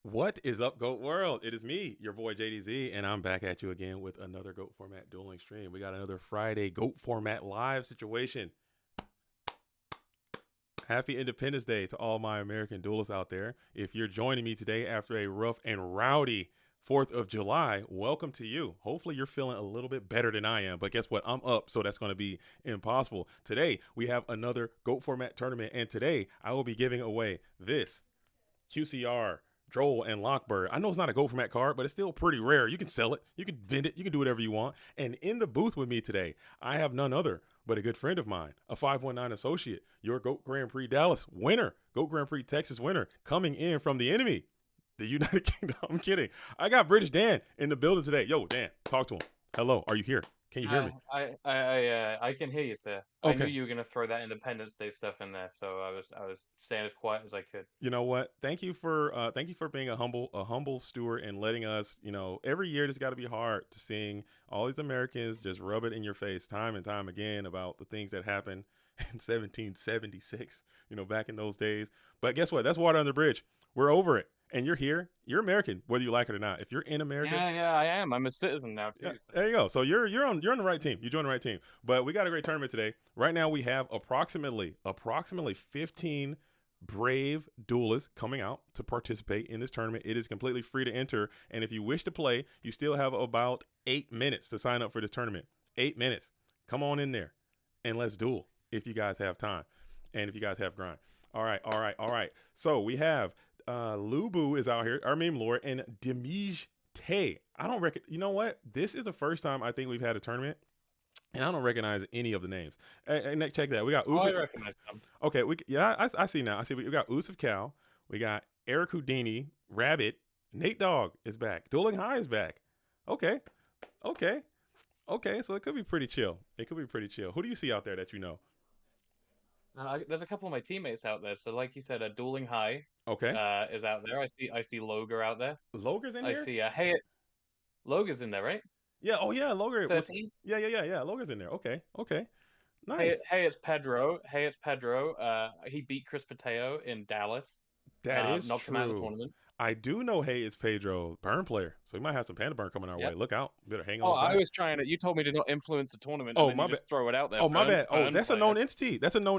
What is up, GOAT World? It is me, your boy JDZ, and I'm back at you again with another GOAT Format dueling stream. We got another Friday GOAT Format live situation. Happy Independence Day to all my American duelists out there. If you're joining me today after a rough and rowdy 4th of July, welcome to you. Hopefully you're feeling a little bit better than I am, but guess what? I'm up, so that's going to be impossible. Today, we have another GOAT Format tournament, and today I will be giving away this QCR Droll and Lockbird. I know it's not a GOAT Format card, but it's still pretty rare. You can sell it, you can vend it, you can do whatever you want. And in the booth with me today, I have none other but a good friend of mine, a 519 associate, your GOAT Grand Prix Dallas winner, GOAT Grand Prix Texas winner, coming in from the enemy, the United Kingdom. I'm kidding. I got British Dan in the building today. Yo, Dan, talk to him. Hello, are you here? Can you hear me? I can hear you, sir. I knew Okay. you were gonna throw that Independence Day stuff in there, so I was staying as quiet as I could. You know what? Thank you for being a humble steward and letting us. Every year it's got to be hard to seeing all these Americans just rub it in your face time and time again about the things that happened in 1776. Back in those days. But guess what? That's water under the bridge. We're over it. And you're here. You're American, whether you like it or not. If you're in America, Yeah, I am. I'm a citizen now yeah, too. So. there you go. So you're on the right team. You joined the right team. But we got a great tournament today. Right now we have approximately 15 brave duelists coming out to participate in this tournament. It is completely free to enter, and if you wish to play, you still have about 8 minutes to sign up for this tournament. 8 minutes. Come on in there and let's duel if you guys have time and if you guys have grind. All right. So we have Lubu is out here, our meme lord, and Demige Tay. I don't reckon. You know what? This is the first time I think we've had a tournament, and I don't recognize any of the names. Hey, Nick, check that. We got I recognize them. Okay, I see now. I see. We got Usif Cal. We got Eric Houdini, Rabbit, Nate Dogg is back. Dueling High is back. Okay. So it could be pretty chill. Who do you see out there that you know? There's a couple of my teammates out there. So, like you said, a Dueling High Okay. is out there. I see Logar out there. Logar's in I here? see Logar's in there, right? Yeah. Oh yeah, Logar. 13. Yeah. Logar's in there. Okay. Hey, Nice. hey, it's Pedro. He beat Chris Pateo in Dallas. That is Knocked him out of the true. tournament. I do know. Hey, it's Pedro, burn player. So we might have some Panda Burn coming our way. Yep. Look out. Better hang Oh, on I tight. was trying to. You told me to not influence the tournament, and Oh then you my bad. just throw it out there. Oh my bad. Oh, that's a player. known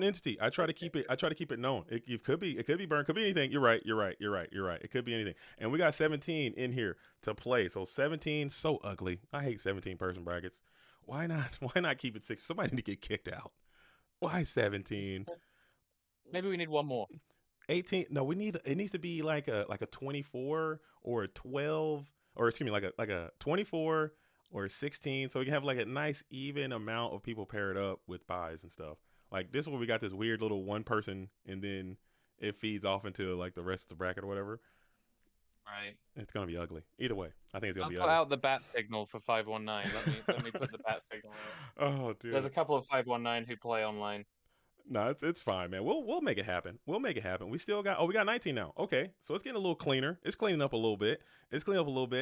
entity. I try to keep it known. It could be burn. Could be anything. You're right. It could be anything. And we got 17 in here to play. So 17, so ugly. I hate 17 person brackets. Why not? Why not keep it 6? Somebody need to get kicked out. Why 17? Maybe we need one more. 18. No, it needs to be like a 24 or a 12, or excuse me, like a 24 or a 16, so we can have like a nice even amount of people paired up with buys and stuff. Like this one, we got this weird little one person, and then it feeds off into like the rest of the bracket or whatever. Right. It's gonna be ugly. Either way, I think it's gonna I'll be put ugly. out the bat signal for 519. Let me put the bat signal out. Oh, dude. There's a couple of 519 who play online. No, it's fine, man. We'll make it happen. We still got we got 19 now. Okay, so it's getting a little cleaner. It's cleaning up a little bit.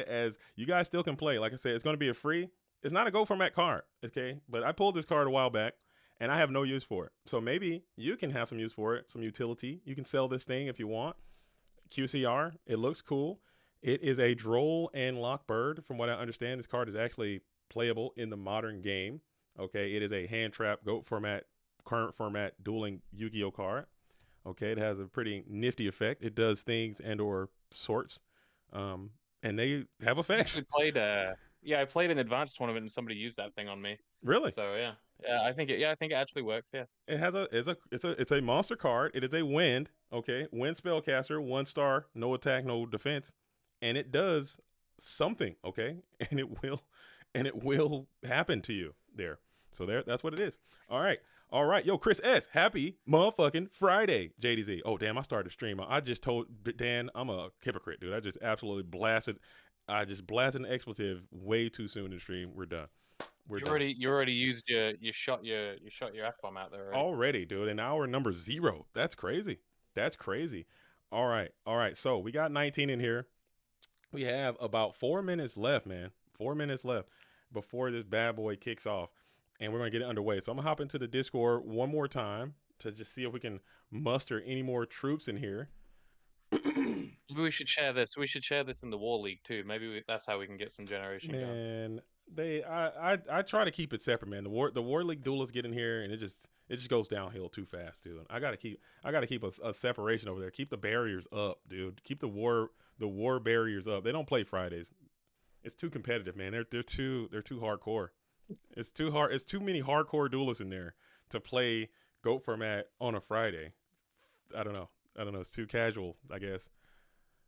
As you guys still can play. Like I said, it's going to be a free. It's not a GOAT Format card, okay? But I pulled this card a while back, and I have no use for it. So maybe you can have some use for it, some utility. You can sell this thing if you want. QCR. It looks cool. It is a Droll and Lockbird. From what I understand, this card is actually playable in the modern game. Okay, it is a hand trap GOAT Format, current format dueling Yu-Gi-Oh card. Okay, it has a pretty nifty effect. It does things and or sorts, and they have effects. I played an advanced tournament and somebody used that thing on me. Really? So yeah, I think it actually works. Yeah. It has it's a monster card. It is a wind. Okay, wind spellcaster, 1 star, no attack, no defense, and it does something. Okay, and it will happen to you there. So that's what it is. All right. Yo, Chris S, happy motherfucking Friday, JDZ. Oh, damn, I started the stream. I just told Dan I'm a hypocrite, dude. I just absolutely blasted. I just blasted an expletive way too soon in the stream. We're done. You already used you shot your F-bomb out there already, dude. And hour number 0. That's crazy. All right. So we got 19 in here. We have about 4 minutes left, man. 4 minutes left before this bad boy kicks off. And we're going to get it underway. So I'm going to hop into the Discord one more time to just see if we can muster any more troops in here. Maybe we should share this. We should share this in the War League too. Maybe that's how we can get some generation going. Man, I try to keep it separate, man. The War League duelists get in here and it just goes downhill too fast, dude. I gotta keep a separation over there. Keep the barriers up, dude. Keep the war barriers up. They don't play Fridays. It's too competitive, man. They're too hardcore. It's too hard. It's too many hardcore duelists in there to play GOAT format on a Friday. I don't know. I don't know. It's too casual, I guess.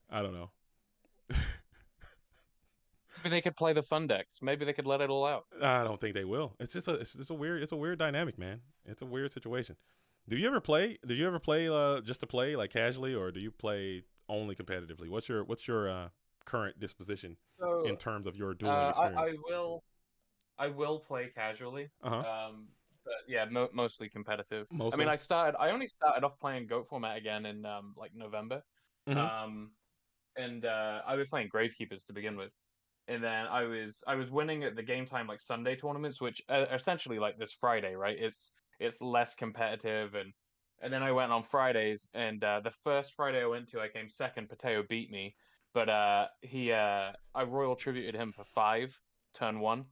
I don't know. Maybe they could play the fun decks. Maybe they could let it all out. I don't think they will. It's a weird dynamic, man. It's a weird situation. Do you ever play just to play like casually, or do you play only competitively? What's your current disposition So in terms of your dueling experience? I will play casually. Uh huh. But yeah, mostly competitive. I mean, Mostly. I only started off playing Goat format again in like November. Hmm. Um, and I was playing Gravekeepers to begin with, and then I was winning at the game time like Sunday tournaments, which essentially like this Friday, right? It's less competitive, and then I went on Fridays, and the first Friday I went to, I came second. Pateo beat me, but I royal tributed him for 5 turn one,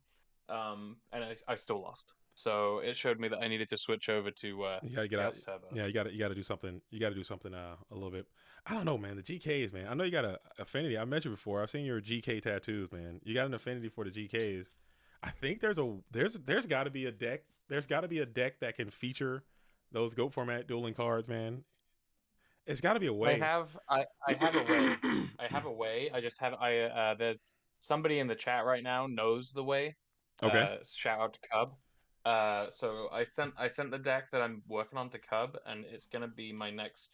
and I still lost. So it showed me that I needed to switch over to You gotta get out. Chaos Turbo. Yeah, you gotta do something. You gotta do something a little bit. I don't know, man. The GKs, man. I know you got a affinity. I met you before. I've seen your GK tattoos, man. You got an affinity for the GKs. I think there's got to be a deck. There's got to be a deck that can feature those GOAT format dueling cards, man. It's got to be a I way. have I have a way. I have a way. I just have I there's somebody in the chat right now knows the way. Okay. Shout out to Cub. So I sent the deck that I'm working on to Cub, and it's gonna be my next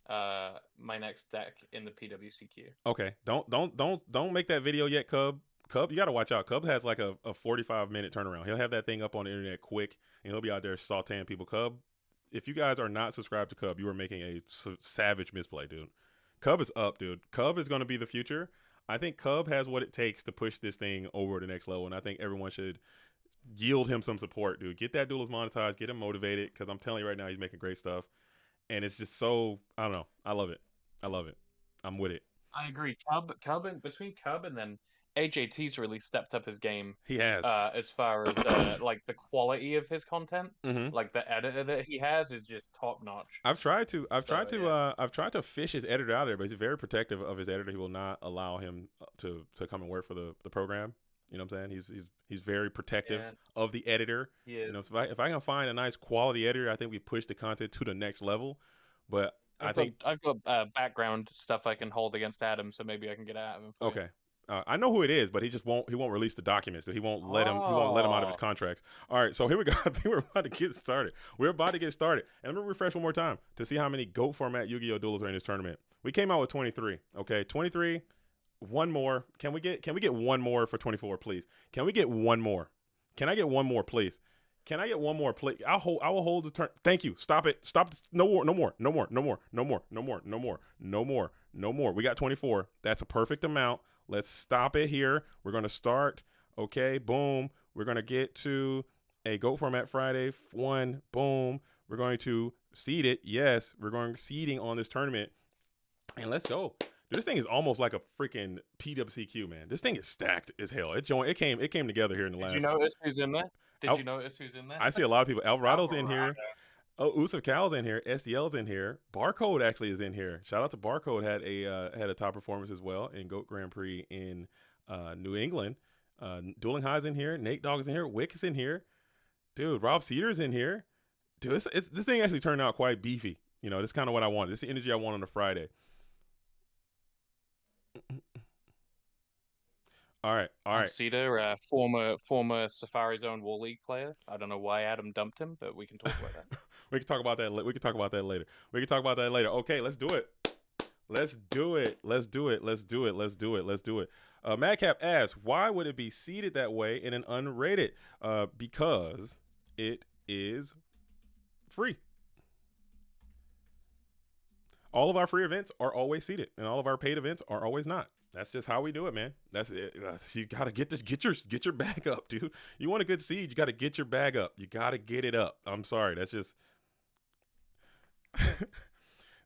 deck in the PWCQ. Okay. Don't make that video yet, Cub. Cub, you got to watch out. Cub has like a 45-minute turnaround. He'll have that thing up on the internet quick, and he'll be out there sauteing people. Cub, if you guys are not subscribed to Cub, you are making a savage misplay, dude. Cub is up, dude. Cub is going to be the future. I think Cub has what it takes to push this thing over to the next level, and I think everyone should yield him some support, dude. Get that duelist monetized, get him motivated, because I'm telling you right now, he's making great stuff, and it's just so I don't know. I love it. I love it. I'm with it. I agree. Cub, and between Cub and then AJT's really stepped up his game. He has. As far as like the quality of his content, Hmm. like the editor that he has is just top notch. I've tried So yeah, I've tried to fish his editor out of there, but he's very protective of his editor. He will not allow him to come and work for the program. You know what I'm saying? He's very protective yeah, of the editor. he You is. know, so if I can find a nice quality editor, I think we push the content to the next level. But I think I've got background stuff I can hold against Adam, so maybe I can get out of him for you. okay. I know who it is, but he won't release the documents. So he won't let him out of his Oh, contracts. All right, so here we go. I think we're about to get started. And let me refresh one more time to see how many GOAT format Yu-Gi-Oh duels are in this tournament. We came out with 23. Okay, 23. One more. Can we get one more for 24, please? Can we get one more? Can I get one more, please? Can I get one more, please? I will hold the turn. Thank you. Stop it. Stop. No more. No more. No more. No more. No more. No more. No more. No more. No more. We got 24. That's a perfect amount. Let's stop it here. We're gonna start. Okay. Boom. We're gonna get to a GOAT format Friday. One. Boom. We're going to seed it. Yes. We're going seeding on this tournament. And let's go. Dude, this thing is almost like a freaking PWCQ, man. This thing is stacked as hell. It came together here in the did you last. notice who's in there? Did Al- you notice who's in there? I see a lot of people. Alvarado's in Alvarado. here. Oh, Usaf Cal's in here. SDL's in here. Barcode actually is in here. Shout out to Barcode had a top performance as well in GOAT Grand Prix in New England. Dueling High's in here. Nate Dogg is in here. Wick is in here. Dude, Rob Cedar's in here. Dude, this thing actually turned out quite beefy. You know, this is kind of what I wanted. This is the energy I want on a Friday. All right, all right. Cedar, former Safari Zone War League player. I don't know why Adam dumped him, but we can talk about that. We can talk about that. We can talk about that later. We can talk about that later. Okay, let's do it. Let's do it. Let's do it. Let's do it. Let's do it. Let's do it. Madcap asks, why would it be seated that way in an unrated? Because it is free. All of our free events are always seated, and all of our paid events are always not. That's just how we do it, man. That's it. You gotta get your bag up, dude. You want a good seed, you gotta get your bag up. You gotta get it up. I'm sorry, that's just.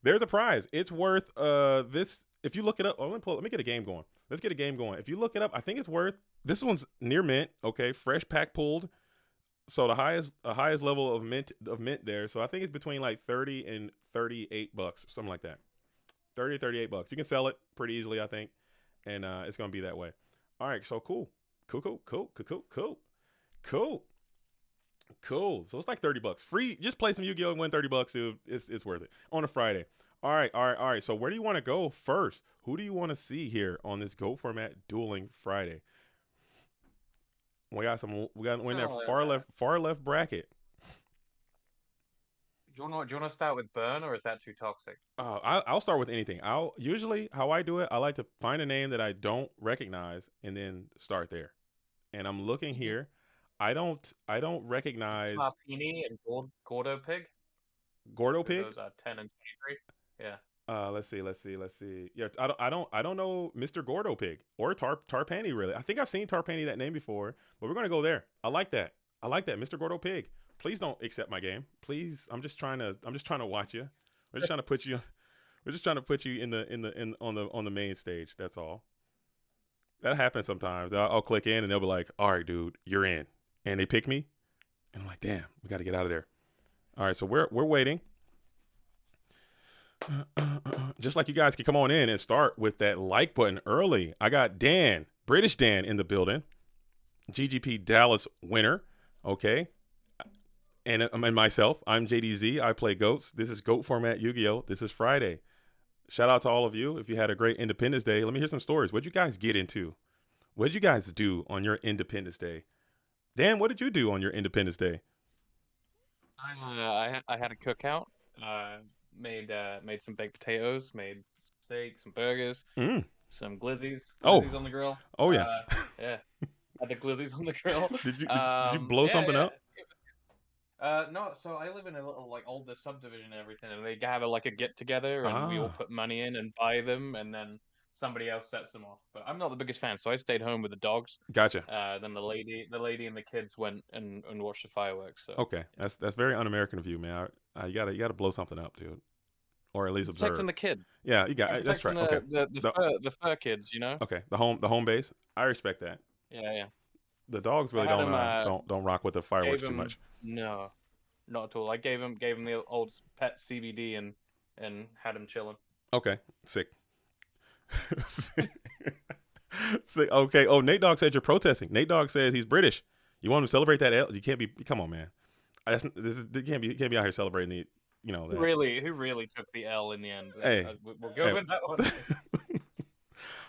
There's a prize. It's worth this. if you look it up, let me get a game going. Let's get a game going. If you look it up, I think it's worth. This one's near mint. Okay, fresh pack pulled. So the highest level of mint there. So I think it's between like 30 and $38, something like that. 30 to $38. You can sell it pretty easily, I think, and it's gonna be that way. All right, so cool. So it's like $30 free. Just play some Yu-Gi-Oh and win $30, dude. It's worth it on a Friday. All right. So where do you want to go first? Who do you want to see here on this Go format dueling Friday? We got we're in that far left bracket. Do you want to start with Burn, or is that too toxic? I'll start with anything. I'll usually how I do it. I like to find a name that I don't recognize and then start there. And I'm looking here. I don't recognize Tarpani and Gordo Pig. Gordo Pig. Those are 10 and 23. Yeah. Let's see. Yeah, I don't know Mr. Gordo Pig or Tarpani really. I think I've seen Tarpani that name before, but we're gonna go there. I like that, Mr. Gordo Pig. Please don't accept my game, please. I'm just trying to watch you. We're just trying to put you. We're just trying to put you on the main stage. That's all. That happens sometimes. I'll click in and they'll be like, "All right, dude, you're in," and they pick me, and I'm like, "Damn, we got to get out of there." All right, so we're waiting. Just like you guys can come on in and start with that like button early. I got Dan, British Dan, in the building. GGP Dallas winner. Okay. And myself, I'm JDZ. I play GOATs. This is GOAT format Yu-Gi-Oh! This is Friday. Shout out to all of you. If you had a great Independence Day, let me hear some stories. What'd you guys get into? What did you guys do on your Independence Day? Dan, what did you do on your Independence Day? I had a cookout. Made some baked potatoes, made steak, some burgers, some glizzies on the grill. Oh yeah, yeah. Had the glizzies on the grill. Did you blow something up? No. So I live in a little like older subdivision and everything, and they have a get together, and we all put money in and buy them, and then somebody else sets them off. But I'm not the biggest fan, so I stayed home with the dogs. Gotcha. Then the lady and the kids went and watched the fireworks. So okay, yeah. That's very un-American of you, man. You gotta blow something up, dude, or at least observe. Protecting the kids. Yeah, you got. That's right. Okay. The fur kids, you know. Okay, the home base. I respect that. Yeah. The dogs really don't rock with the fireworks too much. No, not at all. I gave him the old pet CBD and had him chilling. Okay, sick. Sick. Okay. Oh, Nate Dogg said you're protesting. Nate Dogg says he's British. You want him to celebrate that L? You can't be. Come on, man. You can't be out here celebrating the. You know that. Who really took the L in the end? Hey, we'll go with that one.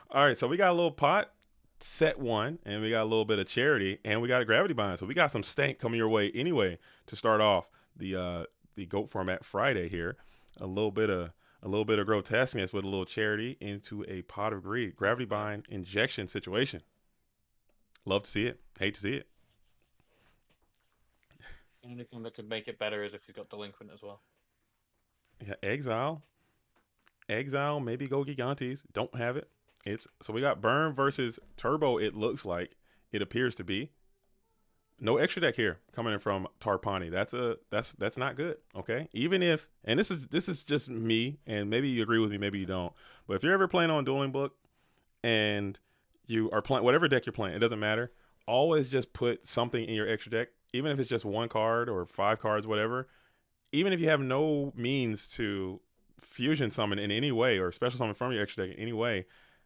All right, so we got a little pot, set one, and we got a little bit of charity, and we got a gravity bind. So we got some stank coming your way anyway to start off the GOAT format Friday here. A little bit of grotesqueness with a little charity into a pot of greed. Gravity bind injection situation. Love to see it. Hate to see it. Anything that could make it better is if he's got delinquent as well. Yeah, exile, maybe go Gigantes. Don't have it. So we got Burn versus Turbo. It looks like it appears to be no extra deck here coming in from Tarpani. That's not good. Okay, even if, and this is just me, and maybe you agree with me, maybe you don't. But if you're ever playing on Dueling Book and you are playing whatever deck you're playing, it doesn't matter. Always just put something in your extra deck, even if it's just one card or 5 cards, whatever. Even if you have no means to fusion summon in any way or special summon from your extra deck in any way,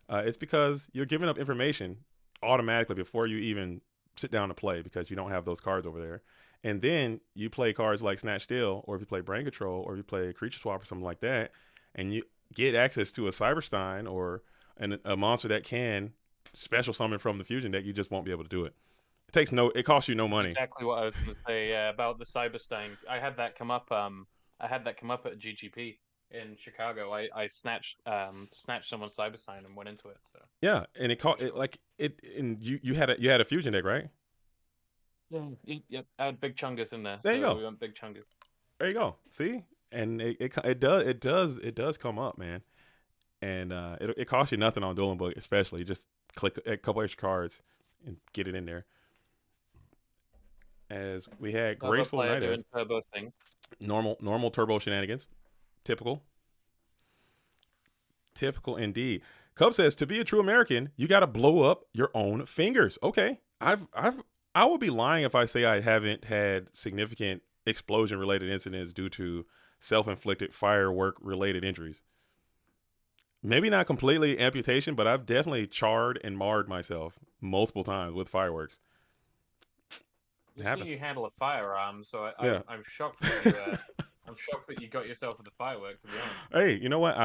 it's because you're giving up information automatically before you even sit down to play because you don't have those cards over there. And then you play cards like Snatch Steal, or if you play Brain Control, or if you play Creature Swap or something like that, and you get access to a Cyberstein or a monster that can special summon from the fusion deck, you just won't be able to do it. It costs you no money. That's exactly what I was going to say about the Cyberstein. I had that come up. I had that come up at GGP in Chicago. I snatched someone's Cyberstein and went into it. So yeah, and and you had a fusion deck, right? Yeah. I had Big Chungus in there. There you go. We went Big Chungus. There you go. See, and it does come up, man. And it costs you nothing on Dueling Book, especially. You just click a couple extra cards and get it in there. As we had Graceful Night Airs. Turbo thing. Normal turbo shenanigans. Typical. Typical indeed. Cub says, to be a true American, you got to blow up your own fingers. Okay. I would be lying if I say I haven't had significant explosion related incidents due to self-inflicted firework related injuries. Maybe not completely amputation, but I've definitely charred and marred myself multiple times with fireworks. It We've seen happens. you handle a firearm, so Yeah. I'm shocked that you I'm shocked that you got yourself with the firework. To be honest. Hey, you know what?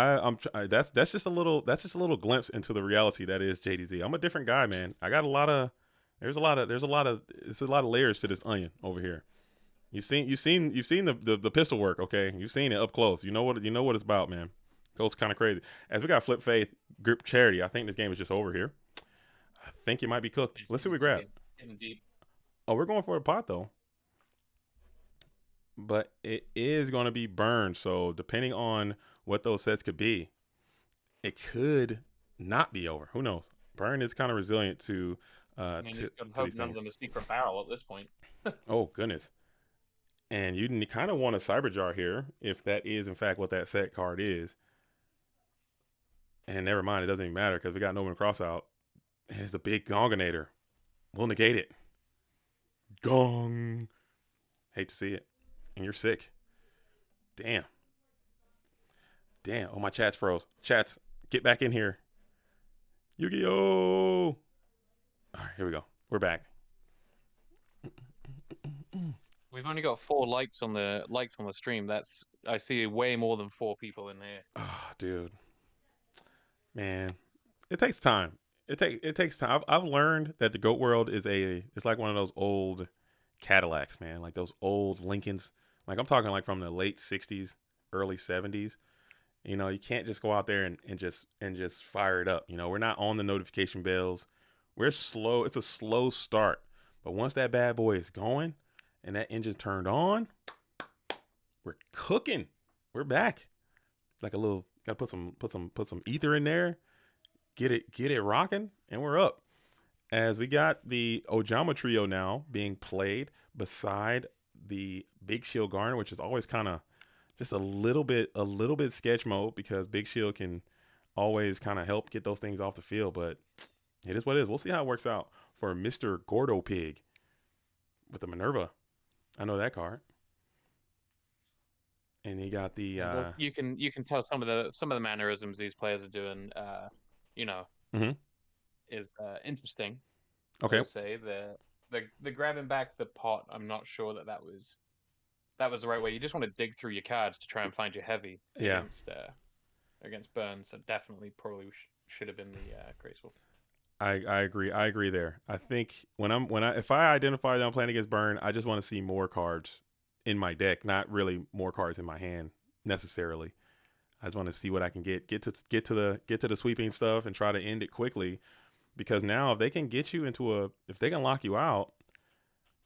That's just a little glimpse into the reality that is JDZ. I'm a different guy, man. I got a lot of it's a lot of layers to this onion over here. You've seen the pistol work, okay? You've seen it up close. You know what it's about, man. Goes kind of crazy. As we got Flip Faith Grip Charity, I think this game is just over here. I think you might be cooked. Let's see what we grab. Getting deep. Oh, we're going for a pot though. But it is going to be burned. So depending on what those sets could be, it could not be over. Who knows? Burn is kind of resilient to I mean, to, just gotta to hope these none of things. them are secret barrel at this point. Oh goodness. And you kind of want a cyber jar here if that is in fact what that set card is. And never mind, it doesn't even matter because we got Noman Cross out. And it's a big Gonganator. We'll negate it. Gong. Hate to see it. And you're sick. Damn. Damn. Oh, my chat's froze. Chats, get back in here. Yugioh. All right, here we go. We're back. We've only got 4 likes on the stream. I see way more than 4 people in here. Oh, dude. Man, it takes time. It takes time. I've learned that the goat world it's like one of those old Cadillacs, man. Like those old Lincolns. Like I'm talking like from the late 60s, early 70s. You know, you can't just go out there and just fire it up. You know, we're not on the notification bells. We're slow. It's a slow start. But once that bad boy is going and that engine turned on, we're cooking. We're back. Like a little gotta put some ether in there. Get it rocking, and we're up. As we got the Ojama trio now being played beside the Big Shield Garner, which is always kind of just a little bit sketch mode because Big Shield can always kind of help get those things off the field, but it is what it is. We'll see how it works out for Mr. Gordo Pig with the Minerva. I know that card. And he got the Well, you can tell some of the mannerisms these players are doing. Mhm. Is interesting. Okay. I would say the grabbing back the pot. I'm not sure that was the right way. You just want to dig through your cards to try and find your heavy Yeah. against Burn. So definitely probably should have been the graceful. I agree. I agree there. I think if I identify that I'm playing against Burn, I just want to see more cards in my deck, not really more cards in my hand necessarily. I just want to see what I can get to the sweeping stuff and try to end it quickly, because now if they can get you if they can lock you out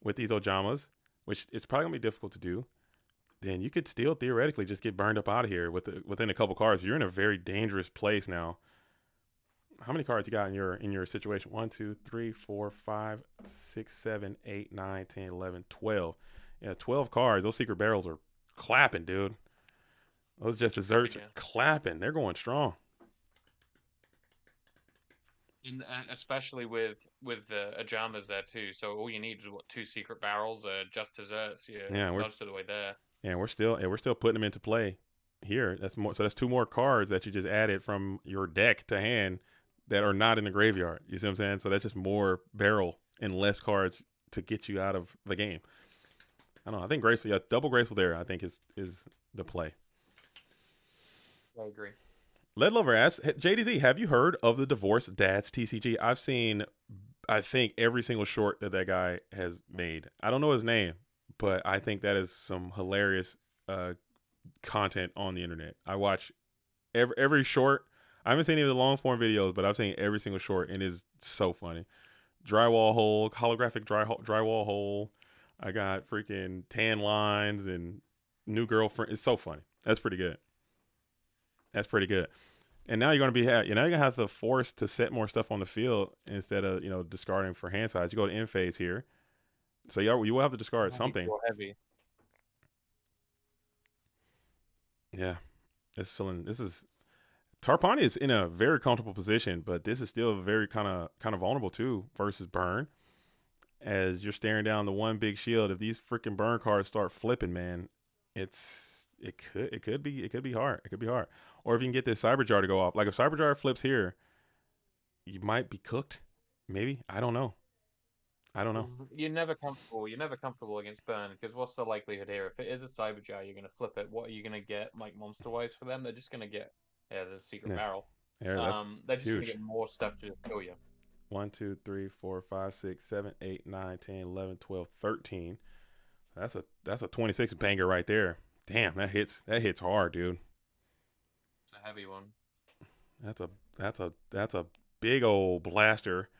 with these Ojamas, which it's probably gonna be difficult to do, then you could still theoretically just get burned up out of here within a couple cards. You're in a very dangerous place now. How many cards you got in your situation? 1, 2, 3, 4, 5, 6, 7, 8, 9, 10, 11, 12. Yeah, 12 cards. Those secret barrels are clapping, dude. Those just desserts are clapping. They're going strong. And especially with the Ajamas there too. So all you need is 2 secret barrels, just desserts. Yeah, most of the way there. Yeah, we're still putting them into play here. That's more. So that's 2 more cards that you just added from your deck to hand that are not in the graveyard. You see what I'm saying? So that's just more barrel and less cards to get you out of the game. I don't know. I think graceful, double graceful there, I think is the play. I agree. Lead Lover asks, JDZ, have you heard of the Divorced Dads TCG? I've seen, I think, every single short that guy has made. I don't know his name, but I think that is some hilarious content on the internet. I watch every short. I haven't seen any of the long form videos, but I've seen every single short, and it's so funny. Drywall hole, holographic drywall hole. I got freaking tan lines and new girlfriend. It's so funny. That's pretty good. And now you're gonna have the force to set more stuff on the field instead of discarding for hand size. You go to end phase here, so you will have to discard something. Heavy. Yeah, this is Tarpani is in a very comfortable position, but this is still very kind of vulnerable too versus Burn. As you're staring down the one big shield, if these freaking Burn cards start flipping, man, it could be hard. It could be hard. Or if you can get this Cyber Jar to go off, like if Cyber Jar flips here, you might be cooked. Maybe, I don't know. I don't know. You're never comfortable. You're never comfortable against Burn because what's the likelihood here? If it is a Cyber Jar, you're gonna flip it. What are you gonna get, like monster wise for them? They're just gonna get there's a secret Yeah, barrel. yeah, They're that's just gonna huge. get more stuff to just kill you. 1, 2, 3, 4, 5, 6, 7, 8, 9, 10, 11, 12, 13. That's a 26 banger right there. Damn, that hits hard, dude. It's a heavy one. That's a big old blaster.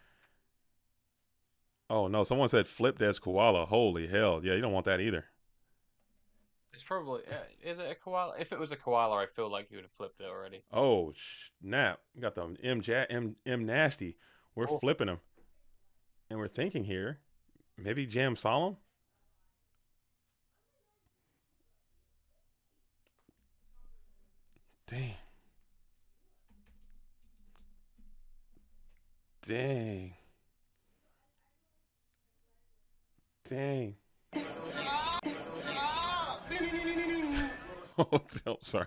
Oh no, someone said flip Des Koala. Holy hell. Yeah, you don't want that either. It's probably is it a koala? If it was a koala, I feel like you would have flipped it already. Oh snap. We got the M nasty. We're flipping them. And we're thinking here, maybe Jam Solemn? Dang. Dang. Dang. Oh, sorry.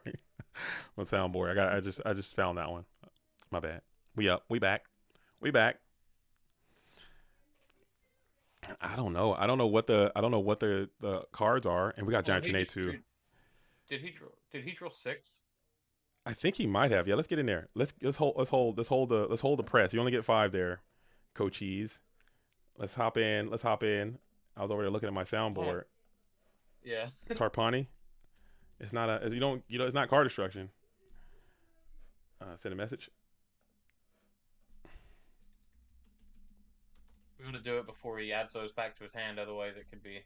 On soundboard. I just found that one. My bad. We up. We back. We back. I don't know. I don't know what the cards are, and we got Giant Tornado too. Did he draw 6? I think he might have. Yeah, let's get in there. Let's hold the press. You only get 5 there, Coach Cheese. Let's hop in. I was over there looking at my soundboard. Yeah. Tarpani. It's not it's not card destruction. Send a message. We're gonna do it before he adds those back to his hand, otherwise it could be.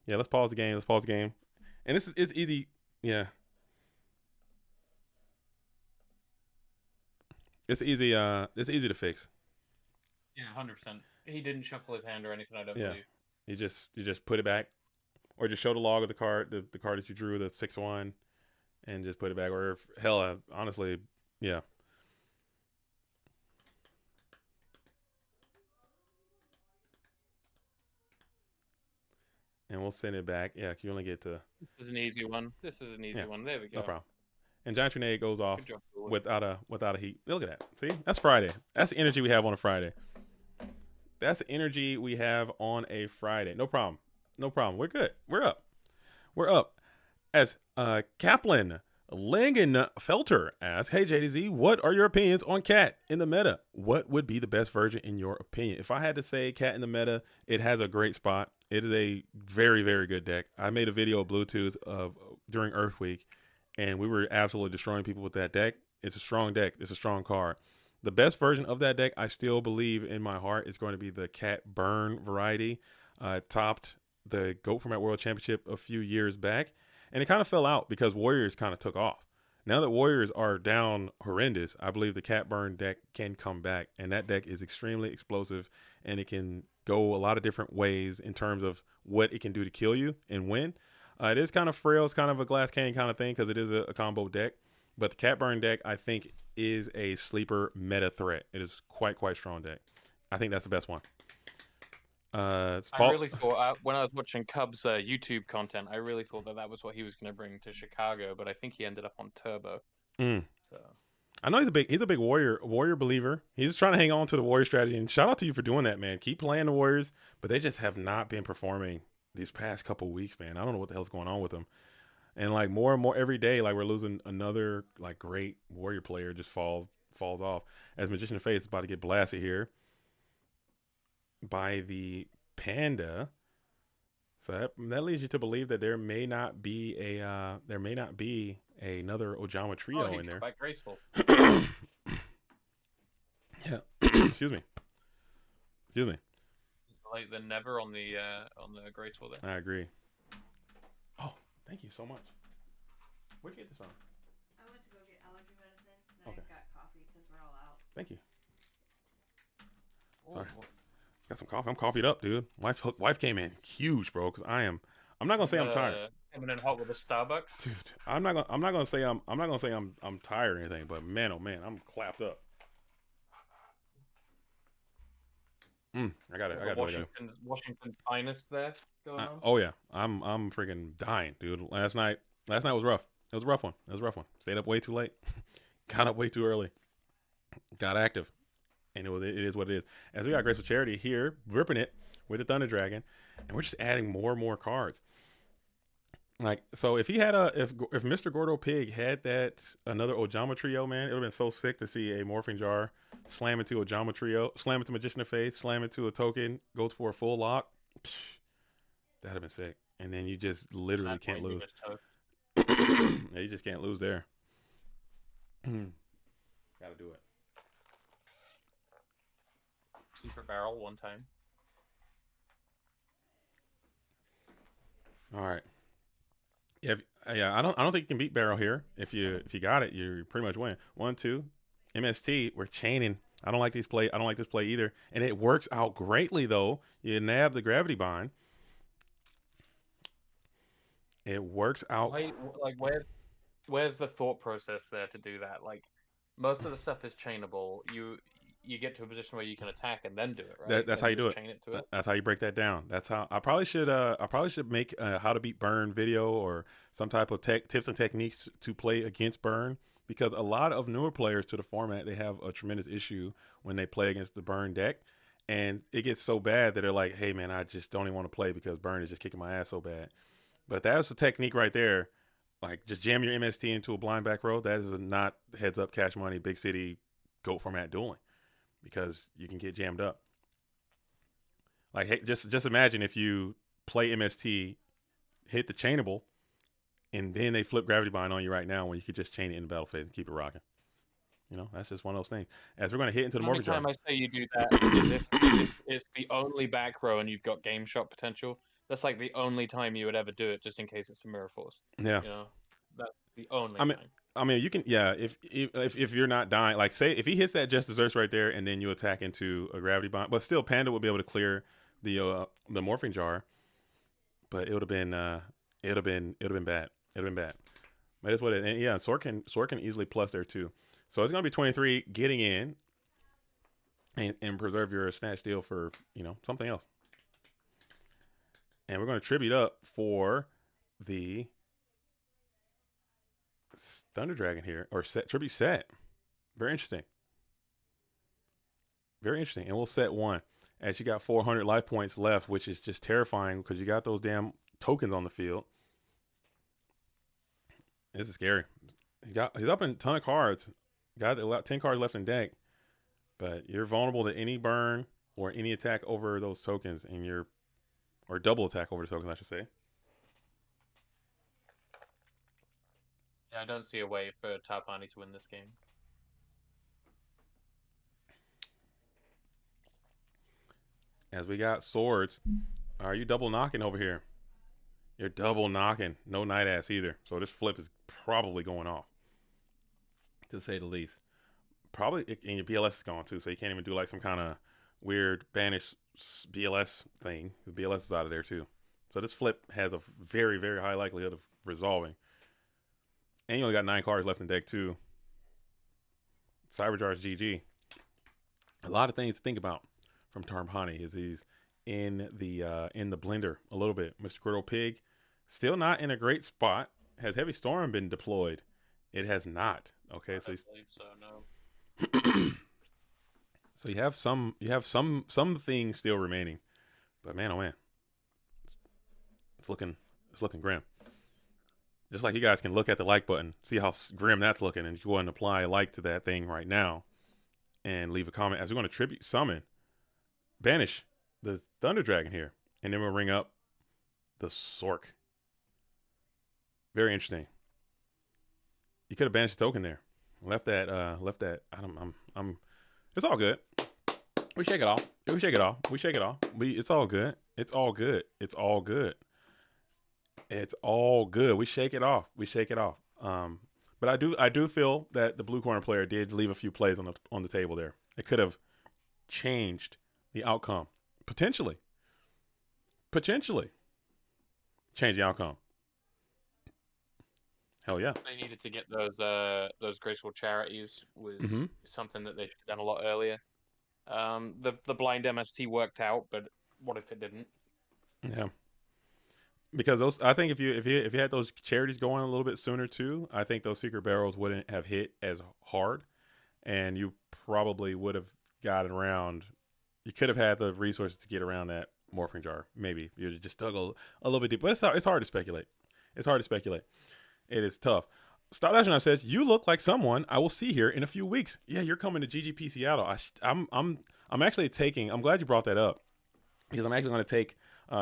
Yeah, let's pause the game. And it's easy. Yeah. It's easy to fix. Yeah, 100%. He didn't shuffle his hand or anything, I don't believe. You just put it back, or just show the log of the card, the card that you drew, the 6-1, and just put it back. Or honestly, yeah. And we'll send it back. Yeah, you only get to. This is an easy one. There we go. No problem. And Giant Tornado goes off without a heat. Look at that. See, that's Friday. That's the energy we have on a Friday. That's the energy we have on a Friday. No problem. We're good. We're up. As Kaplan Langenfelter asks, hey JDZ, what are your opinions on Cat in the meta? What would be the best version in your opinion? If I had to say Cat in the meta, it has a great spot. It is a very, very good deck. I made a video of Bluetooth during Earth Week, and we were absolutely destroying people with that deck. It's a strong deck. It's a strong card. The best version of that deck, I still believe in my heart, is going to be the Cat Burn variety. Topped the GOAT Format World Championship a few years back, and it kind of fell out because Warriors kind of took off. Now that Warriors are down horrendous, I believe the Cat Burn deck can come back, and that deck is extremely explosive, and it can go a lot of different ways in terms of what it can do to kill you and win. It is kind of frail. It's kind of a glass cane kind of thing because it is a combo deck. But the Cat Burn deck, I think, is a sleeper meta threat. It is quite strong deck. I think that's the best one. I really thought when I was watching Cubs YouTube content, I really thought that was what he was going to bring to Chicago, but I think he ended up on Turbo. So I know he's a big warrior believer. He's just trying to hang on to the Warrior strategy. And shout out to you for doing that, man. Keep playing the Warriors, but they just have not been performing these past couple weeks, man. I don't know what the hell's going on with them. And like more and more every day, like we're losing another like great Warrior player just falls off. As Magician of Faith is about to get blasted here by the Panda. So that leads you to believe that there may not be another Ojama trio in there. By Graceful. Yeah. Excuse me. Like the never on the Graceful there. I agree. Oh, thank you so much. Where'd you get this from? I went to go get allergy medicine, and I got coffee because we're all out. Thank you. Sorry. Got some coffee. I'm coffeeed up, dude. Wife came in huge, bro. Because I'm not gonna say I'm tired. Coming in hot with a Starbucks. Dude, I'm not gonna say I'm tired or anything, but man, oh man, I'm clapped up. I got it. Washington's finest there going on. Oh yeah, I'm freaking dying, dude. Last night was rough. It was a rough one. Stayed up way too late, got up way too early, got active, and it is what it is. As we got Graceful Charity here, ripping it with the Thunder Dragon, and we're just adding more and more cards. Like, so if he had if Mr. Gordo Pig had that another Ojama Trio, man, it would have been so sick to see a Morphing Jar slam into Ojama Trio, slam into Magician of Faith, slam into a token, go for a full lock. That'd have been sick. And then you just literally can't lose. Yeah, you just can't lose there. Gotta do it. Super barrel one time. All right. Yeah, I don't think you can beat barrel here. If you got it, you pretty much win. 1, 2, MST. We're chaining. I don't like this play either, and it works out greatly though. You nab the gravity bind. It works out. Where's the thought process there to do that? Like, most of the stuff is chainable. You get to a position where you can attack and then do it, right? That's how you do it. Chain it to it. That's how you break that down. That's how I probably should make a how to beat burn video or some type of tips and techniques to play against burn, because a lot of newer players to the format, they have a tremendous issue when they play against the burn deck, and it gets so bad that they're like, hey man, I just don't even want to play because burn is just kicking my ass so bad. But that's a technique right there. Like, just jam your MST into a blind back row. That is not heads up cash money big city GOAT format dueling, because you can get jammed up. Like, hey, just imagine if you play MST, hit the chainable, and then they flip gravity bind on you right now when you could just chain it in the battle phase and keep it rocking. You know, that's just one of those things. As we're going to hit into the Morphing Jar. The only time I say you do that is if it's the only back row and you've got game shot potential. That's like the only time you would ever do it, just in case it's a mirror force. Yeah. You know, that's the only time. I mean, you can, yeah. If you're not dying, like, say if he hits that just desserts right there, and then you attack into a gravity bind, but still Panda would be able to clear the Morphing Jar, but it would have been bad. It would have been bad. But that's what it. And yeah, Sword can easily plus there too. So it's gonna be 23 getting in, and preserve your snatch steal for something else. And we're going to tribute up for the Thunder Dragon here, or tribute set. Very interesting. Very interesting. And we'll set 1 as you got 400 life points left, which is just terrifying because you got those damn tokens on the field. This is scary. He's up in a ton of cards. Got 10 cards left in deck, but you're vulnerable to any burn or any attack over those tokens, and or double attack over the tokens, I should say. Yeah, I don't see a way for Tarpani to win this game. As we got swords, are you double knocking over here? You're double knocking. No night ass either. So this flip is probably going off, to say the least. Probably, and your BLS is gone too, so you can't even do like some kind of weird banish BLS thing. The BLS is out of there too. So this flip has a very, very high likelihood of resolving. And you only got 9 cards left in deck too. Cyberjar's GG. A lot of things to think about from Tarpani is he's in the blender a little bit. Mr. Gordo Pig still not in a great spot. Has Heavy Storm been deployed? It has not. Okay, so he's, believe so, no. So you have some things still remaining, but man, oh man, it's looking grim. Just like you guys can look at the like button, see how grim that's looking, and you go ahead and apply a like to that thing right now, and leave a comment. As we're going to tribute summon, banish the Thunder Dragon here, and then we'll ring up the Sork. Very interesting. You could have banished the token there, left that. I'm. It's all good. We shake it off. It's all good. It's all good. We shake it off. But I do feel that the blue corner player did leave a few plays on the table there. It could have changed the outcome. Potentially. Change the outcome. Hell yeah. They needed to get those graceful charities was Mm-hmm. something that they should have done a lot earlier. The blind MST worked out, but what if it didn't? Yeah. Because those, I think if you had those charities going a little bit sooner too, I think those secret barrels wouldn't have hit as hard, and you probably would have gotten around. You could have had the resources to get around that morphing jar. Maybe you just dug a little bit deep, but it's hard to speculate. It's hard to speculate. It is tough. Star Astronaut says, "You look like someone I will see here in a few weeks." Yeah, you're coming to GGP Seattle. I'm actually taking. I'm glad you brought that up because I'm actually going to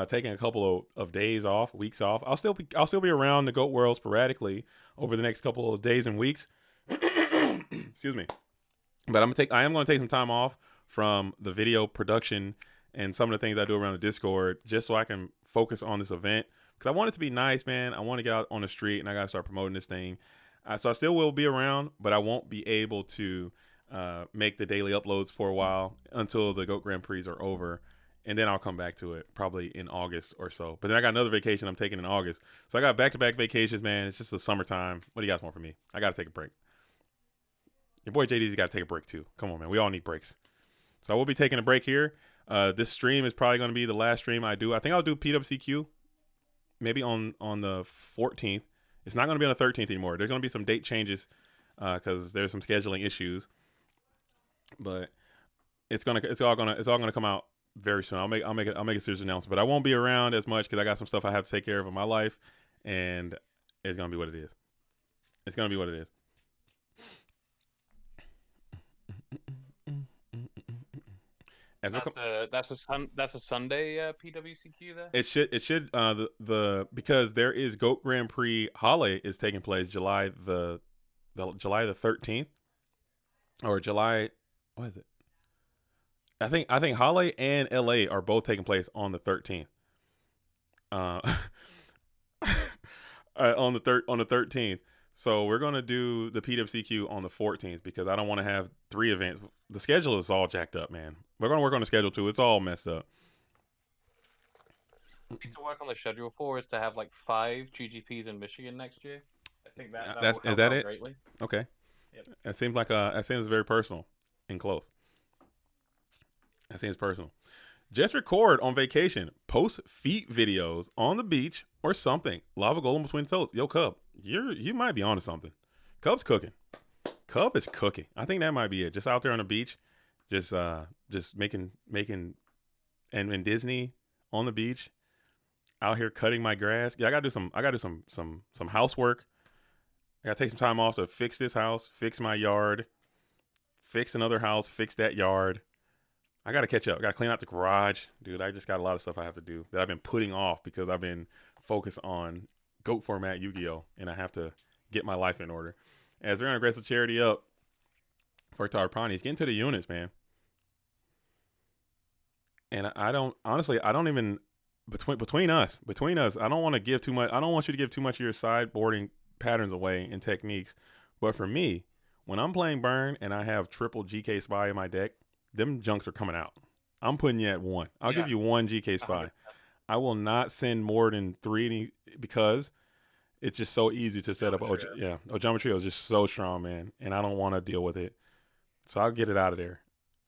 taking a couple of days off, weeks off. I'll still be around the Goat World sporadically over the next couple of days and weeks. Excuse me. But I am going to take some time off from the video production and some of the things I do around the Discord just so I can focus on this event because I want it to be nice, man. I want to get out on the street and I got to start promoting this thing. So I still will be around, but I won't be able to make the daily uploads for a while until the Goat Grand Prix are over. And then I'll come back to it probably in August or so. But then I got another vacation I'm taking in August. So I got back-to-back vacations, man. It's just the summertime. What do you guys want from me? I got to take a break. Your boy JD's got to take a break too. Come on, man. We all need breaks. So I will be taking a break here. This stream is probably going to be the last stream I do. I think I'll do PWCQ maybe on the 14th. It's not going to be on the 13th anymore. There's going to be some date changes because there's some scheduling issues. But it's all gonna come out very soon. I'll make a serious announcement, but I won't be around as much because I got some stuff I have to take care of in my life, and it's gonna be what it is. It's gonna be what it is. That's a Sunday PWCQ there. It should because there is Goat Grand Prix Halle is taking place July the 13th or July. What is it? I think Halle and LA are both taking place on the 13th. On the 13th. So we're gonna do the PWCQ on the 14th because I don't want to have 3 events. The schedule is all jacked up, man. We're gonna work on the schedule too. It's all messed up. What we need to work on the schedule for is to have like 5 GGPs in Michigan next year. I think that is that it? Greatly. Okay. Yep. That seems very personal and close. That seems personal. Just record on vacation. Post feet videos on the beach or something. Lava golem between the toes. Yo, Cub, you might be onto something. Cub's cooking. Cub is cooking. I think that might be it. Just out there on the beach, just making and in Disney on the beach, out here cutting my grass. Yeah, I gotta do some housework. I gotta take some time off to fix this house, fix my yard, fix another house, fix that yard. I got to catch up. I got to clean out the garage. Dude, I just got a lot of stuff I have to do that I've been putting off because I've been focused on GOAT format Yu-Gi-Oh! And I have to get my life in order. As we're going to grace the charity up for Tarpani, it's getting to the units, man. And I don't even, between us, I don't want to give too much. I don't want you to give too much of your sideboarding patterns away and techniques. But for me, when I'm playing Burn and I have triple GK Spy in my deck, them junks are coming out. I'm putting you at 1. I'll give you 1 GK Spy. 100%. I will not send more than 3 because it's just so easy to set up. Ojama Trio is just so strong, man, and I don't want to deal with it. So I'll get it out of there.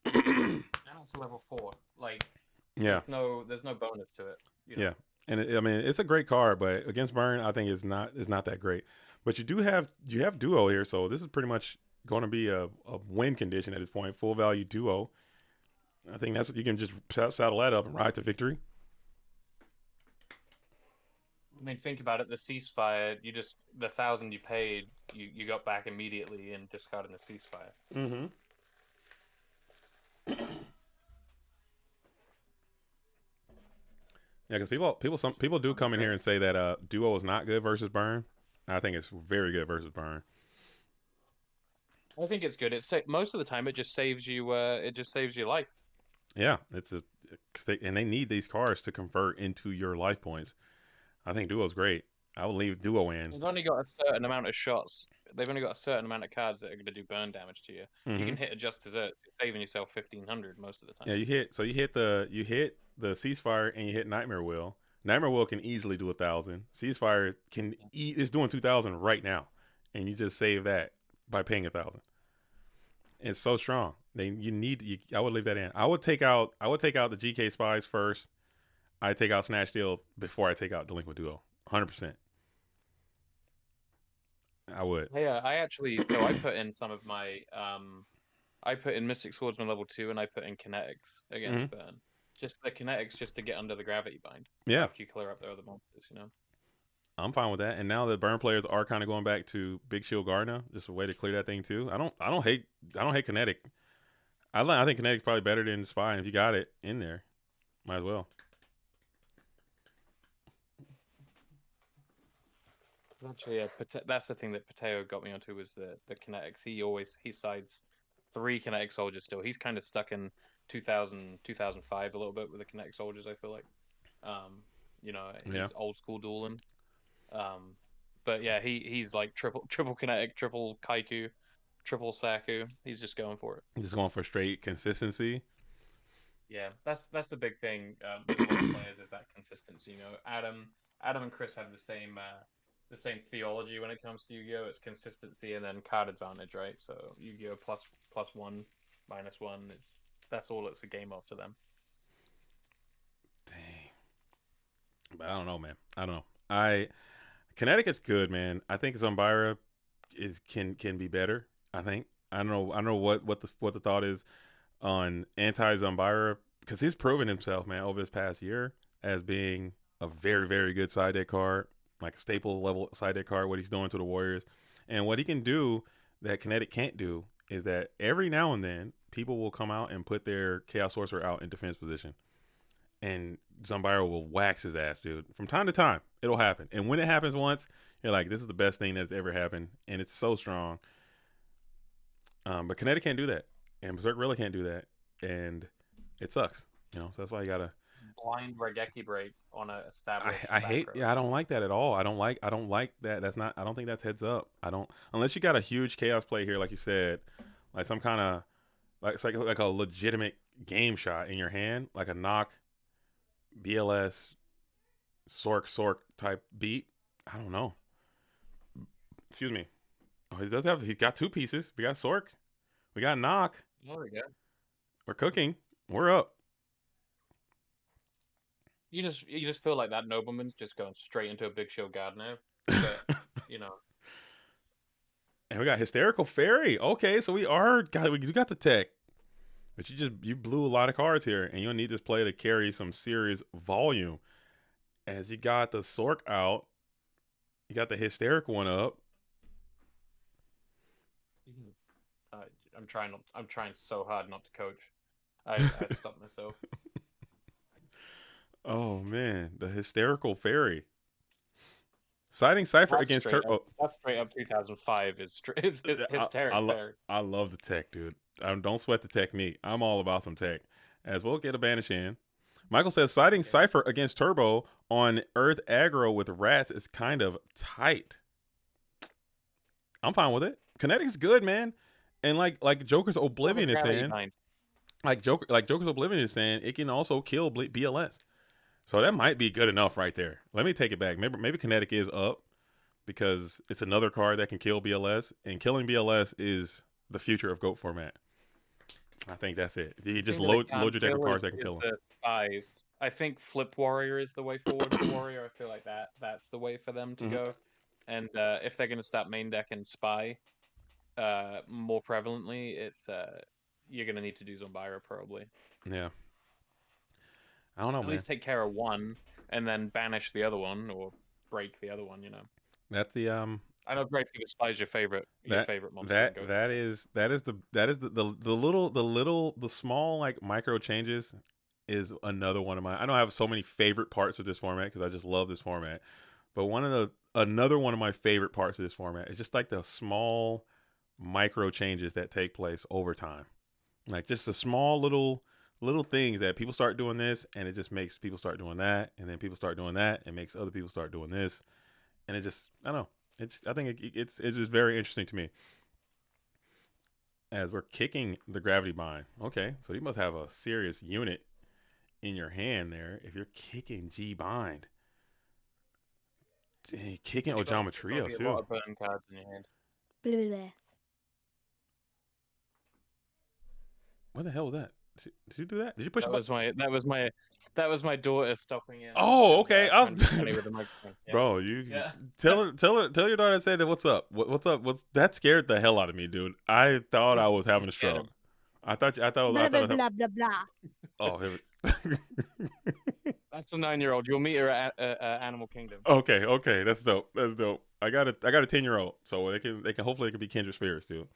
And it's level 4. Like, yeah, there's no bonus to it. You know? Yeah, and it's a great card, but against Burn, I think it's not that great. But you have duo here, so this is pretty much going to be a win condition at this point. Full value duo. I think that's what you can just saddle that up and ride to victory. I mean, think about it. The ceasefire, the 1,000 you paid, you got back immediately and discarded the ceasefire. Mm-hmm. Yeah, because people do come in here and say that duo is not good versus Burn. I think it's very good versus Burn. I think it's good. Most of the time it just saves you. It just saves your life. Yeah, and they need these cards to convert into your life points. I think duo's great. I would leave duo in. They've only got a certain amount of shots. They've only got a certain amount of cards that are going to do burn damage to you. Mm-hmm. You can hit a just dessert, saving yourself 1,500 most of the time. Yeah, you hit the ceasefire and you hit Nightmare Wheel, Nightmare Will can easily do 1,000. Ceasefire is doing 2,000 right now, and you just save that by paying 1,000. It's so strong. I would leave that in. I would take out the GK spies first. I take out Snatch Deal before I take out Delinquent Duo. 100%. I would. Yeah, I actually so I put in some of my I put in Mystic Swordsman level 2 and I put in Kinetics against Burn. Just the Kinetics just to get under the gravity bind. Yeah. After you clear up their other monsters, you know. I'm fine with that. And now the Burn players are kind of going back to Big Shield Gardener, just a way to clear that thing too. I don't hate Kinetic. I think Kinetic's probably better than Spy, and if you got it in there, might as well. Actually, yeah, that's the thing that Pateo got me onto was the Kinetics. He sides 3 Kinetic soldiers still. He's kind of stuck in 2000, 2005 a little bit with the Kinetic soldiers, I feel like. You know, he's old school dueling. But yeah, he's like triple Kinetic, triple Kaiku, triple Saku. He's just going for it. He's just going for straight consistency. Yeah, that's the big thing with players is that consistency. You know, Adam and Chris have the same theology when it comes to Yu-Gi-Oh. It's consistency and then card advantage, right? So Yu-Gi-Oh +1, -1. That's all it's a game of to them. Dang. But I don't know, man. I don't know. Kinetic is good, man. I think Zombira can be better. I don't know what the thought is on anti-Zombira, because he's proven himself, man, over this past year as being a very, very good side deck card, like a staple level side deck card, what he's doing to the Warriors. And what he can do that Kinetic can't do is that every now and then people will come out and put their Chaos Sorcerer out in defense position. And Zombira will wax his ass, dude. From time to time, it'll happen. And when it happens once, you're like, this is the best thing that's ever happened. And it's so strong. But Kinetic can't do that. And Berserk really can't do that. And it sucks. You know, so that's why you gotta blind Regeki break on a established. I don't like that at all. I don't like that. I don't think that's heads up. Unless you got a huge chaos play here, like you said, like some kind of it's like a legitimate game shot in your hand, like a knock BLS Sork type beat. I don't know. Excuse me. Oh, he's got 2 pieces. We got Sork. We got knock. There we go. We're cooking. We're up. You just feel like that nobleman's just going straight into a Big Show God now. But, you know. And we got Hysterical Fairy. Okay, so we got the tech. But you blew a lot of cards here, and you'll need this play to carry some serious volume. As you got the Sork out, you got the Hysterical one up. I'm trying so hard not to coach. I stopped myself. Oh man, the Hysterical Fairy. Siding Cypher against Turbo. That's straight up 2005 is Hysterical. I love the tech, dude. Don't sweat the technique. I'm all about some tech. As we'll get a banish in. Michael says Siding Cypher against Turbo on Earth aggro with rats is kind of tight. I'm fine with it. Kinetic is good, man. And like Joker's Oblivion is saying, Joker's Oblivion is saying, it can also kill BLS. So that might be good enough right there. Let me take it back. Maybe Kinetic is up because it's another card that can kill BLS, and killing BLS is the future of GOAT format. I think that's it. If you just load your deck of cards that can kill them. I think Flip Warrior is the way forward for Warrior. I feel like that's the way for them to go. And if they're going to start main deck and Spy more prevalently, it's you're going to need to do Zombira probably. Yeah. I don't know, man. At least take care of one and then banish the other one or break the other one, you know. That's the I know Great Figure Spy is your favorite monster. That is the small like micro changes is another one of my. I don't have so many favorite parts of this format because I just love this format. But another one of my favorite parts of this format is just like the small micro changes that take place over time. Like just the small little things that people start doing this and it just makes people start doing that, and then people start doing that and makes other people start doing this, and it just I don't know. I think it's just very interesting to me. As we're kicking the gravity bind. Okay, so he must have a serious unit in your hand there. If you're kicking G bind, kicking Ojama Trio a too. lot of burn cards in your hand. Blah, blah, blah. What the hell was that? Did you do that? Did you push? That was my daughter stopping in. Oh, okay. Trying to be funny with the microphone. Yeah. Bro, tell your daughter I said what's up. What's up? That scared the hell out of me, dude. I thought I was having a stroke. I thought Blah, blah, blah, blah, blah. Oh, here That's the 9-year-old. You'll meet her at Animal Kingdom. Okay, that's dope. I got a 10-year-old, so they can hopefully they can be kindred spirits too.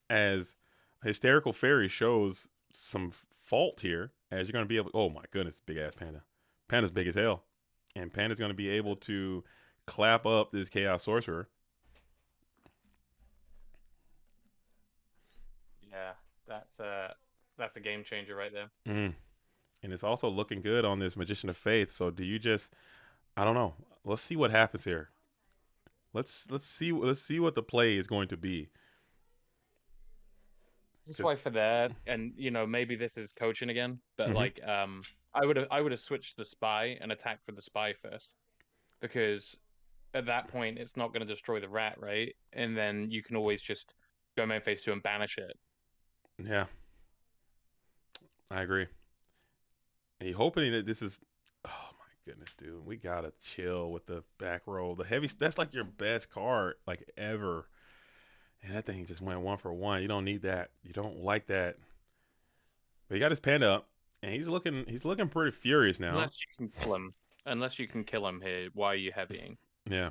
As Hysterical Fairy shows some fault here, as you're gonna be able. Oh my goodness, big ass panda. Panda's big as hell, and Panda's gonna be able to clap up this Chaos Sorcerer. Yeah, that's a game changer right there. And it's also looking good on this Magician of Faith. So do you just? I don't know. Let's see what happens here. Let's see what the play is going to be. That's why for that, and maybe this is coaching again, but like I would have switched the spy and attacked for the spy first, because at that point it's not going to destroy the rat, right? And then you can always just go main phase 2 and banish it. Yeah, I agree. And you're hoping that this is. Oh my goodness, dude, we gotta chill with the back roll. The heavy. That's like your best card like ever. And that thing just went 1 for 1. You don't need that. You don't like that. But he got his panda up, and he's looking pretty furious now. Unless you can kill him here, why are you heavying? Yeah.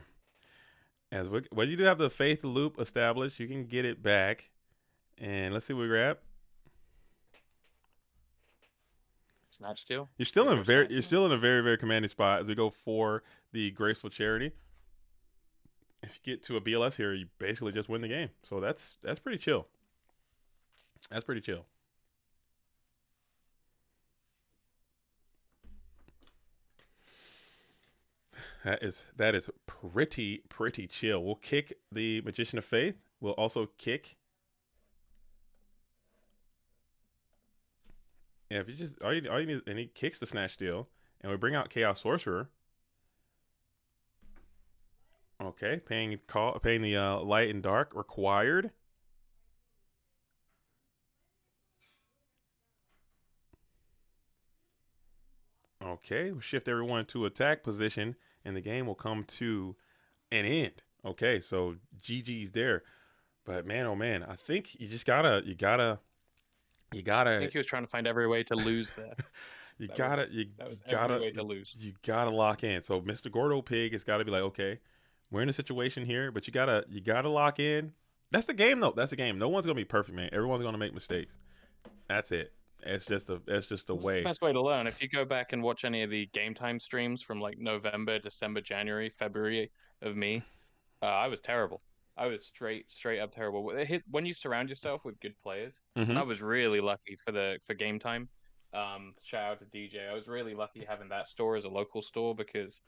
Well, you do have the faith loop established. You can get it back, and let's see what we grab. Snatch steal. You're still in a very, very commanding spot as we go for the Graceful Charity. If you get to a BLS here, you basically just win the game. So that's pretty chill. That's pretty chill. That is pretty chill. We'll kick the Magician of Faith. We'll also kick. Yeah, if you just all you need, and he kicks the Snatch Deal, and we bring out Chaos Sorcerer. Okay, paying the light and dark required. Okay, we'll shift everyone to attack position, and the game will come to an end. Okay, so GG's there. But man, oh man, I think you just gotta. I think he was trying to find every way to lose there. You gotta lock in. So Mr. Gordo Pig has got to be like, okay, we're in a situation here, but you gotta lock in. That's the game, though. That's the game. No one's gonna be perfect, man. Everyone's gonna make mistakes. That's it. That's just the way. That's the best way to learn. If you go back and watch any of the game time streams from like November, December, January, February of me, I was terrible. I was straight up terrible. When you surround yourself with good players, and I was really lucky for game time. Shout out to DJ. I was really lucky having that store as a local store because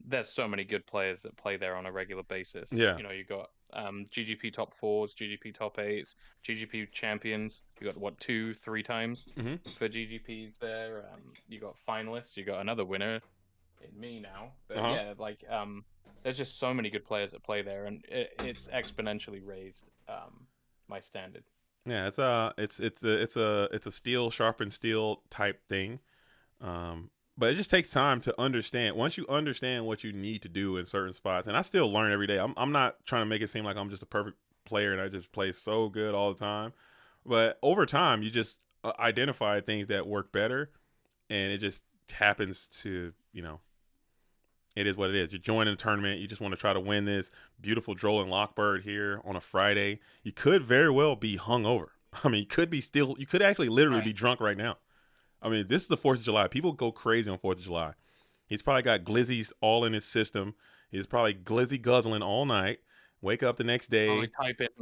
there's so many good players that play there on a regular basis. Yeah. You got GGP top 4s, GGP top 8s, GGP champions. You got 2-3 times for GGPs there. You got finalists. You got another winner in me now. But yeah, there's just so many good players that play there, and it's exponentially raised my standard. Yeah, it's a steel sharpened steel type thing, but it just takes time to understand. Once you understand what you need to do in certain spots, and I still learn every day. I'm not trying to make it seem like I'm just a perfect player and I just play so good all the time, but over time you just identify things that work better, and it just happens to It is what it is. You're joining a tournament. You just want to try to win this beautiful Droll and Lockbird here on a Friday. You could very well be hungover. I mean, you could actually literally be drunk right now. I mean, this is the 4th of July. People go crazy on 4th of July. He's probably got glizzies all in his system. He's probably glizzy guzzling all night. Wake up the next day. Only type it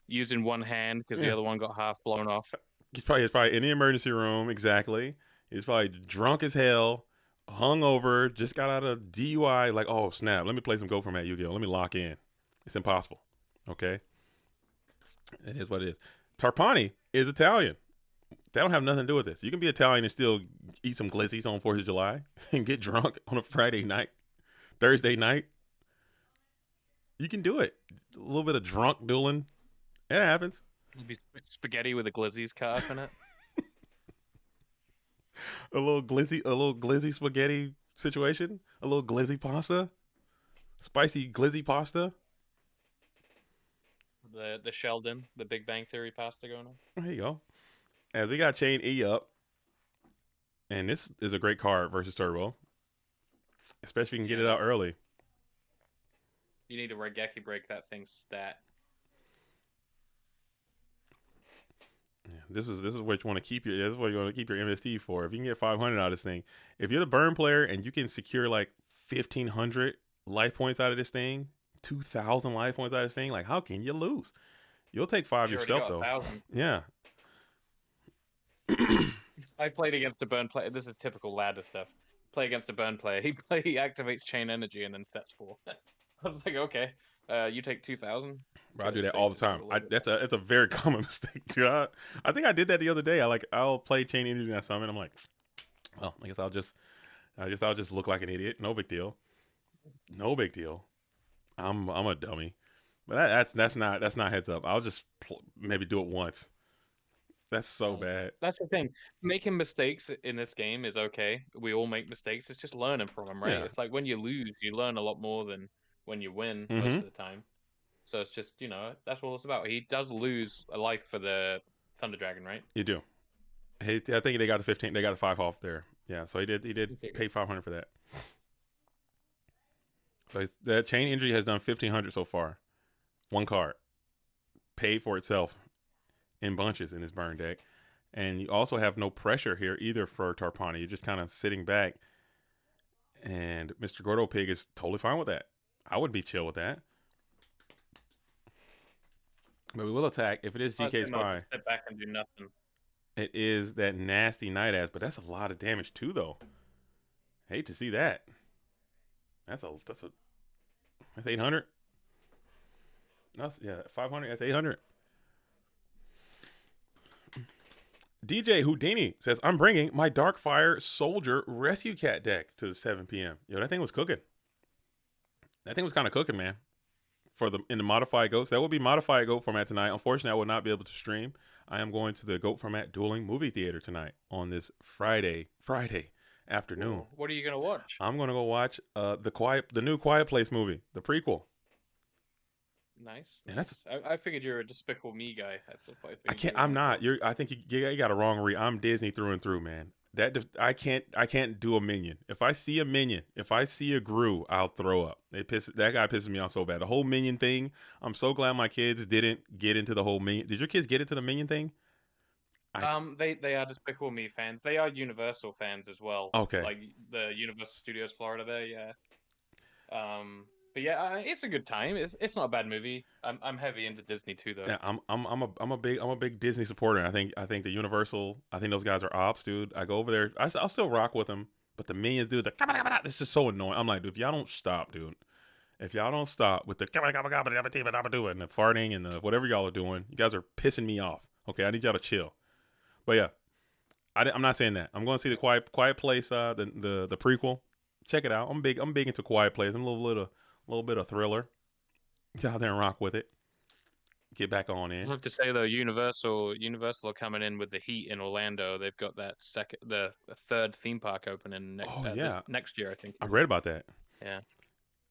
using one hand because the other one got half blown off. He's probably in the emergency room. Exactly. He's probably drunk as hell. Hungover, just got out of DUI, like, oh snap, let me play some Go From at Yugioh. Let me lock in. It's impossible. Okay? It is what it is. Tarpani is Italian. They don't have nothing to do with this. You can be Italian and still eat some glizzies on 4th of July and get drunk on a Friday night, Thursday night. You can do it. A little bit of drunk dueling. It happens. It'll be spaghetti with a glizzies cut up in it. A little glizzy spaghetti situation. A little glizzy pasta. Spicy glizzy pasta. The Sheldon, the Big Bang Theory pasta going on. There you go. As we got Chain E up. And this is a great card versus Turbo. Especially if you can get it out early. You need to Raigeki break that thing's stat. Yeah, this is what you want to keep your. This is what you want to keep your MST for. If you can get 500 out of this thing, if you're the burn player and you can secure like 1,500 life points out of this thing, 2,000 life points out of this thing, like how can you lose? You'll take 5 yourself though. 1,000. Yeah. I played against a burn player. This is typical ladder stuff. Play against a burn player. He activates chain energy and then sets 4. I was like, okay, you take 2,000. I do that all the time. That's a very common mistake too. I think I did that the other day. I'll play chain energy in that summon. I'm like, well, I guess I'll just look like an idiot. No big deal. No big deal. I'm a dummy. But that's not heads up. I'll just maybe do it once. That's so bad. That's the thing. Making mistakes in this game is okay. We all make mistakes. It's just learning from them, right? Yeah. It's like when you lose, you learn a lot more than when you win most of the time. So it's just, that's what it's about. He does lose a life for the Thunder Dragon, right? You do. I think they got the 15. They got a 5 off there. Yeah, so he did pay 500 for that. So that chain injury has done 1,500 so far. One card paid for itself in bunches in his burn deck, and you also have no pressure here either for Tarpani. You're just kind of sitting back, and Mr. Gordo Pig is totally fine with that. I would be chill with that. But we will attack if it is GK Spy. Sit back and do nothing. It is that nasty Night Ass, but that's a lot of damage too, though. Hate to see that. That's 800. That's 500. That's 800. DJ Houdini says, I'm bringing my Darkfire Soldier Rescue Cat deck to the 7 p.m. Yo, that thing was cooking. That thing was kind of cooking, man. In the modified goats. That will be modified goat format tonight. Unfortunately, I will not be able to stream. I am going to the goat format dueling movie theater tonight on this Friday afternoon. What are you gonna watch? I'm gonna go watch the new Quiet Place movie, the prequel. Nice. And that's I figured you're a Despicable Me guy. That's I can't. I'm not. I think you got a wrong read. I'm Disney through and through, man. I can't do a minion. If I see a minion, if I see a Gru, I'll throw up. That guy pisses me off so bad. The whole minion thing. I'm so glad my kids didn't get into the whole minion. Did your kids get into the minion thing? They are Despicable Me fans. They are Universal fans as well. Okay. Like the Universal Studios Florida there, yeah. But yeah, it's a good time. It's not a bad movie. I'm heavy into Disney too, though. Yeah, I'm a big Disney supporter. I think the Universal. I think those guys are ops, dude. I go over there. I'll still rock with them. But the minions, dude, it's just so annoying. I'm like, dude, if y'all don't stop, dude. If y'all don't stop with the and the farting and the whatever y'all are doing, you guys are pissing me off. Okay, I need y'all to chill. But yeah, I'm not saying that. I'm going to see the Quiet Place, the prequel. Check it out. I'm big into Quiet Place. I'm a little bit of thriller. Get out there and rock with it. Get back on in. I have to say though, Universal are coming in with the heat in Orlando. They've got that the third theme park opening next year, I think. I read about that. Yeah,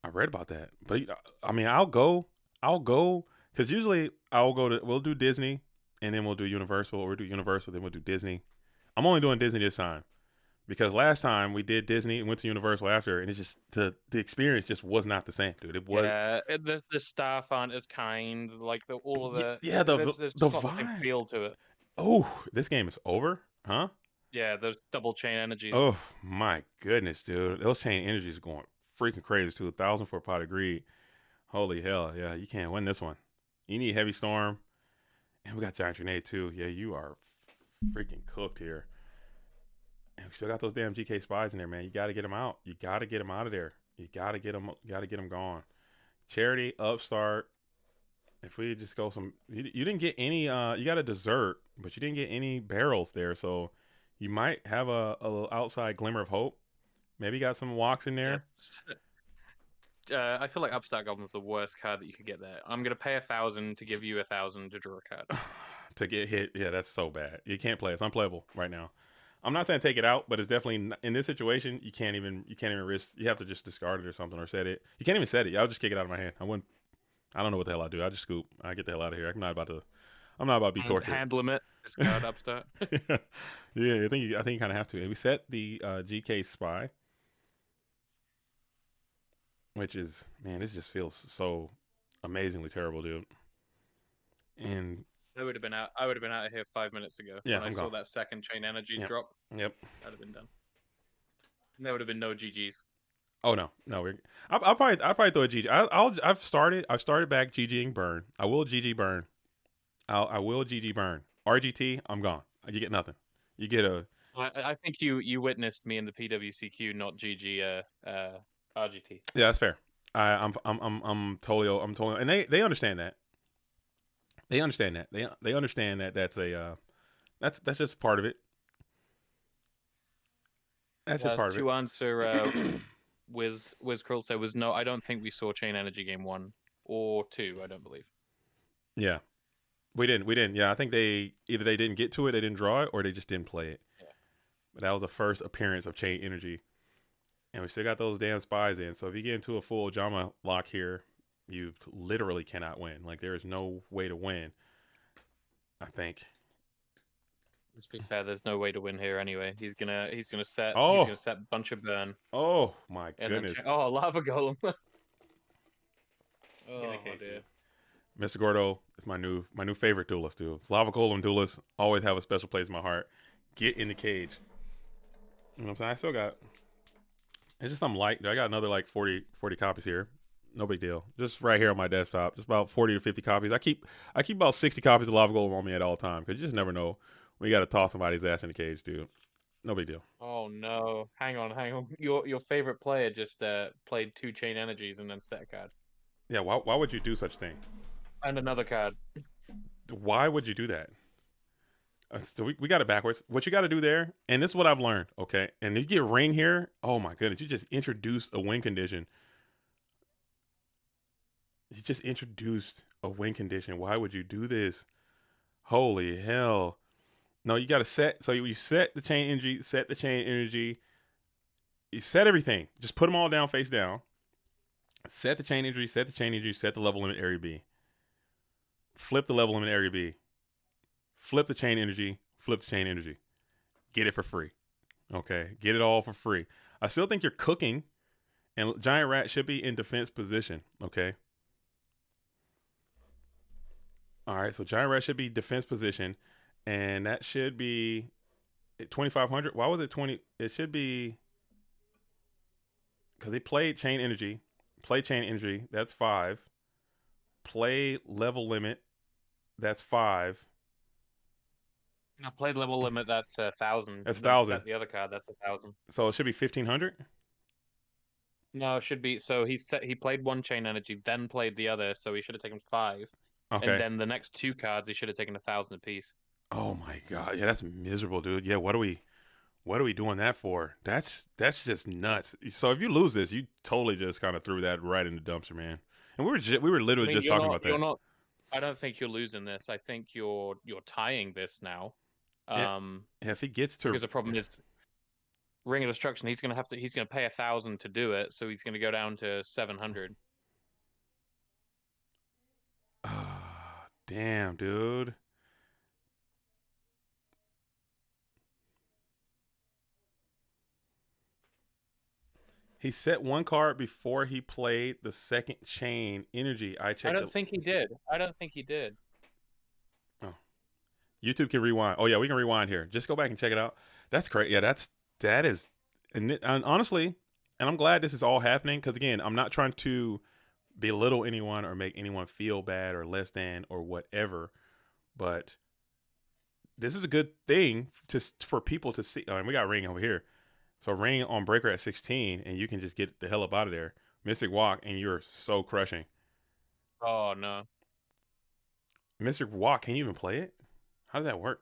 I read about that. But I mean, I'll go because usually we'll do Disney and then we'll do Universal, or we'll do Universal then we'll do Disney. I'm only doing Disney this time. Because last time we did Disney and went to Universal after, and it's just the experience just was not the same, dude. It was. Yeah, the staff aren't as kind. Like the the vibe feel to it. Oh, this game is over, huh? Yeah, there's double chain energies. Oh my goodness, dude, those chain energies are going freaking crazy. 2,000 for a pot of greed. Holy hell, yeah, you can't win this one. You need Heavy Storm, and we got Giant Grenade too. Yeah, you are freaking cooked here. And we still got those damn GK Spies in there, man. You got to get them out. You got to get them out of there. You got to get them gone. Charity, Upstart, If we just go you didn't get any. You got a dessert, but you didn't get any barrels there. So you might have a little outside glimmer of hope. Maybe you got some walks in there. I feel like Upstart Goblin's the worst card that you could get there. I'm gonna pay 1,000 to give you 1,000 to draw a card. To get hit, yeah, that's so bad. You can't play. It's unplayable right now. I'm not saying take it out, but it's definitely in this situation. You can't even risk. You have to just discard it or something, or set it. You can't even set it. I'll just kick it out of my hand. I don't know what the hell I do. I just scoop. I get the hell out of here. I'm not about to be tortured. Hand limit. Discard Upstart. Yeah, I think you kind of have to. And we set the GK Spy, which is, man, this just feels so amazingly terrible, dude. And I would have been out of here 5 minutes ago. Yeah, when I I'm saw gone. that second chain energy Yep. drop. Yep. That'd have been done. And there would have been no GGs. Oh no. I'll probably throw a GG. I've started back GGing burn. I will GG burn. I will GG burn. RGT, I'm gone. You get nothing. You get a. I think you witnessed me in the PWCQ, not GG RGT. Yeah, that's fair. I'm totally, and they understand that. They understand that. They understand that that's just part of it. That's just part of it. To answer, Wiz Krill said was no. I don't think we saw Chain Energy game 1 or 2. I don't believe. Yeah, we didn't. Yeah, I think they didn't get to it, they didn't draw it, or they just didn't play it. Yeah. But that was the first appearance of Chain Energy, and we still got those damn spies in. So if you get into a full Jama lock here, you literally cannot win. Like, there is no way to win, I think. Let's be fair. There's no way to win here anyway. He's gonna set. Oh. He's gonna set bunch of burn. Oh my And goodness, lava golem. Oh dear. Mr. Gordo is my new favorite duelist, dude. Lava Golem duelists always have a special place in my heart. Get in the cage. You know what I'm saying? I still got. It's just something light. I got another like 40 copies here. No big deal. Just right here on my desktop. Just about 40 to 50 copies. I keep about 60 copies of Lava Golem on me at all time, because you just never know when you got to toss somebody's ass in the cage, dude. No big deal. Oh no! Hang on. Your favorite player just played 2 chain energies and then set a card. Yeah. Why would you do such a thing? And another card. Why would you do that? So we got it backwards. What you got to do there, and this is what I've learned, okay? And you get ring here. Oh my goodness! You just introduced a win condition. You just introduced a win condition. Why would you do this? Holy hell! No, you got to set. So you set the chain energy. Set the chain energy. You set everything. Just put them all down, face down. Set the chain energy. Set the chain energy. Set the level limit area B. Flip the level limit area B. Flip the chain energy. Flip the chain energy. Get it for free. Okay, get it all for free. I still think you're cooking, and Giant Rat should be in defense position. Okay. All right, so Giant Rat should be defense position, and that should be 2,500. Why was it 20? It should be because they played chain energy. Play chain energy. That's 5. Play level limit. That's 5. I played level limit. That's 1,000. That's 1,000. The other card. That's 1,000. So it should be 1,500. No, it should be. So he played 1 chain energy, then played the other. So he should have taken 5. Okay. And then the next 2 cards, he should have taken 1,000 apiece. Oh my god, yeah, that's miserable, dude. Yeah, what are we doing that for? That's just nuts. So if you lose this, you totally just kind of threw that right in the dumpster, man. And we were literally just talking about that. I don't think you're losing this. I think you're tying this now. Yeah, if he gets to, because the problem is Ring of Destruction. He's gonna pay 1,000 to do it, so he's gonna go down to 700. Damn, dude. He set 1 card before he played the second chain energy. I don't think he did. Oh, YouTube can rewind. Oh yeah, we can rewind here. Just go back and check it out. That's great. Yeah, that is, and honestly, and I'm glad this is all happening, because again, I'm not trying to belittle anyone or make anyone feel bad or less than or whatever, but this is a good thing for people to see. And we got Ring over here. So Ring on Breaker at 16, and you can just get the hell up out of there. Mystic Walk, and you're so crushing. Oh no. Mystic Walk, can you even play it? How does that work?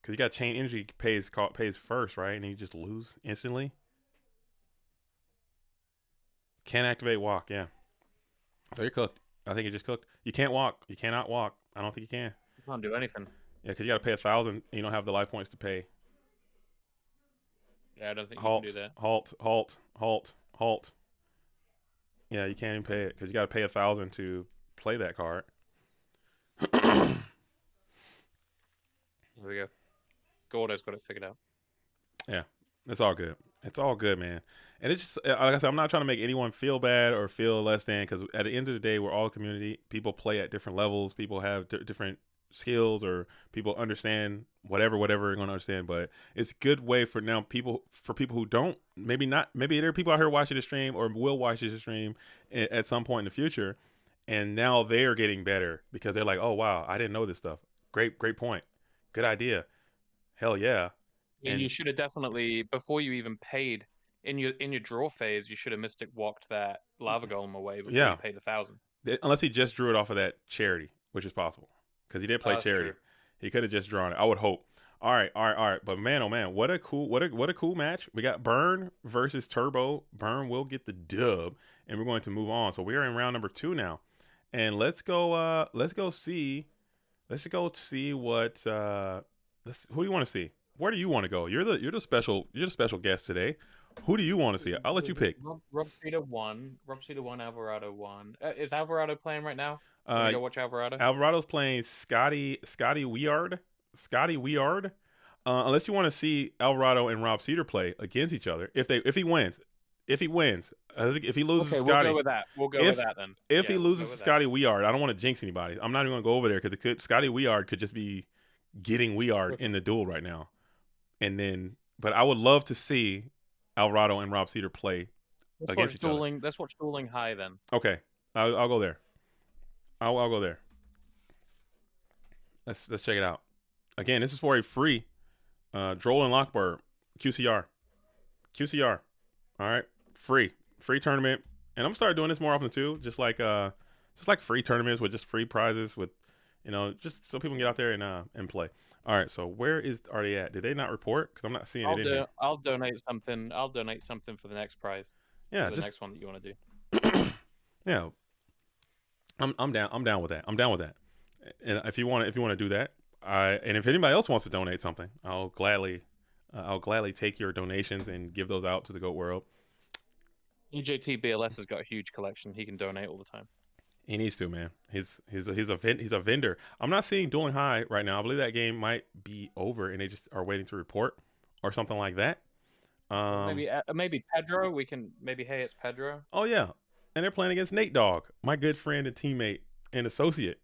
Because you got Chain Energy pays first, right? And then you just lose instantly. Can't activate Walk, yeah. So you're cooked. I think you just cooked. You can't walk. You cannot walk. I don't think you can. You can't do anything. Yeah, because you got to pay 1,000 and you don't have the life points to pay. Yeah, I don't think Halt, you can do that. Halt. Yeah, you can't even pay it because you got to pay 1,000 to play that card. There we go. Gordo's got it figured out. Yeah, it's all good. It's all good, man. And it's just, like I said, I'm not trying to make anyone feel bad or feel less than, because at the end of the day, we're all a community. People play at different levels. People have different skills, or people understand whatever they're going to understand. But it's a good way for people who don't, maybe there are people out here watching the stream or will watch the stream at some point in the future. And now they're getting better because they're like, oh, wow, I didn't know this stuff. Great point. Good idea. Hell yeah. And you should have definitely, before you even paid in your draw phase, you should have Mystic Walked that lava golem away before you paid 1,000. Unless he just drew it off of that charity, which is possible, because he did play charity. True. He could have just drawn it. I would hope. All right. But man, oh man, what a cool match. We got Burn versus Turbo. Burn will get the dub, and we're going to move on. So we are in round number 2 now, and let's go see what who do you want to see? Where do you want to go? You're the special guest today. Who do you want to see? I'll let you pick. Rob Cedar 1, Alvarado 1. Is Alvarado playing right now? Go watch Alvarado. Alvarado's playing Scotty Weird. Unless you want to see Alvarado and Rob Cedar play against each other. If he wins, if he loses Scotty, we'll go with that. We'll go with that then. If he loses Scotty Weird, I don't want to jinx anybody. I'm not even going to go over there because Scotty Weird could just be getting Weird in the duel right now. But I would love to see Alvarado and Rob Cedar play against each other. Let's watch Dueling High then. Okay, I'll go there. I'll go there. Let's check it out. Again, this is for a free Droll and Lockbird QCR. All right, free tournament, and I'm gonna start doing this more often too. Just like free tournaments with just free prizes with, just so people can get out there and play. All right, so where are they at? Did they not report? Because I'm not seeing it in here. I'll donate something. I'll donate something for the next prize. Yeah, the next one that you want to do. Yeah, I'm down with that. And if you want to do that, and if anybody else wants to donate something, I'll gladly take your donations and give those out to the Goat World. EJT BLS has got a huge collection. He can donate all the time. He needs to, man. He's a vendor. I'm not seeing Dueling High right now. I believe that game might be over, and they just are waiting to report or something like that. Maybe Pedro. We can hey, it's Pedro. Oh yeah, and they're playing against Nate Dogg, my good friend and teammate and associate.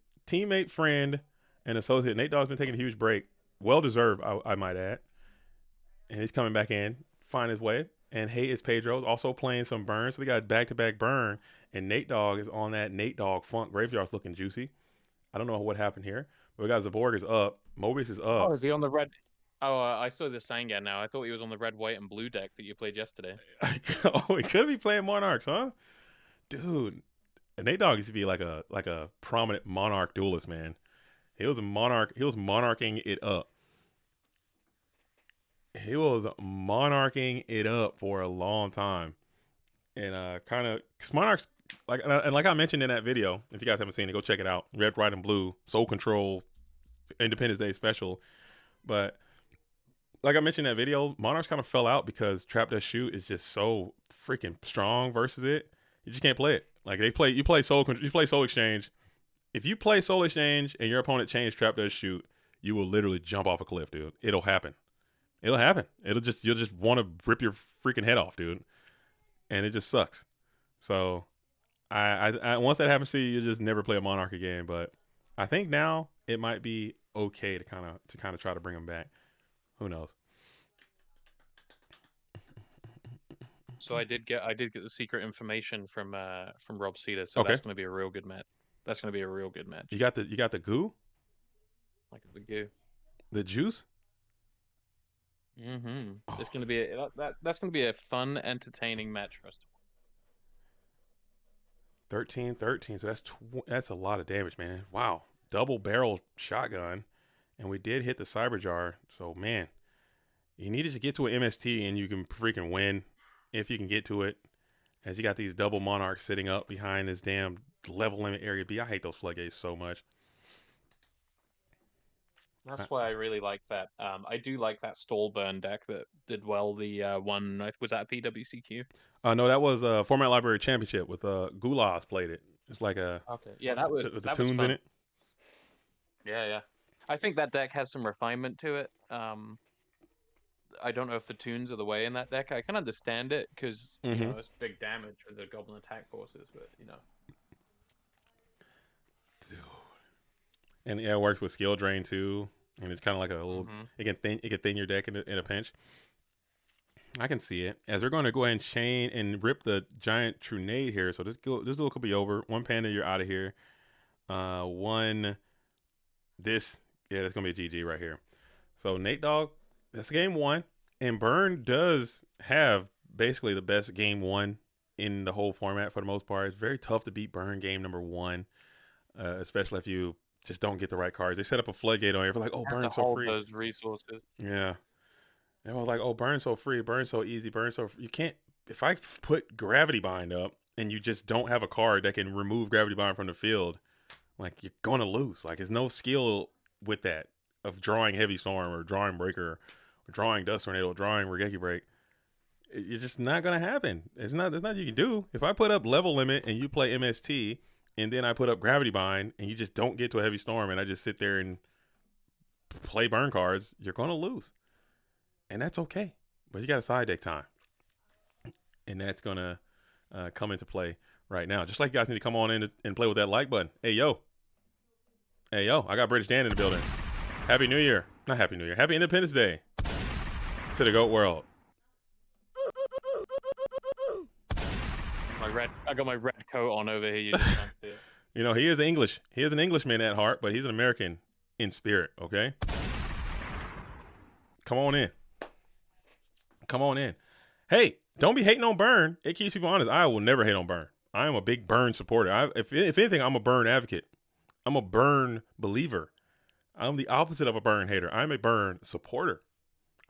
Friend, and associate. Nate Dogg's been taking a huge break, well deserved, I might add, and he's coming back in, find his way. And hey, it's Pedro's also playing some Burn. So we got back-to-back Burn. And Nate Dogg is on that Nate Dogg funk. Graveyard's looking juicy. I don't know what happened here. But we got Zaborg is up. Mobius is up. Oh, is he on the red? Oh, I saw the Sangan now. I thought he was on the red, white, and blue deck that you played yesterday. Oh, he could be playing Monarchs, huh? Dude. Nate Dogg used to be like a prominent Monarch duelist, man. He was a Monarch. He was monarching it up. He was monarching it up for a long time, and kind of Monarchs like I mentioned in that video. If you guys haven't seen it, go check it out. Red, white, and blue, Soul Control, Independence Day special. But like I mentioned in that video, Monarchs kind of fell out because Trap Does Shoot is just so freaking strong versus it. You just can't play it. Like you play Soul Exchange. If you play Soul Exchange and your opponent changes Trap Does Shoot, you will literally jump off a cliff, dude. It'll happen. You'll just want to rip your freaking head off, dude. And it just sucks. So I once that happens to you, you just never play a Monarch again. But I think now it might be okay to kind of try to bring them back. Who knows? So I did get the secret information from Rob Cedar. So That's going to be a real good match. That's going to be a real good match. You got the goo? Like the goo. The juice? Mm-hmm. Oh. It's going to be that's going to be a fun, entertaining match for us to watch. 13. So that's a lot of damage, man. Wow. double barrel shotgun, and we did hit the cyber jar. So man, you needed to get to an MST and you can freaking win if you can get to it. As you got these double monarchs sitting up behind this damn level limit area B. I hate those floodgates so much. That's why I really like that. I do like that stall burn deck that did well. The one was that a PWCQ? No, that was a Format Library Championship with Gulas played it. It's like a okay, yeah, that was with the that tunes was fun. in it. Yeah. I think that deck has some refinement to it. I don't know if the tunes are the way in that deck. I can understand it because you know it's big damage with the Goblin attack forces, but you know. Dude. And yeah, it works with skill drain too, and it's kind of like a little. It can thin your deck in a pinch. I can see it. As we're going to go ahead and chain and rip the giant Trunade here. So this duel could be over. One panda, you're out of here. That's gonna be a GG right here. So Nate Dogg, that's game one, and Burn does have basically the best game one in the whole format for the most part. It's very tough to beat Burn game number one, especially if you just don't get the right cards. They set up a floodgate on you. They're like, oh, Burn's so free. Those resources. Yeah. And I was like, oh, Burn's so free, Burn's so easy, Burn's so free. You can't, if I put Gravity Bind up and you just don't have a card that can remove Gravity Bind from the field, like, you're going to lose. Like, there's no skill with that of drawing Heavy Storm or drawing Breaker or drawing Dust Tornado or drawing Regeki Break. It's just not going to happen. There's nothing you can do. If I put up Level Limit and you play MST and then I put up Gravity Bind and you just don't get to a Heavy Storm and I just sit there and play Burn cards, you're going to lose. And that's okay. But you got a side deck time. And that's going to come into play right now. Just like you guys need to come on in and play with that like button. Hey, yo. I got British Dan in the building. Happy New Year. Not Happy New Year. Happy Independence Day to the GOAT world. I got my red coat on over here. You just can't see it. You know, he is English. He is an Englishman at heart, but he's an American in spirit, okay? Come on in. Come on in. Hey, don't be hating on Burn. It keeps people honest. I will never hate on Burn. I am a big Burn supporter. If anything, I'm a Burn advocate. I'm a Burn believer. I'm the opposite of a Burn hater. I'm a Burn supporter.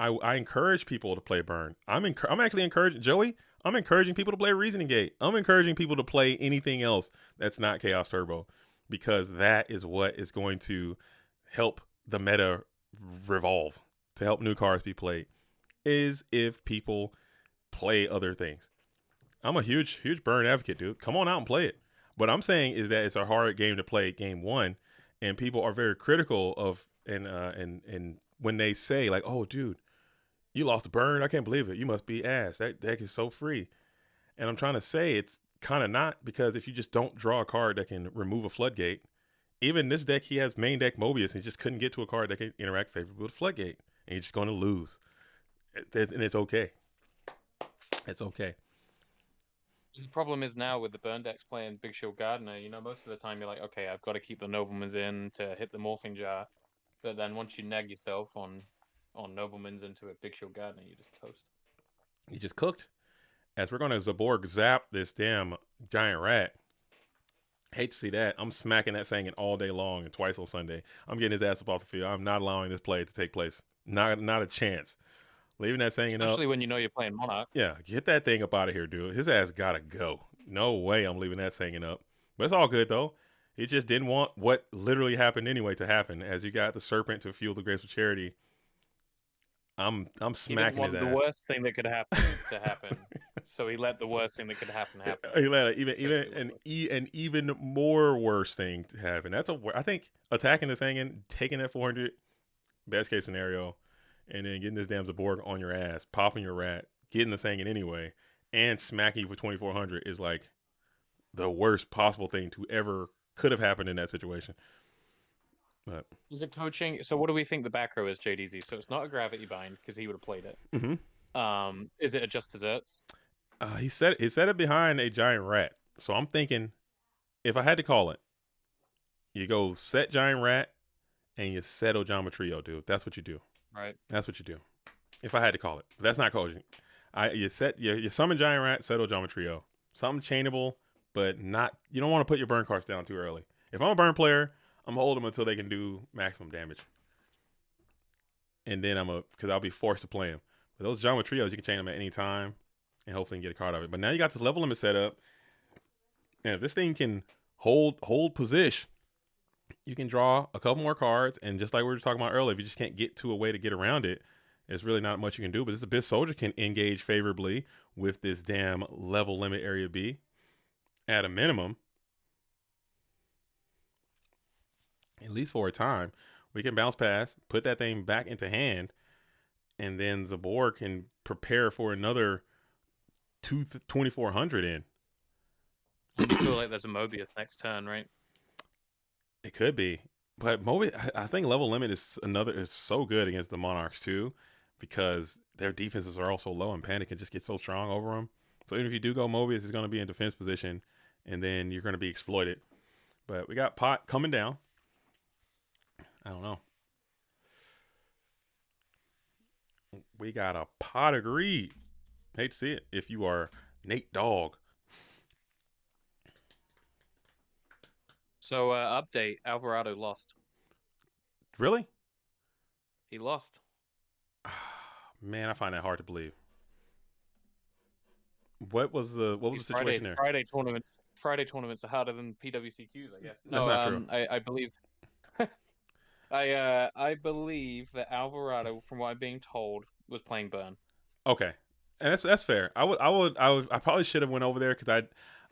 I encourage people to play Burn. I'm actually encouraging Joey. I'm encouraging people to play Reasoning Gate. I'm encouraging people to play anything else that's not Chaos Turbo, because that is what is going to help the meta revolve, to help new cards be played, is if people play other things. I'm a huge Burn advocate, dude. Come on out and play it. What I'm saying is that it's a hard game to play game one, and people are very critical of and when they say like, oh, dude, you lost a Burn. I can't believe it. You must be ass. That deck is so free. And I'm trying to say it's kind of not, because if you just don't draw a card that can remove a floodgate, even this deck, he has main deck Mobius and just couldn't get to a card that can interact favorably with floodgate. And you're just going to lose. And it's okay. It's okay. The problem is now with the Burn decks playing Big Shield Gardener, you know, most of the time you're like, okay, I've got to keep the Nobleman's in to hit the Morphing Jar. But then once you neg yourself on Nobleman's into a Big Shield Gardener, you just toast. You just cooked. As we're going to Zaborg zap this damn giant rat. Hate to see that. I'm smacking that Sangin all day long and twice on Sunday. I'm getting his ass up off the field. I'm not allowing this play to take place. Not a chance. Leaving that Sangin up. Especially when you know you're playing Monarch. Yeah, get that thing up out of here, dude. His ass got to go. No way I'm leaving that Sangin up. But it's all good, though. He just didn't want what literally happened anyway to happen. As you got the Serpent to fuel the Grapes of Charity, I'm smacking his ass. The worst thing that could happen to happen. So he let the worst thing that could happen. He let an even more worse thing to happen. I think attacking this hanging, taking that 400, best case scenario, and then getting this damn Zaborg on your ass, popping your rat, getting the hanging anyway, and smacking you for 2,400 is like the worst possible thing to ever could have happened in that situation. But is it coaching? So what do we think the back row is, JDZ? So it's not a Gravity Bind because he would have played it. Mm-hmm. Is it a Just Desserts? He set it behind a giant rat. So I'm thinking, if I had to call it, you go set giant rat and you set Ojama Trio, dude. That's what you do. Right. That's what you do. If I had to call it, that's not coaching. You summon giant rat, set Ojama Trio. Something chainable, but not. You don't want to put your burn cards down too early. If I'm a burn player, I'm holding them until they can do maximum damage. And then because I'll be forced to play them. But those Geometrios, you can chain them at any time and hopefully get a card out of it. But now you got this level limit set up. And if this thing can hold position, you can draw a couple more cards. And just like we were talking about earlier, if you just can't get to a way to get around it, there's really not much you can do. But this Abyss Soldier can engage favorably with this damn level limit area B at a minimum. At least for a time. We can bounce past, put that thing back into hand, and then Zabor can prepare for another 2,400 in. I feel like there's a Mobius next turn, right? It could be. But Mobius, I think level limit is so good against the Monarchs too, because their defenses are also low and Panic can just get so strong over them. So even if you do go Mobius, it's going to be in defense position, and then you're going to be exploited. But we got Pot coming down. I don't know. We got a Pot of Greed. Hate to see it if you are Nate Dogg. So, update, Alvarado lost. Really? He lost. Man, I find that hard to believe. What was the situation there? Friday tournaments are harder than PWCQs, I guess. That's not true. I believe I believe that Alvarado, from what I'm being told, was playing Burn. Okay, and that's fair. I probably should have went over there because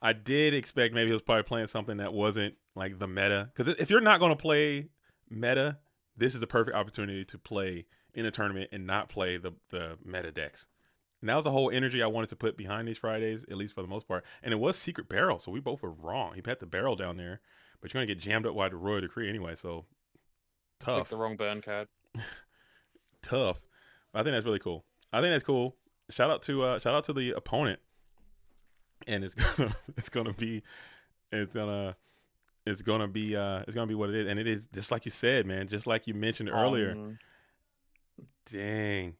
I did expect maybe he was probably playing something that wasn't like the meta. Because if you're not going to play meta, this is the perfect opportunity to play in a tournament and not play the meta decks. And that was the whole energy I wanted to put behind these Fridays, at least for the most part. And it was Secret Barrel, so we both were wrong. He had the barrel down there, but you're going to get jammed up by the Royal Decree anyway, so tough. Picked the wrong Burn card. Tough. But I think that's really cool. I think that's cool. Shout out to the opponent. And it's gonna be what it is. And it is just like you said, man, just like you mentioned earlier. Dang.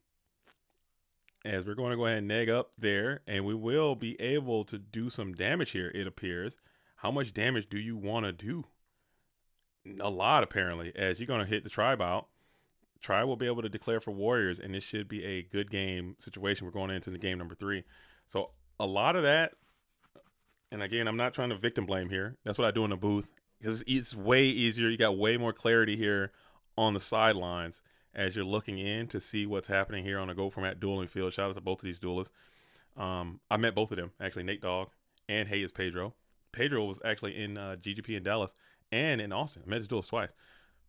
As we're going to go ahead and neg up there, and we will be able to do some damage here, it appears. How much damage do you want to do? A lot, apparently, as you're going to hit the tribe out. Tribe will be able to declare for warriors, and this should be a good game situation. We're going into the game number 3. So a lot of that, and again, I'm not trying to victim blame here. That's what I do in the booth, because it's way easier. You got way more clarity here on the sidelines as you're looking in to see what's happening here on a Go Format dueling field. Shout out to both of these duelists. I met both of them, actually, Nate Dogg and Hey is Pedro. Pedro was actually in GGP in Dallas and in Austin. I met his duelist twice.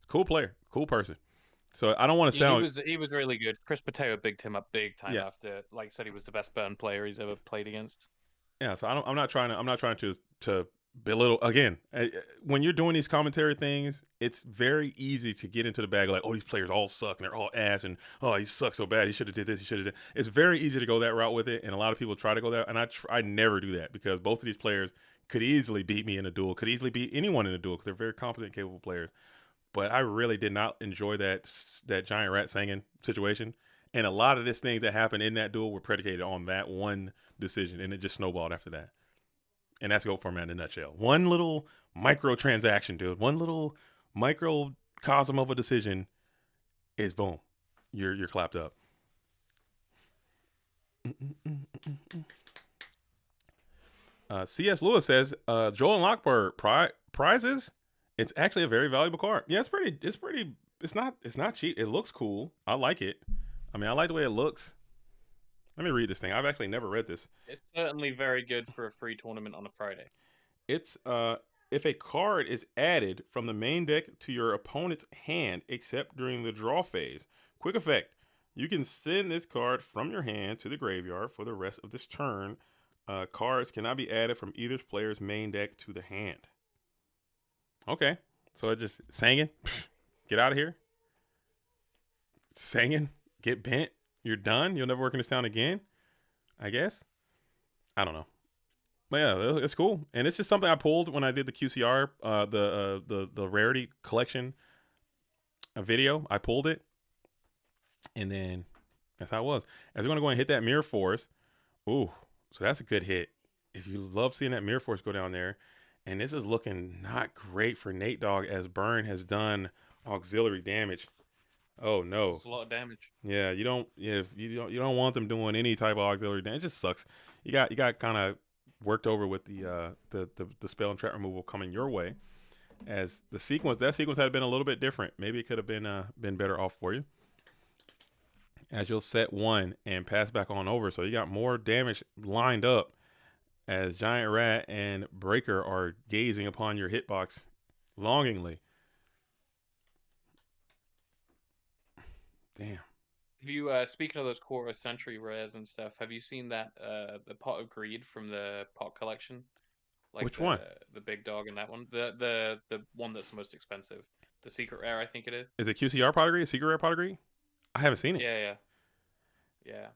Cool player, cool person. So I don't want to sound... He was really good. Chris Pateo bigged him up big time after, like, said he was the best Burn player he's ever played against. Yeah, so I'm not trying to belittle. Again, when you're doing these commentary things, it's very easy to get into the bag of like, oh, these players all suck and they're all ass, and oh, he sucks so bad, he should have did this, he should have did. It's very easy to go that route with it, and a lot of people try to go that, and I never do that, because both of these players could easily beat me in a duel, could easily beat anyone in a duel, because they're very competent, capable players. But I really did not enjoy that giant rat singing situation. And a lot of this things that happened in that duel were predicated on that one decision, and it just snowballed after that. And that's Go Format in a nutshell. One little microtransaction, dude. One little microcosm of a decision is boom. You're clapped up. C.S. Lewis says, Droll and Lockbird prizes. It's actually a very valuable card. Yeah, it's not cheap. It looks cool. I like it. I mean, I like the way it looks. Let me read this thing. I've actually never read this. It's certainly very good for a free tournament on a Friday. It's if a card is added from the main deck to your opponent's hand, except during the draw phase. Quick effect. You can send this card from your hand to the graveyard for the rest of this turn. Cards cannot be added from either player's main deck to the hand. Okay. So it just singing. Get out of here. Singing. Get bent. You're done. You'll never work in this town again, I guess. I don't know. But yeah, it's cool. And it's just something I pulled when I did the QCR, the rarity collection video. I pulled it. And then that's how it was. As we're going to go and hit that Mirror Force. Ooh, so that's a good hit. If you love seeing that Mirror Force go down there. And this is looking not great for Nate Dogg as Burn has done auxiliary damage. Oh no. It's a lot of damage. Yeah, you don't want them doing any type of auxiliary damage. It just sucks. You got kind of worked over with the spell and trap removal coming your way. As that sequence had been a little bit different. Maybe it could have been better off for you. As you'll set one and pass back on over, so you got more damage lined up. As Giant Rat and Breaker are gazing upon your hitbox longingly. Damn. Have you speaking of those quarter century rares and stuff, have you seen that the Pot of Greed from the pot collection? Like Which one? The big dog in that one. The one that's the most expensive. The secret rare, I think it is. Is it QCR pot of greed? Secret rare pot of greed? I haven't seen it. Yeah.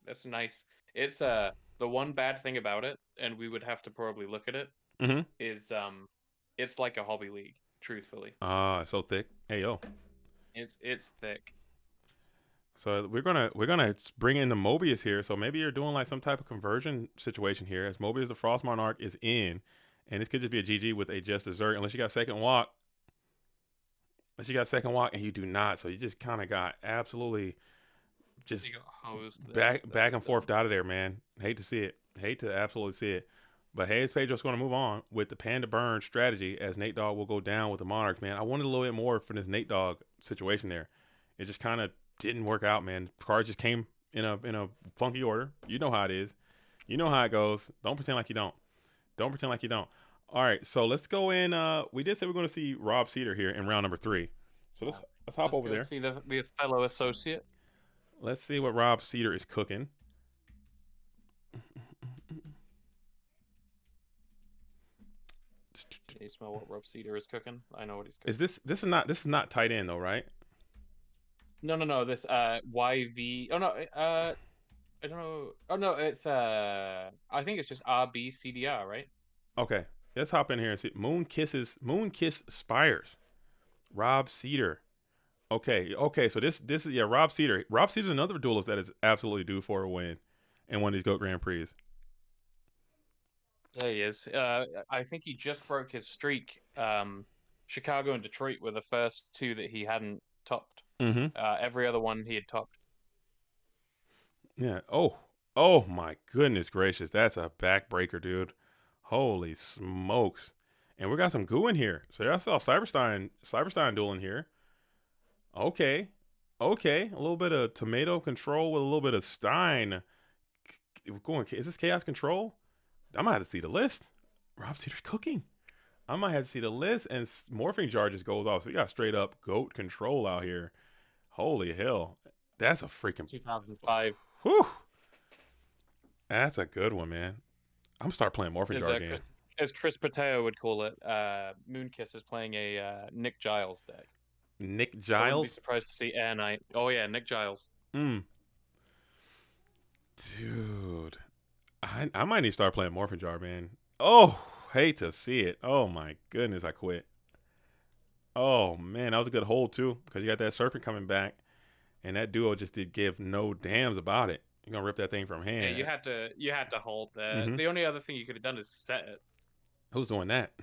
That's nice. It's the one bad thing about it, and we would have to probably look at it, is it's like a hobby league, truthfully. So thick. Hey yo. It's thick. So we're gonna bring in the Mobius here. So maybe you're doing like some type of conversion situation here, as Mobius the Frost Monarch is in, and this could just be a GG with a just dessert, unless you got second walk. And you do not. So you just kind of got absolutely just back and forth out of there, man. Hate to see it. Hate to absolutely see it. But hey, it's Pedro's going to move on with the Panda Burn strategy, as Nate Dogg will go down with the Monarchs, man. I wanted a little bit more for this Nate Dogg situation there. It just kind of didn't work out, man. Cards just came in a funky order. You know how it is. You know how it goes. Don't pretend like you don't. All right, so let's go in. We did say we're going to see Rob Cedar here in round number 3. So let's hop over there. See the fellow associate. Let's see what Rob Cedar is cooking. Can you smell what Rob Cedar is cooking? I know what he's cooking. This is not tight end though, right? No. This YV. Oh no. I don't know. Oh no. It's I think it's just RBCDR, right? Okay. Let's hop in here and see. Moonkiss Spires. Rob Cedar. Okay. So this is Rob Cedar. Rob Cedar's another duelist that is absolutely due for a win in one of these GOAT Grand Prix. There he is. I think he just broke his streak. Chicago and Detroit were the first two that he hadn't topped. Every other one he had topped. Yeah. Oh my goodness gracious. That's a backbreaker, dude. Holy smokes. And we got some goo in here. So I saw Cyberstein duel in here. Okay. A little bit of tomato control with a little bit of Stein. Is this Chaos Control? I might have to see the list. Rob Cedar's cooking. I might have to see the list, and Morphing Jar just goes off. So you got straight up GOAT control out here. Holy hell. That's a freaking 2005. Whew. That's a good one, man. I'm gonna start playing Morphing Jar again. As Chris Pateo would call it, Moonkiss is playing a Nick Giles deck. Nick I wouldn't Giles? be surprised to see Air Knight. Oh yeah, Nick Giles. Dude. I might need to start playing Morphing Jar, man. Oh, hate to see it. Oh my goodness, I quit. Oh man, that was a good hold too, because you got that Serpent coming back, and that duo just did give no damns about it. You're gonna rip that thing from hand. Yeah, you had to hold there. The only other thing you could have done is set it. Who's doing that?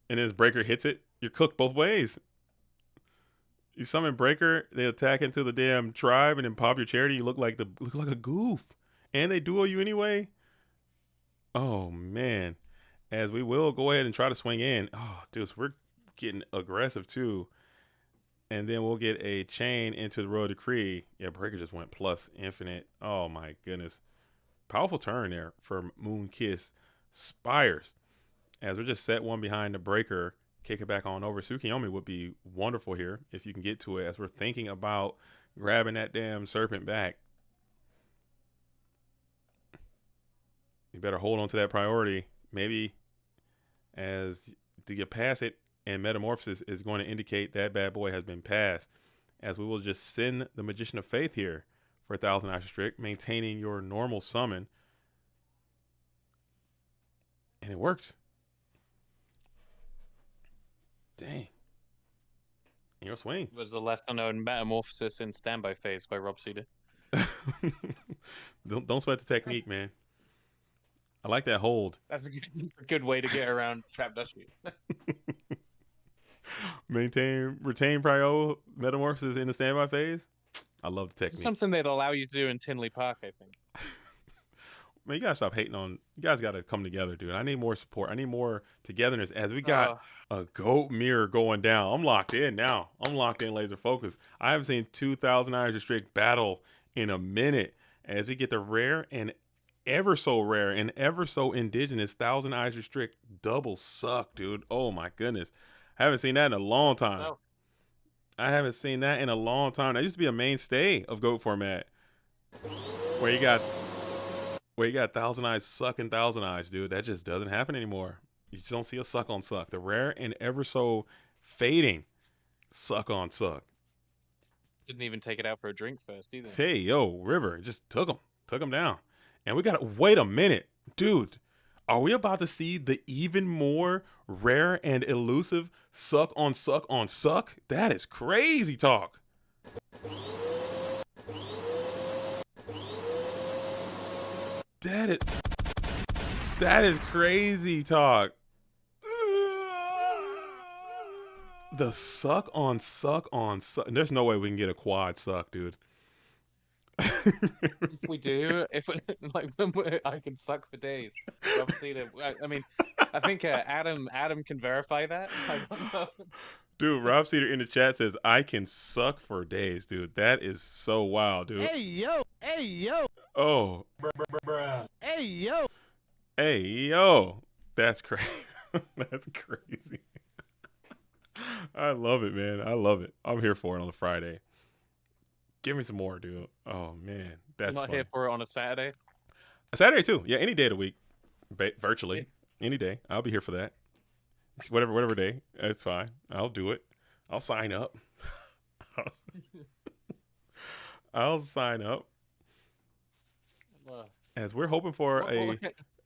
And then his Breaker hits it. You're cooked both ways. You summon Breaker, they attack into the damn tribe, and then pop your charity. You look like a goof, and they duel you anyway. Oh man, as we will go ahead and try to swing in. Oh, dude, so we're getting aggressive too, and then we'll get a chain into the Royal Decree. Yeah, Breaker just went plus infinite. Oh my goodness, powerful turn there for Moonkiss Spires. As we just set one behind the Breaker, kick it back on over. Tsukiyomi would be wonderful here if you can get to it, as we're thinking about grabbing that damn Serpent back. You better hold on to that priority. Maybe as to get past it, and Metamorphosis is going to indicate that bad boy has been passed, as we will just send the Magician of Faith here for 1,000 extra strict, maintaining your normal summon. And it works. Dang. Your swing. It was the lesser known Metamorphosis in Standby Phase by Rob Cedar. Don't sweat the technique, man. I like that hold. That's a good way to get around trap dusty. Retain prio metamorphosis in the standby phase. I love the technique. Something that'll allow you to do in Tinley Park, I think. Man, you gotta stop hating on. You guys gotta come together, dude. I need more support. I need more togetherness. As we got a goat mirror going down, I'm locked in now. I'm locked in, laser focus. I haven't seen 2,000 Eyes Restrict battle in a minute. As we get the rare and ever so rare and ever so indigenous 1,000 Eyes Restrict double suck, dude. Oh my goodness, I haven't seen that in a long time. No. I haven't seen that in a long time. That used to be a mainstay of goat format, where you got 1,000 Eyes sucking 1,000 Eyes, dude. That just doesn't happen anymore. You just don't see a suck on suck. The rare and ever so fading suck on suck. Didn't even take it out for a drink first either. Hey, yo, River just took him down. And we got to wait a minute, dude. Are we about to see the even more rare and elusive suck on suck on suck? That is crazy talk. That is crazy talk. The suck on suck on suck. There's no way we can get a quad suck, dude. If we do, I can suck for days. Obviously, I mean, I think Adam can verify that. I don't know. Dude, Rob Cedar in the chat says, I can suck for days, dude. That is so wild, dude. Hey, yo. Oh. Hey, yo. Hey, yo. That's crazy. That's crazy. I love it, man. I love it. I'm here for it on a Friday. Give me some more, dude. Oh, man. That's I'm not fun. here for it on a Saturday. A Saturday, too. Yeah, any day of the week. Virtually. Any day. I'll be here for that. Whatever day. It's fine. I'll do it. I'll sign up. I'll sign up. As we're hoping for a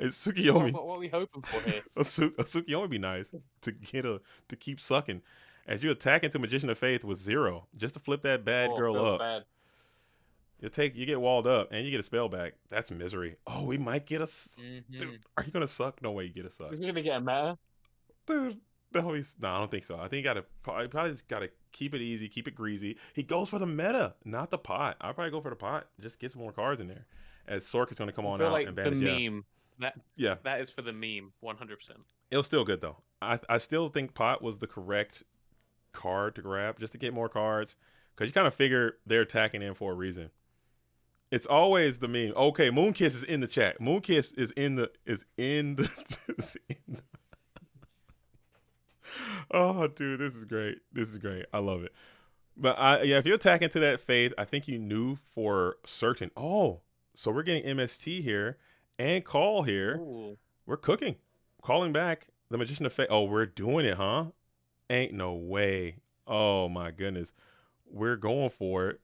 Tsukiyomi. What are we hoping for here? a Tsukiyomi would be nice to keep sucking. As you attack into Magician of Faith with 0, just to flip that bad girl up. Bad. You get walled up and you get a spell back. That's misery. Oh, we might get a. Dude, are you gonna suck? No way, you get a suck. Is he gonna get a meta? Dude, no, I don't think so. I think you probably just gotta keep it easy, keep it greasy. He goes for the meta, not the pot. I'll probably go for the pot. Just get some more cards in there. As Sork is gonna come on out like and banish. The meme. That is for the meme, 100%. It was still good though. I still think pot was the correct card to grab just to get more cards, because you kind of figure they're attacking in for a reason. It's always the meme. Okay, Moonkiss is in the chat. Moonkiss is in the Oh, dude, this is great. I love it. But if you're attacking to that Faith, I think you knew for certain. Oh, so we're getting MST here and call here. Ooh. We're cooking. Calling back the Magician of Faith. Oh, we're doing it, huh? Ain't no way. Oh my goodness. We're going for it.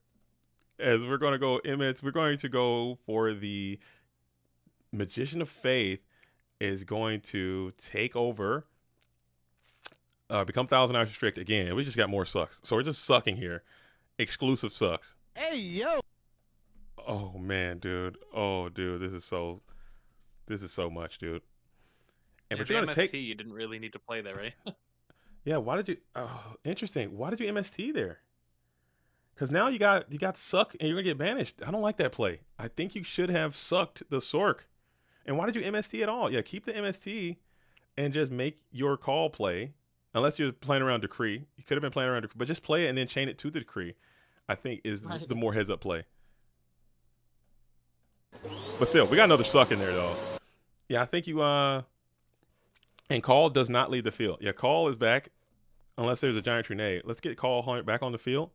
As we're going to go MS, we're going to go for the Magician of Faith is going to take over, become 1,000 Eyes Restrict again. We just got more sucks. So we're just sucking here. Exclusive sucks. Hey, yo. Oh man, dude. Oh, dude, this is so much, dude. And Yeah, but you're gonna MST, take. you didn't really need to play there, right? Yeah, why did you? Oh, interesting. Why did you MST there? Because now you got the suck and you're gonna get banished. I don't like that play. I think you should have sucked the Sork. And why did you MST at all? Yeah, keep the MST and just make your call play. Unless you're playing around Decree, you could have been playing around Decree, but just play it and then chain it to the Decree. I think is the more heads up play. But still, we got another suck in there though. Yeah, I think you and Call does not leave the field. Yeah, Call is back unless there's a giant grenade. Let's get Call back on the field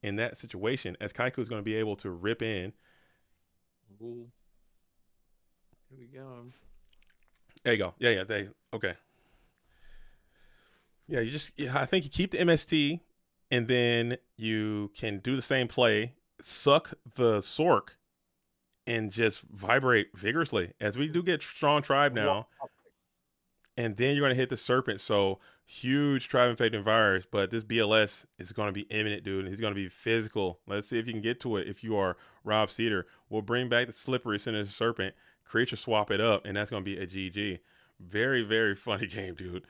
in that situation, as Kaiku is going to be able to rip in. Ooh. Here we go. There you go. Yeah. Okay. Yeah, I think you keep the MST and then you can do the same play, suck the Sork, and just vibrate vigorously. As we do get strong tribe now, and then you're going to hit the Serpent. So huge tribe-infecting virus, but this BLS is going to be imminent, dude. He's going to be physical. Let's see if you can get to it. If you are Rob Cedar, we'll bring back the Slippery, send it to Serpent, creature swap it up, and that's going to be a GG. Very, very funny game, dude.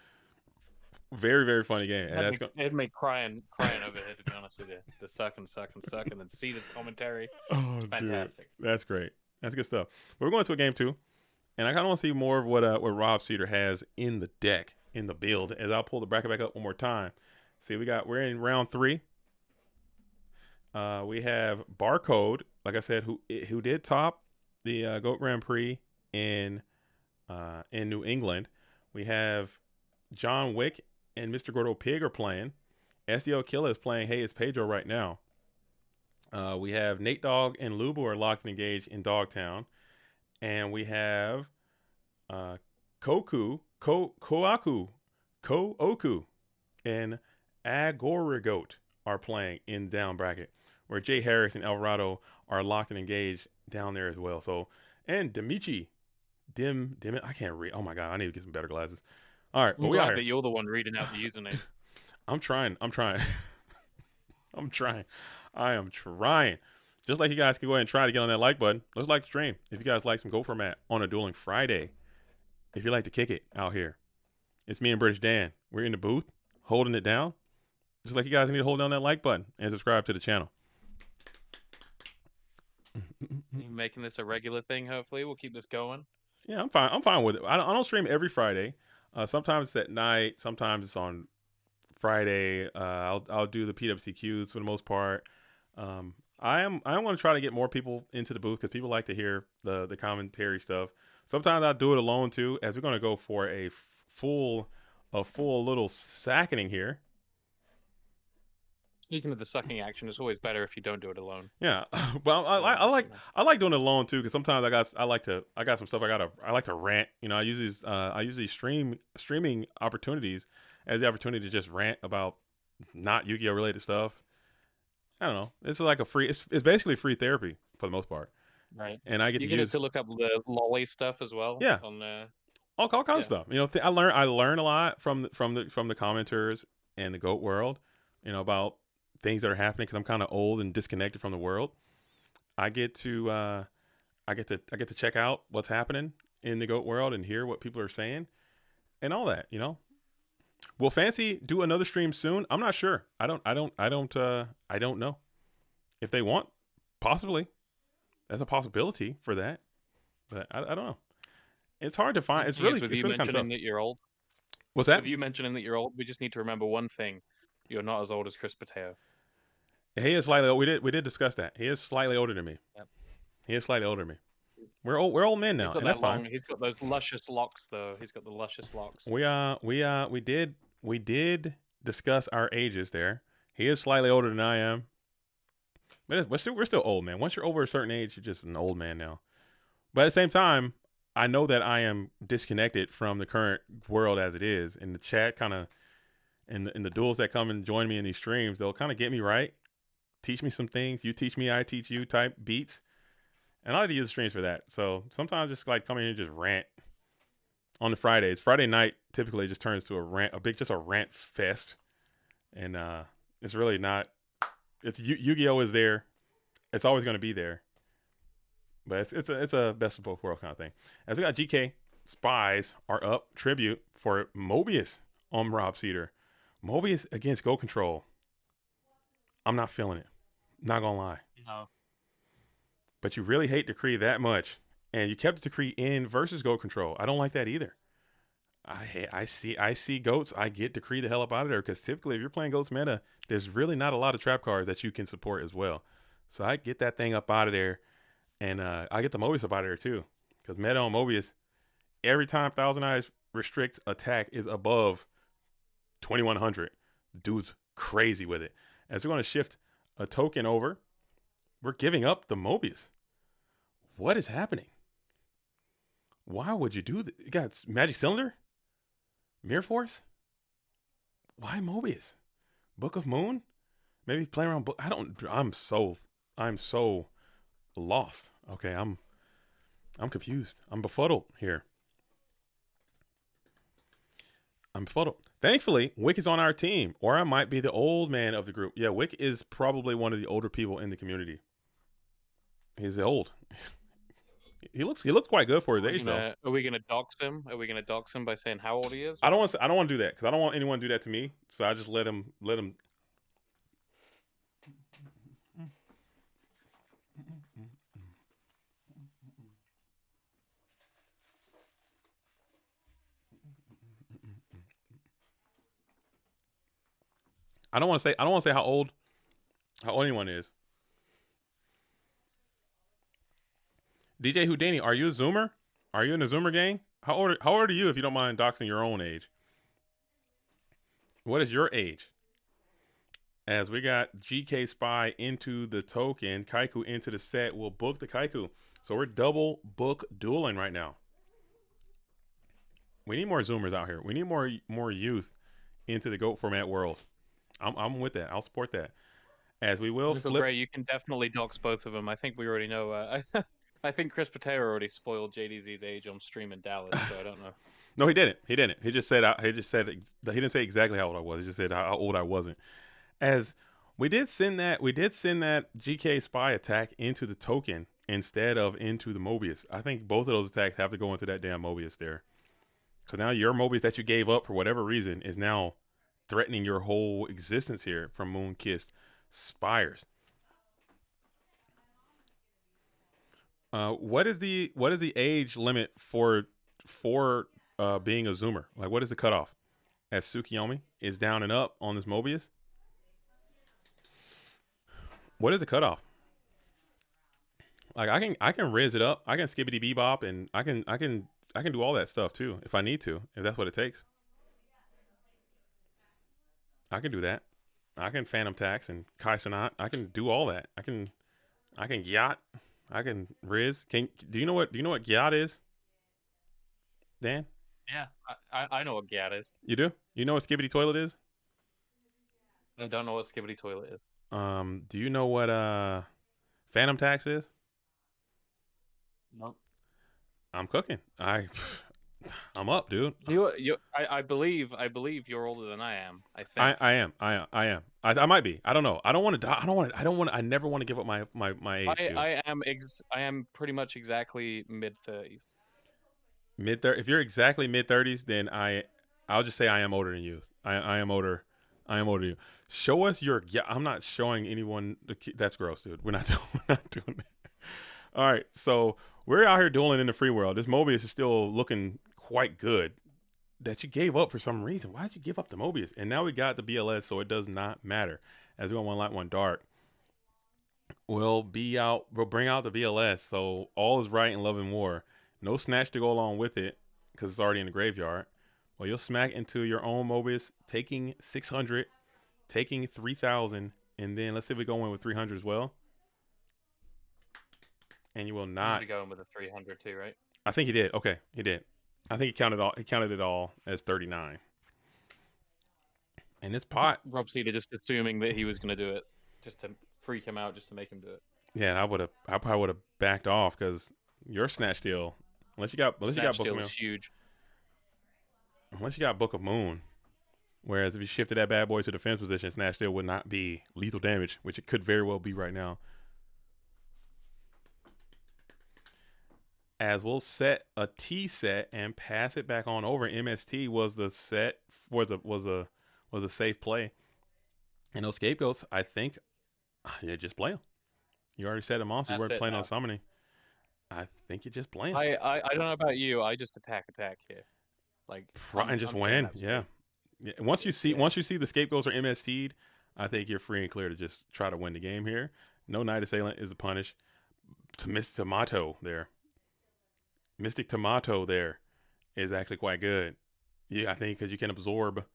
Very, very funny game. And that's it had me crying over here, to be honest with you. The suck, and then Cedar's commentary. Oh, fantastic. Dude. That's great. That's good stuff. But we're going to a game 2. And I kind of want to see more of what Rob Cedar has in the deck, in the build. As I'll pull the bracket back up one more time. See, we're in round 3. We have Barcode, like I said, who did top the GOAT Grand Prix in New England. We have John Wick and Mr. Gordo Pig are playing. SDL Killer is playing Hey It's Pedro right now. We have Nate Dogg and Lubu are locked and engaged in Dogtown. And we have Kooku and Agorigoat are playing in down bracket, where Jay Harris and Alvarado are locked and engaged down there as well. So, and Demichi, I can't read. Oh my God, I need to get some better glasses. All right, I'm glad that you're the one reading out the usernames. I'm trying. I'm trying. I am trying. Just like you guys can go ahead and try to get on that like button. Let's like the stream. If you guys like some Go Format on a Dueling Friday, if you like to kick it out here, it's me and British Dan. We're in the booth holding it down. Just like you guys need to hold down that like button and subscribe to the channel. You're making this a regular thing, hopefully. We'll keep this going. Yeah, I'm fine. I'm fine with it. I don't stream every Friday. Sometimes it's at night. Sometimes it's on Friday. I'll do the PWCQs for the most part. I'm going to try to get more people into the booth because people like to hear the commentary stuff. Sometimes I'll do it alone too, as we're going to go for a full little sacking here. Speaking of the sucking action, it's always better if you don't do it alone. Yeah, but I like doing it alone too, because sometimes I got some stuff I like to rant. You know, I use these streaming opportunities as the opportunity to just rant about not Yu-Gi-Oh related stuff. I don't know. It's like it's basically free therapy for the most part. Right. And I get to look up the lolly stuff as well. Yeah. On all kinds of stuff. You know, I learn a lot from the commenters and the GOAT world. You know, about things that are happening because I'm kind of old and disconnected from the world. I get to check out what's happening in the GOAT world and hear what people are saying and all that. You know. Will Fancy do another stream soon? I'm not sure. I don't know. If they want, possibly. That's a possibility for that. But I don't know. It's hard to find. It's really kind of tough. That you're old. What's that? With you mentioning that you're old, we just need to remember one thing. You're not as old as Chris Pateo. He is slightly old. We did discuss that. He is slightly older than me. Yep. He is slightly older than me. We're old men now, and that's fine. He's got those luscious locks, though. He's got the luscious locks. We did discuss our ages there. He is slightly older than I am, but we're still old, man. Once you're over a certain age, you're just an old man now. But at the same time, I know that I am disconnected from the current world as it is. In the chat, kind of, in the duels that come and join me in these streams, they'll kind of get me right, teach me some things. You teach me, I teach you type beats. And I like to use the streams for that. So sometimes just like come in here and just rant on the Fridays. Friday night typically just turns to a rant fest. And it's really not. It's Yu-Gi-Oh is there. It's always going to be there. But it's a best of both worlds kind of thing. As we got GK Spies are up. Tribute for Mobius on Rob Cedar. Mobius against Go Control. I'm not feeling it. Not gonna lie. No. But you really hate Decree that much. And you kept Decree in versus Go Control. I don't like that either. I see Goats. I get Decree the hell up out of there, because typically if you're playing Goats meta, there's really not a lot of trap cards that you can support as well. So I get that thing up out of there. And I get the Mobius up out of there too. Because meta on Mobius, every time Thousand Eyes restricts attack is above 2100. Dude's crazy with it. As we're going to shift a token over, we're giving up the Mobius. What is happening? Why would you do that? You got Magic Cylinder? Mirror Force? Why Mobius? Book of Moon? Maybe play around book. I'm so lost. Okay, I'm confused. I'm befuddled here. I'm photo. Thankfully, Wick is on our team, or I might be the old man of the group. Yeah, Wick is probably one of the older people in the community. He's old. He looks quite good for his age, though. Are we gonna dox him? Are we gonna dox him by saying how old he is? I don't want to do that because I don't want anyone to do that to me. So I just let him. I don't want to say how old anyone is. DJ Houdini, are you a Zoomer? Are you in the Zoomer gang? How old are you if you don't mind doxing your own age? What is your age? As we got GK Spy into the token, Kaiku into the set, we'll book the Kaiku. So we're double book dueling right now. We need more Zoomers out here. We need more youth into the GOAT format world. I'm with that. I'll support that. As we will flip. Gray, you can definitely dox both of them. I think we already know. I think Chris Patero already spoiled JDZ's age on stream in Dallas, so I don't know. No, he didn't. He didn't. He just said he didn't say exactly how old I was. He just said how old I wasn't. As we did send that GK Spy attack into the token instead of into the Mobius. I think both of those attacks have to go into that damn Mobius there. Because now your Mobius that you gave up for whatever reason is now threatening your whole existence here from Moon-Kissed Spires. What is the age limit for being a Zoomer? Like, what is the cutoff? As Tsukiyomi is down and up on this Mobius. What is the cutoff? Like, I can riz it up. I can skibbity bebop, and I can do all that stuff too if I need to, if that's what it takes. I can do that. I can Phantom Tax and Kaisenat. I can do all that. I can Gyat. I can Riz. Do you know what Gyat is? Dan? Yeah, I know what Gyat is. You do? You know what Skibbity Toilet is? I don't know what Skibbity Toilet is. Do you know what Phantom Tax is? Nope. I'm cooking. I'm up, dude. I believe you're older than I am. I think I am. I might be. I don't know. I never want to give up my age. Dude. I am pretty much exactly mid-30s. If you're exactly mid-30s, then I'll just say I am older than you. I am older. I am older than you. Show us your. Yeah, I'm not showing anyone. That's gross, dude. We're not doing that. All right, so we're out here dueling in the free world. This Mobius is still looking quite good. That you gave up for some reason. Why did you give up the Mobius? And now we got the BLS, so it does not matter. As we got one light, one dark. We'll bring out the BLS, so all is right in love and war. No snatch to go along with it because it's already in the graveyard. Well, you'll smack into your own Mobius, taking 600, taking 3,000, and then let's see if we go in with 300 as well. And you will not go in with a 300 too, right? I think he did. Okay, he did. I think he counted it all as 39. And this pot, Rob Cedar just assuming that he was going to do it, just to freak him out, just to make him do it. Yeah, I probably would have backed off because your snatch steal, unless you got Book of Moon, huge. Unless you got Book of Moon. Whereas if you shifted that bad boy to defense position, snatch steal would not be lethal damage, which it could very well be right now. As we'll set a T set and pass it back on over. MST was the set for was a safe play. And those scapegoats, I think, yeah, just play them. You already said a monster. You weren't playing on summoning. I think you just play them. I don't know about you. I just attack here, like and just win. Yeah. Once you see the scapegoats are MST'd, I think you're free and clear to just try to win the game here. No Night Assailant is the punish. To Miss Tomato there. Mystic Tomato there is actually quite good. Yeah, I think because you can absorb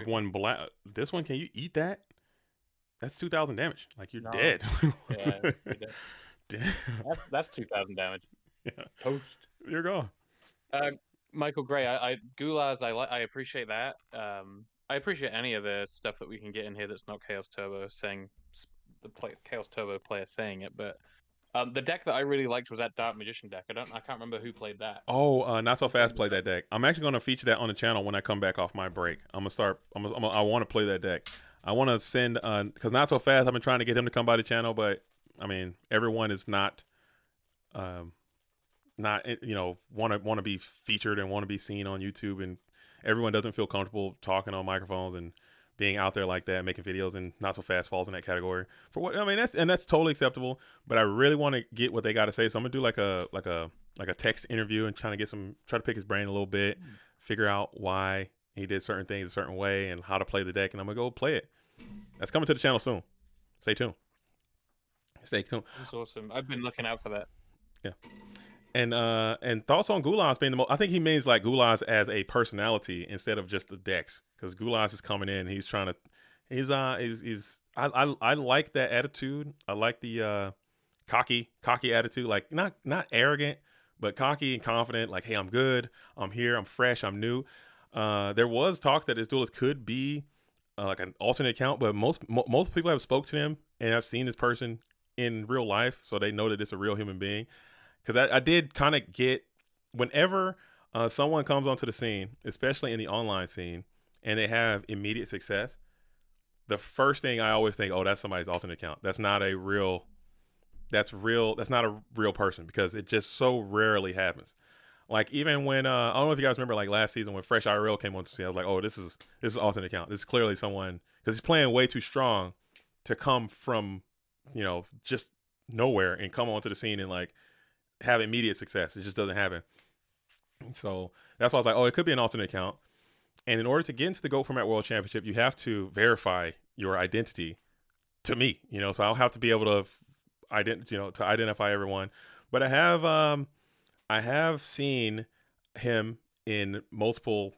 one black. This one, can you eat that? That's 2,000 damage. Like you're dead. Yeah, you're dead. That's 2,000 damage. Yeah. Toast. You're gone. Michael Gray, Gulaz, I appreciate that. I appreciate any of the stuff that we can get in here that's not Chaos Turbo saying Chaos Turbo player saying it, but The deck that I really liked was that Dark Magician deck. I can't remember who played that. Oh, Not So Fast played that deck. I'm actually gonna feature that on the channel when I come back off my break. I want to play that deck. I want to send because Not So Fast. I've been trying to get him to come by the channel, but I mean, everyone is not want to be featured and want to be seen on YouTube, and everyone doesn't feel comfortable talking on microphones and being out there like that, making videos, and Not So Fast falls in that category. For what I mean, that's totally acceptable. But I really want to get what they got to say, so I'm gonna do like a text interview and try to pick his brain a little bit, figure out why he did certain things a certain way and how to play the deck, and I'm gonna go play it. That's coming to the channel soon. Stay tuned. Stay tuned. That's awesome. I've been looking out for that. Yeah. And thoughts on Gula's being the most. I think he means like Gula's as a personality instead of just the decks, because Gula's is coming in. He's trying to. I like that attitude. I like the cocky attitude. Like not arrogant, but cocky and confident. Like, hey, I'm good. I'm here. I'm fresh. I'm new. There was talk that this duelist could be like an alternate account, but most people have spoke to him and have seen this person in real life, so they know that it's a real human being. Because I did kind of get, whenever someone comes onto the scene, especially in the online scene, and they have immediate success, the first thing I always think, oh, that's somebody's alternate account. That's not a real person, because it just so rarely happens. Like even when I don't know if you guys remember, like last season when Fresh IRL came on to scene, I was like, oh, this is alternate account. This is clearly someone, because he's playing way too strong to come from, just nowhere and come onto the scene and like have immediate success. It just doesn't happen. So that's why I was like, oh, it could be an alternate account. And in order to get into the GOAT Format World Championship, you have to verify your identity to me, so I'll have to be able to to identify everyone. But I have seen him in multiple,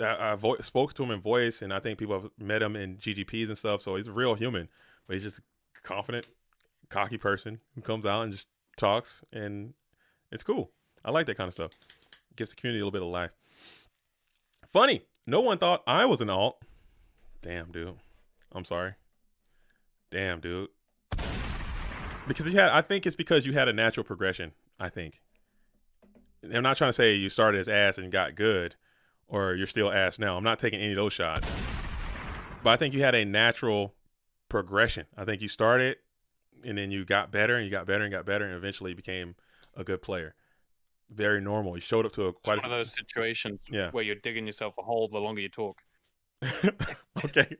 I spoke to him in voice, and I think people have met him in GGPs and stuff. So he's a real human, but he's just a confident, cocky person who comes out and just talks, and it's cool. I like that kind of stuff. Gives the community a little bit of life. Funny, no one thought I was an alt. Damn, dude. I'm sorry. Damn, dude. Because I think it's because you had a natural progression, I think. I'm not trying to say you started as ass and got good, or you're still ass now. I'm not taking any of those shots. But I think you had a natural progression. I think you started, and then you got better, and you got better, and got better, and eventually became a good player. Very normal. You showed up to one of those situations where you're digging yourself a hole the longer you talk. Okay.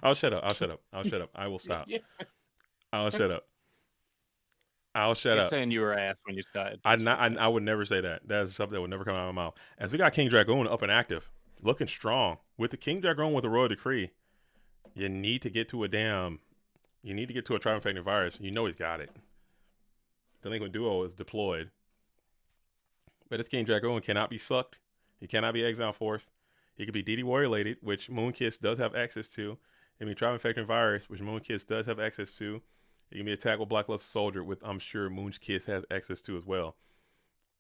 I'll shut up. I will stop. I'll shut up. You're saying you were ass when you started. I would never say that. That's something that would never come out of my mouth. As we got King Dragoon up and active, looking strong. With the King Dragoon with the Royal Decree, you need to get to a Tri-Infected Virus. You know he's got it. Delinquent Duo is deployed. But this King Dragoon cannot be sucked. He cannot be exile forced. He could be DD Warrior related, which Moonkiss does have access to. He can be Tri-Infected Virus, which Moonkiss does have access to. He can be attacked with Blackluster Soldier, with I'm sure Moonkiss has access to as well.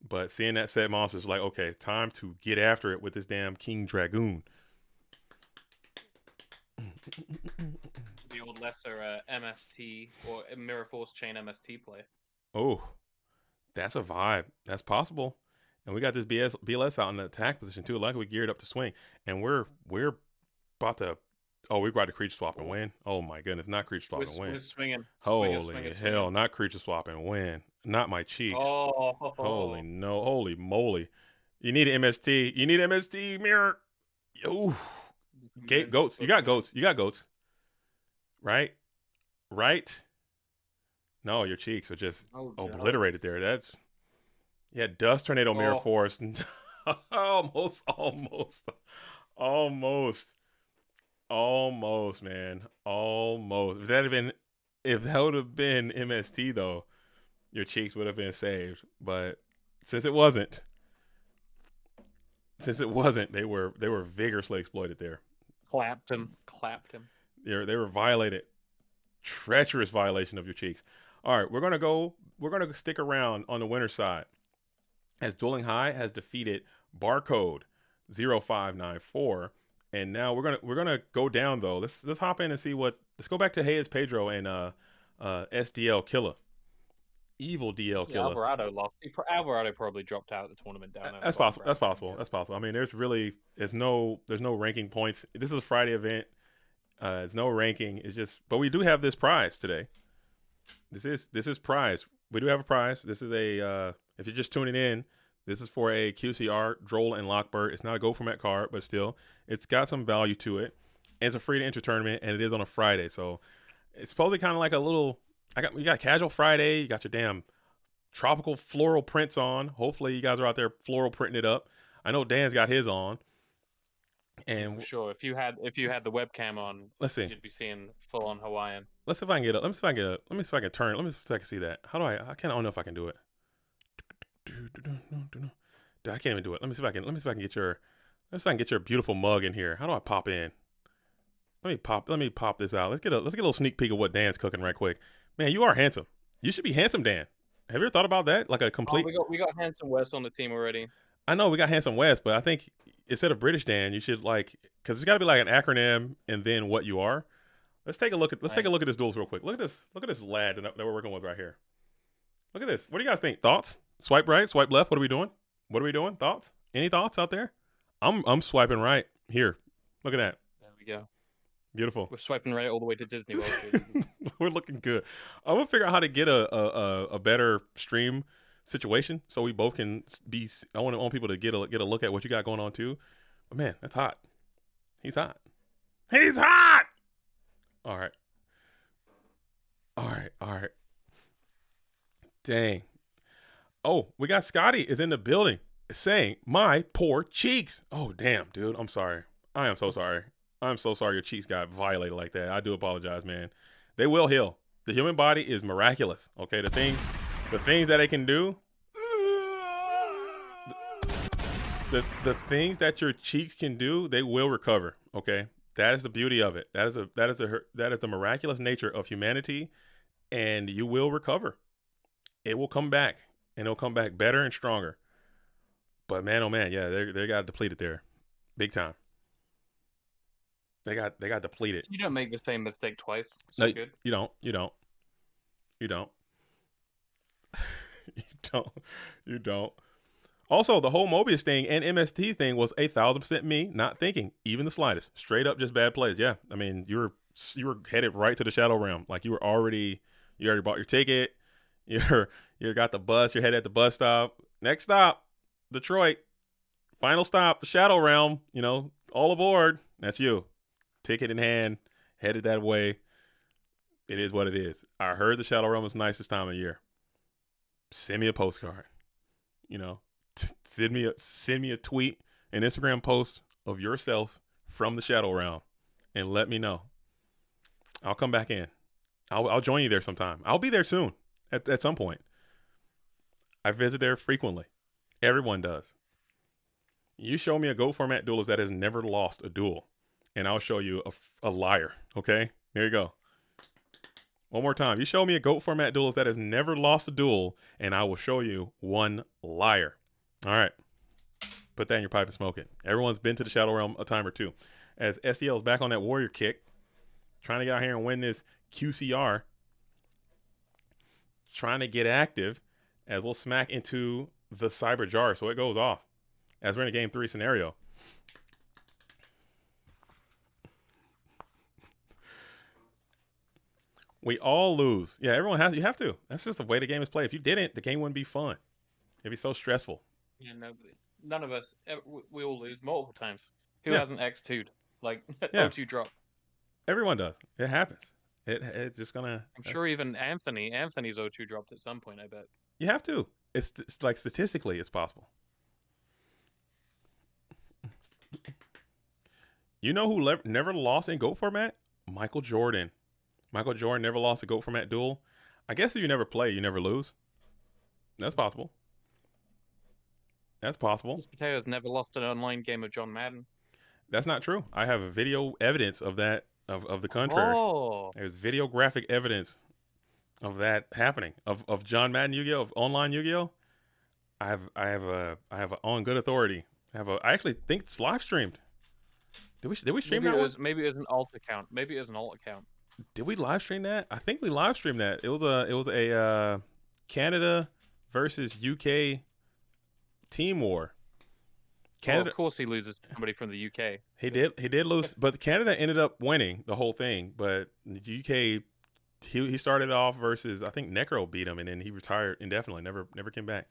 But seeing that set monster is like, okay, time to get after it with this damn King Dragoon. The old lesser MST or Mirror Force Chain MST play. Oh, that's a vibe. That's possible. And we got this BLS out in the attack position too. Like we geared up to swing, and we're about to. Oh, we brought the creature swap and win. Oh my goodness, not creature swap and win. We're swinging. Holy hell, not creature swap and win. Not my cheeks. Oh. Holy no, holy moly. You need an MST. You need MST, Mirror. Ooh. Goats. You got goats. Right? No, your cheeks are just obliterated there. That's Dust Tornado Mirror Force. Almost, man. Almost. If that would have been MST though, your cheeks would have been saved. But since it wasn't, they were vigorously exploited there. Clapped him. They were violated. Treacherous violation of your cheeks. All right, we're gonna stick around on the winner's side, as Dueling High has defeated Barcode 0594, and now we're gonna go down though. Let's hop in and see let's go back to Pedro and SDL Killer. Evil DL Yeah, killer. Alvarado lost. Alvarado probably dropped out of the tournament down there. That's possible. That's possible. That's possible. I mean, there's no ranking points. This is a Friday event. It's no ranking. It's just, but we do have this prize today. This is prize. We do have a prize. This is a if you're just tuning in, this is for a QCR Droll and Lockbird. It's not a Go Format card, but still, it's got some value to it. And it's a free to enter tournament, and it is on a Friday, so it's supposed to be kind of like a little. You got casual Friday. You got your damn tropical floral prints on. Hopefully, you guys are out there floral printing it up. I know Dan's got his on. And for sure, if you had the webcam on, let's see, you'd be seeing full on Hawaiian. Let's see if I can get it. Let me see if I can turn. Let me see if I can see that. How do I don't know if I can do it. I can't even do it. Let me see if I can get your beautiful mug in here. How do I pop in? Let me pop this out. Let's get a little sneak peek of what Dan's cooking right quick. Man, you are handsome. You should be handsome, Dan. Have you ever thought about that? Like a complete. We got Handsome West on the team already. I know we got Handsome West, but I think instead of British Dan, you should because it's got to be like an acronym and then what you are. Let's take a look at this duels real quick. Look at this lad that we're working with right here. Look at this. What do you guys think? Thoughts? Swipe right, swipe left. What are we doing? Thoughts? Any thoughts out there? I'm swiping right here. Look at that. There we go. Beautiful. We're swiping right all the way to Disney World. We're looking good. I'm gonna figure out how to get a better stream situation so we both can be. I want people to get a look at what you got going on too. But man, that's hot. He's hot. He's hot. All right. Dang. Oh, we got Scotty is in the building saying my poor cheeks. Oh damn, dude. I'm sorry. I am so sorry. I'm so sorry your cheeks got violated like that. I do apologize, man. They will heal. The human body is miraculous. Okay, the things that it can do, the things that your cheeks can do, they will recover. Okay, that is the beauty of it. That is the miraculous nature of humanity, and you will recover. It will come back, and it'll come back better and stronger. But man, oh man, yeah, they got depleted there, big time. They got depleted. You don't make the same mistake twice. It's No, good. You don't. You don't. Also, the whole Mobius thing and MST thing was 1,000% me not thinking, even the slightest. Straight up, just bad plays. Yeah, I mean, you were headed right to the Shadow Realm. Like you already bought your ticket. You got the bus. You're headed at the bus stop. Next stop, Detroit. Final stop, the Shadow Realm. All aboard. That's you. Ticket in hand, headed that way. It is what it is. I heard the Shadow Realm is nice this time of year. Send me a postcard. Send me a tweet, an Instagram post of yourself from the Shadow Realm, and let me know. I'll come back in. I'll join you there sometime. I'll be there soon. At some point. I visit there frequently. Everyone does. You show me a Go Format duelist that has never lost a duel, and I'll show you a liar. Okay? There you go. One more time. You show me a GOAT format duelist that has never lost a duel, and I will show you one liar. All right. Put that in your pipe and smoke it. Everyone's been to the Shadow Realm a time or two. As SDL is back on that warrior kick, trying to get out here and win this QCR, trying to get active as we'll smack into the Cyber Jar. So it goes off as we're in a game 3 scenario. We all lose. Yeah, you have to. That's just the way the game is played. If you didn't, the game wouldn't be fun. It'd be so stressful. Yeah, none of us, we all lose multiple times. Who hasn't X2'd? Like, O2 drop. Everyone does. It happens. It's just gonna... I'm sure even Anthony's O2 dropped at some point, I bet. You have to. It's like statistically, it's possible. You know who never lost in GOAT format? Michael Jordan. Michael Jordan never lost a GOAT format duel. I guess if you never play, you never lose. That's possible. That's possible. Potato's never lost an online game of John Madden. That's not true. I have video evidence of that, of the contrary. Oh. There's videographic evidence of that happening. Of John Madden Yu-Gi-Oh! Of online Yu-Gi-Oh! I have on good authority. I actually think it's live streamed. Did we stream that? Maybe it was an alt account. Did we live stream that? I think we live streamed that. It was a Canada versus UK team war. Canada, well, of course, he loses to somebody from the UK. He did lose, but Canada ended up winning the whole thing. But the UK, he started off versus, I think Necro beat him, and then he retired indefinitely. Never came back.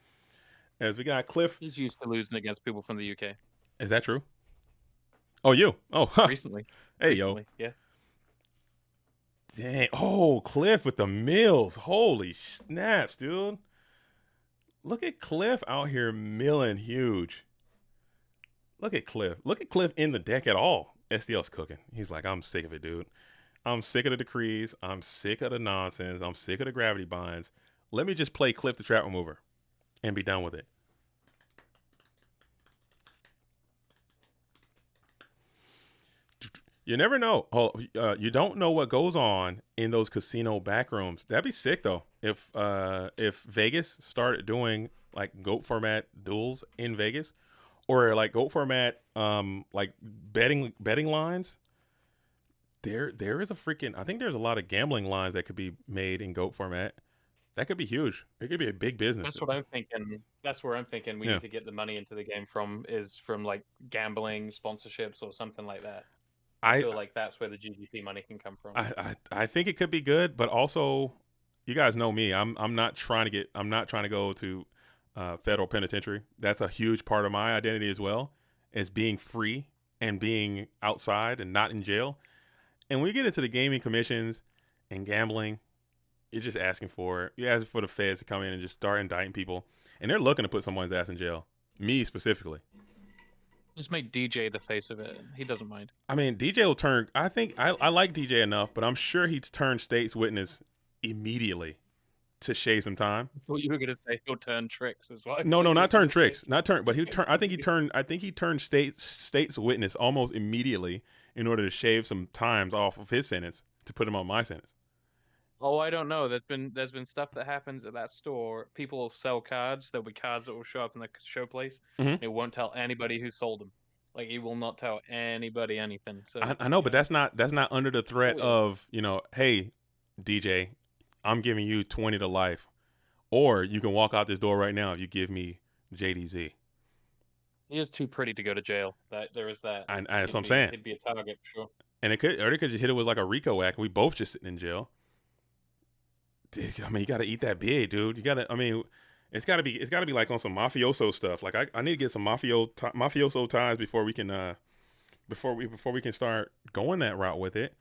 As we got Cliff. He's used to losing against people from the UK. Is that true? Oh, you? Oh, huh. Recently. Hey, Recently, yo. Yeah. Dang. Oh, Cliff with the mills. Holy snaps, dude. Look at Cliff out here milling huge. Look at Cliff. Look at Cliff in the deck at all. SDL's cooking. He's like, I'm sick of it, dude. I'm sick of the decrees. I'm sick of the nonsense. I'm sick of the gravity binds. Let me just play Cliff the Trap Remover and be done with it. You never know. You don't know what goes on in those casino back rooms. That'd be sick though. If Vegas started doing like GOAT format duels in Vegas, or like GOAT format like betting lines. There is a freaking. I think there's a lot of gambling lines that could be made in GOAT format. That could be huge. It could be a big business. That's what I'm thinking. That's where I'm thinking we need to get the money into the game from like gambling sponsorships or something like that. I feel like that's where the GGP money can come from. I think it could be good, but also, you guys know me. I'm not trying to go to federal penitentiary. That's a huge part of my identity as well, as being free and being outside and not in jail. And when we get into the gaming commissions and gambling, you're just asking for the feds to come in and just start indicting people, and they're looking to put someone's ass in jail. Me specifically. Just make DJ the face of it. He doesn't mind. I mean, DJ will turn. I think I like DJ enough, but I'm sure he'd turn state's witness immediately to shave some time. I thought you were gonna say he'll turn tricks as well. No, not turn tricks, not turn. But he turn. I think he turned state's witness almost immediately in order to shave some times off of his sentence to put him on my sentence. Oh, I don't know. There's been stuff that happens at that store. People will sell cards. There'll be cards that will show up in the show place. Mm-hmm. It won't tell anybody who sold them. Like, he will not tell anybody anything. So I know, but that's not under the threat of, hey, DJ, I'm giving you 20 to life, or you can walk out this door right now if you give me JDZ. He is too pretty to go to jail. There is that. That's what I'm saying. He'd be a target for sure. And they could just hit it with like a RICO act. We both just sitting in jail. I mean, you got to eat that big, dude. You got to. I mean, it's got to be like on some mafioso stuff. Like I need to get some mafioso ties before we can before we can start going that route with it.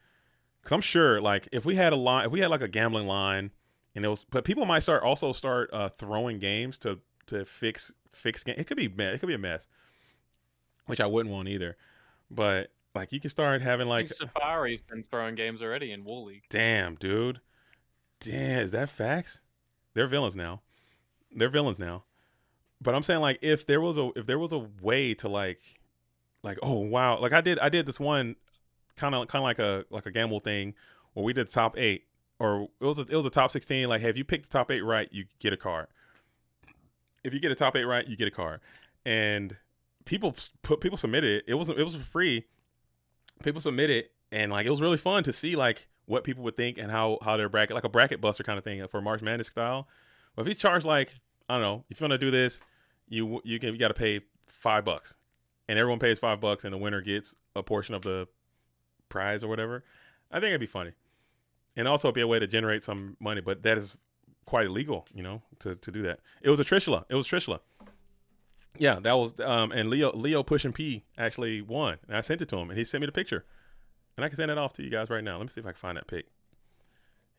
Cause I'm sure, like, if we had like a gambling line, and but people might start throwing games to fix game. It could be a mess, which I wouldn't want either. But like, you can start having like Safari's been throwing games already in War League. Damn, dude. Damn, is that facts? They're villains now. But I'm saying, like, if there was a way to like oh wow, like I did this one kind of like a gamble thing where we did top 8, or it was a top 16. Like, hey, if you pick the top 8 right, you get a card. If you get a top 8 right, you get a card. And people submitted it. It was for free. People submitted, and like, it was really fun to see like what people would think and how their bracket, like a bracket buster kind of thing for March Madness style. But if you charge, like, I don't know, if you want to do this, you got to pay $5, and everyone pays $5, and the winner gets a portion of the prize or whatever. I think it'd be funny, and also be a way to generate some money. But that is quite illegal, to do that. It was Trishula. Yeah, that was and Leo Pushing P actually won, and I sent it to him, and he sent me the picture, and I can send it off to you guys right now. Let me see if I can find that pic.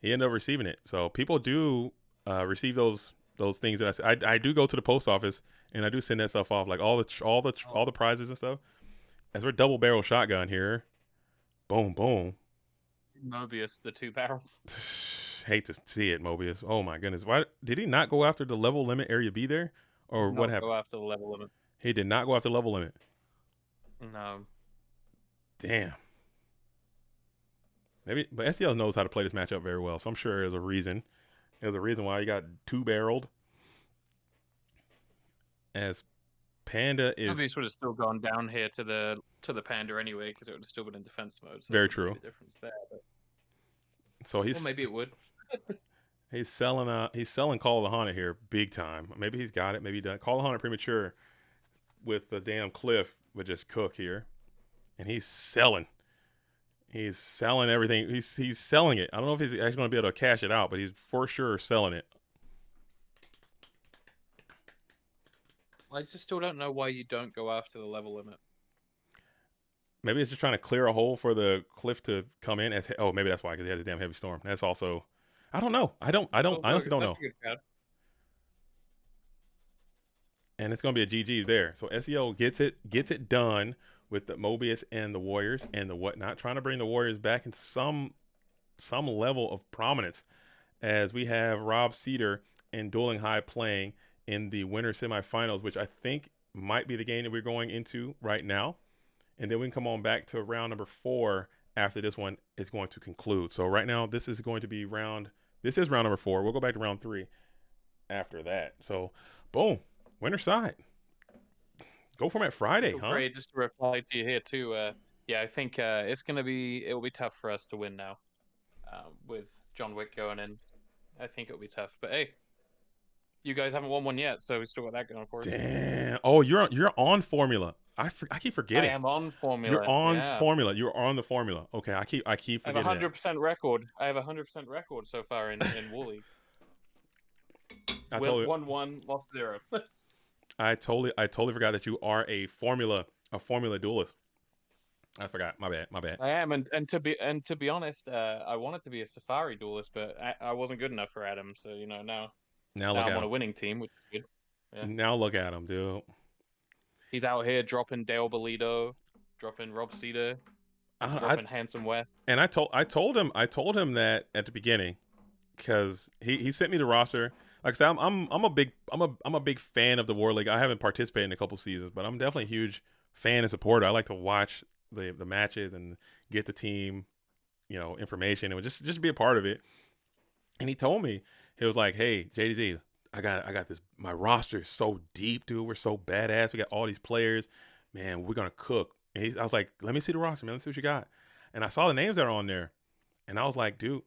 He ended up receiving it. So people do receive those things that I do go to the post office, and I do send that stuff off, like all the prizes and stuff. As we're double barrel shotgun here, boom boom. Mobius, the 2 barrels. Hate to see it, Mobius. Oh my goodness, why did he not go after the level limit area B there, or what happened? Go after the level limit. He did not go after the level limit. No. Damn. Maybe, but SDL knows how to play this matchup very well, so I'm sure there's a reason. There's a reason why he got 2-barreled. As Panda is. Mobius would have still gone down here to the Panda anyway, because it would have still been in defense mode. So very true. Difference there, but... So he's. Well, maybe it would. He's selling Call of the Haunted here big time. Maybe he's got it. Maybe he doesn't. Call of the Haunted premature with the damn Cliff would just cook here, and he's selling. He's selling everything. He's selling it. I don't know if he's actually going to be able to cash it out, but he's for sure selling it. I just still don't know why you don't go after the level limit. Maybe it's just trying to clear a hole for the Cliff to come in. Oh, maybe that's why, because he had his damn heavy storm. That's also, I don't know. I honestly don't know. And it's going to be a GG there. So SEO gets it done with the Mobius and the Warriors and the whatnot, trying to bring the Warriors back in some level of prominence, as we have Rob Cedar and Dueling High playing in the winter semifinals, which I think might be the game that we're going into right now. And then we can come on back to round number 4 after this one is going to conclude. So right now, this is round number 4. We'll go back to round 3 after that. So boom, winner side. Go format Friday, huh? Great, just to reply to you here too. Yeah, I think it will be tough for us to win now. With John Wick going in, I think it'll be tough. But hey, you guys haven't won one yet, so we still got that going for us. Damn. Oh, you're on formula. I keep forgetting. I am on formula. You're on formula. You're on the formula. Okay, I keep forgetting. I have a 100% record. I have a 100% record so far in Wooly. Won 1, lost 0. I totally forgot that you are a formula duelist. I forgot. My bad. I am, and to be honest, I wanted to be a Safari duelist, but I wasn't good enough for Adam. So now I'm on a winning team, which is good. Yeah. Now look at him, dude. He's out here dropping Dale Bolito, dropping Rob Cedar, dropping Handsome West. And I told him that at the beginning, because he sent me the roster. Like I said, I'm a big fan of the War League. I haven't participated in a couple seasons, but I'm definitely a huge fan and supporter. I like to watch the matches and get the team, information, and just be a part of it. And he told me, he was like, "Hey, JDZ, I got this. My roster is so deep, dude. We're so badass. We got all these players, man. We're gonna cook." And I was like, "Let me see the roster, man. Let's see what you got." And I saw the names that are on there, and I was like, "Dude,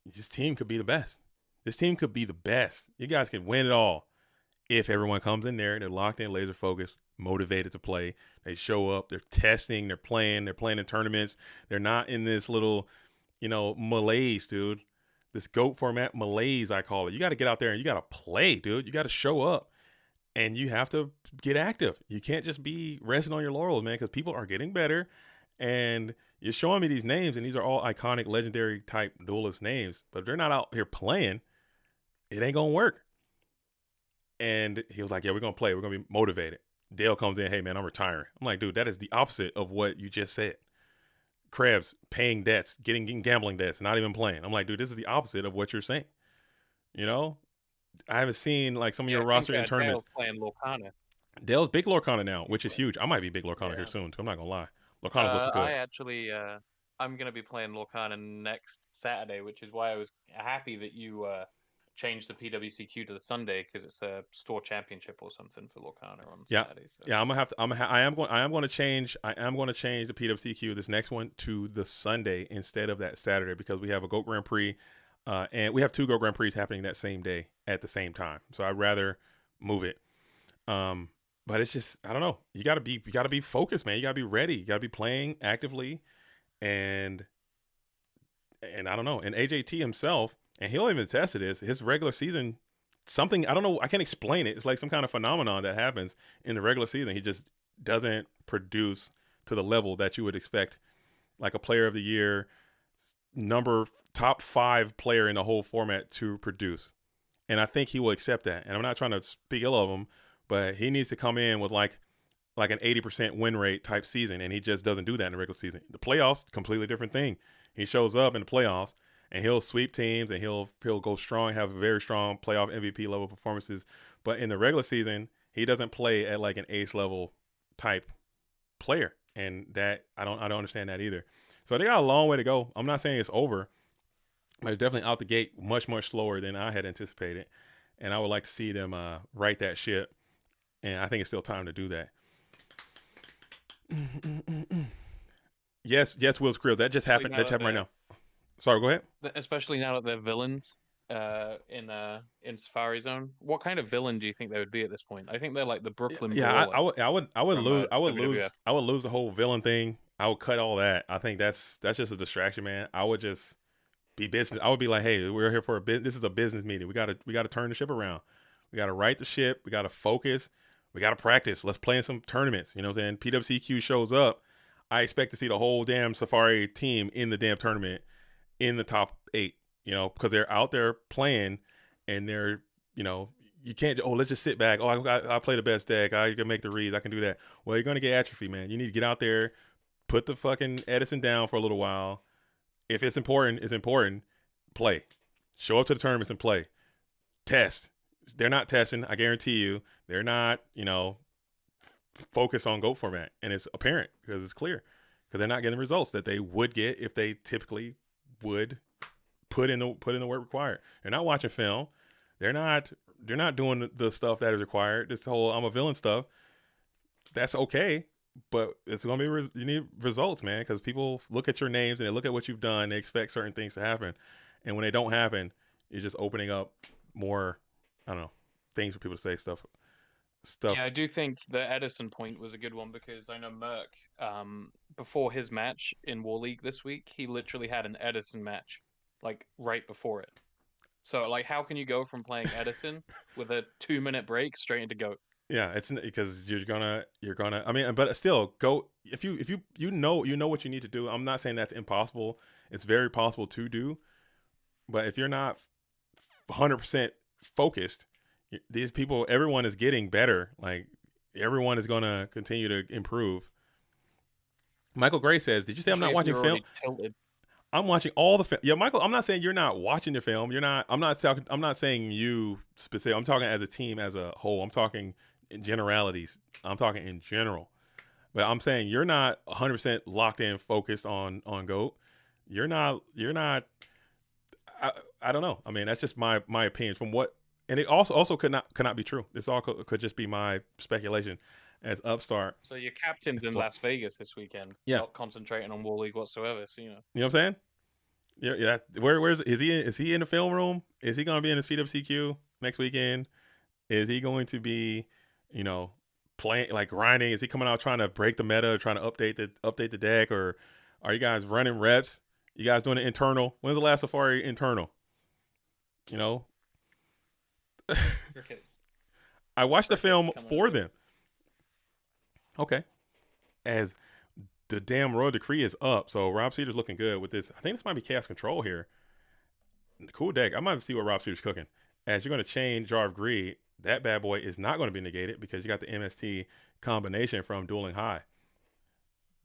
this team could be the best. This team could be the best. You guys can win it all if everyone comes in there. They're locked in, laser focused, motivated to play. They show up. They're testing. They're playing. They're playing in tournaments. They're not in this little, malaise, dude. This GOAT format malaise, I call it. You got to get out there and you got to play, dude. You got to show up, and you have to get active. You can't just be resting on your laurels, man, because people are getting better. And you're showing me these names, and these are all iconic, legendary type duelist names. But if they're not out here playing, it ain't going to work. And he was like, "Yeah, we're going to play. We're going to be motivated." Dale comes in, "Hey, man, I'm retiring." I'm like, "Dude, that is the opposite of what you just said." Krebs paying debts, getting gambling debts, not even playing. I'm like, "Dude, this is the opposite of what you're saying." I haven't seen like some of your roster in tournaments. Dale's playing Lorcana. Dale's big Lorcana now, which is huge. I might be big Lorcana here soon, too. I'm not going to lie. Lorcana's looking good. I actually, I'm going to be playing Lorcana next Saturday, which is why I was happy that you changed the PWCQ to the Sunday, because it's a store championship or something for Lorcana on Saturday. So. Yeah, I'm gonna have to. I am going to change the PWCQ this next one to the Sunday instead of that Saturday, because we have a GOAT Grand Prix, and we have 2 GOAT Grand Prix happening that same day at the same time. So I'd rather move it. But it's just, I don't know. You gotta be focused, man. You gotta be ready. You gotta be playing actively, and I don't know. And AJT himself, and he'll even attest to this, his regular season, something, I don't know, I can't explain it. It's like some kind of phenomenon that happens in the regular season. He just doesn't produce to the level that you would expect, like a player of the year, top 5 player in the whole format to produce. And I think he will accept that. And I'm not trying to speak ill of him, but he needs to come in with like an 80% win rate type season, and he just doesn't do that in the regular season. The playoffs, completely different thing. He shows up in the playoffs, and he'll sweep teams, and he'll go strong, have very strong playoff MVP level performances. But in the regular season, he doesn't play at like an ace level type player, and that I don't understand that either. So they got a long way to go. I'm not saying it's over, but it's definitely out the gate much slower than I had anticipated, and I would like to see them right that ship. And I think it's still time to do that. Yes, Will's Crib. That just happened. That happened right now. Sorry, go ahead. Especially now that they're villains, in Safari Zone. What kind of villain do you think they would be at this point? I think they're like the Brooklyn Yeah, Brawler. I would from, lose WWF. I would lose the whole villain thing. I would cut all that. I think that's just a distraction, man. I would just be business. I would be like, hey, we're here for a business. This is a business meeting. We gotta turn the ship around. We gotta right the ship. We gotta focus. We gotta practice. Let's play in some tournaments. You know what I'm saying? PWCQ shows up. I expect to see the whole damn Safari team in the damn tournament in the top 8. You know, because they're out there playing, and they're, you know, you can't. Oh, let's just sit back. Oh, I play the best deck. I can make the reads. I can do that. Well, you're gonna get atrophy, man. You need to get out there, put the fucking Edison down for a little while. If it's important, it's important. Play. Show up to the tournaments and play. Test. They're not testing. I guarantee you. They're not, you know, focused on GOAT format. And it's apparent because it's clear. Because they're not getting the results that they would get if they typically would put in the work required. They're not watching film. They're not doing the stuff that is required. This whole I'm a villain stuff. That's okay. But it's going to be, you need results, man, because people look at your names and they look at what you've done. They expect certain things to happen. And when they don't happen, you're just opening up more, I don't know, things for people to say stuff. Yeah, I do think the Edison point was a good one because I know Merck, before his match in War League this week, he literally had an Edison match, like right before it. So, like, how can you go from playing Edison with a 2-minute break straight into GOAT? Yeah, it's because you're gonna. I mean, but still, go if you know what you need to do. I'm not saying that's impossible. It's very possible to do, but if you're not 100% focused, these people, everyone is getting better. Like everyone is gonna continue to improve. Michael Gray says, "Did you say I'm not watching film?" I'm watching all the film. Yeah, Michael, I'm not saying you're not watching the film. You're not. I'm not saying you specific. I'm talking as a team, as a whole. I'm talking in generalities. I'm talking in general. But I'm saying you're not 100% locked in, focused on GOAT. You're not. I don't know. I mean, that's just my opinion from what, and it also could not be true. This all could just be my speculation as Upstart. So your captain's in Las Vegas this weekend. Yeah. Not concentrating on War League whatsoever. So, you know. You know what I'm saying? Yeah. Is he in the film room? Is he going to be in his PWCQ next weekend? Is he going to be, you know, playing, like grinding? Is he coming out trying to break the meta, trying to update the deck, or are you guys running reps? You guys doing it internal? When's the last Safari internal? You know, I watched the film for them. Okay, as the damn Royal Decree is up, so Rob Cedar's looking good with this. I think this might be Chaos Control here. Cool deck. I might see what Rob Cedar's cooking. As you're going to chain Jar of Greed, that bad boy is not going to be negated because you got the MST combination from Dueling High.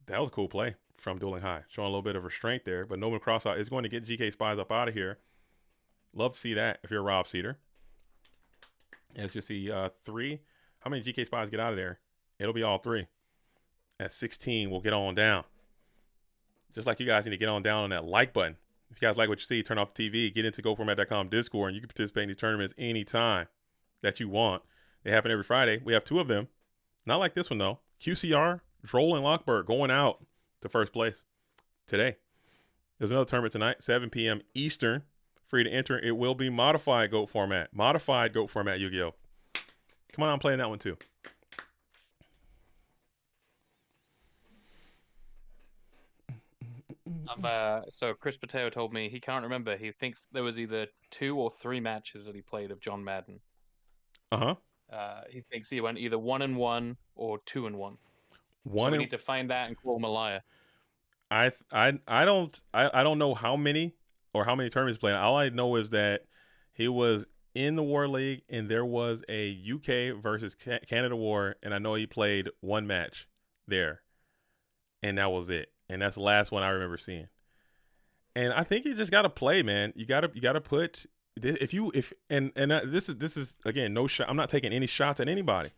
That was a cool play from Dueling High, showing a little bit of restraint there. But Nobel Crossout is going to get GK Spies up out of here. Love to see that if you're Rob Cedar. As you see, 3. How many GK Spies get out of there? It'll be all 3. At 16, we'll get on down. Just like you guys need to get on down on that like button. If you guys like what you see, turn off the TV, get into GoFormat.com Discord, and you can participate in these tournaments anytime that you want. They happen every Friday. We have 2 of them. Not like this one, though. QCR, Droll, and Lockberg going out to first place today. There's another tournament tonight, 7 p.m. Eastern. Free to enter. It will be modified GOAT format. Modified GOAT format Yu-Gi-Oh! Come on, I'm playing that one, too. So Chris Pateo told me he can't remember. He thinks there was either 2 or 3 matches that he played of John Madden. He thinks he went either 1-1 or 2-1. So we need to find that and call him a liar. I don't know how many tournaments he played. All I know is that he was in the War League and there was a UK versus Canada War, and I know he played 1 match there, and that was it. And that's the last one I remember seeing. And I think you just got to play, man. You got to put this, this is again, no shot. I'm not taking any shots at anybody.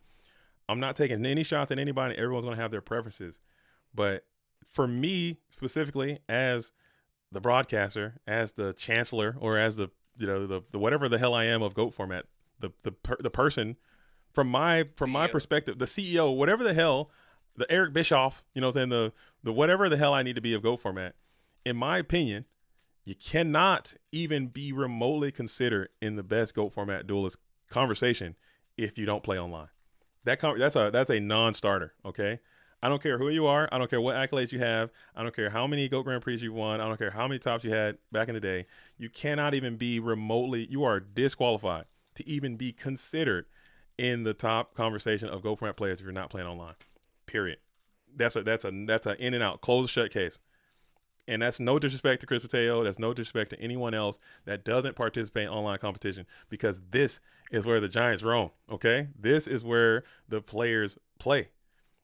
Everyone's going to have their preferences. But for me specifically, as the broadcaster, as the chancellor, or as the whatever the hell I am of GOAT format, the person from my perspective, the CEO, whatever the hell, the Eric Bischoff, the whatever the hell I need to be of GOAT format, in my opinion, You cannot even be remotely considered in the best GOAT format duelist conversation if you don't play online. That's a non-starter, okay? I don't care who you are. I don't care what accolades you have. I don't care how many GOAT Grand Prix you won. I don't care how many tops you had back in the day. You cannot even be remotely, you are disqualified to even be considered in the top conversation of GOAT format players if you're not playing online. Period. That's an in and out, closed shut case. And that's no disrespect to Chris Mateo. That's no disrespect to anyone else that doesn't participate in online competition, because this is where the Giants roam, okay? This is where the players play.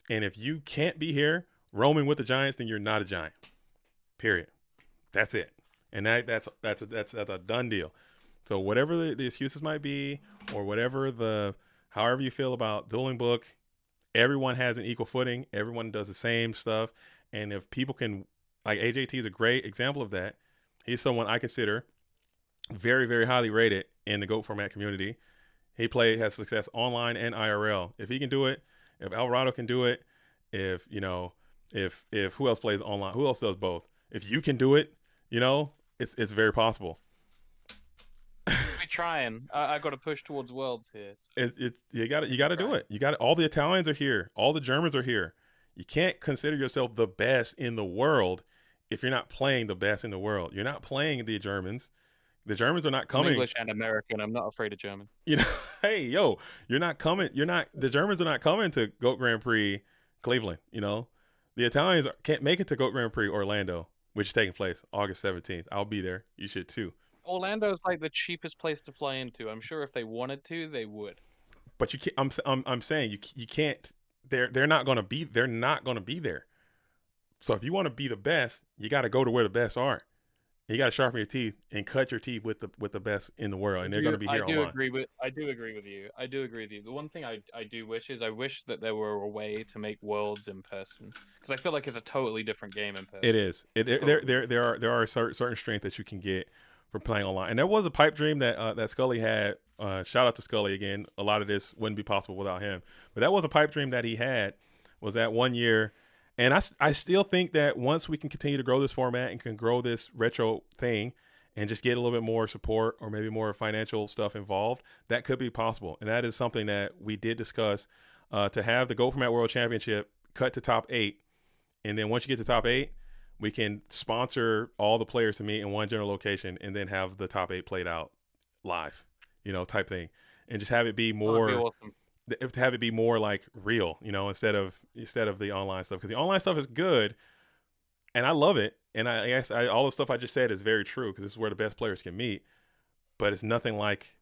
And if you can't be here roaming with the Giants, then you're not a Giant. Period. That's it. And that's a done deal. So whatever the excuses might be, or however you feel about Dueling Book, everyone has an equal footing. Everyone does the same stuff. And if people can, like AJT is a great example of that. He's someone I consider very, very highly rated in the GOAT format community. He has success online and IRL. If he can do it, if Alvarado can do it, if who else plays online? Who else does both? If you can do it, it's very possible. We're trying. I got to push towards worlds here. So. You got to do it. You got all the Italians are here. All the Germans are here. You can't consider yourself the best in the world if you're not playing the best in the world. You're not playing the Germans. The Germans are not coming. I'm English and American. I'm not afraid of Germans. Hey, yo, you're not coming. The Germans are not coming to GOAT Grand Prix Cleveland. The Italians can't make it to GOAT Grand Prix Orlando, which is taking place August 17th. I'll be there. You should too. Orlando is like the cheapest place to fly into. I'm sure if they wanted to, they would. But you can't. I'm saying you can't. They're not gonna be there. So if you want to be the best, you got to go to where the best are. You got to sharpen your teeth and cut your teeth with the best in the world, and they're going to be here online. I do agree with you. The one thing I do wish is I wish that there were a way to make Worlds in person, because I feel like it's a totally different game in person. It is. There are certain strengths that you can get from playing online, and there was a pipe dream that Scully had. Shout out to Scully again. A lot of this wouldn't be possible without him, but that was a pipe dream that he had. Was that one year? And I still think that once we can continue to grow this format and can grow this retro thing and just get a little bit more support or maybe more financial stuff involved, that could be possible. And that is something that we did discuss, to have the GOAT Format World Championship cut to top 8. And then once you get to top 8, we can sponsor all the players to meet in one general location and then have the top 8 played out live, type thing. And just have it be more... Awesome. To have it be more like real, instead of the online stuff, because the online stuff is good and I love it. And I guess all the stuff I just said is very true, because this is where the best players can meet, but it's nothing like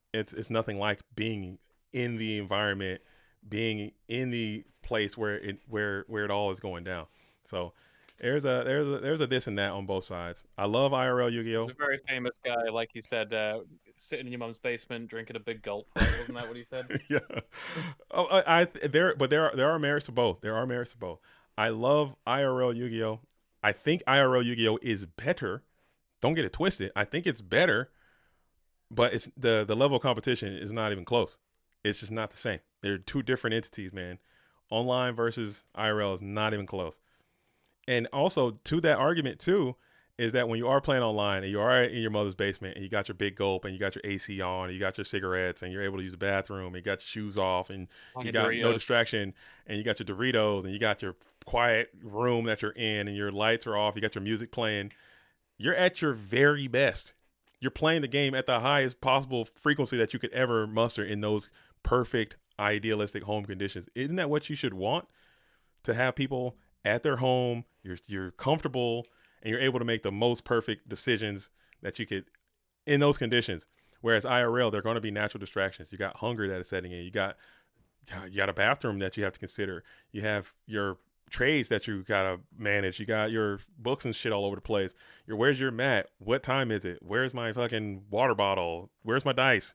being in the environment, being in the place where it all is going down. So there's a this and that on both sides. I love IRL Yu-Gi-Oh. He's a very famous guy, like he said, sitting in your mom's basement drinking a big gulp. Wasn't that what he said? Yeah. There are merits to both. I love IRL Yu-Gi-Oh. I think IRL Yu-Gi-Oh is better. Don't get it twisted. I think it's better, but it's the level of competition is not even close. It's just not the same. They're two different entities, man. Online versus IRL is not even close. And also, to that argument too, is that when you are playing online and you are in your mother's basement and you got your big gulp and you got your AC on and you got your cigarettes and you're able to use the bathroom and you got your shoes off and you got no distraction and you got your Doritos and you got your quiet room that you're in and your lights are off, you got your music playing, you're at your very best. You're playing the game at the highest possible frequency that you could ever muster in those perfect, idealistic home conditions. Isn't that what you should want? To have people at their home, you're comfortable, and you're able to make the most perfect decisions that you could in those conditions. Whereas IRL, they're going to be natural distractions. You got hunger that is setting in. You got a bathroom that you have to consider. You have your trades that you got to manage. You got your books and shit all over the place. Where's your mat? What time is it? Where's my fucking water bottle? Where's my dice?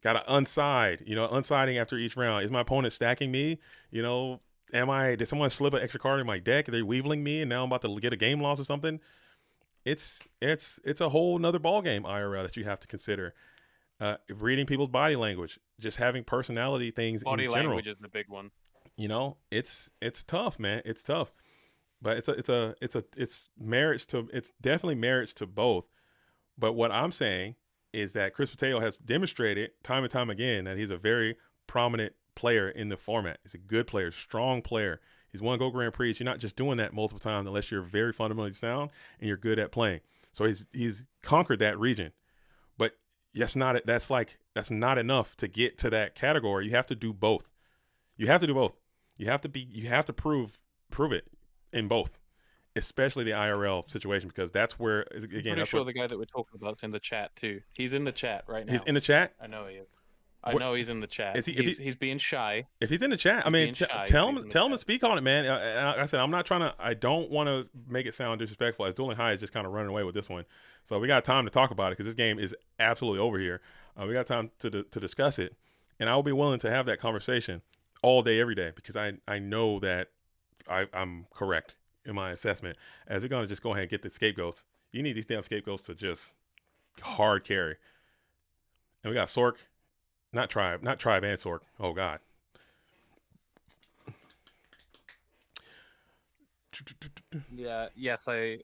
Got to unside, unsiding after each round. Is my opponent stacking me? Did someone slip an extra card in my deck? Are they weaveling me and now I'm about to get a game loss or something? It's a whole nother ball game, IRL, that you have to consider. Reading people's body language, just having personality things in general. Body language is the big one. It's tough, man. It's tough, but it's definitely merits to both. But what I'm saying is that Chris Pateo has demonstrated time and time again that he's a very prominent player in the format. He's a good player, strong player. He's won Go Grand Prix. You're not just doing that multiple times unless you're very fundamentally sound and you're good at playing. So he's conquered that region. But that's not enough to get to that category. You have to do both. You have to prove it in both, especially the IRL situation, because that's where, again, I'm pretty sure the guy that we're talking about is in the chat too. He's in the chat right now. He's in the chat? I know he is. I know he's in the chat. He's being shy. If he's in the chat, I mean, tell him to speak on it, man. Like I said, I don't want to make it sound disrespectful, as Dueling High is just kind of running away with this one. So we got time to talk about it because this game is absolutely over here. We got time to discuss it, and I will be willing to have that conversation all day, every day, because I know that I'm correct in my assessment. As we're going to just go ahead and get the scapegoats. You need these damn scapegoats to just hard carry. And we got Sork. Not Tribe and Sork. Oh, God. Yeah, yes, I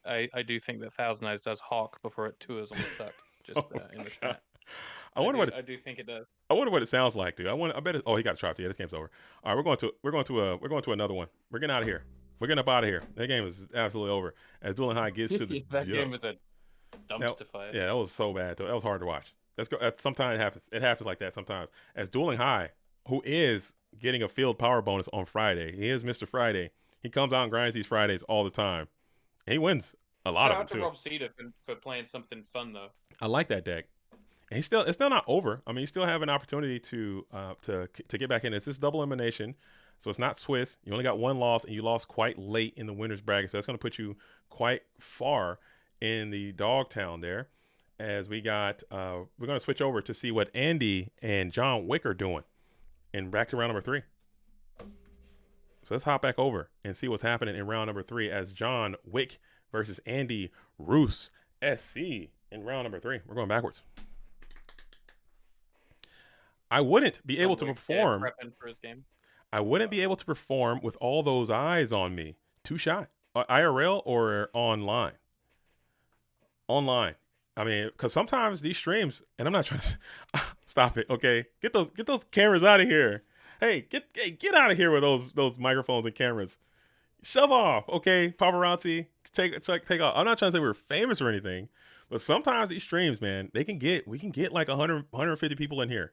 do think that Thousand Eyes does hawk before it tours on the suck. Just in the chat. I do think it does. I wonder what it sounds like, dude. I bet it. Oh, he got trapped. Yeah, this game's over. All right, we're going to another one. We're getting out of here. We're getting up out of here. That game is absolutely over. As Dueling High gets to the game was a dumpster fire. Yeah, that was so bad. That was hard to watch. Sometimes it happens. It happens like that sometimes. As Dueling High, who is getting a field power bonus on Friday, he is Mr. Friday. He comes out and grinds these Fridays all the time. And he wins a lot of them too. Shout out to Rob Cedar for playing something fun though. I like that deck. And it's still not over. I mean, you still have an opportunity to get back in. It's this double elimination, so it's not Swiss. You only got one loss, and you lost quite late in the winners bracket, so that's going to put you quite far in the Dogtown there. As we got, we're going to switch over to see what Andy and John Wick are doing, and back to round number 3. So let's hop back over and see what's happening in round number 3 as John Wick versus Andy Roos SC in round number 3. We're going backwards. I wouldn't be able to perform. For his game. I wouldn't be able to perform with all those eyes on me. Too shy. IRL or online? Online. I mean, because sometimes these streams, and I'm not trying to stop it. Okay, get those cameras out of here. Hey, get out of here with those microphones and cameras. Shove off. Okay, paparazzi, take off. I'm not trying to say we're famous or anything, but sometimes these streams, man, we can get like 100, 150 people in here.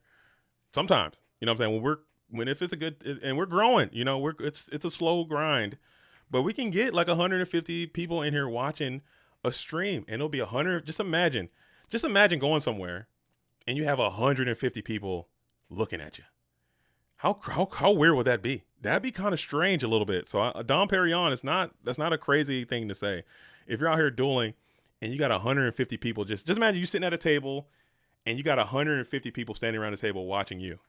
Sometimes, you know what I'm saying? If it's a good, and we're growing, you know, it's a slow grind, but we can get like 150 people in here watching a stream, and it'll be 100. Just imagine going somewhere and you have 150 people looking at you. How weird would that be? That'd be kind of strange a little bit. So Dom Perignon, that's not a crazy thing to say. If you're out here dueling and you got 150 people, just imagine you sitting at a table and you got 150 people standing around the table watching you.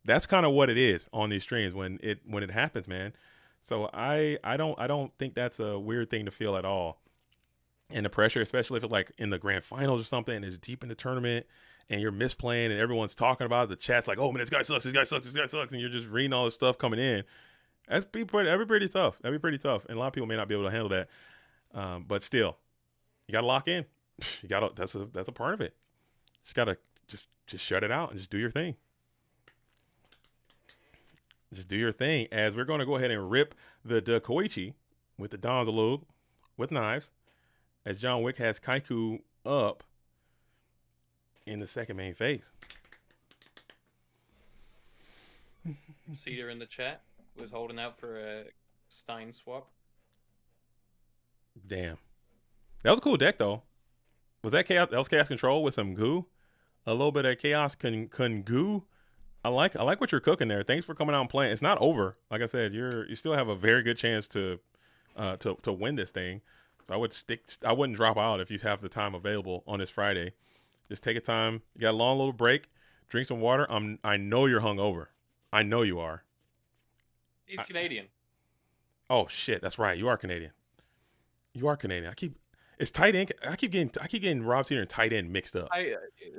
That's kind of what it is on these streams when it happens, man. So I don't think that's a weird thing to feel at all. And the pressure, especially if it's like in the grand finals or something, and it's deep in the tournament, and you're misplaying, and everyone's talking about it. The chat's like, "Oh man, this guy sucks, and you're just reading all this stuff coming in. That'd be pretty tough. That'd be pretty tough, and a lot of people may not be able to handle that. But still, you gotta lock in. That's a part of it. Just gotta just shut it out and just do your thing. Just do your thing. As we're going to go ahead and rip the Koichi with the Donzalug with knives. As John Wick has Kaiku up in the second main phase. Cedar in the chat was holding out for a Stein swap. Damn. That was a cool deck, though. Was that Chaos? That was Chaos Control with some goo. A little bit of Chaos goo. I like what you're cooking there. Thanks for coming out and playing. It's not over. Like I said, you still have a very good chance to win this thing. So I wouldn't drop out if you have the time available on this Friday. Just take a time. You got a long little break. Drink some water. I know you're hungover. I know you are. He's Canadian. Oh shit, that's right. You are Canadian. It's tight end. I keep getting Rob Cedar and tight end mixed up.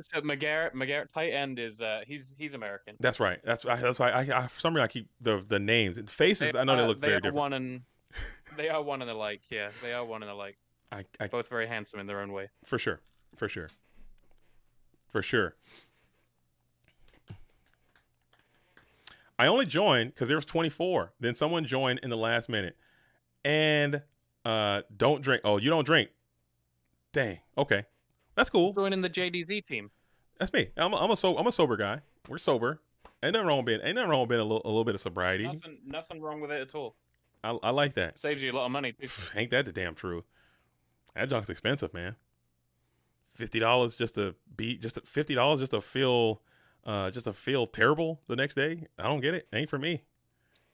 So McGarrett tight end is he's American. That's right. That's why I for some reason I keep the names and faces. I know they look very different. They are one and alike. Yeah, they are one and alike. Both very handsome in their own way. For sure. For sure. For sure. I only joined because there was 24. Then someone joined in the last minute. And don't drink. Oh, you don't drink. Dang. Okay. That's cool. Joining the JDZ team. That's me. I'm a sober guy. We're sober. Ain't nothing wrong with being a little bit of sobriety. Nothing wrong with it at all. I like that. Saves you a lot of money too. Ain't that the damn truth? That junk's expensive, man. $50 just to $50 just to feel terrible the next day. I don't get it. Ain't for me.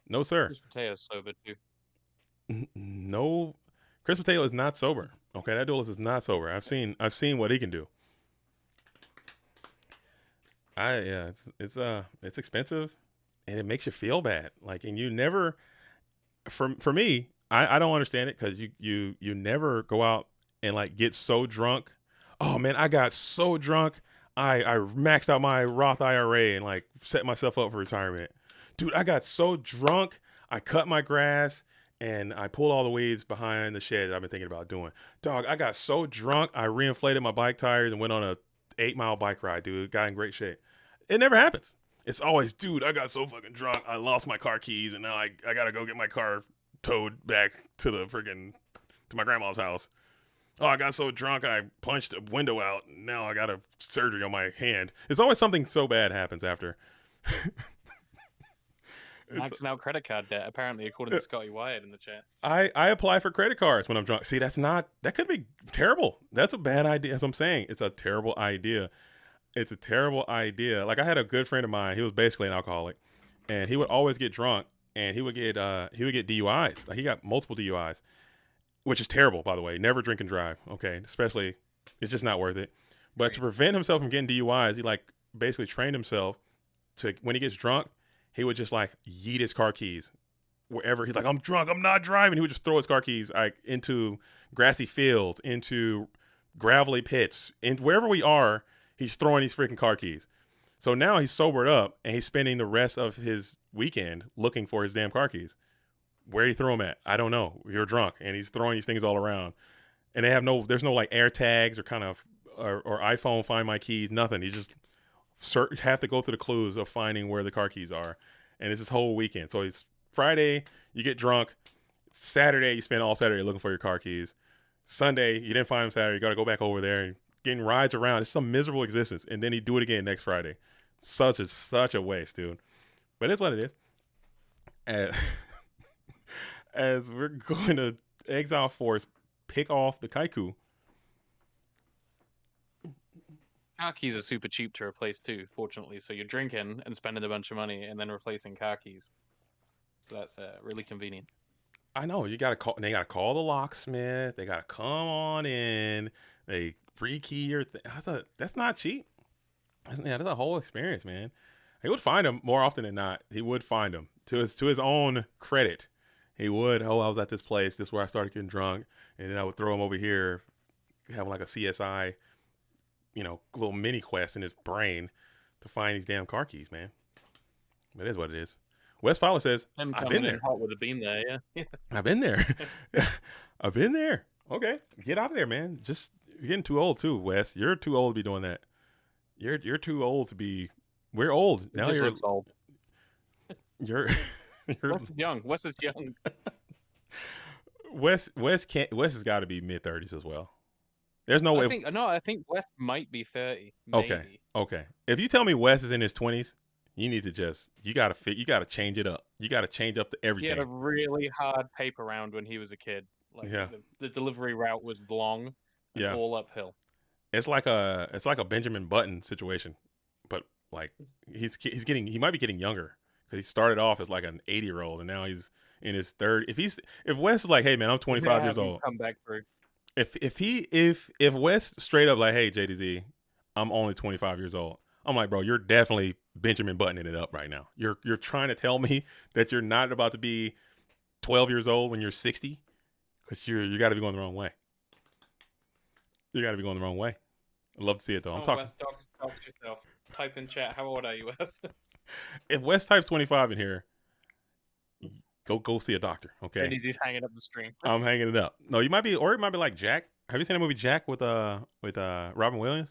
No sir. Chris Potato's sober too. No, Chris Potato is not sober. Okay, that duelist is not sober. I've seen what he can do. It's expensive, and it makes you feel bad. Like, and you never, for me, I don't understand it because you never go out and like get so drunk. Oh man, I got so drunk. I maxed out my Roth IRA and like set myself up for retirement. Dude, I got so drunk. I cut my grass and I pulled all the weeds behind the shed that I've been thinking about doing. Dog, I got so drunk. I reinflated my bike tires and went on a 8-mile bike ride, dude. Got in great shape. It never happens. It's always, dude, I got so fucking drunk. I lost my car keys and now I got to go get my car towed back to to my grandma's house. Oh, I got so drunk I punched a window out. Now I got a surgery on my hand. It's always something so bad happens after. Maxing out credit card debt, apparently, according to Scotty Wyatt in the chat. I apply for credit cards when I'm drunk. See, that could be terrible. That's a bad idea. As I'm saying, it's a terrible idea. It's a terrible idea. Like, I had a good friend of mine. He was basically an alcoholic, and he would always get drunk, and he would get DUIs. Like, he got multiple DUIs, which is terrible, by the way. Never drink and drive. Okay, especially, it's just not worth it. But to prevent himself from getting DUIs, he like basically trained himself to, when he gets drunk, he would just like yeet his car keys wherever. He's like, I'm drunk, I'm not driving. He would just throw his car keys like into grassy fields, into gravelly pits, and wherever we are, he's throwing these freaking car keys. So now he's sobered up and he's spending the rest of his weekend looking for his damn car keys. Where did he throw them at? I don't know. You're drunk and he's throwing these things all around. And there's no like air tags or kind of, or iPhone Find My Keys, nothing. You just have to go through the clues of finding where the car keys are. And it's this whole weekend. So it's Friday, you get drunk. Saturday, you spend all Saturday looking for your car keys. Sunday, you didn't find them Saturday. You got to go back over there and getting rides around. It's some miserable existence. And then you do it again next Friday. Such a waste, dude. But it's what it is. As we're going to Exile Force pick off the Kaiku. Car keys are super cheap to replace too, fortunately. So you're drinking and spending a bunch of money and then replacing car keys. So that's really convenient. I know. They gotta call the locksmith. They gotta come on in. They rekey your thing. That's not cheap. That's a whole experience, man. He would find them more often than not. He would find them to his own credit. He would. Oh, I was at this place. This is where I started getting drunk, and then I would throw him over here, having like a CSI, little mini quest in his brain to find these damn car keys, man. It is what it is. Wes Fowler says, I've been there. Hot with a beam there, yeah. I've been there. I've been there. Okay, get out of there, man. You're getting too old too, Wes. You're too old to be doing that. You're too old to be. We're old now. You're old. You're. Wes is young. Wes is young. Wes has got to be mid-30s as well. There's no way. I think Wes might be 30. Maybe. Okay. If you tell me Wes is in his 20s, you need to you got to change it up. You got to change up everything. He had a really hard paper round when he was a kid. Like, yeah. The delivery route was long and all uphill. It's like a Benjamin Button situation, but like he might be getting younger because he started off as like an 80-year-old and now he's in his 30s. If Wes is like, hey man, I'm 25 years old. Come back through. If Wes straight up like, hey JDZ, I'm only 25 years old. I'm like, bro, you're definitely Benjamin Buttoning it up right now. You're trying to tell me that you're not about to be 12 years old when you're 60, because you got to be going the wrong way. You got to be going the wrong way. I'd love to see it though. I'm talking. Wes, talk yourself. Type in chat. How old are you, Wes? If Wes types 25 in here, go see a doctor. Okay. He's hanging up the stream. I'm hanging it up. No, it might be like Jack. Have you seen the movie Jack with Robin Williams?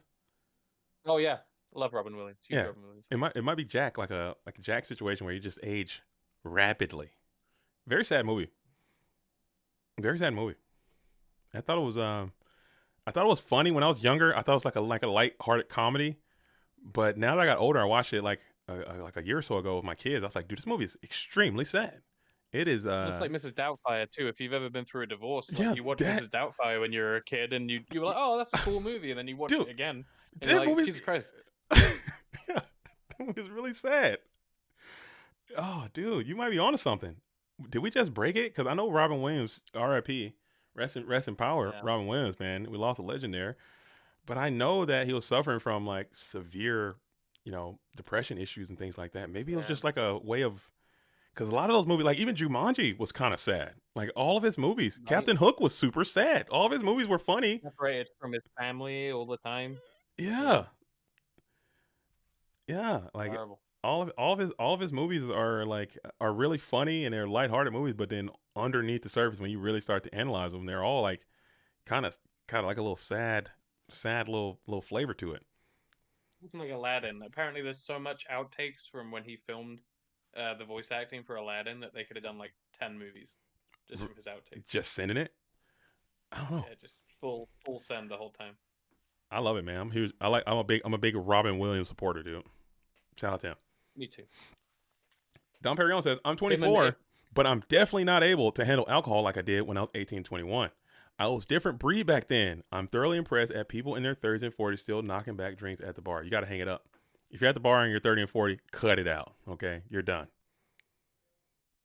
Oh yeah, love Robin Williams. Huge Yeah. Robin Williams. It might be Jack, like a Jack situation where you just age rapidly. Very sad movie. Very sad movie. I thought it was funny when I was younger. I thought it was like a light-hearted comedy. But now that I got older, I watched it like a year or so ago with my kids. I was like, dude, this movie is extremely sad. It is. It's like Mrs. Doubtfire too. If you've ever been through a divorce, like Yeah, you watch that- Mrs. Doubtfire when you're a kid, and you were like, "Oh, that's a cool movie," and then you watch Dude, it again, and that you're like, movie- "Jesus Christ!" Yeah, that movie is really sad. Oh, dude, you might be onto something. Did we just break it? Because I know Robin Williams, R.I.P. Rest in power, Yeah. Robin Williams, man. We lost a legend there. But I know that he was suffering from like severe, depression issues and things like that. Maybe it was Yeah. just like a way of, because a lot of those movies, like even Jumanji was kind of sad. Like all of his movies, Right. Captain Hook was super sad. All of his movies were funny. Separated from his family all the time. Yeah. Yeah. Like Horrible. all of his movies are really funny and they're lighthearted movies, but then underneath the surface, when you really start to analyze them, they're all like kind of like a little sad little flavor to it. Something like Aladdin. Apparently, there's so much outtakes from when he filmed the voice acting for Aladdin that they could have done like 10 movies just from his outtakes. Just sending it. I don't know. Yeah, just full send the whole time. I love it, man. I'm huge. I'm a big Robin Williams supporter, dude. Shout out to him. Me too. Don Perignon says, I'm Him and 24, Nate. but I'm definitely not able to handle alcohol like I did when I was 18, 21. I was different breed back then. I'm thoroughly impressed at people in their 30s and 40s still knocking back drinks at the bar. You got to hang it up. If you're at the bar and you're 30 and 40, cut it out. Okay, you're done.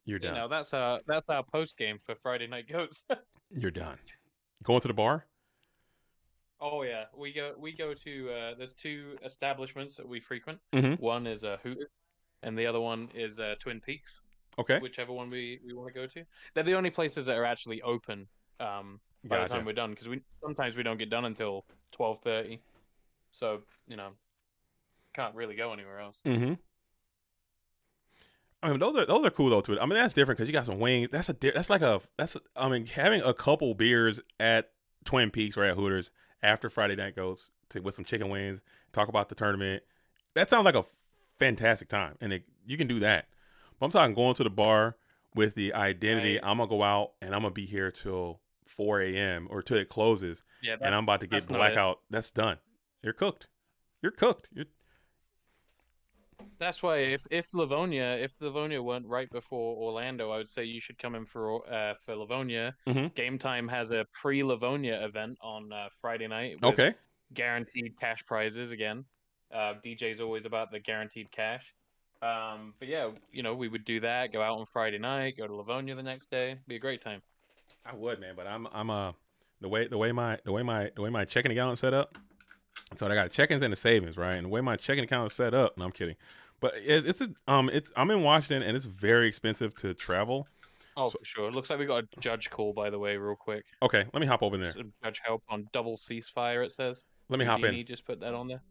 You're done. You know, that's our post game for Friday Night Goats. You're done. Going to the bar? Oh yeah, we go to there's two establishments that we frequent. Mm-hmm. One is Hooters, and the other one is Twin Peaks. Okay. Whichever one we want to go to. They're the only places that are actually open by the Gotcha. time we're done, because sometimes we don't get done until 12:30. So can't really go anywhere else. Mm-hmm. I mean, those are cool though. I mean, that's different because you got some wings. I mean, having a couple beers at Twin Peaks or at Hooters after Friday Night Goes with some chicken wings, talk about the tournament. That sounds like a fantastic time, and you can do that. But I'm talking going to the bar with the identity. Right. I'm gonna go out and I'm gonna be here till 4 a.m. or till it closes, Yeah, and I'm about to get that's not blackout. That's done. You're cooked. You're cooked. That's why if Livonia weren't right before Orlando, I would say you should come in for Livonia. Mhm. Game Time has a pre-Livonia event on Friday night. With Okay. Guaranteed cash prizes again. DJ's always about the guaranteed cash. But yeah, we would do that. Go out on Friday night. Go to Livonia the next day. Be a great time. I would, man, but I'm the way my checking account is set up. So I got check-ins and the savings, right? And the way my checking account is set up, no, I'm kidding, but I'm in Washington and it's very expensive to travel. Oh, for sure. It looks like we got a judge call, by the way, real quick. Okay, let me hop over there. Some judge help on double ceasefire. It says. Let me hop in. Houdini just put that on there.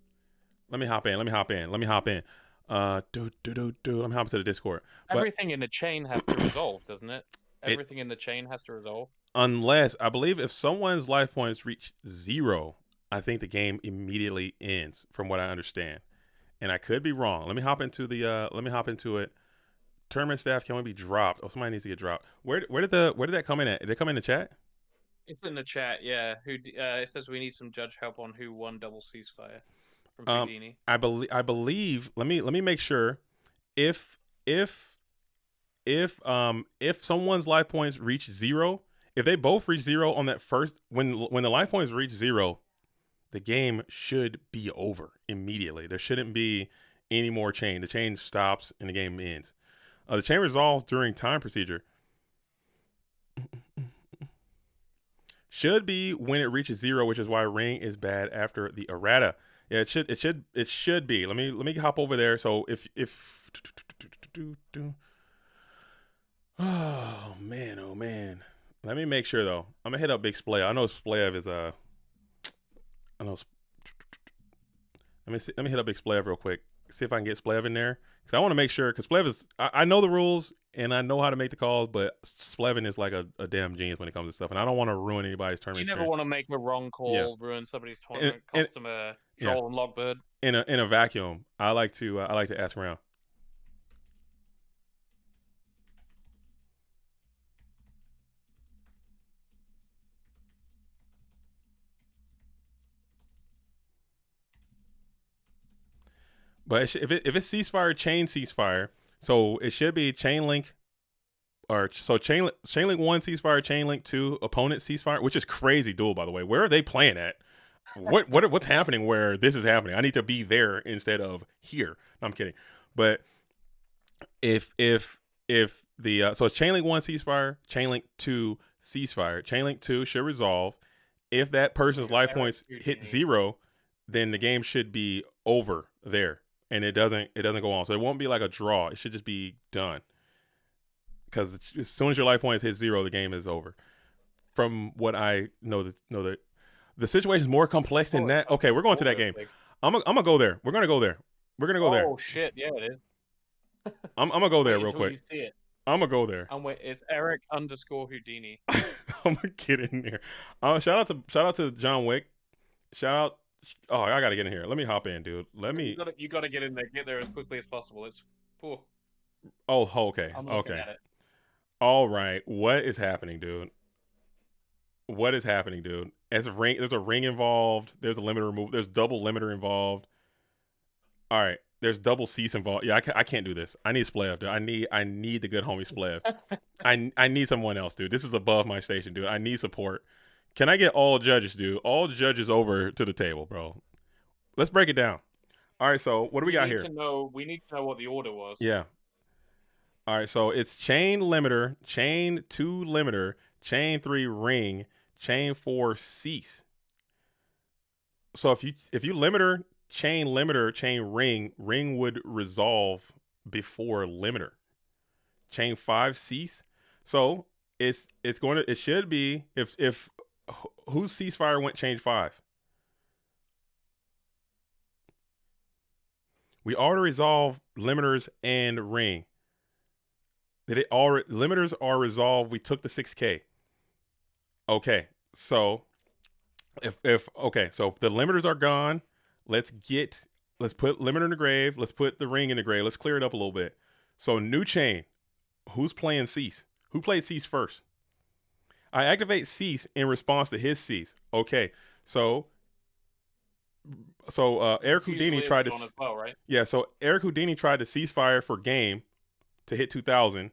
Let me hop in. Let me hop in. Let me hop in. Let me hop into the Discord. But Everything in the chain has to resolve, doesn't it? Everything in the chain has to resolve. unless I believe if someone's life points reach 0, I think the game immediately ends, from what I understand. And I could be wrong. Let me hop into it. Tournament staff can only be dropped. Oh, somebody needs to get dropped. Where did that come in at? Did it come in the chat? It's in the chat, yeah. It says we need some judge help on who won double ceasefire from Houdini. I believe. Let me make sure. If someone's life points reach 0, if they both reach 0 on that first, when the life points reach 0, the game should be over immediately. There shouldn't be any more chain. The chain stops and the game ends. The chain resolves during time procedure. Should be when it reaches 0, which is why ring is bad after the errata. Yeah, it should be. Let me hop over there. So if oh man. Let me make sure though. I'm gonna hit up Big Splay. I know Splev is Let me hit up Big Splay real quick. see if I can get Splev in there because I want to make sure because Splev is I know the rules and I know how to make the calls, but Splevin is like a damn genius when it comes to stuff, and I don't want to ruin anybody's tournament. You never want to make a wrong call, ruin somebody's tournament, cost them a Droll and Logbird. In a vacuum, I like to ask around. But if it's ceasefire, chain ceasefire, so it should be chain link, or so chain link 1 ceasefire, chain link 2 opponent ceasefire, which is crazy duel, by the way. Where are they playing at? What's happening where this is happening? I need to be there instead of here. No, I'm kidding. But if the so it's chain link 1 ceasefire, chain link 2 ceasefire, chain link 2 should resolve. If that person's life points hit 0, then the game should be over there. And it doesn't go on, so it won't be like a draw. It should just be done. Because as soon as your life points hit 0, the game is over. From what I know, the situation is more complex than that. Okay, we're going to that game. I'm gonna go there. We're gonna go there. There. Oh shit! Yeah, it is. I'm gonna go there real quick. You see it. I'm gonna go there. It's Eric_Houdini. I'm gonna get in there. Shout out to John Wick. Shout out. Oh, I gotta get in here. Let me hop in, dude. You gotta get in there. Get there as quickly as possible. It's. Oh, okay. Okay. All right. What is happening, dude? There's a ring involved. There's a limiter removal. There's double limiter involved. All right. There's double cease involved. Yeah, I can't do this. I need Splev, dude. I need the good homie Splev. I need someone else, dude. This is above my station, dude. I need support. Can I get all judges, dude? All judges over to the table, bro. Let's break it down. All right, so what do we got here? We need to know what the order was. Yeah. All right, so it's chain limiter, chain 2 limiter, chain 3 ring, chain 4 cease. So if you limiter, chain ring would resolve before limiter. Chain 5 cease. So it should be if whose ceasefire went chain 5? We already resolved limiters and ring. Limiters are resolved. We took the 6K. Okay, so if the limiters are gone, let's put limiter in the grave. Let's put the ring in the grave. Let's clear it up a little bit. So new chain. Who's playing cease? Who played cease first? I activate cease in response to his cease. Okay, so Eric Houdini tried to well, right? Yeah, so Eric Houdini tried to ceasefire for game to hit 2000,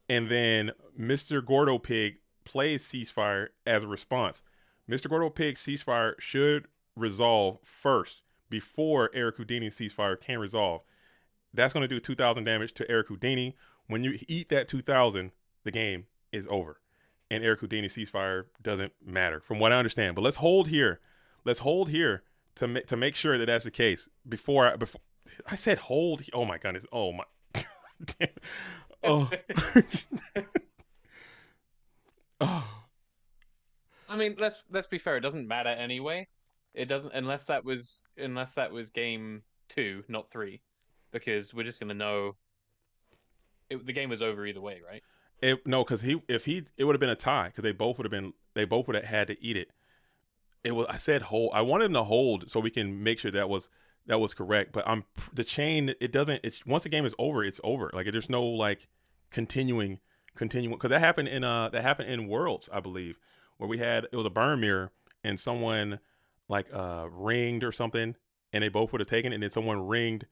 and then Mr. Gordo Pig plays ceasefire as a response. Mr. Gordo Pig ceasefire should resolve first before Eric Houdini's ceasefire can resolve. That's going to do 2000 damage to Eric Houdini. When you eat that 2000, the game is over. And Eric Houdini's ceasefire doesn't matter, from what I understand. But let's hold here. To make sure that that's the case. Before I said hold. Oh my goodness. Oh my. Oh. Oh. I mean, let's be fair. It doesn't matter anyway. It doesn't unless that was game 2, not 3, because we're just gonna know. The game was over either way, right? No, because it would have been a tie because they both would have had to eat it. I said hold. I wanted them to hold so we can make sure that was correct. But the chain. It doesn't. It's once the game is over, it's over. Like there's no like continuing because that happened in Worlds, I believe, where it was a burn mirror and someone like ringed or something, and they both would have taken it, and then someone ringed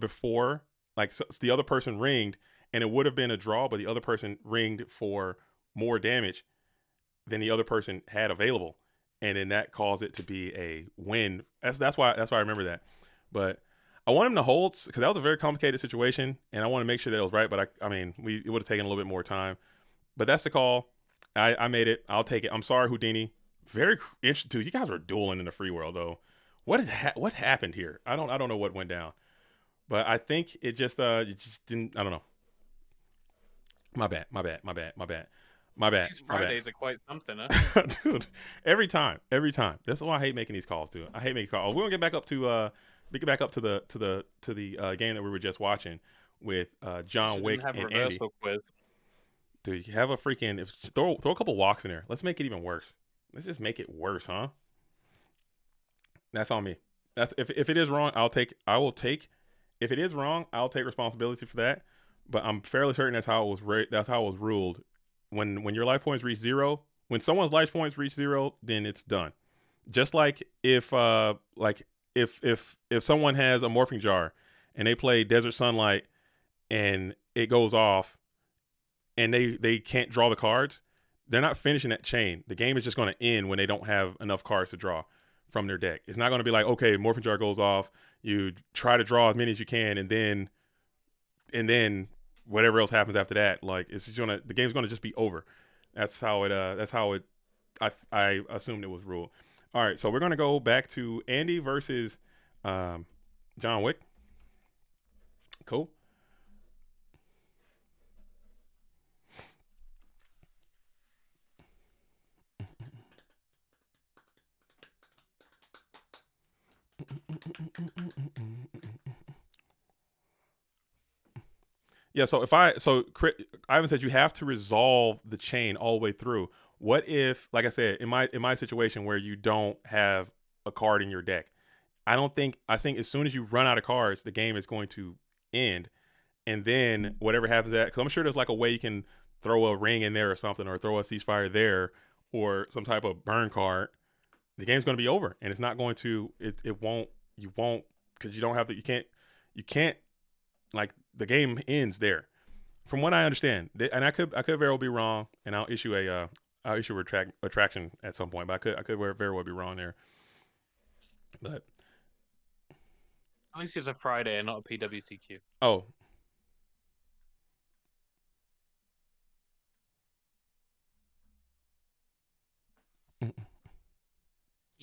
before, like so the other person ringed, and it would have been a draw, but the other person ringed for more damage than the other person had available, and then that caused it to be a win. That's why I remember that. But I want him to hold because that was a very complicated situation, and I want to make sure that it was right. But it would have taken a little bit more time. But that's the call. I made it. I'll take it. I'm sorry, Houdini. Very interesting too. You guys were dueling in the free world though. What happened here? I don't know what went down, but I think it just didn't. I don't know. My bad. These Fridays are quite something, huh? Dude, every time. That's why I hate making these calls, dude. I hate making calls. We're gonna get back up to we get back up to the game that we were just watching with John Wick Have a and Andy. reversal quiz. Dude, you have a freaking throw a couple walks in there. Let's make it even worse. Let's just make it worse, huh? That's on me. That's if it is wrong, I will take. If it is wrong, I'll take responsibility for that. But I'm fairly certain that's how it was. That's how it was ruled. When your life points reach 0, when someone's life points reach 0, then it's done. Just like if someone has a morphing jar and they play Desert Sunlight and it goes off and they can't draw the cards, they're not finishing that chain. The game is just going to end when they don't have enough cards to draw from their deck. It's not going to be like, okay, morphing jar goes off, you try to draw as many as you can, and then whatever else happens after that, like it's just the game's gonna just be over. That's how it. I assumed it was ruled. All right, so we're gonna go back to Andy versus John Wick. Cool. Yeah, so Ivan said you have to resolve the chain all the way through. What if, like I said, in my situation where you don't have a card in your deck, I think as soon as you run out of cards, the game is going to end, and then whatever happens because I'm sure there's like a way you can throw a ring in there or something, or throw a ceasefire there, or some type of burn card. The game's going to be over, and it's not going to. You won't because you don't have you can't like the game ends there, from what I understand. And I could very well be wrong, and I'll issue a retraction at some point. But I could very well be wrong there. But at least it's a Friday and not a PWCQ. Oh. And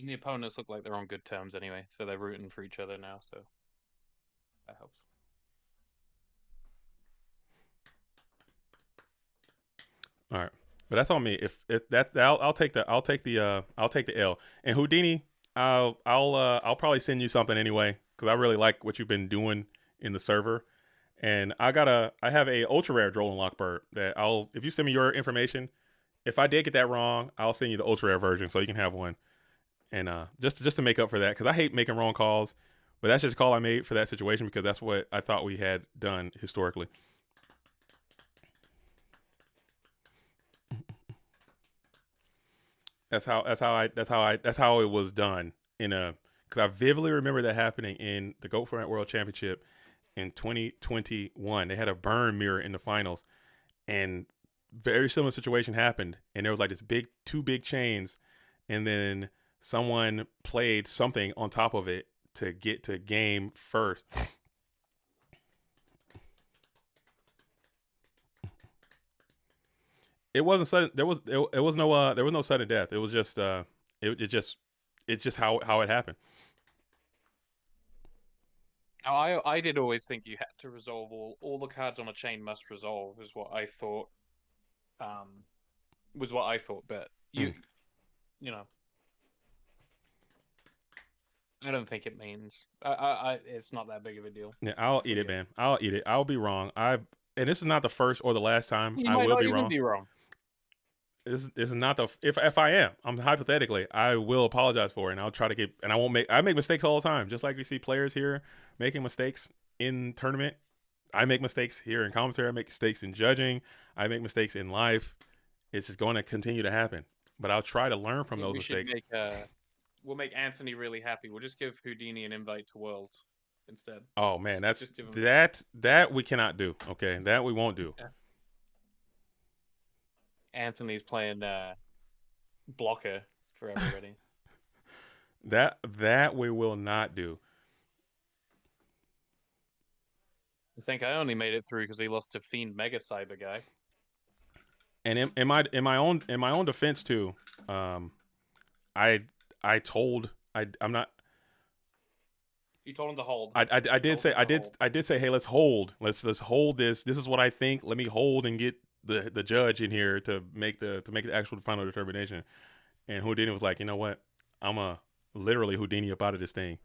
the opponents look like they're on good terms anyway, so they're rooting for each other now, so that helps. All right, but that's on me. If that's I'll take the L. And Houdini, I'll probably send you something anyway, because I really like what you've been doing in the server. And I have a ultra rare Droll and Lockbird that if you send me your information, if I did get that wrong, I'll send you the ultra rare version so you can have one. And just to make up for that, because I hate making wrong calls, but that's just a call I made for that situation because that's what I thought we had done historically. That's how it was done because I vividly remember that happening in the Goat Fortnite World Championship in 2021. They had a burn mirror in the finals, and very similar situation happened. And there was like two big chains, and then someone played something on top of it to get to game first. It wasn't sudden. There was no sudden death. It was just it's just how it happened. I did always think you had to resolve all the cards on a chain must resolve is what I thought. But you know, I don't think it means it's not that big of a deal. Yeah, I'll eat it, man. I'll eat it. I'll be wrong. And this is not the first or the last time You I might will not be even wrong. be wrong. This is not the if I am, I'm hypothetically, I will apologize for it, and I'll try to I make mistakes all the time, just like we see players here making mistakes in tournament. I make mistakes here in commentary. I make mistakes in judging. I make mistakes in life. It's just going to continue to happen, but I'll try to learn from those mistakes. We'll make Anthony really happy. We'll just give Houdini an invite to Worlds instead. Oh man, that we cannot do. Okay, that we won't do. Yeah. Anthony's playing blocker for everybody. that we will not do. I think I only made it through because he lost to Fiend Mega Cyber guy. And in my own defense too, I'm not. You told him to hold. I did say, hey, let's hold. Let's hold this. This is what I think. Let me hold and get the judge in here to make the actual final determination. And Houdini was like, you know what? I'm literally Houdini up out of this thing.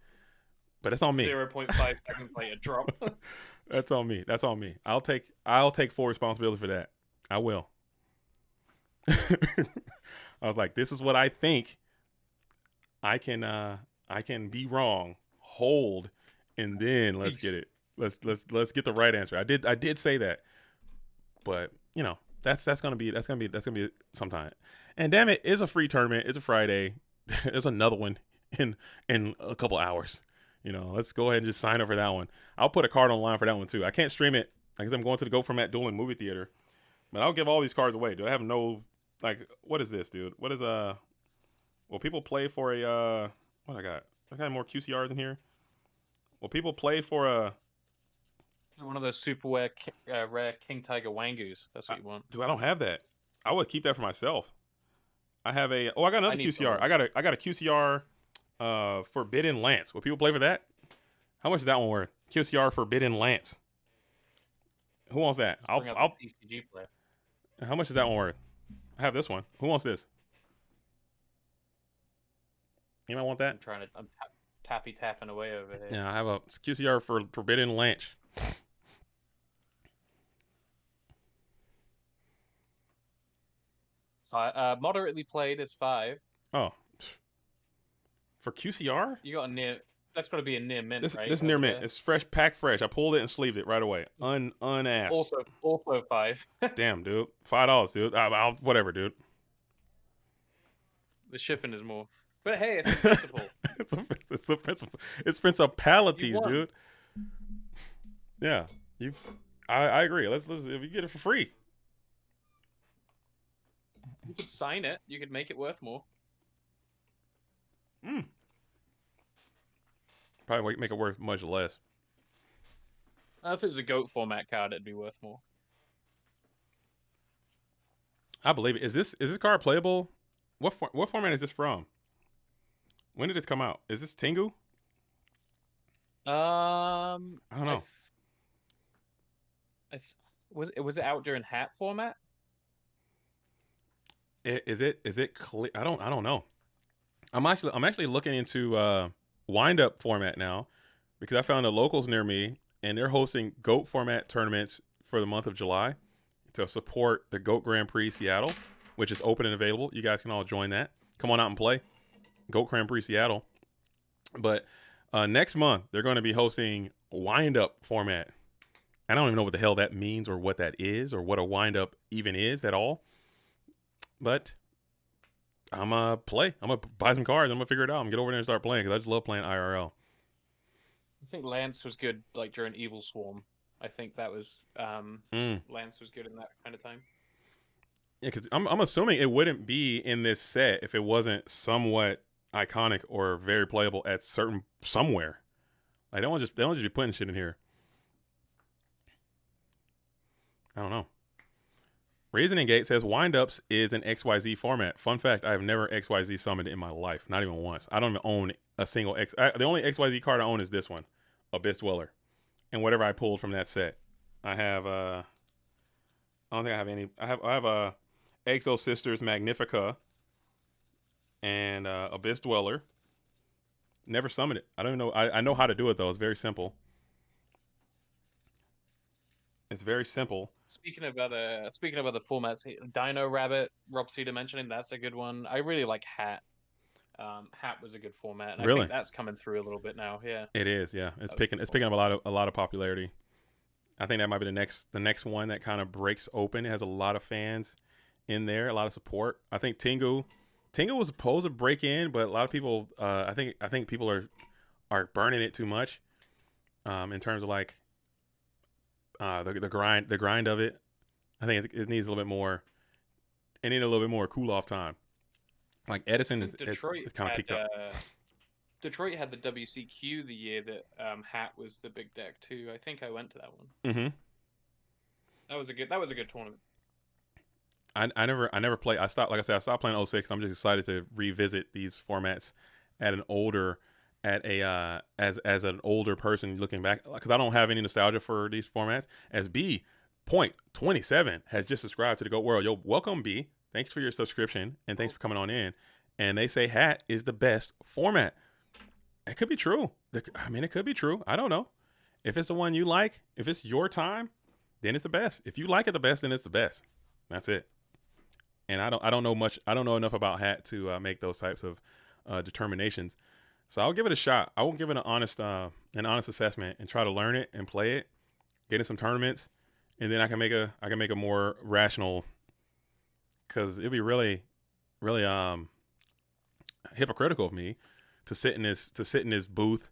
but that's on me. 0.5 seconds later, drop. That's on me. That's on me. I'll take full responsibility for that. I will. I was like, this is what I think. I can be wrong. Hold, and then let's get it. Let's get the right answer. I did say that, but you know that's gonna be sometime. And damn it, it's a free tournament. It's a Friday. There's another one in a couple hours. You know, let's go ahead and just sign up for that one. I'll put a card online for that one too. I can't stream it because I'm going to the Go Format Dueling movie theater. But I'll give all these cards away. Do I have no what is this, dude? What is will people play for a what I got more QCRs in here? Will people play for a one of those super rare King Tiger Wangoos? That's what you want. Dude, I don't have that. I would keep that for myself. I have I got another QCR. I got a QCR Forbidden Lance. Will people play for that? How much is that one worth? QCR Forbidden Lance. Who wants that? I'll ECG player. How much is that one worth? I have this one. Who wants this? Anyone want that? I'm tapping away over here. Yeah, I have a QCR for Forbidden Lance. Moderately played is 5. Oh, for QCR? You got a near. That's got to be a near mint, right? This near mint. It's fresh, packed fresh. I pulled it and sleeved it right away. Unasked. Also 5. Damn, dude. $5, dude. I'll whatever, dude. The shipping is more. But hey, it's a principle. it's a principle. It's principalities, dude. Yeah, I agree. Let's if you get it for free. You could sign it. You could make it worth more. Probably make it worth much less. If it was a GOAT format card, it'd be worth more. I believe it. Is this card playable? What format is this from? When did it come out? Is this Tengu? I don't know. Was it out during hat format? Is it clear? I don't know. I'm actually looking into wind up format now because I found the locals near me and they're hosting GOAT format tournaments for the month of July to support the GOAT Grand Prix Seattle, which is open and available. You guys can all join that. Come on out and play GOAT Grand Prix Seattle. But next month they're going to be hosting wind up format. I don't even know what the hell that means or what that is or what a wind up even is at all. But I'm gonna play. I'm gonna buy some cards. I'm gonna figure it out. I'm gonna get over there and start playing because I just love playing IRL. I think Lance was good, like during Evil Swarm. I think that was Lance was good in that kind of time. Yeah, because I'm assuming it wouldn't be in this set if it wasn't somewhat iconic or very playable at somewhere. Like they don't just be putting shit in here. I don't know. Raisin and Gate says wind-ups is an XYZ format. Fun fact, I have never XYZ summoned in my life. Not even once. I don't even own a single the only XYZ card I own is this one, Abyss Dweller. And whatever I pulled from that set. I have I don't think I have any. I have Exo Sisters Magnifica and Abyss Dweller. Never summoned it. I don't even know. I know how to do it though. It's very simple. It's very simple. Speaking of other formats, Dino Rabbit, Rob Cedar mentioning, that's a good one. I really like Hat. Hat was a good format. And really? I think that's coming through a little bit now. Yeah. It is. Yeah. It's picking up a lot of popularity. I think that might be the next one that kind of breaks open. It has a lot of fans in there, a lot of support. I think Tengu was supposed to break in, but a lot of people, I think people are burning it too much, in terms of like. The grind of it, I think it needs a little bit more. It needs a little bit more cool off time. Like Edison is kind of picked up. Detroit had the WCQ the year that Hat was the big deck too. I think I went to that one. Mm-hmm. That was a good tournament. I never played. I stopped playing 06. I'm just excited to revisit these formats at an older. As an older person looking back, because I don't have any nostalgia for these formats. As B Point 27 has just subscribed to the GOAT World. Yo, welcome B. Thanks for your subscription and thanks for coming on in. And they say Hat is the best format. It could be true. I mean, it could be true. I don't know. If it's the one you like, if it's your time, then it's the best. If you like it the best, then it's the best. That's it. And I don't know much. I don't know enough about hat to make those types of determinations. So I'll give it a shot. I will give it an honest assessment and try to learn it and play it, get in some tournaments, and then I can make a more rational. Because it'd be really, really hypocritical of me to sit in this booth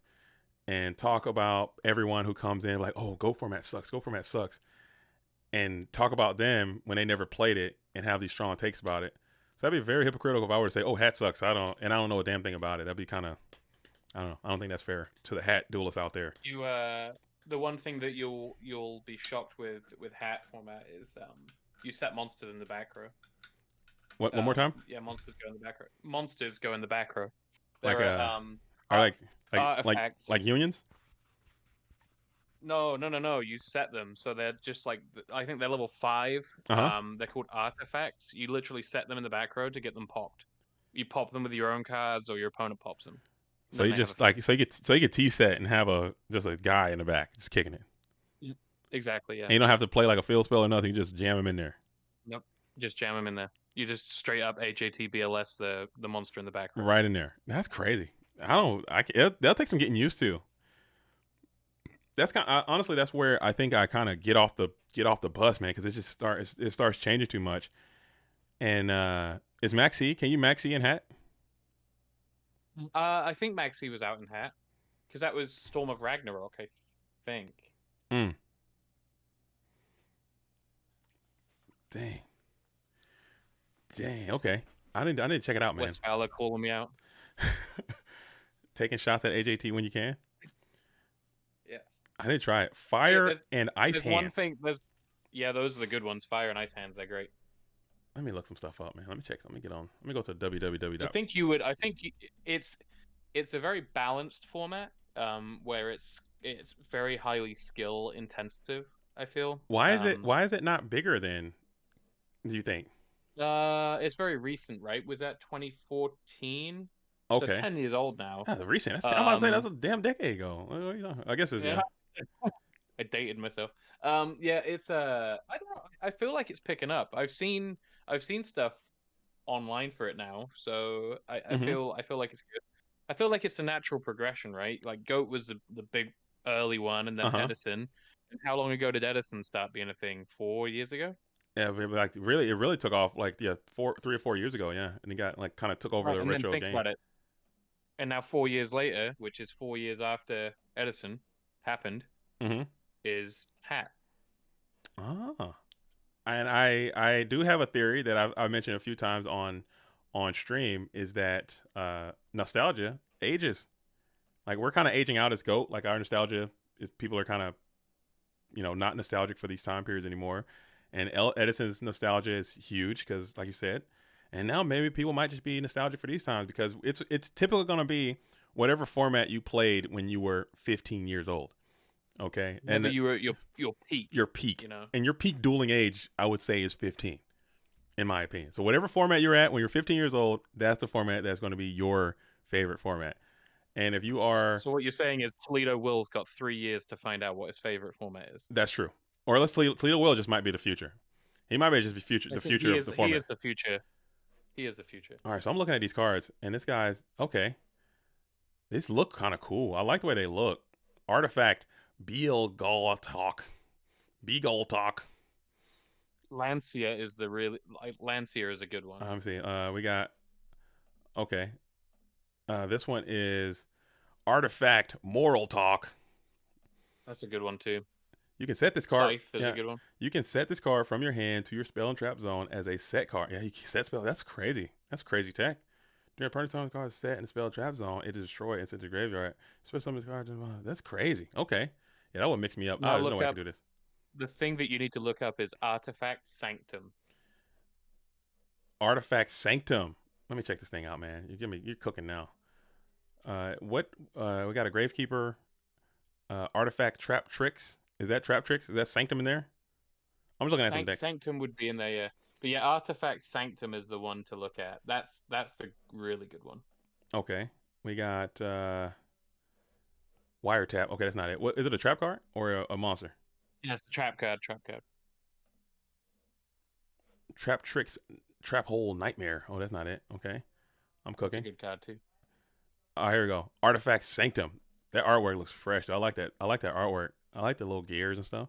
and talk about everyone who comes in like, oh, Go format sucks, and talk about them when they never played it and have these strong takes about it. So that'd be very hypocritical if I were to say, oh, hat sucks. I don't know a damn thing about it. That'd be kind of, I don't know. I don't think that's fair to the hat duelists out there. You the one thing that you'll be shocked with hat format is you set monsters in the back row. What? One more time? Yeah, monsters go in the back row. Monsters go in the back row. Like like unions? No. You set them so they're just like, I think they're level 5. They're called artifacts. You literally set them in the back row to get them popped. You pop them with your own cards, or your opponent pops them. So you just like you get T set and have just a guy in the back just kicking it. Exactly. Yeah. And you don't have to play like a field spell or nothing. You just jam him in there. Nope. Just jam him in there. You just straight up HAT BLS the monster in the back row. Right in there. That's crazy. That'll take some getting used to. That's honestly, that's where I think I kind of get off the bus, man, because it starts changing too much. And is Maxi? Can you Maxi in hat? I think Maxi was out in hat because that was Storm of Ragnarok, I think. Dang. Okay. I didn't check it out, man. Westfala calling me out. Taking shots at AJT when you can. Yeah. I didn't try it. Fire and ice there's hands. One thing. Those are the good ones. Fire and ice hands. They're great. Let me look some stuff up, man. Let me check. Let me get on. Let me go to www. I think it's a very balanced format. Where it's very highly skill intensive. I feel. Why is it not bigger than? Do you think? It's very recent, right? Was that 2014? Okay. So it's 10 years old now. That's recent. I'm about to say that's a damn decade ago. I guess it's yeah. I dated myself. It's I don't know. I feel like it's picking up. I've seen stuff online for it now, so I feel like it's good. I feel like it's a natural progression, right? Like Goat was the big early one, and then Edison. And how long ago did Edison start being a thing? 4 years ago. Yeah, like it really took off like 3 or 4 years ago, yeah, and he got like kind of took over the retro game. About it. And now 4 years later, which is 4 years after Edison happened, is hat. Ah, and I do have a theory that I've mentioned a few times on stream is that nostalgia ages. Like we're kind of aging out as Goat. Like our nostalgia is people are kind of not nostalgic for these time periods anymore. And Edison's nostalgia is huge because, like you said, and now maybe people might just be nostalgic for these times because it's typically going to be whatever format you played when you were 15 years old. Okay, and you were your peak. Your peak, and your peak dueling age, I would say, is 15, in my opinion. So whatever format you're at when you're 15 years old, that's the format that's going to be your favorite format. And if you are, so what you're saying is Toledo Will's got 3 years to find out what his favorite format is. That's true. Or unless Toledo Will just might be the future. He might be just the future of the format. He is the future. He is the future. All right, so I'm looking at these cards, and this guy's okay. These look kind of cool. I like the way they look. Artifact, Beagletalk. Lancia is Lancia is a good one. Let me see. We got okay. This one is Artifact Moral Talk. That's a good one too. You can set this card. Scythe is a good one. You can set this card from your hand to your spell and trap zone as a set card. Yeah, you can set spell. That's crazy. That's crazy tech. During opponent's turn, card is set in the spell and trap zone, it is destroyed and sent to the graveyard. Special summon this card. That's crazy. Okay. Yeah, that would mix me up. There's no way I can do this. The thing that you need to look up is Artifact Sanctum. Artifact Sanctum. Let me check this thing out, man. You're cooking now. We got a Gravekeeper. Artifact Trap Tricks. Is that Trap Tricks? Is that Sanctum in there? I'm just looking at some decks. Sanctum would be in there, yeah. But yeah, Artifact Sanctum is the one to look at. That's the really good one. Okay. We got Wiretap. Okay, that's not it. What is it? A trap card or a monster? Yeah, it's a trap card. Trap card. Trap tricks. Trap hole nightmare. Oh, that's not it. Okay, I'm It's a cooking. good card too. Oh, here we go. Artifact Sanctum. That artwork looks fresh. I like that. I like that artwork. I like the little gears and stuff.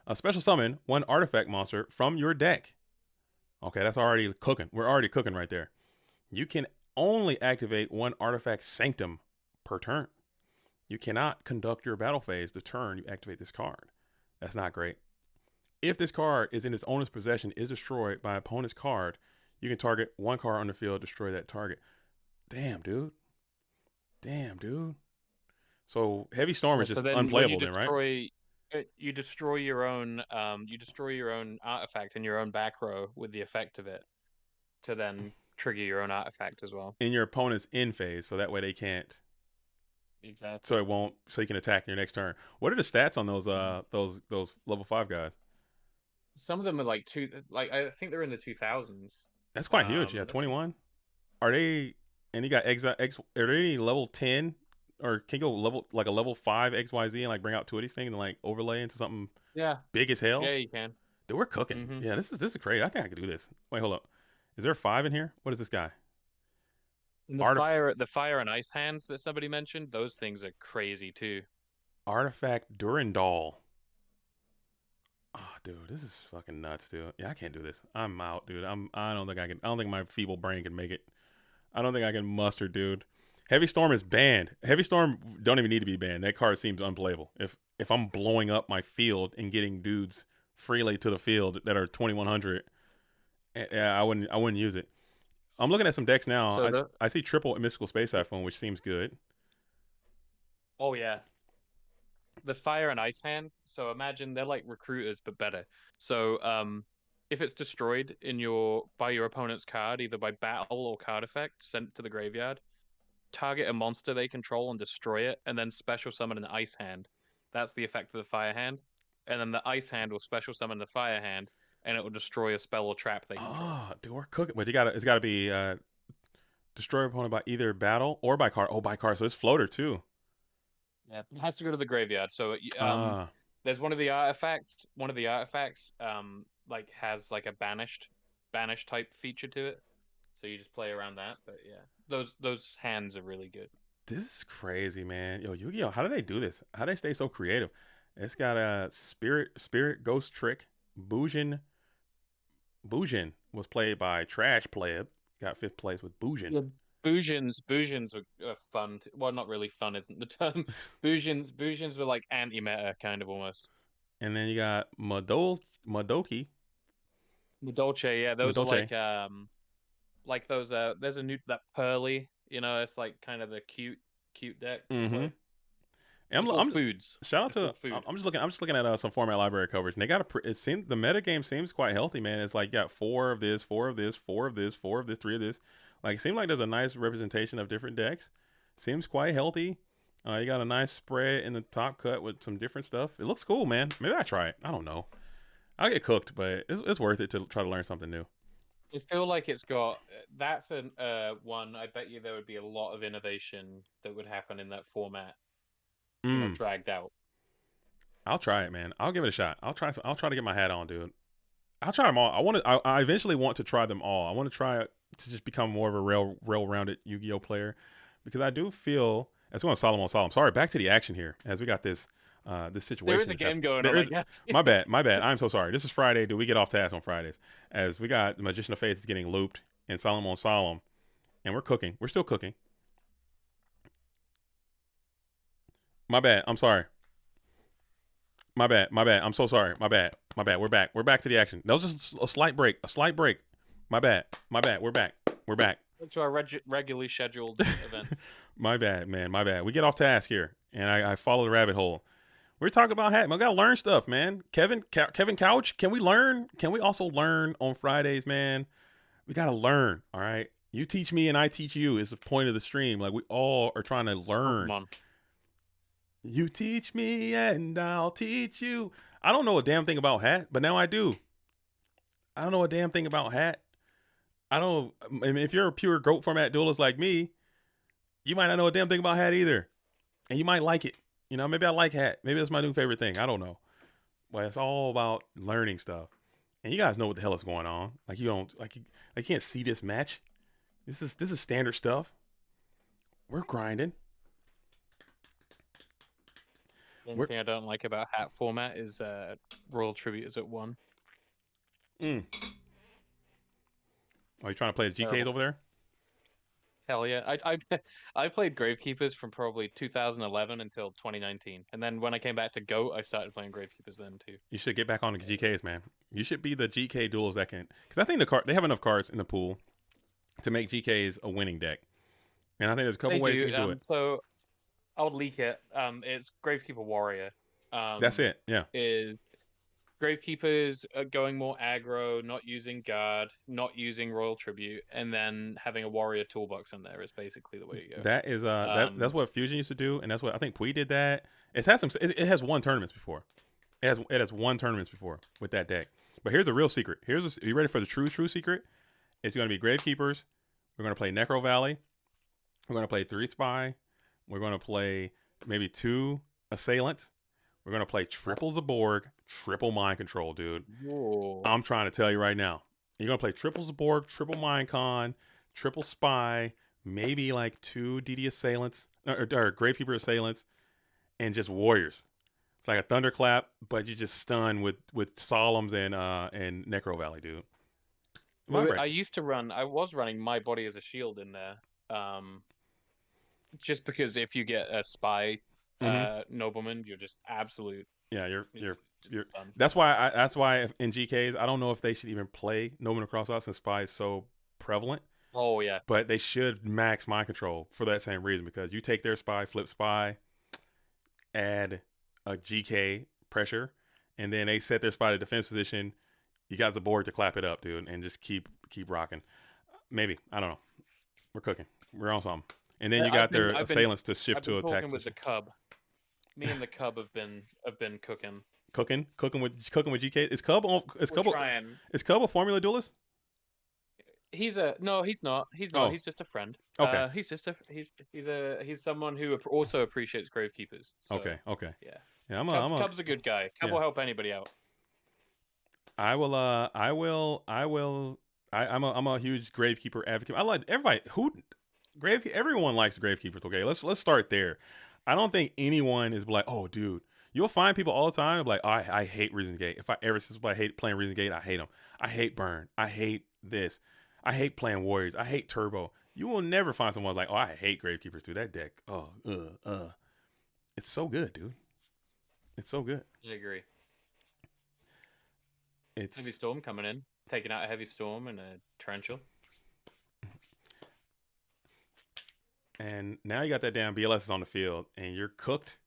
A special summon one artifact monster from your deck. Okay, that's already cooking. We're already cooking right there. You can only activate one artifact Sanctum per turn. You cannot conduct your battle phase the turn you activate this card. That's not great. If this card is in its owner's possession, is destroyed by opponent's card, you can target one card on the field, destroy that target. Damn, dude. So Heavy Storm is just unplayable then, right? You destroy your own artifact in your own back row with the effect of it to then trigger your own artifact as well. In your opponent's end phase, so that way they can't. Exactly. So it won't. So you can attack in your next turn. What are the stats on those level 5 guys? Some of them are like I think they're in the 2000s. That's quite huge. Yeah, 21. Are they? And you got X. Are there any level 10? Or can you go level 5 XYZ and like bring out two of these things and like overlay into something big as hell? Yeah, you can. Dude, we're cooking. Mm-hmm. Yeah, this is crazy. I think I could do this. Wait, hold up. Is there a 5 in here? What is this guy? And the fire and ice hands that somebody mentioned, those things are crazy too. Artifact Durandal. Oh, dude, this is fucking nuts, dude. Yeah, I can't do this. I'm out, dude. I don't think my feeble brain can make it. I don't think I can muster, dude. Heavy Storm is banned. Heavy Storm don't even need to be banned. That card seems unplayable. If I'm blowing up my field and getting dudes freely to the field that are 2100, I wouldn't use it. I'm looking at some decks now. So I see triple Mystical Space Typhoon, which seems good. Oh yeah. The fire and ice hands. So imagine they're like recruiters but better. So if it's destroyed by your opponent's card, either by battle or card effect, sent to the graveyard, target a monster they control and destroy it, and then special summon an ice hand. That's the effect of the fire hand. And then the ice hand will special summon the fire hand, and it will destroy a spell or trap they control. Oh, dude, we're cooking. But it's gotta be destroy opponent by either battle or by card. Oh, by card. So it's floater too. Yeah, it has to go to the graveyard. So there's one of the artifacts. One of the artifacts like has like a banished type feature to it. So you just play around that. But yeah, those hands are really good. This is crazy, man. Yo, Yu-Gi-Oh! How do they do this? How do they stay so creative? It's got a spirit ghost trick. Bujin was played by Trash Pleb. Got 5th place with Bujin. Yeah, Bujins are fun. Well, not really fun isn't the term. Bujins were like anti-meta kind of almost. And then you got Madoki. Madolche, yeah, those are like those. There's a new that Pearly. You know, it's like kind of the cute deck. Mm-hmm. I'm foods. Shout out to. Food. I'm just looking at some format library coverage, and they got the meta game seems quite healthy, man. It's like you got 4 of this, 4 of this, 4 of this, 4 of this, 3 of this. Like it seems like there's a nice representation of different decks. Seems quite healthy. You got a nice spread in the top cut with some different stuff. It looks cool, man. Maybe I try it. I don't know. I'll get cooked, but it's worth it to try to learn something new. I feel like it's got that's one. I bet you there would be a lot of innovation that would happen in that format. Dragged out. I'll try it, man. I'll give it a shot. I'll try to get my hat on, dude. I'll try them all. I eventually want to try them all. I want to try to just become more of a well-rounded Yu-Gi-Oh player, because I do feel. Let's go on Solemn. Sorry, back to the action here as we got this situation. There is a game going on, I guess. My bad. I'm so sorry. This is Friday. Do we get off task on Fridays? As we got the Magician of Faith is getting looped and Solemn, and we're cooking. We're still cooking. My bad. I'm sorry. My bad. I'm so sorry. My bad. We're back. We're back to the action. That was just a slight break. My bad. We're back. To our regularly scheduled event. My bad, man. We get off task here, and I follow the rabbit hole. We're talking about hat. I gotta learn stuff, man. Kevin Couch, can we learn? Can we also learn on Fridays, man? We gotta learn. All right. You teach me and I teach you is the point of the stream. Like we all are trying to learn. Come on. You teach me and I'll teach you. I don't know a damn thing about hat, but now I do. I don't know a damn thing about hat. I mean, if you're a pure GOAT format duelist like me, you might not know a damn thing about hat either. And you might like it. You know, maybe I like hat. Maybe that's my new favorite thing. I don't know. But it's all about learning stuff. And you guys know what the hell is going on. Like you don't like you can't see this match. This is standard stuff. We're grinding. The only thing I don't like about hat format is Royal Tribute is at 1. Are you trying to play the GKs over there? Hell yeah. I played Gravekeepers from probably 2011 until 2019. And then when I came back to GOAT, I started playing Gravekeepers then too. You should get back on the GKs, man. You should be the GK duels that can, because I think they have enough cards in the pool to make GKs a winning deck. And I think there's a couple ways you can do it. So I'll leak it. It's Gravekeeper Warrior. That's it. Yeah. Is Gravekeepers going more aggro, not using guard, not using Royal Tribute, and then having a Warrior toolbox in there is basically the way to go. That is that's what Fusion used to do, and that's what I think Pui did that. It has won tournaments before. It has won tournaments before with that deck. But here's the real secret. Are you ready for the true secret? It's going to be Gravekeepers. We're going to play Necro Valley. We're going to play 3 Spy. We're going to play maybe 2 Assailants. We're going to play triple Zaborg, triple Mind Control, dude. Whoa. I'm trying to tell you right now. You're going to play triple Zaborg, triple Mind Con, triple Spy, maybe like 2 DD Assailants, or Gravekeeper Assailants, and just Warriors. It's like a Thunderclap, but you just stun with Solemns and Necro Valley, dude. I was running My Body as a Shield in there. Just because if you get a Spy Nobleman, you're just absolute. Yeah, you're. That's why in GKs, I don't know if they should even play Nobleman across us, since Spy is so prevalent. Oh yeah. But they should max Mind Control for that same reason, because you take their Spy, flip Spy, add a GK pressure, and then they set their Spy to defense position. You got the board to clap it up, dude, and just keep rocking. Maybe, I don't know. We're cooking. We're on something. And then you got their Assailants to shift to attack. With the Cub. Me and the Cub have been cooking. Cooking with GK. Is Cub a Formula Duelist? He's not. He's just a friend. Okay. He's someone who also appreciates Gravekeepers. So, okay. Yeah. Cub's a good guy. Cub will help anybody out. I'm a huge Gravekeeper advocate. I like everybody everyone likes the Gravekeepers. Okay, let's start there. I don't think anyone is like, oh, dude. You'll find people all the time like, oh, I hate Reason Gate. If I ever see somebody hate playing Reason Gate, I hate them. I hate Burn. I hate this. I hate playing Warriors. I hate Turbo. You will never find someone like, oh, I hate Gravekeepers, dude. That deck, it's so good, dude. It's so good. I agree. It's Heavy Storm coming in, taking out a Heavy Storm and a Torrential. And now you got that damn BLS on the field, and you're cooked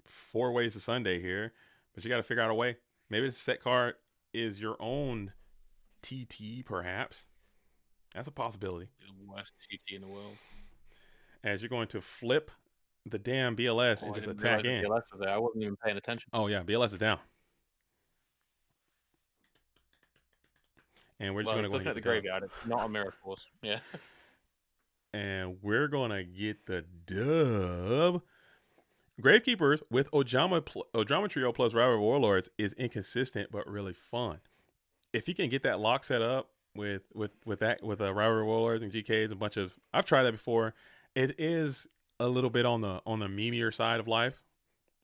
4 ways to Sunday here, but you got to figure out a way. Maybe the set card is your own TT, perhaps. That's a possibility. The worst TT in the world. As you're going to flip the damn BLS and just attack in. BLS was there. I wasn't even paying attention. Oh, yeah. BLS is down. And we're just going to go looking at the graveyard. It's not a Miracle. Yeah. And we're going to get the dub. Gravekeepers with Ojama Trio plus Rival Warlords is inconsistent but really fun. If you can get that lock set up with Rival Warlords and GKs, a bunch of, I've tried that before. It is a little bit on the memeier side of life,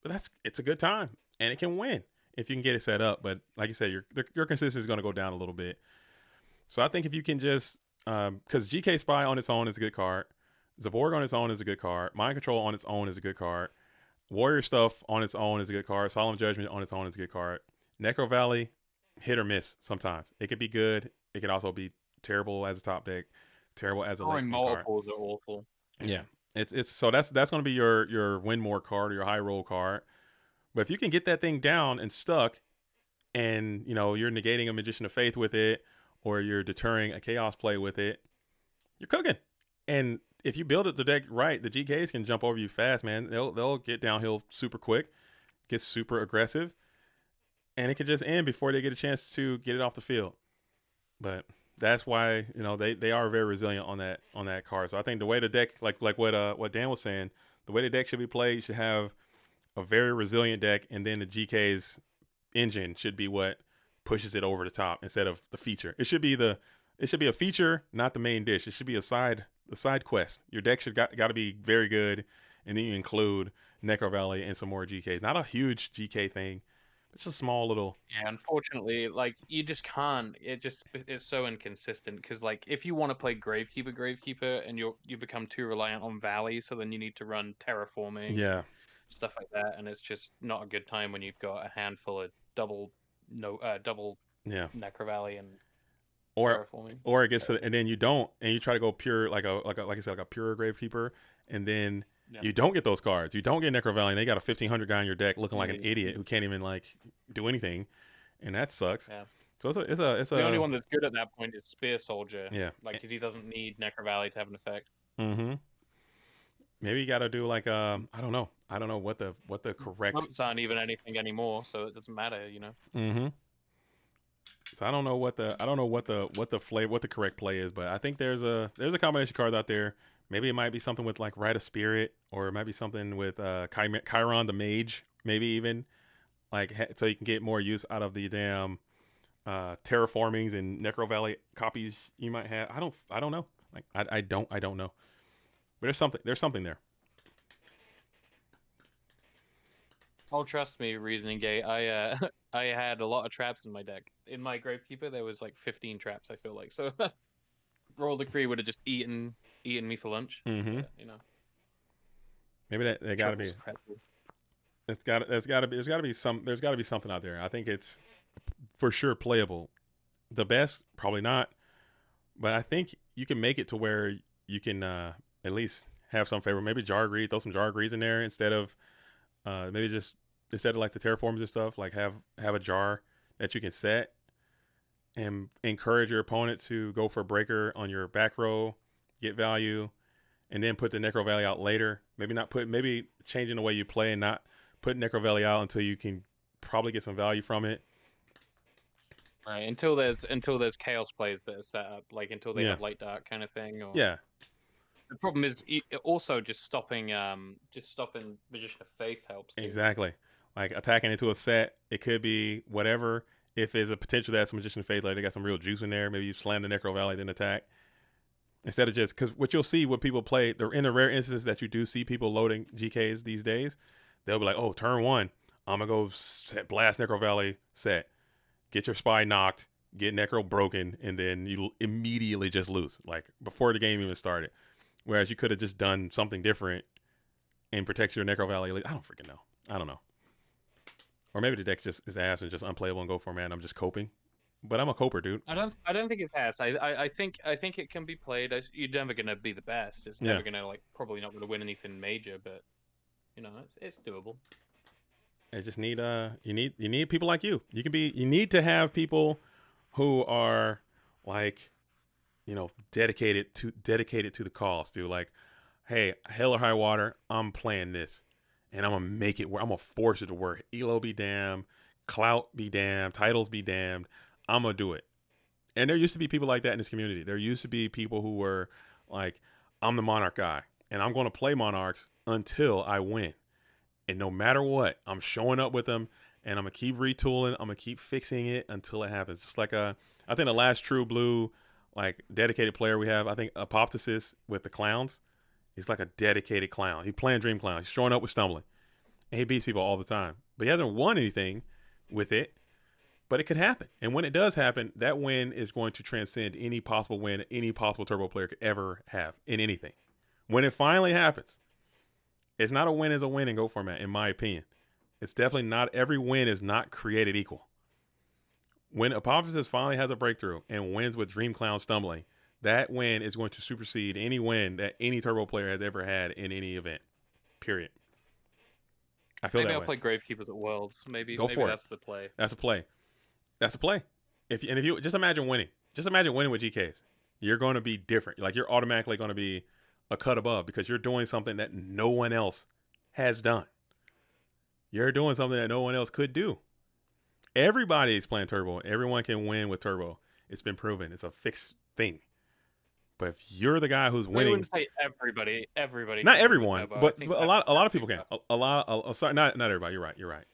but it's a good time and it can win if you can get it set up. But like you said, your consistency is going to go down a little bit. So I think if you can just because GK Spy on its own is a good card, Zaborg on its own is a good card, Mind Control on its own is a good card, Warrior Stuff on its own is a good card, Solemn Judgment on its own is a good card. Necro Valley, hit or miss sometimes. It could be good. It can also be terrible as a top deck, terrible as a late multiples are awful. Yeah, it's so that's going to be your win more card or your high roll card. But if you can get that thing down and stuck, and you're negating a Magician of Faith with it, or you're deterring a Chaos play with it, you're cooking. And if you build the deck right, the GKs can jump over you fast, man. They'll get downhill super quick, get super aggressive, and it could just end before they get a chance to get it off the field. But that's why they are very resilient on that card. So I think the way the deck, like what Dan was saying, the way the deck should be played, you should have a very resilient deck, and then the GK's engine should be what pushes it over the top instead of the feature. It should be a feature, not the main dish. It should be a side quest. Your deck should got to be very good, and then you include Necro Valley and some more GKs. Not a huge GK thing. It's a small little. Yeah, unfortunately, like you just can't. It's so inconsistent because like if you want to play Gravekeeper, and you become too reliant on Valley, so then you need to run terraforming, Yeah, stuff like that, and it's just not a good time when you've got a handful of double yeah. Necro Valley and Or terraforming. or it gets to, and then you don't, and you try to go pure like I said, like a pure Gravekeeper, and then you don't get those cards. You don't get Necro Valley, and they got a 1500 guy in your deck looking like an idiot who can't even like do anything, and that sucks. Yeah. So it's The only one that's good at that point is Spear Soldier. Yeah. Like because he doesn't need Necro Valley to have an effect. Mm-hmm. Maybe you got to do like I don't know what the correct. Floats aren't even anything anymore, so it doesn't matter, Mm-hmm. So I don't know what the correct play is, but I think there's a combination card out there. Maybe it might be something with like Rite of Spirit, or it might be something with Chiron the Mage, maybe even like so you can get more use out of the damn terraformings and Necro Valley copies you might have. I don't know. Like I don't know. But there's something there. Oh, trust me, Reasoning Gate. I had a lot of traps in my deck. In my Gravekeeper, there was like 15 traps. I feel like so. Roll Decree would have just eaten me for lunch. Mm-hmm. But, maybe that got to be. There's got to be something out there. I think it's for sure playable. The best, probably not, but I think you can make it to where you can at least have some favor. Maybe Jar Greed, throw some Jar Greeds in there instead of maybe just instead of like the terraforms and stuff. Like have a jar that you can set and encourage your opponent to go for a breaker on your back row, get value, and then put the Necro Valley out later. Maybe changing the way you play and not put Necro Valley out until you can probably get some value from it. Right, until there's chaos plays that are set up, like until they have light dark kind of thing. Or... Yeah. The problem is also just stopping Magician of Faith helps too. Exactly. Like attacking into a set, it could be whatever. If there's a potential that's some Magician of Faith, like they got some real juice in there, maybe you slam the Necro Valley then attack. Instead of just, because what you'll see when people play, in the rare instances that you do see people loading GKs these days, they'll be like, oh, turn one, I'm going to go blast Necro Valley set. Get your spy knocked, get Necro broken, and then you immediately just lose, like before the game even started. Whereas you could have just done something different and protect your Necro Valley. I don't freaking know. I don't know. Or maybe the deck just is ass and just unplayable and go for, man, I'm just coping. But I'm a coper, dude. I don't think it's ass. I think it can be played. You're never gonna be the best. It's never gonna probably not gonna win anything major, but it's doable. I just need you need people like you. You need to have people who are like, dedicated to the cause, dude. Like, hey, hell or high water, I'm playing this, and I'm gonna make it work. I'm gonna force it to work. Elo be damned, clout be damned, titles be damned. I'm gonna do it. And there used to be people like that in this community. There used to be people who were like, I'm the Monarch guy, and I'm gonna play Monarchs until I win. And no matter what, I'm showing up with them, and I'm gonna keep retooling. I'm gonna keep fixing it until it happens. Just like I think the last true blue, like dedicated player we have, I think Apoptosis with the clowns. He's like a dedicated clown. He's playing Dream Clown. He's showing up with Stumbling, and he beats people all the time. But he hasn't won anything with it. But it could happen. And when it does happen, that win is going to transcend any possible win any possible turbo player could ever have in anything. When it finally happens, it's not a win as a win in Go format, in my opinion. It's definitely not. Every win is not created equal. When Apoptosis finally has a breakthrough and wins with Dream Clown Stumbling, that win is going to supersede any win that any turbo player has ever had in any event. Period. I feel maybe that I'll way. play Gravekeepers at Worlds. Maybe for that's the play. That's a play. That's a play. If you just imagine winning. Just imagine winning with GKs. You're going to be different. Like, you're automatically going to be a cut above because you're doing something that no one else has done. You're doing something that no one else could do. Everybody is playing Turbo. Everyone can win with Turbo. It's been proven. It's a fixed thing. But if you're the guy who's I winning, wouldn't say everybody. not Can win everyone, turbo. I but think a lot of that's people too can. tough. Sorry, not everybody. You're right.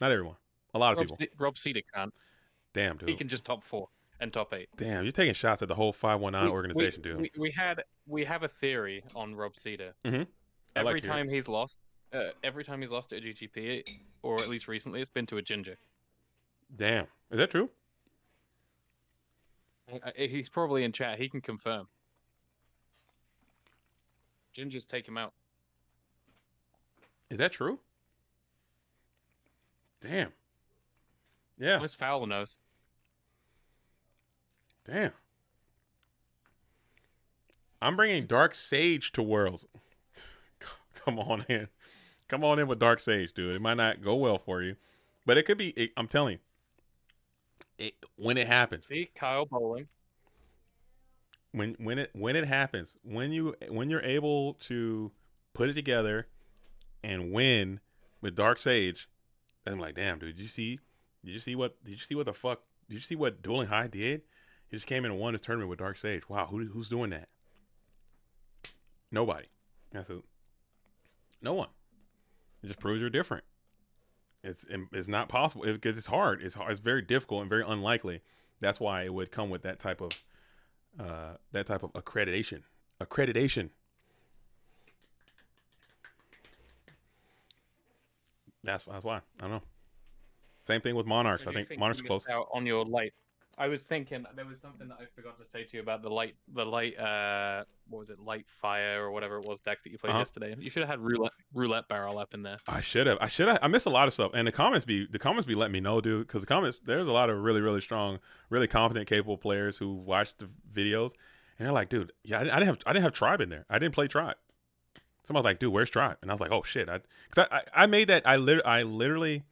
Not everyone. A lot of people. Rob Cedar can't. Damn, He dude. can just top 4 and top 8. Damn, you're taking shots at the whole 519 organization, dude. We have a theory on Rob Cedar. Mm-hmm. Every time he's lost at a GGP, or at least recently, it's been to a ginger. Damn, is that true? He's probably in chat. He can confirm. Gingers take him out. Is that true? Damn. Yeah. Where's Foul knows? Damn. I'm bringing Dark Sage to Worlds. Come on in. Come on in with Dark Sage, dude. It might not go well for you, but it could be. I'm telling you, when it happens. See, Kyle bowling. When it happens, when you're able to put it together and win with Dark Sage, I'm like, damn, dude. Did you see what Dueling High did? He just came in and won his tournament with Dark Sage. Wow, who's doing that? Nobody. No one. It just proves you're different. It's not possible because it's hard. It's very difficult and very unlikely. That's why it would come with that type of accreditation. That's why. I don't know. Same thing with Monarchs. I think Monarchs are close. Out on your light. I was thinking there was something that I forgot to say to you about the light. What was it? Light Fire or whatever it was deck that you played yesterday. You should have had roulette barrel up in there. I should have. I missed a lot of stuff, and the comments be letting me know, dude. Because there's a lot of really, really strong, really competent, capable players who watched the videos, and they're like, dude, yeah, I didn't have Tribe in there. I didn't play Tribe. Somebody's like, dude, where's Tribe? And I was like, oh shit. I made that. I literally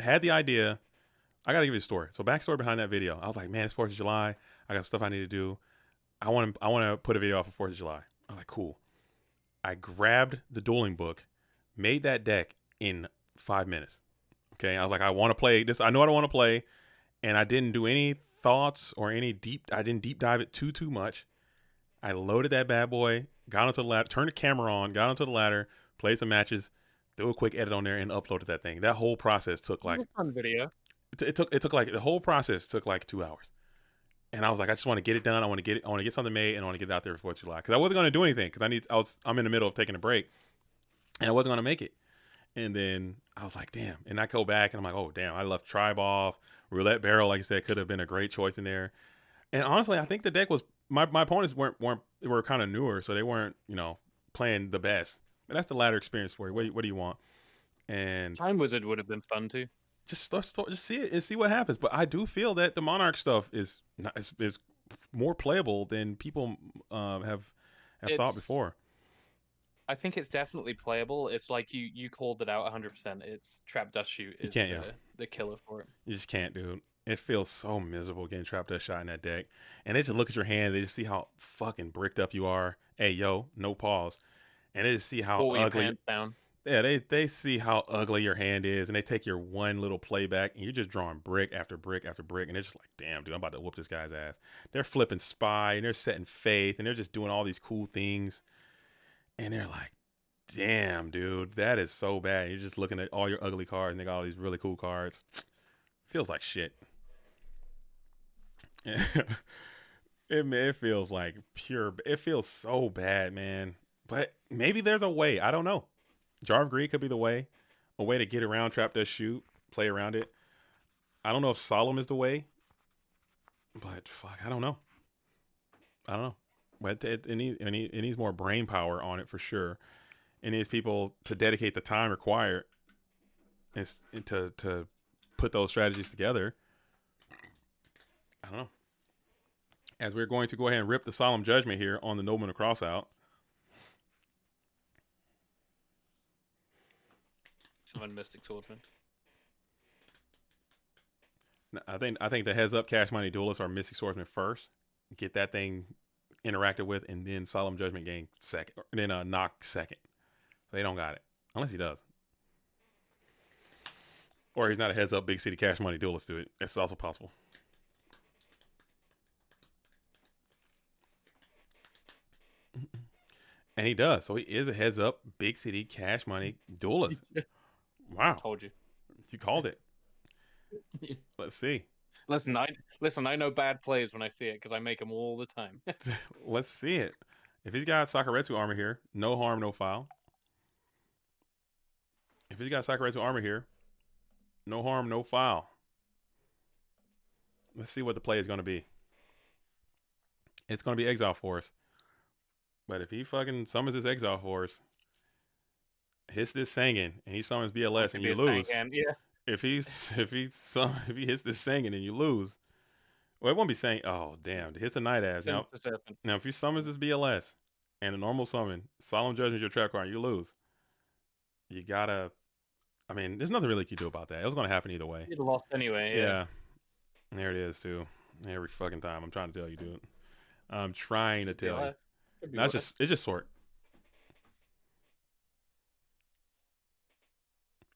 had the idea. I gotta give you a story. So backstory behind that video. I was like, man, it's 4th of July. I got stuff I need to do. I want to put a video off of 4th of July. I was like, cool. I grabbed the dueling book, made that deck in 5 minutes. Okay. I was like, I want to play this. I know I don't want to play. And I didn't do any thoughts or I didn't deep dive it too much. I loaded that bad boy, got onto the ladder, turned the camera on, got onto the ladder, played some matches, threw a quick edit on there and uploaded that thing. That whole process took like fun video. It took like the whole process took like 2 hours, and I was like, I just want to get it done. I want to get something made, and I want to get it out there before July because I wasn't going to do anything because I'm in the middle of taking a break, and I wasn't going to make it. And then I was like, damn. And I go back and I'm like, oh damn, I left Tribe off. Roulette Barrel, like I said, could have been a great choice in there. And honestly, I think the deck was my opponents were kind of newer, so they weren't playing the best. But that's the ladder experience for you. What do you want? And Time Wizard would have been fun too. Just see it and see what happens. But I do feel that the Monarch stuff is more playable than people have thought before. I think it's definitely playable. It's like you called it out 100%. It's Trap Dust Shoot is the killer for it. You just can't, dude. It feels so miserable getting Trap Dust Shot in that deck. And they just look at your hand. They just see how fucking bricked up you are. Hey, yo, no pause. And they just see how Pull your ugly. pants down. Yeah, they see how ugly your hand is, and they take your one little playback, and you're just drawing brick after brick after brick, and they're just like, damn, dude, I'm about to whoop this guy's ass. They're flipping Spy, and they're setting Faith, and they're just doing all these cool things, and they're like, damn, dude, that is so bad. You're just looking at all your ugly cards, and they got all these really cool cards. Feels like shit. It feels like pure. It feels so bad, man. But maybe there's a way. I don't know. Jar of Greed could be a way to get around Trap Dust Shoot, play around it. I don't know if Solemn is the way, but fuck, I don't know. But it needs more brain power on it for sure. It needs people to dedicate the time required to put those strategies together. I don't know. As we're going to go ahead and rip the Solemn Judgment here on the Nobleman of Crossout. Summon Mystic Swordsman. I think the heads up Cash Money Duelists are Mystic Swordsman first. Get that thing interacted with, and then Solemn Judgment game second. And then Knock second. So they don't got it. Unless he does. Or he's not a heads up Big City Cash Money Duelist to it. It's also possible. And he does. So he is a heads up, big city, cash money duelist. Wow. Told you. You called it. Let's see. Listen, I know bad plays when I see it because I make them all the time. Let's see it. If he's got Sakuretsu armor here, no harm, no foul. If he's got Sakuretsu armor here, no harm, no foul. Let's see what the play is going to be. It's going to be Exile Force. But if he fucking summons his Exile Force, hits this Sangan, and he summons BLS and you lose. Yeah. If he hits this Sangan and you lose, well, it won't be saying, oh damn, it hits the Night Ass. Now if he summons this BLS and a normal summon, Solemn Judgment your trap card, and you lose. You gotta, I mean, there's nothing really you can do about that. It was gonna happen either way. You'd lost anyway. Yeah. There it is too. Every fucking time. I'm trying to tell you, dude. I'm trying to tell you. That's it's just sort.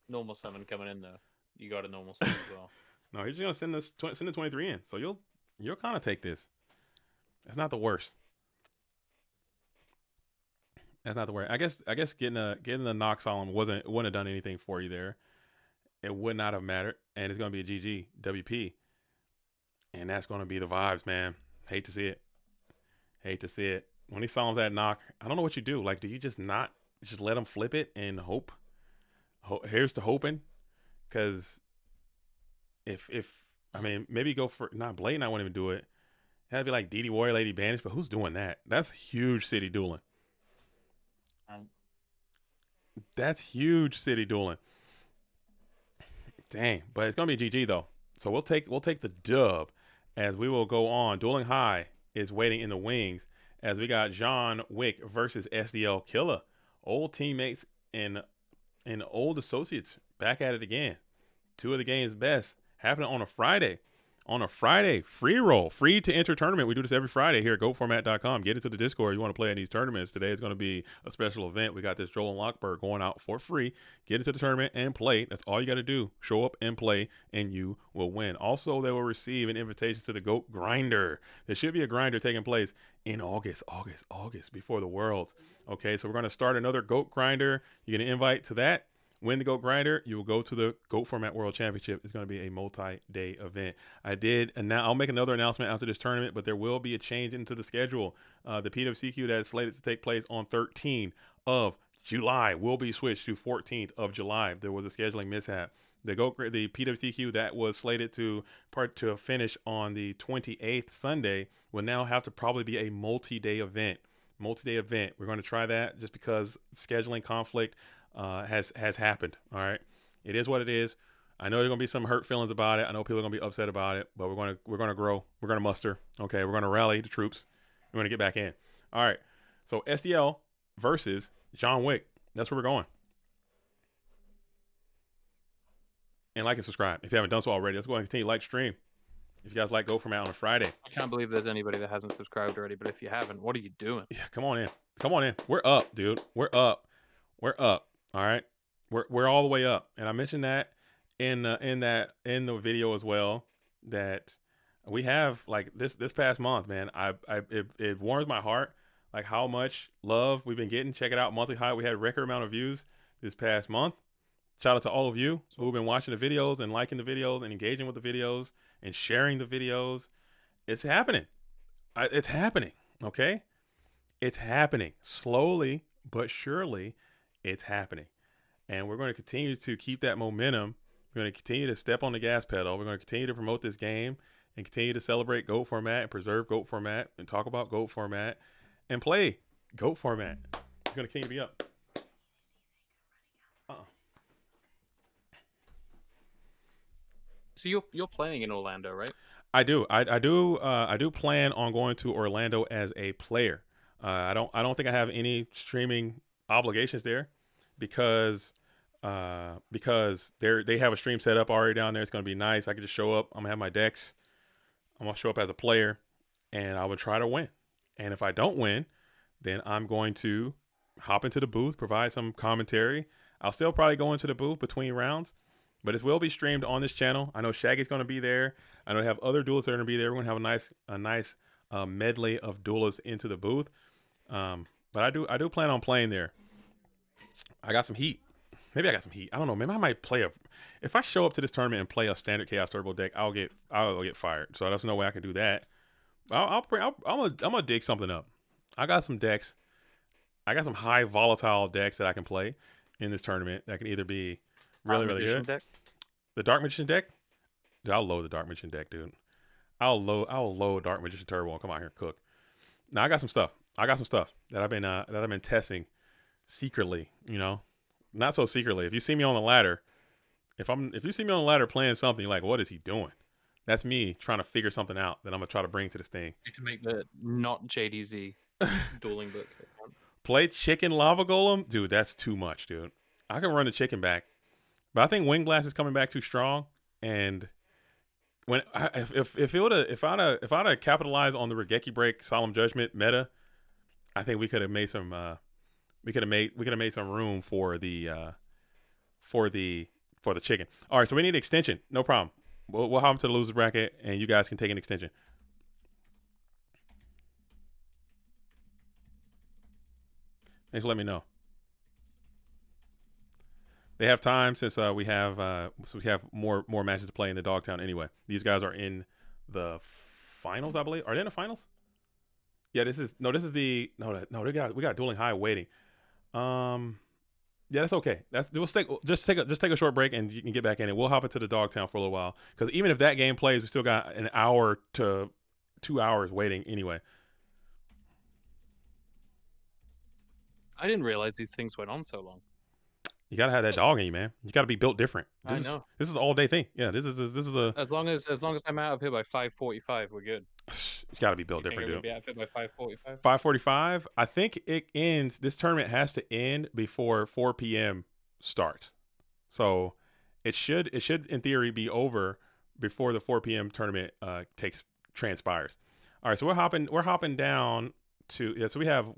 Normal summon coming in though. You got a normal summon as well. No, he's just gonna send the 23 in. So you'll kind of take this. That's not the worst. That's not the worst. I guess getting the Nox Solemn wouldn't have done anything for you there. It would not have mattered, and it's gonna be a GG WP, and that's gonna be the vibes, man. Hate to see it. Hate to see it. When he Solemns that knock, I don't know what you do. Like, do you just not just let him flip it and hope? Here's to hoping, because if I mean, maybe go for not Blade. I won't even do it. That'd be like DD Warrior Lady Banish, but who's doing that? That's huge city dueling. That's huge city dueling. Dang, but it's gonna be GG though. So we'll take the dub as we will go on. Dueling High is waiting in the wings as we got John Wick versus SDL Killer. Old teammates and old associates back at it again. Two of the game's best happening on a Friday. On a Friday, free roll, free to enter tournament. We do this every Friday here at GoFormat.com. Get into the Discord. You want to play in these tournaments. Today is going to be a special event. We got this Droll and Lockberg going out for free. Get into the tournament and play. That's all you got to do. Show up and play, and you will win. Also, they will receive an invitation to the GOAT Grinder. There should be a grinder taking place in August, before the Worlds. Okay, so we're going to start another GOAT Grinder. You get an invite to that. Win the GOAT Grinder, you will go to the GOAT Format World Championship. It's going to be a multi-day event. I'll make another announcement after this tournament, but there will be a change into the schedule. The PWCQ that is slated to take place on 13th of July will be switched to 14th of July. There was a scheduling mishap. The PWCQ that was slated to finish on the 28th Sunday will now have to probably be a multi-day event. We're going to try that just because scheduling conflict has happened. All right, it is what it is. I know there's gonna be some hurt feelings about it. I know people are gonna be upset about it, but we're gonna grow. We're gonna muster. Okay, we're gonna rally the troops. We're gonna get back in. All right. So SDL versus John Wick. That's where we're going. And like and subscribe if you haven't done so already. Let's go ahead and continue like stream. If you guys like Go From Out on a Friday. I can't believe there's anybody that hasn't subscribed already. But if you haven't, what are you doing? Yeah, come on in. We're up, dude. We're up. All right, we're all the way up, and I mentioned that in the video as well, that we have like this past month, man. It warms my heart like how much love we've been getting. Check it out, monthly high. We had record amount of views this past month. Shout out to all of you who've been watching the videos and liking the videos and engaging with the videos and sharing the videos. It's happening. It's happening. Okay, it's happening slowly but surely. It's happening, and we're going to continue to keep that momentum. We're going to continue to step on the gas pedal. We're going to continue to promote this game and continue to celebrate GOAT Format and preserve GOAT Format and talk about GOAT Format and play GOAT Format. It's going to continue to be up. So you're playing in Orlando, right? I do. I do plan on going to Orlando as a player. I don't think I have any streaming obligations there because they have a stream set up already down there. It's going to be nice. I can just show up. I'm gonna have my decks. I'm gonna show up as a player, and I would try to win. And if I don't win, then I'm going to hop into the booth, provide some commentary. I'll still probably go into the booth between rounds, but it will be streamed on this channel. I know Shaggy's going to be there. I know I have other duelists that are going to be there. We're going to have a nice medley of duelists into the booth. But I do plan on playing there. I got some heat. Maybe I got some heat. I don't know. Maybe I might play a. If I show up to this tournament and play a standard Chaos Turbo deck, I'll get fired. So there's no way I can do that. I'm gonna dig something up. I got some decks. I got some high volatile decks that I can play in this tournament that can either be really good. Deck? The Dark Magician deck. Dude, I'll load the Dark Magician deck, dude. I'll load Dark Magician Turbo and come out here and cook. Now I got some stuff. that I've been testing secretly. You know, not so secretly. If you see me on the ladder, if you see me on the ladder playing something, you're like, what is he doing? That's me trying to figure something out that I'm gonna try to bring to this thing. To make the not JDZ dueling book. Play Chicken Lava Golem, dude. That's too much, dude. I can run the chicken back, but I think Wind Blast is coming back too strong. And when if I'd have capitalized on the Regeki Break Solemn Judgment meta, I think we could have made some some room for the chicken. All right, so we need an extension. No problem. We'll hop into the loser bracket, and you guys can take an extension. Thanks for letting me know. They have time since we have more matches to play in the Dogtown anyway. These guys are in the finals, I believe. Are they in the finals? Yeah, we got Dueling High waiting. Yeah, that's okay. Just take a short break and you can get back in it. We'll hop into the Dogtown for a little while because even if that game plays, we still got an hour to 2 hours waiting anyway. I didn't realize these things went on so long. You gotta have that dog in you, man. You gotta be built different. I know. This is an all day thing. Yeah, this is a. As long as I'm out of here by 5:45, we're good. You gotta be built different, dude. Be out of here by 5:45. 5:45. I think it ends. This tournament has to end before 4 p.m. starts. So it should in theory be over before the 4 p.m. tournament transpires. All right, so we're hopping down to so we have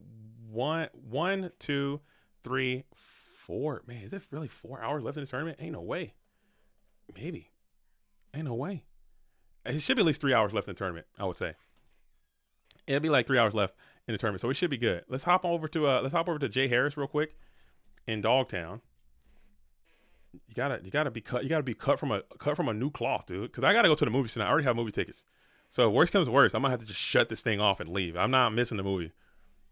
one, 2, 3, 4. Man, is it really 4 hours left in this tournament? Ain't no way. Maybe. Ain't no way. It should be at least 3 hours left in the tournament, I would say. It'll be like 3 hours left in the tournament, so we should be good. Let's hop over to Jay Harris real quick in Dogtown. You gotta be cut from a new cloth, dude. Because I gotta go to the movies tonight. I already have movie tickets. So worst comes to worst, I might have to just shut this thing off and leave. I'm not missing the movie.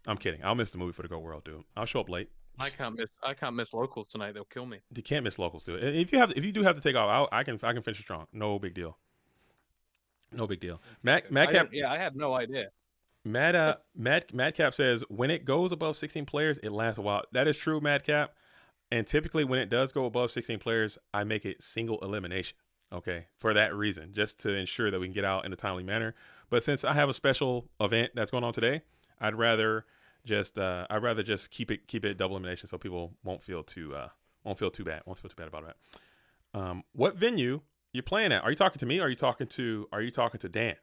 I'm kidding. I'll miss the movie for the Go World, dude. I'll show up late. I can't miss locals tonight. They'll kill me. You can't miss locals, dude. If you do have to take off, I can finish strong. No big deal. No big deal. Madcap. I had no idea. Madcap says when it goes above 16 players, it lasts a while. That is true, Madcap. And typically when it does go above 16 players, I make it single elimination. Okay, for that reason, just to ensure that we can get out in a timely manner. But since I have a special event that's going on today, I'd rather just keep it double elimination so people won't feel too bad about that. What venue you playing at? Are you talking to me? Or are you talking to Dan?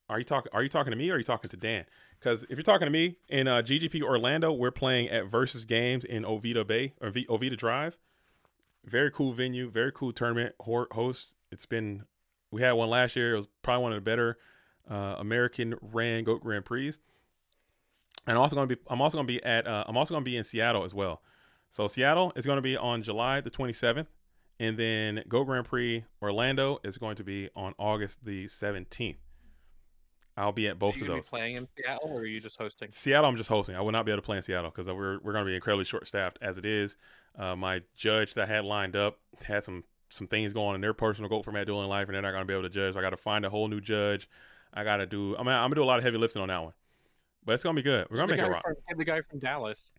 Are you talking to me or are you talking to Dan? Because if you're talking to me in GGP Orlando, we're playing at Versus Games in Oviedo Bay or Oviedo Drive. Very cool venue, very cool tournament host. We had one last year. It was probably one of the better American ran GOAT Grand Prix. And I'm also going to be in Seattle as well. So Seattle is going to be on July the 27th, and then GOAT Grand Prix Orlando is going to be on August the 17th. I'll be at both of those. Are you playing in Seattle, or are you just hosting? Seattle, I'm just hosting. I will not be able to play in Seattle because we're going to be incredibly short-staffed as it is. My judge that I had lined up had some things going on in their personal GOAT format dueling life, and they're not going to be able to judge. I got to find a whole new judge. I'm going to do a lot of heavy lifting on that one. But it's going to be good. We're going to make it rock. The guy from Dallas.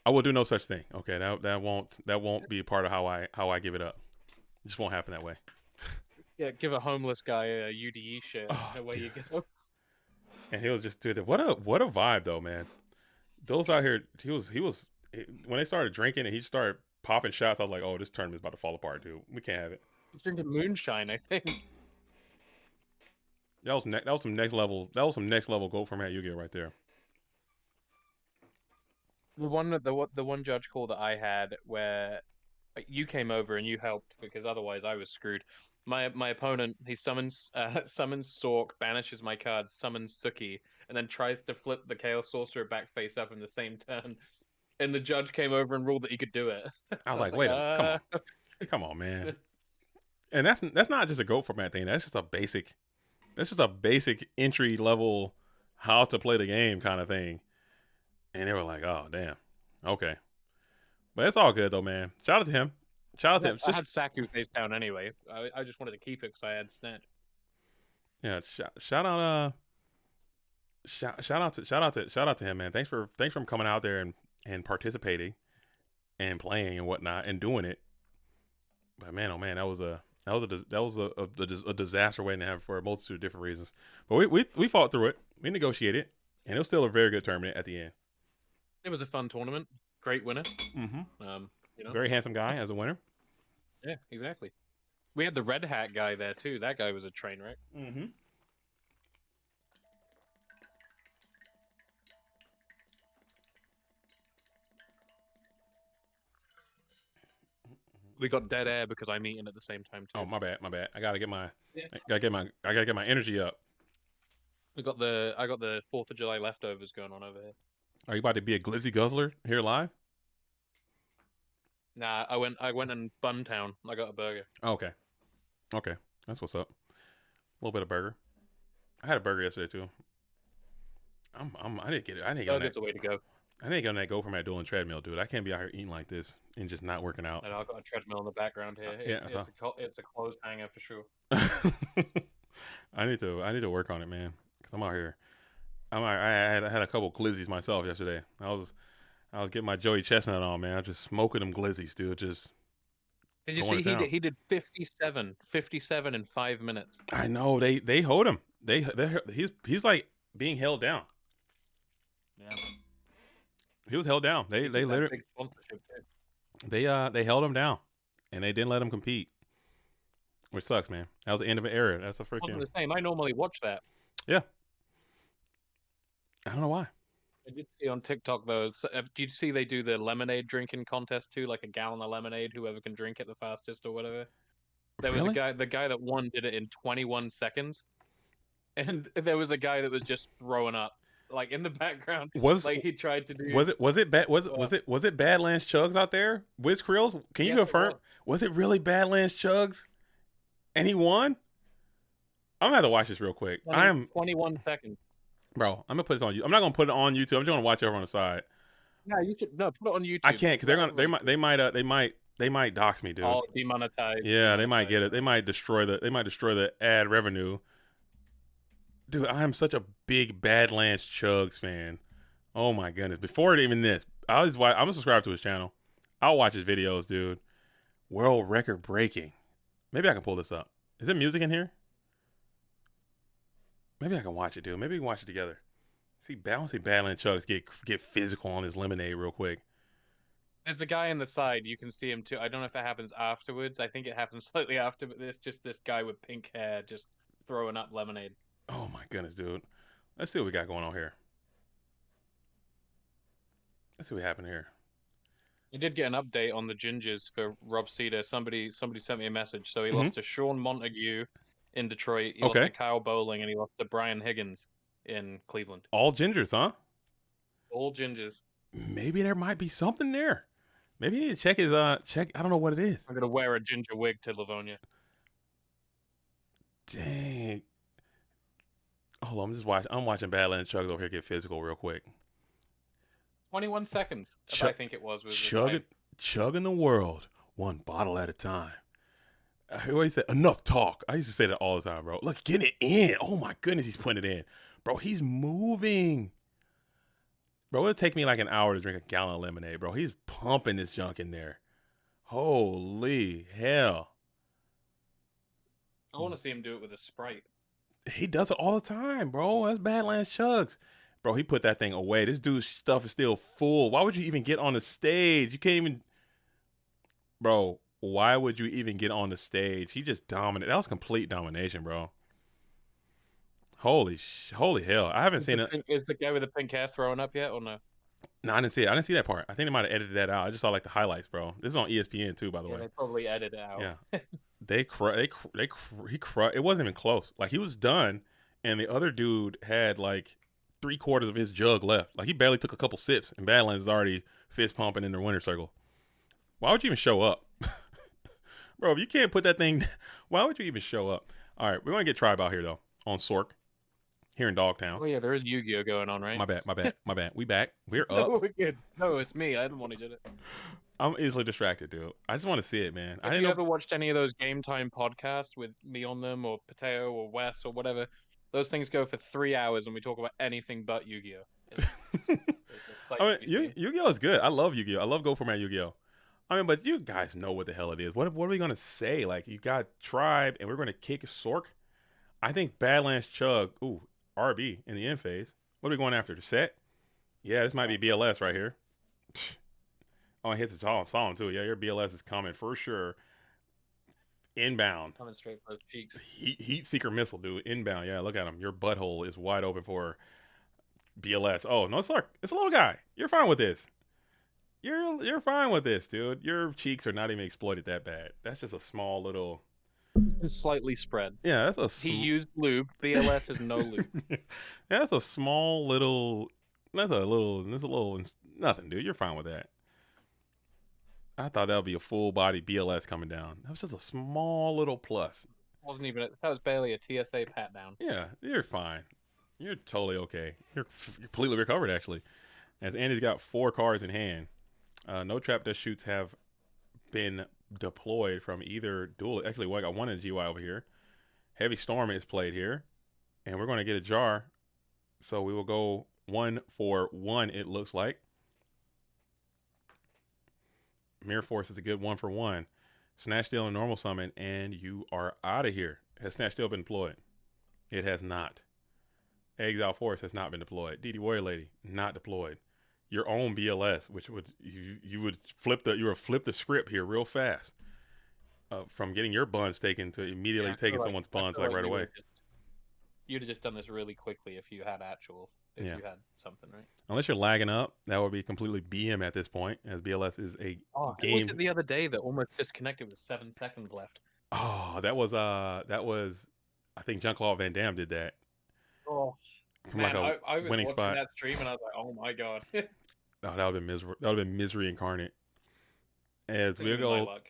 I will do no such thing. Okay, that won't be a part of how I give it up. It just won't happen that way. Yeah, give a homeless guy a UDE shirt. Away you go. And he was just doing what a vibe though, man. Those out here, he was when they started drinking and he started popping shots. I was like, oh, this tournament's about to fall apart, dude. We can't have it. He's drinking moonshine, I think. That was some next level GOAT format Yu-Gi-Oh right there. The one judge call that I had where you came over and you helped because otherwise I was screwed. My opponent, he summons Sork, banishes my card, summons Suki, and then tries to flip the Chaos Sorcerer back face up in the same turn. And the judge came over and ruled that he could do it. I was like, wait a minute, come on, man. And that's not just a GOAT format thing. That's just a basic entry level how to play the game kind of thing. And they were like, oh damn, okay. But it's all good though, man. Shout out to him. Shout out to him. I had Saku face down anyway. I just wanted to keep it because I had Snatch. Yeah, shout out to him, man. Thanks for coming out there and participating and playing and whatnot and doing it. But man, oh man, that was a disaster waiting to happen for a multitude of different reasons. But we fought through it. We negotiated, and it was still a very good tournament at the end. It was a fun tournament. Great winner. Mm-hmm. Very handsome guy as a winner. Yeah, exactly. We had the red hat guy there too. That guy was a train wreck. Mm-hmm. We got dead air because I'm eating at the same time too. Oh, my bad. I gotta get my energy up. I got the 4th of July leftovers going on over here. Are you about to be a glizzy guzzler here live? Nah, I went in Buntown. I got a burger. Okay, that's what's up. A little bit of burger. I had a burger yesterday too. I didn't get it. Burger's the way to go. I didn't get on that go from that dueling treadmill, dude. I can't be out here eating like this and just not working out. And I've got a treadmill in the background here. It's a clothes hanger for sure. I need to work on it, man. Cause I'm out here. I had a couple glizzies myself yesterday. I was getting my Joey Chestnut on, man. I was just smoking them glizzies, dude. Just. Did you see he did 57 in 5 minutes? I know they hold him. He's like being held down. Yeah. He was held down. They literally they held him down, and they didn't let him compete, which sucks, man. That was the end of an era. That's a freaking. I'm the same. I normally watch that. Yeah. I don't know why. I did see on TikTok though. Do you see they do the lemonade drinking contest too? Like a gallon of lemonade, whoever can drink it the fastest or whatever. There was the guy that won did it in 21 seconds, and there was a guy that was just throwing up. Like in the background, he tried to do. Was it Badlands Chugs out there? Wiz Krills, can you confirm? Was it really Badlands Chugs? And he won. I'm gonna have to watch this real quick. 21 seconds, bro. I'm gonna put this on you. I'm not gonna put it on YouTube. I'm just gonna watch it over on the side. No, you should put it on YouTube. I can't because they might dox me, dude. Oh, demonetize. Yeah, they might get it. They might destroy the ad revenue. Dude, I am such a big Badlands Chugs fan. Oh my goodness! Before even this, I'm subscribed to his channel. I'll watch his videos, dude. World record breaking. Maybe I can pull this up. Is there music in here? Maybe I can watch it, dude. Maybe we can watch it together. I want to see Badlands Chugs get physical on his lemonade real quick. There's a guy on the side. You can see him too. I don't know if it happens afterwards. I think it happens slightly after. But there's just this guy with pink hair just throwing up lemonade. Oh my goodness, dude. Let's see what we got going on here. Let's see what happened here. I did get an update on the gingers for Rob Cedar. Somebody sent me a message. So he lost to Sean Montague in Detroit. He lost to Kyle Bowling, and he lost to Brian Higgins in Cleveland. All gingers, huh? All gingers. Maybe there might be something there. Maybe you need to check his check. I don't know what it is. I'm gonna wear a ginger wig to Livonia. Dang. Hold on, I'm watching Badlands Chugs over here get physical real quick. 21 seconds, I think it was chugging the world one bottle at a time. I always say enough talk. I used to say that all the time, bro. Look, get it in. Oh my goodness, he's putting it in, bro. He's moving, bro. It'll take me like an hour to drink a gallon of lemonade, bro. He's pumping this junk in there. Holy hell! I want to see him do it with a Sprite. He does it all the time, bro. That's Badlands Chugs. Bro, he put that thing away. This dude's stuff is still full. Why would you even get on the stage? You can't even... Bro, why would you even get on the stage? He just dominated. That was complete domination, bro. Holy hell. I haven't seen it. Is the guy with the pink hair throwing up yet or no? No, I didn't see it. I didn't see that part. I think they might have edited that out. I just saw like the highlights, bro. This is on ESPN too, by the Yeah, way. they probably edited it out. Yeah, It wasn't even close. Like he was done, and the other dude had like 3/4 of his jug left. Like he barely took a couple sips, and Badlands is already fist pumping in the winner's circle. Why would you even show up, bro? If you can't put that thing, why would you even show up? All right, we're gonna get Tribe out here though on Sork here in Dogtown. Oh yeah, there is Yu-Gi-Oh going on, right? My bad. We back. We're up. No, we're good. No, it's me. I didn't want to do it. I'm easily distracted, dude. I just want to see it, man. I If didn't you know. ever watched any of those Game Time podcasts with me on them, or Pateo, or Wes, or whatever, those things go for 3 hours, and we talk about anything but Yu-Gi-Oh. I mean, Yu-Gi-Oh is good. I love Yu-Gi-Oh. I love Go Format Yu-Gi-Oh. I mean, but you guys know what the hell it is. What are we gonna say? Like, you got Tribe, and we're gonna kick Sork. I think Badlands Chug. Ooh, RB in the end phase. What are we going after? The set? Yeah, this might be BLS right here. Oh, it hits the top song too. Yeah, your BLS is coming for sure. Inbound. Coming straight for those cheeks. Heat seeker missile, dude. Inbound. Yeah, look at him. Your butthole is wide open for BLS. Oh no, it's a little guy. You're fine with this. You're fine with this, dude. Your cheeks are not even exploited that bad. That's just a small little. It's slightly spread. Yeah, that's a. He used lube. BLS is no lube. That's a small little. That's a little. Nothing, dude. You're fine with that. I thought that would be a full body BLS coming down. That was just a small little plus. Wasn't even. That was barely a TSA pat down. Yeah, you're fine. You're totally okay. You're completely recovered, actually. As Andy's got 4 cards in hand. No trap dust shoots have been deployed from either duel. Actually, I got one in GY over here. Heavy Storm is played here. And we're going to get a jar. So we will go 1 for 1, it looks like. Mirror Force is a good 1 for 1. Snatch Steal and Normal Summon, and you are out of here. Has Snatch Steal been deployed? It has not. Exile Force has not been deployed. DD Warrior Lady, not deployed. Your own BLS, which would you would flip the script here real fast. From getting your buns taken to immediately taking someone's buns like right away. You'd have just done this really quickly if you had you had something, right? Unless you're lagging up, that would be completely BM at this point, as BLS is a game. Was it the other day that almost disconnected with 7 seconds left? Oh, that was I think Jean-Claude Van Damme did that. Oh, from man, like I was winning watching spot. that stream and I was like, oh my god. Oh, that would have been misery. That would have been misery incarnate. As we My go luck.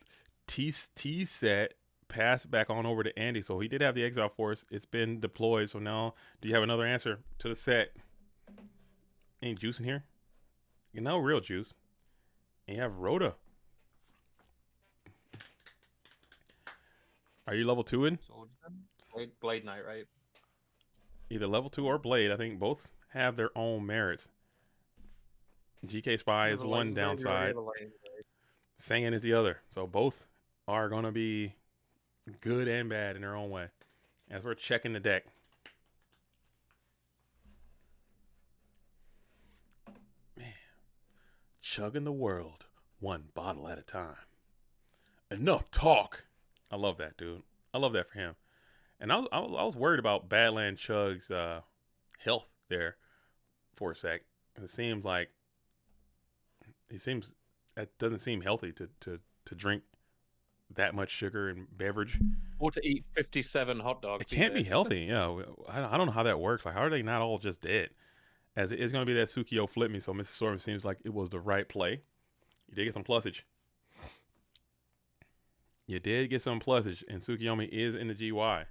T set pass back on over to Andy. So he did have the Exile Force. It's been deployed. So now, do you have another answer to the set? Any juice in here? You know, real juice. And you have Rhoda. Are you level 2-ing? Blade Knight, right? Either level 2 or Blade. I think both have their own merits. GK Spy is one downside. Sangin is the other. So both are going to be good and bad in their own way. As we're checking the deck. Man. Chugging the world one bottle at a time. Enough talk. I love that, dude. I love that for him. And I was worried about Badland Chug's health there for a sec. It seems like that doesn't seem healthy to drink that much sugar and beverage. Or to eat 57 hot dogs. It can't be healthy. Yeah, I don't know how that works. Like, how are they not all just dead? As it is going to be that Tsukio flip me, so Mrs. Storm seems like it was the right play. You did get some plusage. You did get some plusage, and Tsukiyomi is in the GY.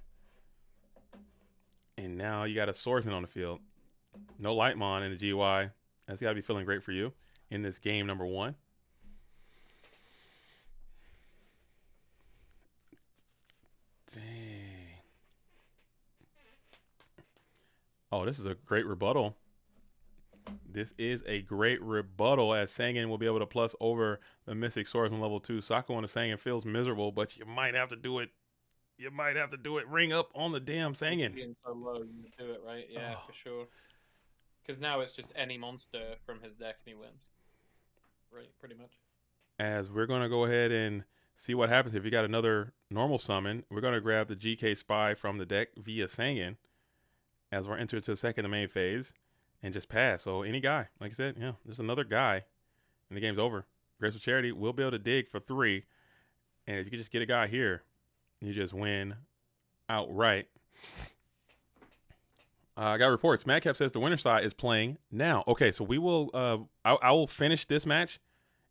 And now you got a swordsman on the field. No Lightmon in the GY. That's got to be feeling great for you in this game number 1. Dang. Oh, this is a great rebuttal. This is a great rebuttal, as Sangin will be able to plus over the Mystic Swordsman level 2. Sako on the Sangin feels miserable, but you might have to do it. You might have to do it. Ring up on the damn Sangin. Being so low, you do it, right? Yeah, for sure. Because now it's just any monster from his deck and he wins. Right, pretty much. As we're going to go ahead and see what happens. If you got another normal summon, we're going to grab the GK Spy from the deck via Sangin as we're entered to the second main phase. and just pass. So any guy, like I said, yeah, there's another guy, and the game's over. Graceful Charity will be able to dig for 3, and if you can just get a guy here, you just win outright. I got reports. Madcap says the winner side is playing now. Okay, so we will. I will finish this match,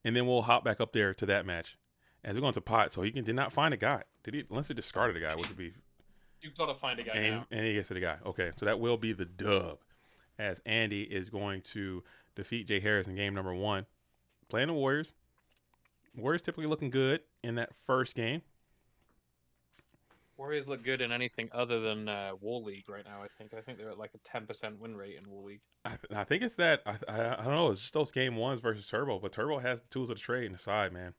and then we'll hop back up there to that match as we're going to pot. So he did not find a guy. Did he? Unless he discarded a guy, which would be. You've got to find a guy now. And he gets to the guy. Okay, so that will be the dub, as Andy is going to defeat Jay Harris in game number 1, playing the Warriors. Warriors typically looking good in that first game. Warriors look good in anything other than War League right now. I think they're at like a 10% win rate in War League. I think it's that I don't know. It's just those game 1s versus Turbo, but Turbo has the tools of the trade in the side, man.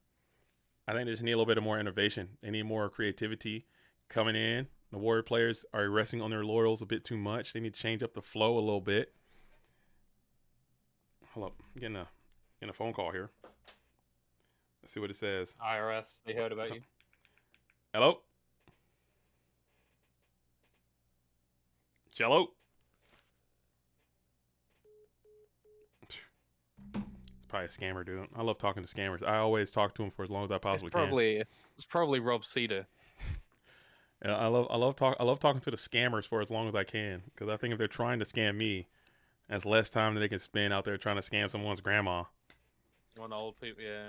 I think they just need a little bit of more innovation. They need more creativity coming in. The Warrior players are resting on their laurels a bit too much. They need to change up the flow a little bit. Hold up, I'm getting a phone call here. Let's see what it says. IRS, they heard about you. Hello? Jello? It's probably a scammer, dude. I love talking to scammers. I always talk to them for as long as I possibly can. It's probably Rob Cedar. Yeah, I love talking to the scammers for as long as I can, because I think if they're trying to scam me, that's less time that they can spend out there trying to scam someone's grandma. One old people, yeah.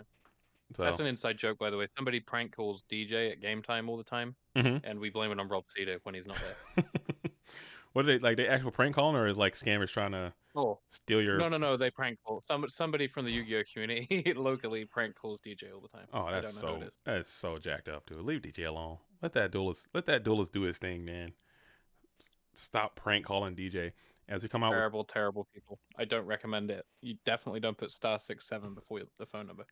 So. That's an inside joke, by the way. Somebody prank calls DJ at game time all the time, and we blame it on Rob Cedar when he's not there. What are they like? They actual prank calling, or is like scammers trying to steal your? No. They prank call. Somebody from the Yu-Gi-Oh community locally prank calls DJ all the time. Oh, that's so jacked up, dude. Leave DJ alone. Let that duelist do his thing, man. Stop prank calling DJ as we come out. Terrible people. I don't recommend it. You definitely don't put *67 before the phone number.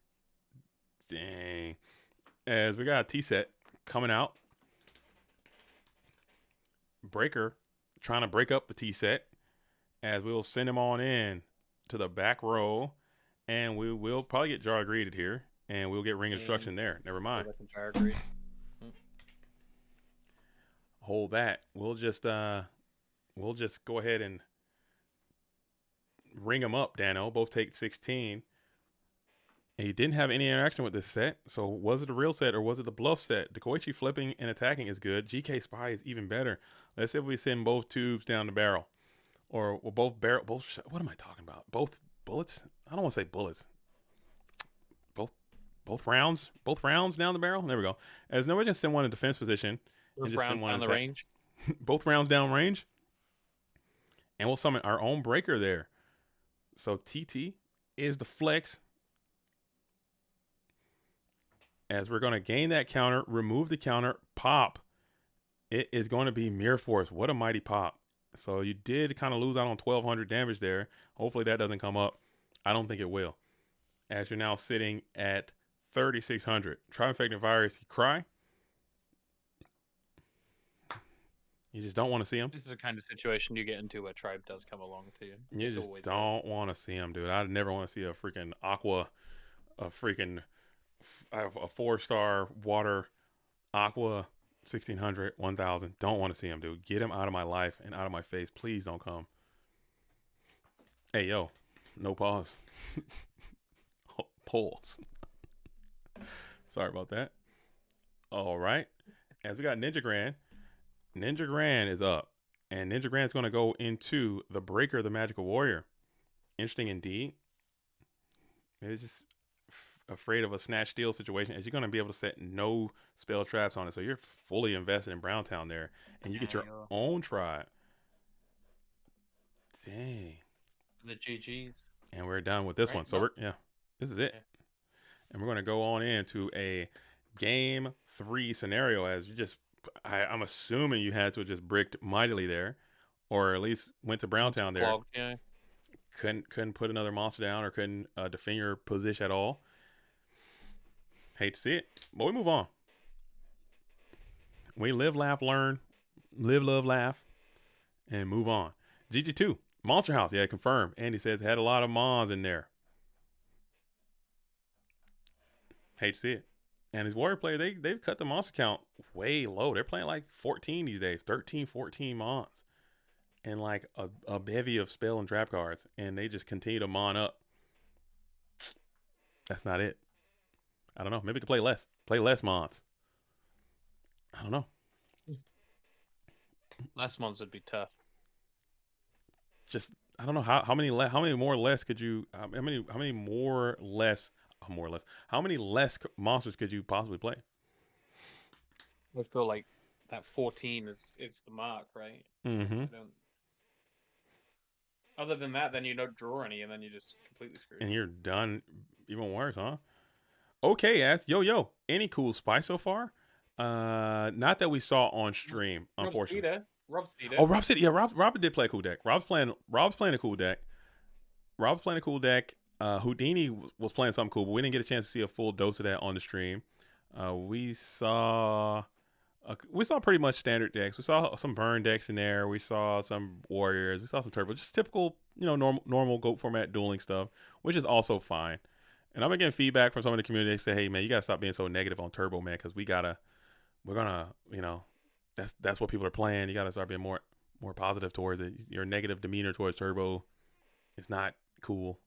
Dang. As we got a T set coming out. Breaker trying to break up the T set, as we will send him on in to the back row, and we will probably get jar greeted here, and we'll get ring instruction there. Never mind. Hold that. We'll just go ahead and ring him up, Dano. Both take 16. And he didn't have any interaction with this set, so was it a real set or was it the bluff set? Dekoichi flipping and attacking is good. GK Spy is even better. Let's say we send both tubes down the barrel. Or both what am I talking about? Both bullets? I don't want to say bullets. Both rounds down the barrel? There we go. As no, we just send one in defense position. Both rounds down the range. Both rounds down range. And we'll summon our own breaker there. So TT is the flex. As we're going to gain that counter, remove the counter, pop. It is going to be Mirror Force. What a mighty pop. So you did kind of lose out on 1,200 damage there. Hopefully that doesn't come up. I don't think it will. As you're now sitting at 3,600. Tri-infected virus, you cry. You just don't want to see him. This is the kind of situation you get into where Tribe does come along to you. You just don't want to see him, dude. I never want to see a freaking Aqua, a 4-star water Aqua 1,600, 1,000. Don't want to see him, dude. Get him out of my life and out of my face. Please don't come. Hey, yo. No pause. Pause. Sorry about that. All right. As we got Ninja Grand. Ninja Grand is up. And Ninja Grand is going to go into the Breaker, the Magical Warrior. Interesting indeed. It's just afraid of a snatch steal situation, as you're going to be able to set no spell traps on it. So you're fully invested in Browntown there, and you get your own tribe. Dang. The GGs. And we're done with this one. So this is it. Yeah. And we're going to go on into a game 3 scenario, as you just, I'm assuming you had to have just bricked mightily there, or at least went to Browntown there. Yeah. Couldn't put another monster down, or couldn't defend your position at all. Hate to see it, but we move on. We live, laugh, learn, live, love, laugh, and move on. GG2, Monster House, yeah, confirmed. Andy says had a lot of mons in there. Hate to see it. And his Warrior player, they've cut the monster count way low. They're playing like 14 these days, 13, 14 mons. and like a bevy of spell and trap cards, and they just continue to mon up. That's not it. I don't know. Maybe we could play less. Play less mons. I don't know. Last months would be tough. Just I don't know how many more less could you how many less monsters could you possibly play? I feel like that 14 is the mark, right? Mm-hmm. Other than that, then you don't draw any, and then you're just completely screwed. And you're done. Even worse, huh? Okay, ask yo. Any cool spice so far? Not that we saw on stream, unfortunately. Rob Cedar. Oh, Rob Cedar. Yeah, Rob did play a cool deck. Rob's playing a cool deck. Houdini was playing something cool, but we didn't get a chance to see a full dose of that on the stream. We saw pretty much standard decks. We saw some burn decks in there. We saw some warriors. We saw some turbo. Just typical, normal GOAT format dueling stuff, which is also fine. And I'm getting feedback from some of the community. They say, "Hey, man, you gotta stop being so negative on turbo, man, because we're gonna, that's what people are playing. You gotta start being more positive towards it. Your negative demeanor towards turbo is not cool."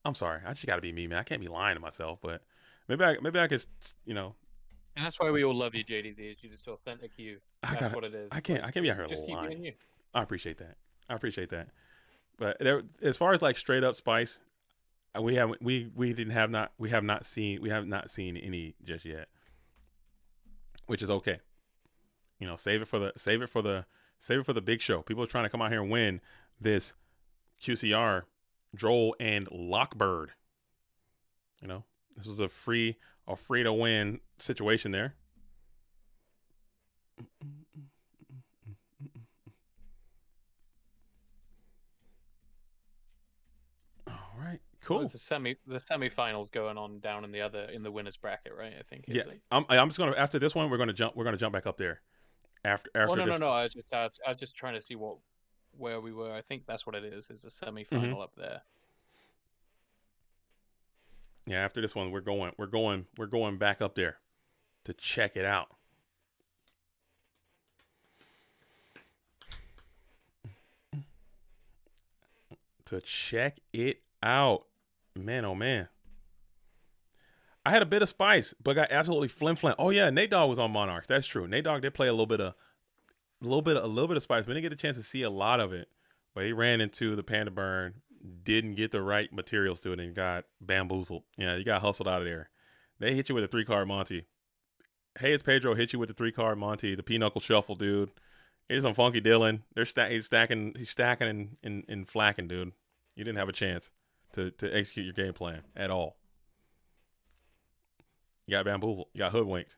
I'm sorry. I just gotta be me, man. I can't be lying to myself, but maybe I could, And that's why we all love you, JDZ. Is you just authentic you. That's what it is. I can't be out here just keep lying. being you. I appreciate that. But as far as like straight up spice, we have not seen any just yet, which is okay. Save it for the big show. People are trying to come out here and win this QCR, Droll, and Lockbird. This was a free to win situation there. All right, cool. Well, the semifinals going on down in the winners bracket, right? I think. Yeah, I'm just gonna after this one we're gonna jump back up there. After no. this. I was just trying to see where we were. I think that's what it is a semifinal up there. Yeah, after this one we're going back up there to check it out. Man, oh man. I had a bit of spice, but got absolutely flim. Oh yeah, Nate Dogg was on Monarchs. That's true. Nate Dogg did play a little bit of spice. We didn't get a chance to see a lot of it, but he ran into the Panda Burn, didn't get the right materials to it, and got bamboozled. Yeah, you got hustled out of there. They hit you with a 3-card Monty. Hey, it's Pedro. Hit you with the 3-card Monty, the Pinochle Shuffle, dude. Here's some funky Dylan. He's stacking and flacking, dude. You didn't have a chance to execute your game plan at all. You got bamboozled. You got hoodwinked.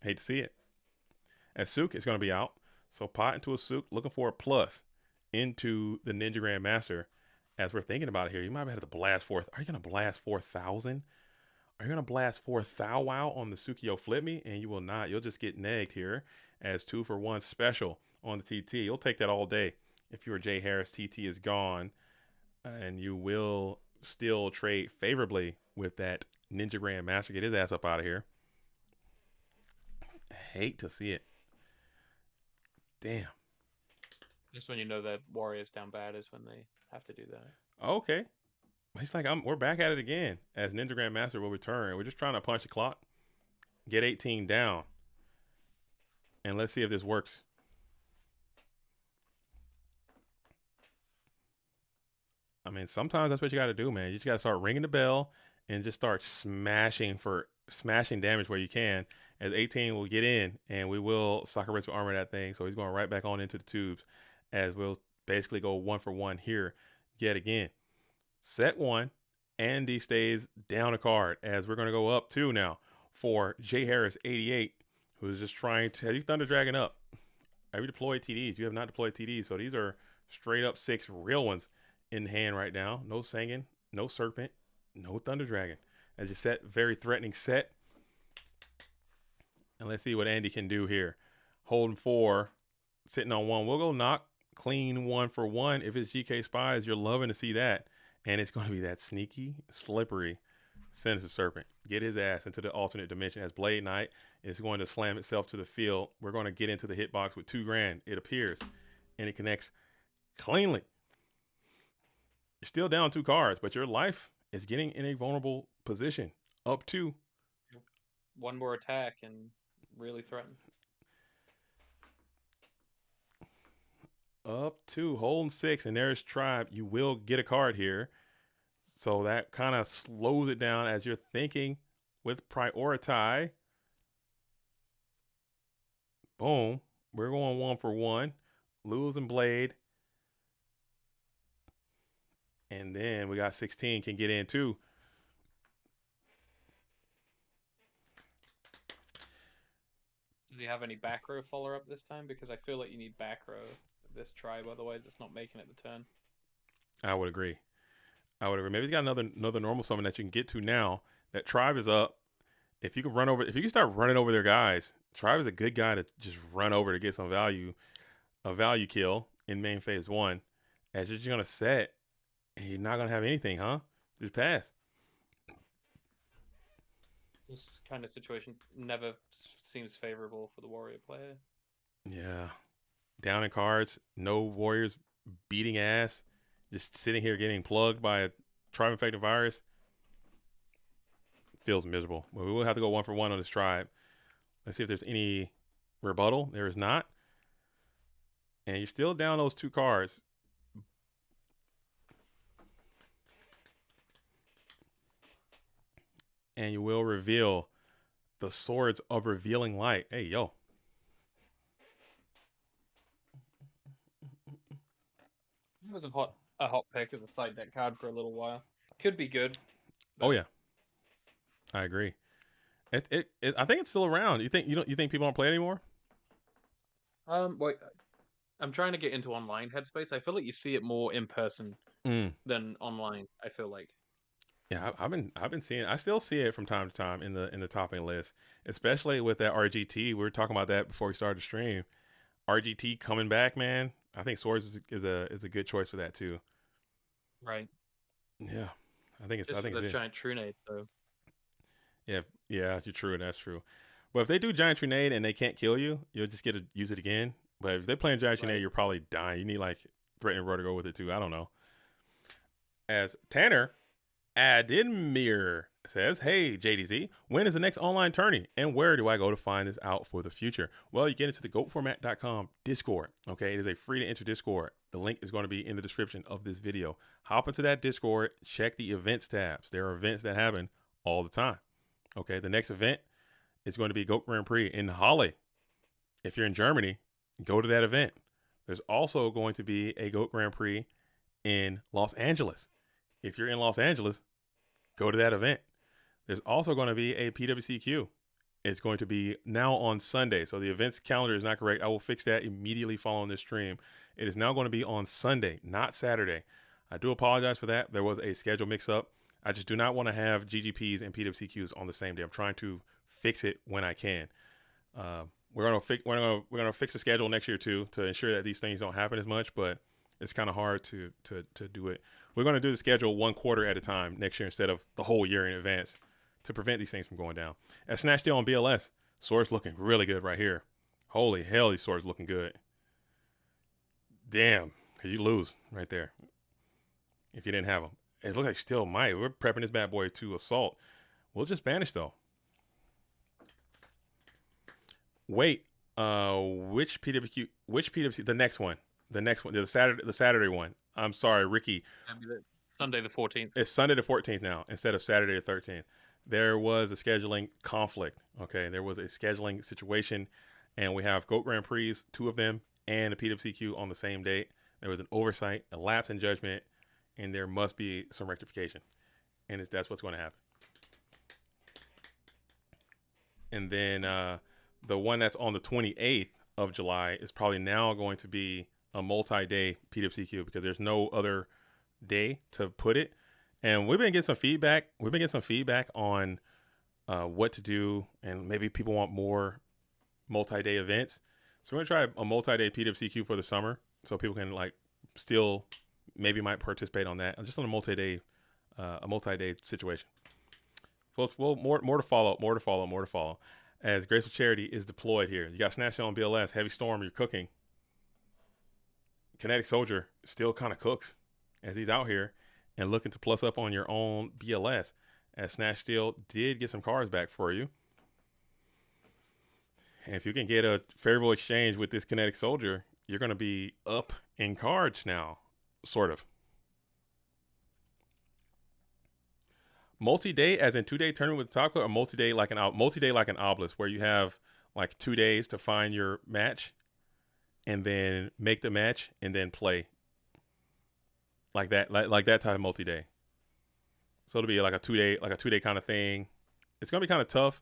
Hate to see it. And Sook is going to be out. So pot into a Sook, looking for a plus into the Ninja Grandmaster. As we're thinking about it here, you might have had to blast forth. Are you going to blast 4,000? Are you going to blast 4 Thou Wow on the Yugioh Flip Me? And you will not. You'll just get negged here as 2-for-1 special on the TT. You'll take that all day. If you're Jay Harris, TT is gone. And you will still trade favorably with that Ninja Grandmaster. Get his ass up out of here. Hate to see it. Damn. Just when you know that Warriors down bad is when they have to do that. Okay. He's like, we're back at it again as Ninja Grandmaster will return. We're just trying to punch the clock, get 18 down, and let's see if this works. I mean, sometimes that's what you got to do, man. You just got to start ringing the bell and just start smashing damage where you can. As 18 will get in, and we will Soccer Wrist armor that thing. So he's going right back on into the tubes as we'll basically go 1-for-1 here yet again. Set 1, Andy stays down a card as we're going to go up 2 now for Jay Harris 88, who's just trying to. Have you Thunder Dragon up? Have you deployed TDs? You have not deployed TDs. So these are straight up 6 real ones in hand right now. No Singing, no Serpent, no Thunder Dragon. As you set, very threatening set. And let's see what Andy can do here. Holding 4, sitting on 1. We'll go knock, clean 1-for-1. If it's GK Spies, you're loving to see that. And it's going to be that sneaky, slippery Sinister Serpent. Get his ass into the alternate dimension as Blade Knight is going to slam itself to the field. We're going to get into the hitbox with $2,000, it appears. And it connects cleanly. You're still down 2 cards, but your life is getting in a vulnerable position. Up 2. One more attack and really threaten. Up 2, holding 6, and there's Tribe. You will get a card here. So that kind of slows it down as you're thinking with Prioritize. Boom. We're going 1 for 1. Losing Blade. And then we got 16 can get in too. Does he have any back row follow up this time? Because I feel like you need back row of this Tribe, otherwise it's not making it the turn. I would agree. Maybe he's got another normal summon that you can get to now. That Tribe is up. If you can start running over their guys, Tribe is a good guy to just run over to get some value, a value kill in main phase 1. As you're just gonna set, and you're not gonna have anything, huh? Just pass. This kind of situation never seems favorable for the warrior player. Yeah. Down in cards, no warriors beating ass, just sitting here getting plugged by a Tribe infected virus. Feels miserable. Well, we will have to go 1 for 1 on this Tribe. Let's see if there's any rebuttal. There is not. And you're still down those 2 cards. And you will reveal the Swords of Revealing Light. Hey, yo. It was a hot pick as a side deck card for a little while. Could be good. Oh yeah, I agree. I think it's still around. You think people don't play it anymore? Wait, I'm trying to get into online headspace. I feel like you see it more in person than online. I feel like. Yeah, I've been seeing. I still see it from time to time in the topping list, especially with that RGT. We were talking about that before we started the stream. RGT coming back, man. I think Swords is a good choice for that too. Right. Yeah, I think it's. Just I think those it's giant true nades though. Yeah, you're true. That's true. But if they do giant grenade and they can't kill you, you'll just get to use it again. But if they're playing giant grenade, you're probably dying. You need like threatening row to go with it too. I don't know. As Tanner Adinmir says, hey, JDZ, when is the next online tourney? And where do I go to find this out for the future? Well, you get into the goatformat.com Discord. Okay, it is a free to enter Discord. The link is going to be in the description of this video. Hop into that Discord, check the events tabs. There are events that happen all the time. Okay, the next event is going to be Goat Grand Prix in Halle. If you're in Germany, go to that event. There's also going to be a Goat Grand Prix in Los Angeles. If you're in Los Angeles, go to that event. There's also going to be a PWCQ. It's going to be now on Sunday. So the events calendar is not correct. I will fix that immediately following this stream. It is now going to be on Sunday, not Saturday. I do apologize for that. There was a schedule mix-up. I just do not want to have GGPs and PWCQs on the same day. I'm trying to fix it when I can. We're gonna fix the schedule next year too to ensure that these things don't happen as much. But it's kind of hard to do it. We're going to do the schedule 1 quarter at a time next year instead of the whole year in advance to prevent these things from going down. At Snatch Deal on BLS, Swords looking really good right here. Holy hell, these Swords looking good. Damn, because you lose right there if you didn't have them. It looks like you still might. We're prepping this bad boy to assault. We'll just banish though. Wait, which PWC? The next one, the Saturday one. I'm sorry, Ricky. Sunday the 14th. It's Sunday the 14th now instead of Saturday the 13th. There was a scheduling conflict. Okay, there was a scheduling situation, and we have Goat Grand Prix, 2 of them, and a PWCQ on the same date. There was an oversight, a lapse in judgment, and there must be some rectification, and that's what's going to happen. And then the one that's on the 28th of July is probably now going to be a multi-day PWCQ because there's no other day to put it. And we've been getting some feedback. On what to do, and maybe people want more multi-day events. So we're gonna try a multi-day PWCQ for the summer, so people can like still maybe might participate on that, just on a multi-day situation. So more to follow. As Graceful Charity is deployed here, you got Snatch on BLS, Heavy Storm. You're cooking. Kinetic Soldier still kind of cooks as he's out here and looking to plus up on your own BLS. As Snatch Steel did get some cards back for you. And if you can get a favorable exchange with this Kinetic Soldier, you're going to be up in cards now, sort of. Multi-day, as in 2-day tournament with the top card, or multi-day like an Obelisk, where you have like 2 days to find your match, and then make the match and then play. Like that, like that type of multi-day. So it'll be like a 2-day kind of thing. It's gonna be kind of tough,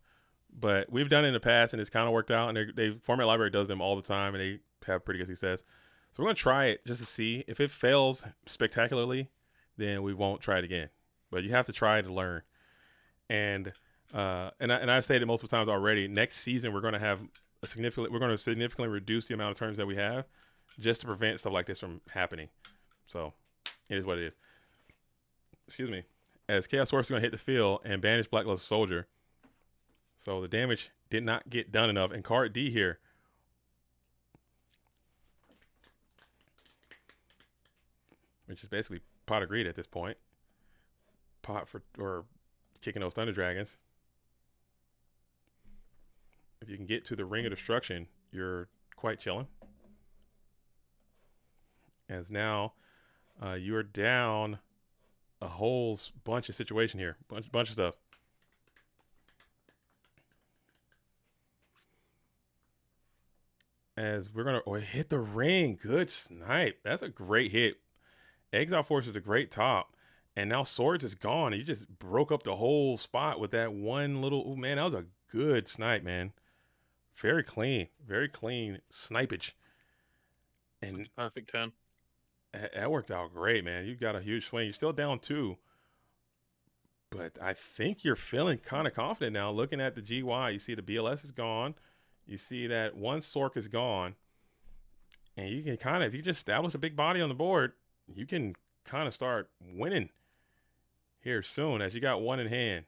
but we've done it in the past and it's kind of worked out. And they Format Library does them all the time, and they have pretty good success. So we're gonna try it just to see. If it fails spectacularly, then we won't try it again. But you have to try to learn. And I've stated multiple times already. Next season we're gonna have we're gonna significantly reduce the amount of turns that we have, just to prevent stuff like this from happening. So it is what it is. Excuse me. As Chaos Source is going to hit the field and banish Blackluster Soldier. So the damage did not get done enough. And card D here. Which is basically Pot of Greed at this point. Or kicking those Thunder Dragons. If you can get to the Ring of Destruction, you're quite chilling. As now you are down a whole bunch of situation here. Bunch of stuff. As we're going to hit the ring. Good snipe. That's a great hit. Exile Force is a great top. And now Swords is gone. And you just broke up the whole spot with that one little... Ooh, man, that was a good snipe, man. Very clean. Very clean snipage. And perfect turn. That worked out great, man. You got a huge swing. You're still down 2. But I think you're feeling kind of confident now. Looking at the GY, you see the BLS is gone. You see that one Sork is gone. And you can kind of, if you just establish a big body on the board, you can kind of start winning here soon, as you got one in hand.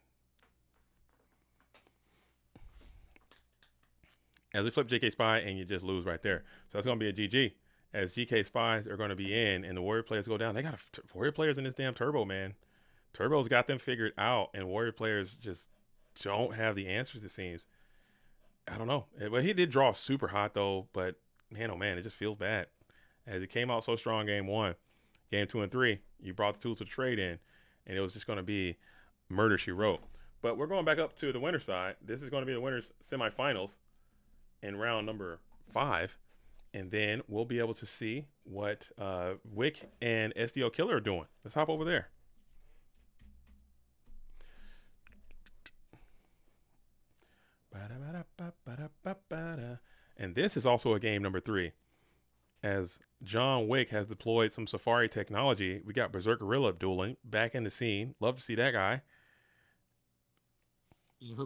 As we flip JK Spy, and you just lose right there. So that's going to be a GG. As GK Spies are going to be in and the Warrior players go down. They got Warrior players in this damn Turbo, man. Turbo's got them figured out, and Warrior players just don't have the answers, it seems. I don't know. But he did draw super hot, though. But, man, oh, man, it just feels bad. As it came out so strong game 1. Game 2 and 3, you brought the tools to trade in, and it was just going to be murder, she wrote. But we're going back up to the winner's side. This is going to be the winner's semifinals in round number 5. And then we'll be able to see what Wick and SDO Killer are doing. Let's hop over there. And this is also a game number 3. As John Wick has deployed some Safari technology, we got Berserk Gorilla dueling back in the scene. Love to see that guy.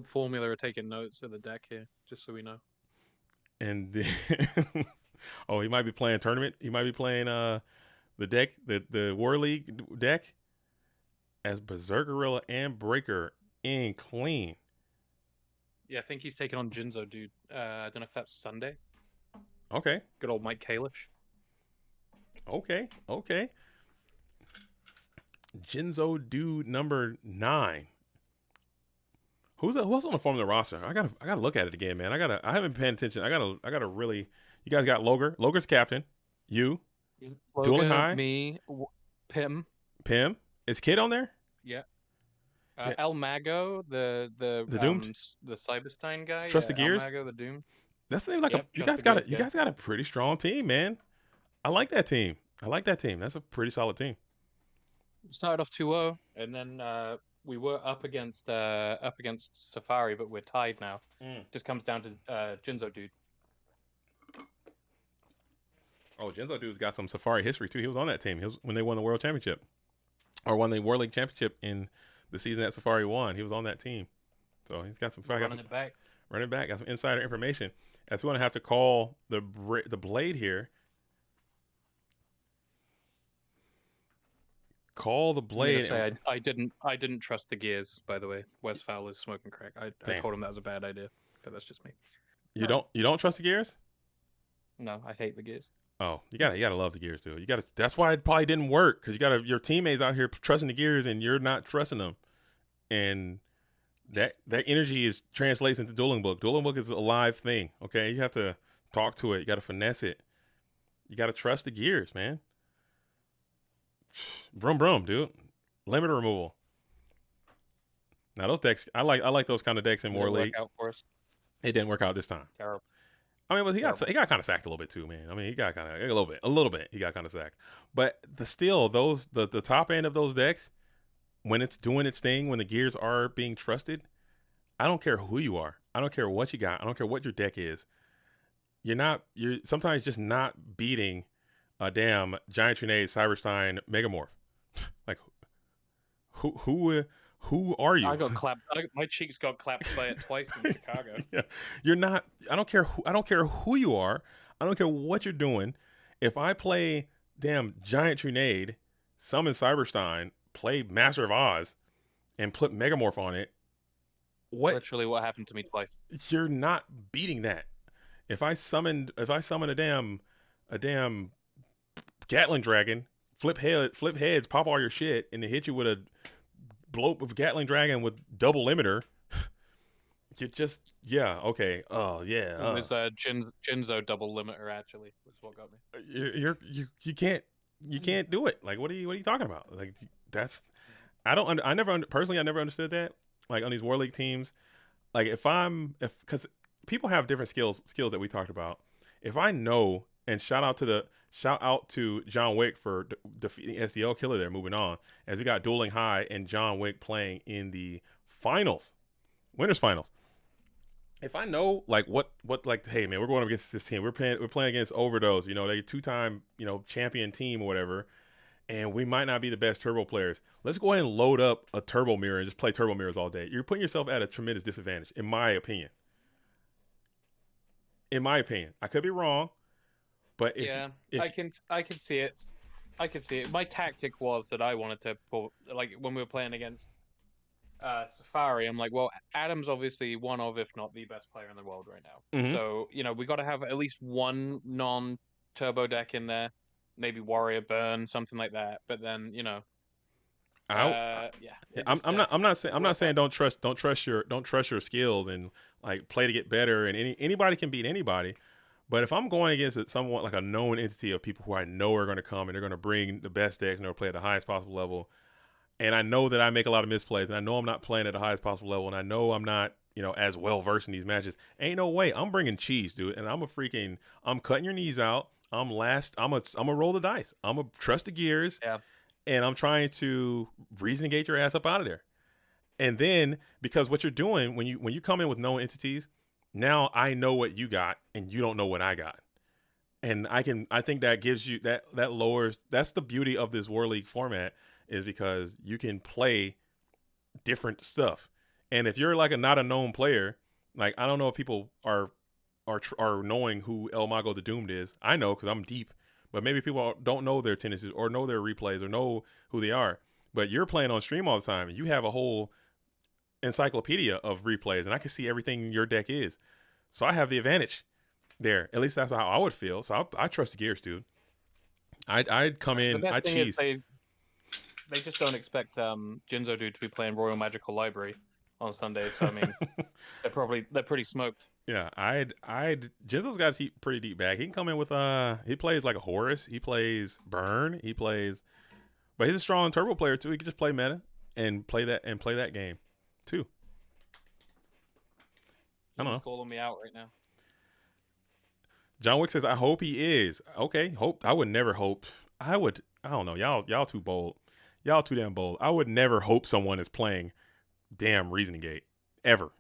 Formula are taking notes of the deck here, just so we know. And then oh, he might be playing tournament. He might be playing the deck, the War League deck, as Berserk Gorilla and Breaker in clean. Yeah, I think he's taking on Jinzo, dude. I don't know if that's Sunday. Okay. Good old Mike Kalish. Okay. Jinzo dude number 9. Who else on the Formula roster? I gotta look at it again, man. I haven't been paying attention. I gotta really. You guys got Logar. Logar's captain. You. Logan, Dueling High. Me. Pim. Is Kid on there? Yeah. Yeah. El Mago, the Doomed? the Cyberstein guy. Trust the Gears? El Mago, the Doom. That seems like Yep, you Trust guys the Gears, you guys got a pretty strong team, man. I like that team. That's a pretty solid team. Started off 2-0, and then we were up against Safari, but we're tied now. Just comes down to Jinzo dude. Oh, Jinzo dude's got some Safari history too. He was on that team. He was when they won the World Championship, or won the World League Championship in the season that Safari won. He was on that team, so he's got some. Running it back. Got some insider information. As we want to have to call the blade here. Call the blade. I didn't trust the Gears. By the way, Wes Fowler's smoking crack. I told him that was a bad idea, but that's just me. You don't trust the Gears? No, I hate the gears. Oh, you gotta love the gears, dude. That's why it probably didn't work, because your teammates out here trusting the gears and you're not trusting them, and that energy translates into dueling book. Dueling book is a live thing. Okay, you have to talk to it. You got to finesse it. You got to trust the gears, man. Brum brum, dude. Limiter removal. Now those decks, I like those kind of decks in War League. Out for us. It didn't work out this time. Terrible. I mean, but he got kind of sacked a little bit too, man. I mean, he got kind of a little bit. He got kind of sacked, but the top end of those decks, when it's doing its thing, when the gears are being trusted, I don't care who you are. I don't care what you got. I don't care what your deck is. You're sometimes just not beating a damn Giant Trinade, Cyberstein, Megamorph. Like, who are you? I got clapped. My cheeks got clapped by it twice in Chicago. Yeah. You're not. I don't care who you are. I don't care what you're doing. If I play damn Giant Trinade, summon Cyberstein, play Master of Oz, and put Megamorph on it, Literally what happened to me twice. You're not beating that. If I summon a damn Gatling Dragon, flip heads, pop all your shit, and they hit you with a blow with Gatling Dragon with double limiter, you just okay. Oh yeah. It was Jinzo double limiter actually was what got me. You can't do it. Like what are you talking about? Like that's I never understood that. Like on these War League teams, like because people have different skills that we talked about. If I know, and shout out to John Wick for defeating SDL Killer there, moving on, as we got Dueling High and John Wick playing in the finals, winners finals. If I know like what like, hey man, we're going up against this team. We're playing against Overdose, they 2-time, champion team or whatever. And we might not be the best turbo players. Let's go ahead and load up a turbo mirror and just play turbo mirrors all day. You're putting yourself at a tremendous disadvantage, in my opinion. I could be wrong, but I can see it. I can see it. My tactic was that I wanted to pull, like when we were playing against Safari. I'm like, well, Adam's obviously one of, if not the best player in the world right now. Mm-hmm. So we got to have at least one non-turbo deck in there. Maybe Warrior Burn, something like that. But then I'm not saying don't trust your skills and like play to get better, and anybody can beat anybody. But if I'm going against someone like a known entity of people who I know are going to come and they're going to bring the best decks and they'll play at the highest possible level, and I know that I make a lot of misplays, and I know I'm not playing at the highest possible level, and I know I'm not as well versed in these matches, ain't no way I'm bringing cheese, dude. And I'm cutting your knees out. I'm gonna roll the dice. I'm gonna trust the gears. Yeah. And I'm trying to reason-gate your ass up out of there. And then, because what you're doing when you come in with known entities, now I know what you got and you don't know what I got. And I think that gives you that lowers, that's the beauty of this War League format, is because you can play different stuff. And if you're like not a known player, like I don't know if people are knowing who El Mago the Doomed is. I know because I'm deep, but maybe people don't know their tendencies or know their replays or know who they are. But you're playing on stream all the time, and you have a whole encyclopedia of replays, and I can see everything your deck is. So I have the advantage there. At least that's how I would feel. So I trust the gears, dude. I'd come in, I'd cheese. They just don't expect Jinzo dude to be playing Royal Magical Library on Sunday. So I mean, they're pretty smoked. Yeah, Jinzo's got a pretty deep bag. He can come in with he plays like a Horus. He plays Burn. But he's a strong turbo player too. He can just play meta and play that game too. I don't know. He's calling me out right now. John Wick says, "I hope he is." Okay, hope. I would never hope. I don't know. Y'all too bold. Y'all too damn bold. I would never hope someone is playing damn Reasoning Gate ever.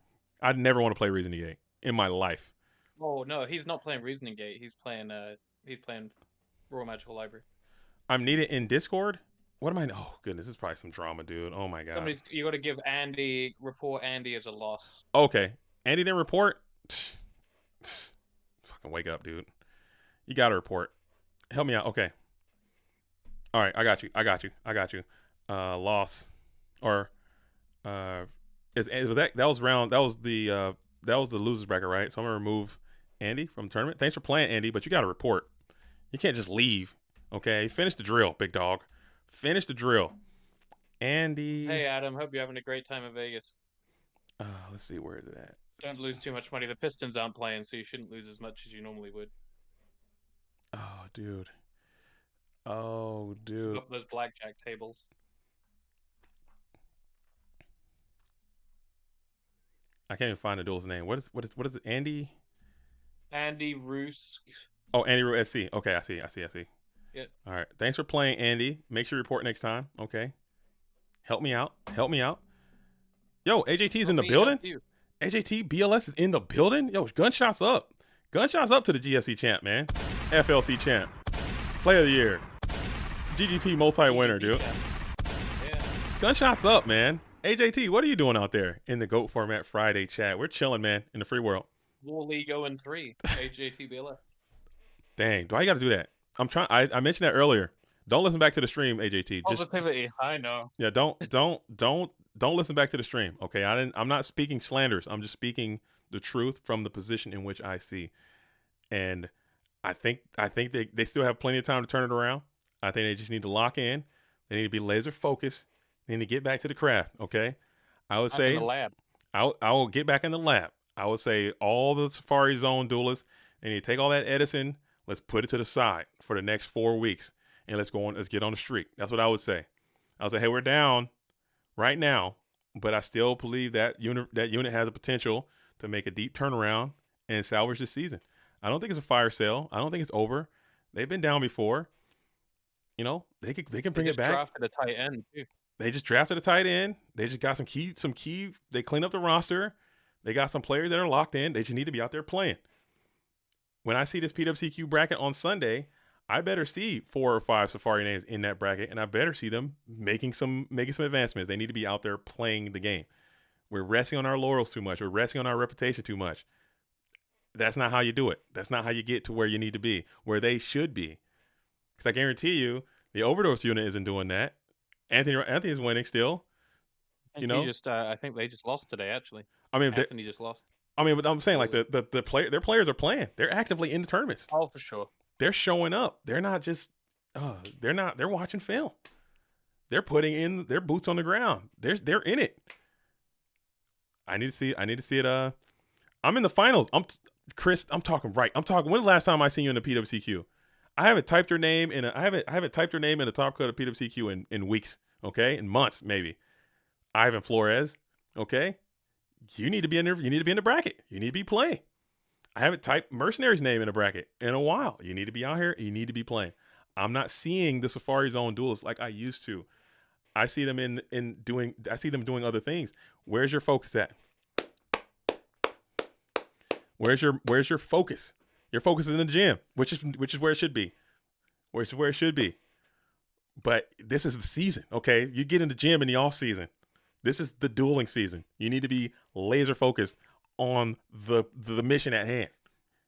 I'd never want to play Reasoning Gate in my life. Oh no, he's not playing Reasoning Gate. He's playing Royal Magical Library. I'm needed in Discord. What am I? Oh goodness, this is probably some drama, dude. Oh my god. You got to give report Andy as a loss. Okay, Andy didn't report. Fucking wake up, dude. You got to report. Help me out. Okay. All right, I got you. Loss, or was the losers bracket, right? So I'm gonna remove Andy from the tournament. Thanks for playing, Andy, but you got to report. You can't just leave. Okay, finish the drill, big dog. Finish the drill. Andy. Hey, Adam. Hope you're having a great time in Vegas. Let's see, where is it at? Don't lose too much money. The Pistons aren't playing, so you shouldn't lose as much as you normally would. Oh, dude. Oh, dude. Up those blackjack tables. I can't even find the duel's name. What is it? Andy? Andy Roos. Oh, Andy Roos SC. Okay, I see. Yep. All right. Thanks for playing, Andy. Make sure you report next time. Okay. Help me out. Yo, AJT's in the building. AJT BLS is in the building. Yo, gunshots up. Gunshots up to the GFC champ, man. FLC champ. Player of the year. GGP multi-winner, dude. Yeah. Gunshots up, man. AJT, what are you doing out there in the GOAT Format Friday chat? We're chilling, man, in the free world. War League 0-3. AJT BLS. Dang, do I got to do that? I'm trying. I mentioned that earlier. Don't listen back to the stream, AJT. Positivity. I know. Yeah, don't listen back to the stream. Okay, I'm not speaking slanders. I'm just speaking the truth from the position in which I see. And I think they still have plenty of time to turn it around. I think they just need to lock in. They need to be laser focused. They need to get back to the craft. Okay, I would say in the lab. I will get back in the lab. I would say all the Safari Zone duelists, they need to take all that Edison. Let's put it to the side for the next 4 weeks, and let's get on the streak. That's what I would say. I would say, hey, we're down right now, but I still believe that unit has the potential to make a deep turnaround and salvage this season. I don't think it's a fire sale. I don't think it's over. They've been down before. You know, they can bring it back. They just drafted a tight end too. They just drafted a tight end. They just got some key. They cleaned up the roster. They got some players that are locked in. They just need to be out there playing. When I see this PWCQ bracket on Sunday, I better see 4 or 5 Safari names in that bracket, and I better see them making some advancements. They need to be out there playing the game. We're resting on our laurels too much. We're resting on our reputation too much. That's not how you do it. That's not how you get to where you need to be, where they should be. Because I guarantee you, the Overdose unit isn't doing that. Anthony is winning still. You know, I think they just lost today. Actually, I mean, Anthony just lost. I mean, but I'm saying like their players are playing. They're actively in the tournaments. Oh, for sure. They're showing up. They're not just. They're watching film. They're putting in their boots on the ground. They're in it. I need to see it. I'm in the finals. Chris. I'm talking right. When's the last time I seen you in the PWCQ? I haven't typed your name in the top cut of PWCQ in weeks. Okay, in months maybe. Ivan Flores. Okay, you need to be in there. You need to be in the bracket. You need to be playing. I haven't typed Mercenary's name in a bracket in a while. You need to be out here. You need to be playing. I'm not seeing the Safari Zone duelists like I used to. I see them I see them doing other things. Where's your focus at? Where's your focus? Your focus is in the gym, which is where it should be. Where it should be. But this is the season, okay? You get in the gym in the off season. This is the dueling season. You need to be laser focused on the mission at hand,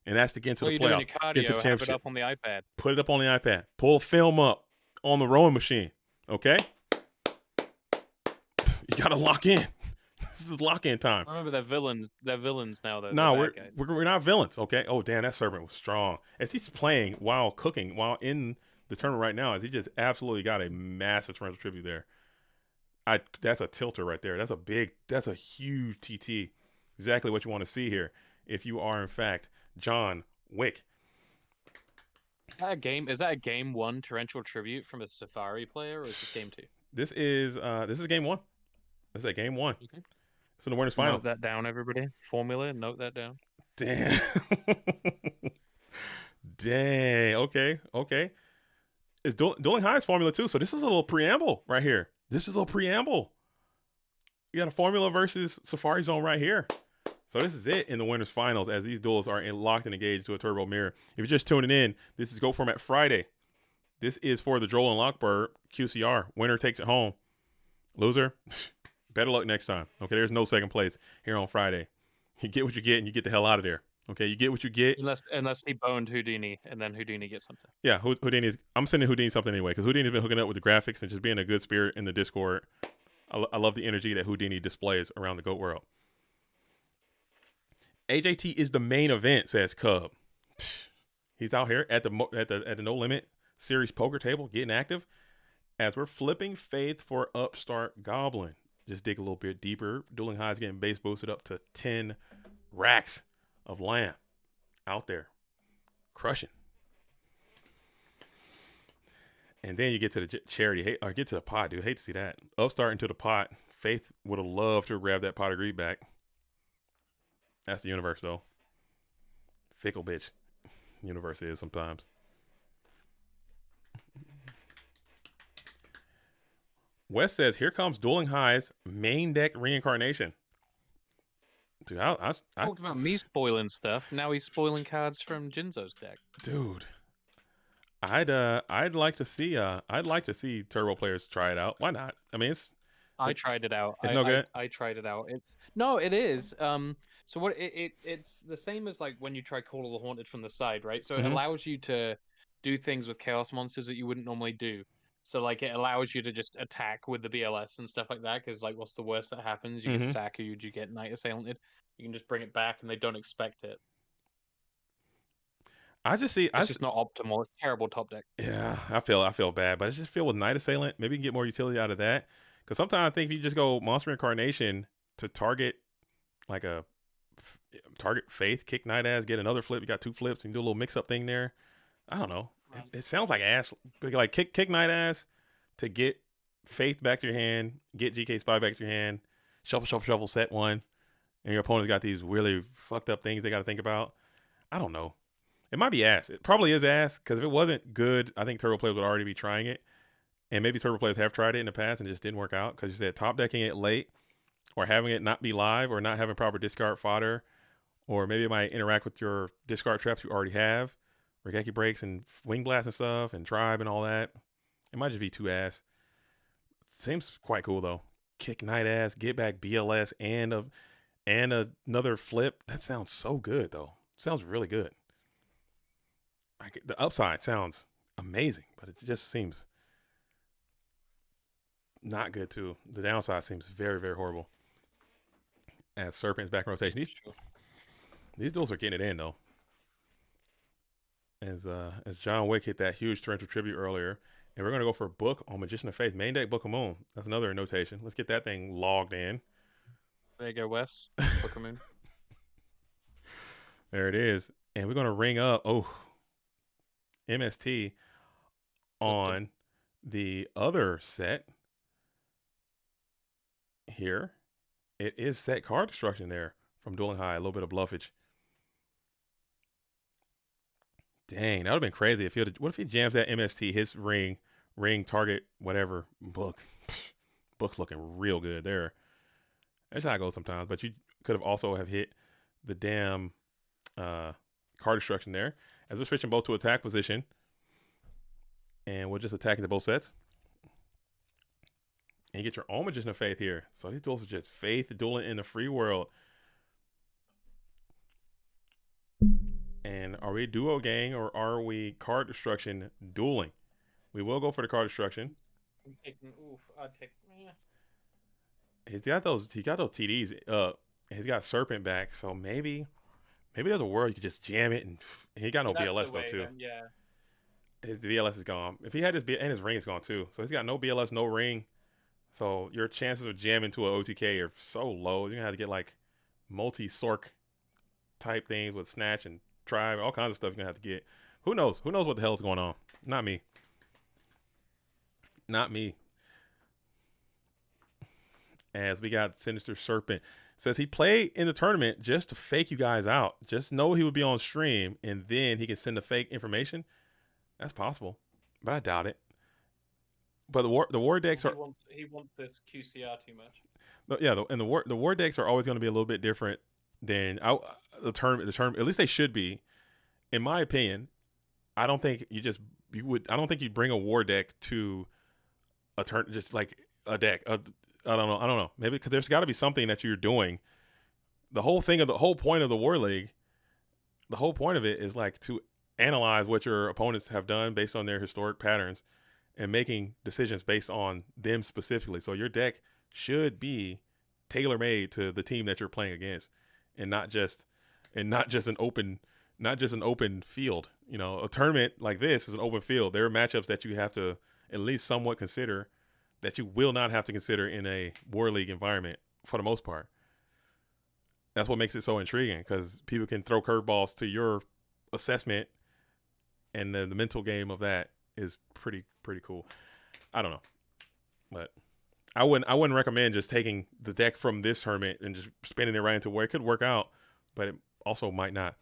and that's to get into the playoffs, get into the championship. Have it up on the iPad. Put it up on the iPad. Pull film up on the rowing machine. Okay, you gotta lock in. This is lock-in time. I remember they're villains. They're villains now. No, we're not villains. Okay. Oh, damn, that serpent was strong. As he's playing while cooking, while in the tournament right now, as he just absolutely got a massive torrential tribute there. That's a tilter right there. That's a huge TT. Exactly what you want to see here. If you are in fact John Wick. Is that a game 1 torrential tribute from a Safari player, or is this game 2? This is game 1. This is at game 1. Okay. It's in the winners final. Note that down, everybody. Formula. Note that down. Damn. Dang. Okay. It's Dueling High's Formula 2, so this is a little preamble right here. This is a little preamble. You got a Formula versus Safari Zone right here. So this is it in the winners finals as these duels are locked and engaged to a turbo mirror. If you're just tuning in, this is GOAT Format Friday. This is for the Droll and Lockbird QCR. Winner takes it home. Loser, better luck next time. Okay, there's no second place here on Friday. You get what you get and you get the hell out of there. Okay, you get what you get. Unless he boned Houdini and then Houdini gets something. Yeah, I'm sending Houdini something anyway because Houdini's been hooking up with the graphics and just being a good spirit in the Discord. I love the energy that Houdini displays around the GOAT world. AJT is the main event, says Cub. He's out here at the No Limit Series poker table getting active as we're flipping Faith for Upstart Goblin. Just dig a little bit deeper. Dueling High's getting base boosted up to 10 racks of lamb out there. Crushing. And then you get to the charity, or get to the pot, dude. Hate to see that. Upstart into the pot. Faith would have loved to grab that pot of greed back. That's the universe, though. Fickle bitch. Universe is sometimes. Wes says, here comes Dueling High's main deck reincarnation. Dude, I talked about me spoiling stuff. Now he's spoiling cards from Jinzo's deck. Dude, I'd like to see turbo players try it out. Why not? I mean, I tried it out. It's no good. I tried it out. It is. So what it's the same as like when you try Call of the Haunted from the side, right? So it allows you to do things with chaos monsters that you wouldn't normally do. So like it allows you to just attack with the BLS and stuff like that. Because like, what's the worst that happens? You get sack or you get Night Assailanted. You can just bring it back, and they don't expect it. It's just not optimal. It's terrible top deck. Yeah, I feel bad, but I just feel with Night Assailant, maybe you can get more utility out of that. Because sometimes I think if you just go Monster Incarnation to target like a target Faith, kick Night Ass, get another flip. You got 2 flips, and do a little mix up thing there. I don't know. It sounds like ass. Like kick Night Ass to get Faith back to your hand, get GK Spy back to your hand, shuffle, set 1, and your opponent's got these really fucked up things they got to think about. I don't know. It might be ass. It probably is ass, because if it wasn't good, I think turbo players would already be trying it. And maybe turbo players have tried it in the past and just didn't work out, because you said top decking it late, or having it not be live, or not having proper discard fodder, or maybe it might interact with your discard traps you already have, Regeki breaks and wing blast and stuff, and tribe and all that. It might just be too ass. Seems quite cool though. Kick Night Ass, get back BLS, and another flip. That sounds so good though. Sounds really good. The upside sounds amazing, but it just seems not good too. The downside seems very, very horrible. As Serpent's back in rotation, these duels are getting it in though. As John Wick hit that huge torrential tribute earlier, and we're gonna go for Book on Magician of Faith, main deck Book of Moon. That's another notation. Let's get that thing logged in. There you go, Wes. Book of Moon. There it is, and we're gonna ring up. MST on the other set here. It is set card destruction there from Dueling High. A little bit of bluffage. Dang, that would have been crazy if what if he jams that MST, his ring target, whatever, Book's looking real good there. That's how it goes sometimes, but you could have also have hit the damn card destruction there. As we're switching both to attack position, and we're just attacking the both sets. And you get your own Magician of Faith here. So these duels are just Faith dueling in the free world. And are we duo gang, or are we card destruction dueling? We will go for the card destruction. I'm taking, I'd take. He got those TDs. He's got Serpent back, so maybe there's a world you could just jam it, and he got no BLS though too. Then, yeah. His BLS is gone. If he had his and his ring is gone too. So he's got no BLS, no ring. So your chances of jamming to an OTK are so low. You're gonna have to get like multi-sork type things with Snatch and Tribe, all kinds of stuff you're gonna have to get. Who knows? Who knows what the hell is going on? Not me. Not me. As we got Sinister Serpent. Says he played in the tournament just to fake you guys out. Just know he would be on stream, and then he can send the fake information. That's possible, but I doubt it. But the war decks are. He wants this QCR too much. But yeah, the war decks are always going to be a little bit different than the tournament. At least they should be, in my opinion. I don't think I don't think you bring a war deck to a turn, just like a deck. I don't know. Maybe because there's got to be something that you're doing. The whole point of the War League, the whole point of it is like to analyze what your opponents have done based on their historic patterns and making decisions based on them specifically. So your deck should be tailor-made to the team that you're playing against, and not just and not just an open field. You know, a tournament like this is an open field. There are matchups that you have to at least somewhat consider that you will not have to consider in a War League environment for the most part. That's what makes it so intriguing, because people can throw curveballs to your assessment, and the mental game of that is pretty cool. I don't know, but I wouldn't recommend just taking the deck from this tournament and just spinning it right into where it could work out, but it also might not.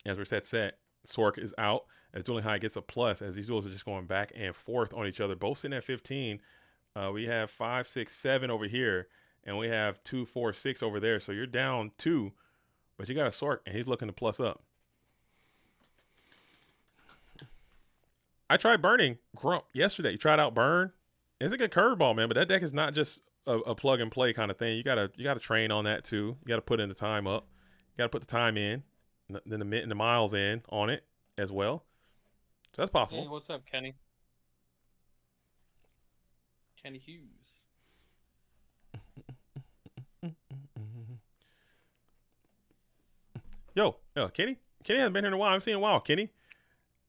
As we're set, Sork is out as Dueling High gets a plus, as these duels are just going back and forth on each other, both sitting at 15. We have 5, 6, 7 over here, and we have 2, 4, 6 over there. So you're down 2, but you got a Sork, and he's looking to plus up. I tried burning Grump yesterday. You tried out Burn. It's a good curveball, man, but that deck is not just a plug and play kind of thing. You gotta train on that too. You gotta put in the time up. You gotta put the time in, then the miles in on it as well. So that's possible. Hey, what's up, Kenny? Kenny Hughes. Yo, Kenny hasn't been here in a while. I've seen a while, Kenny.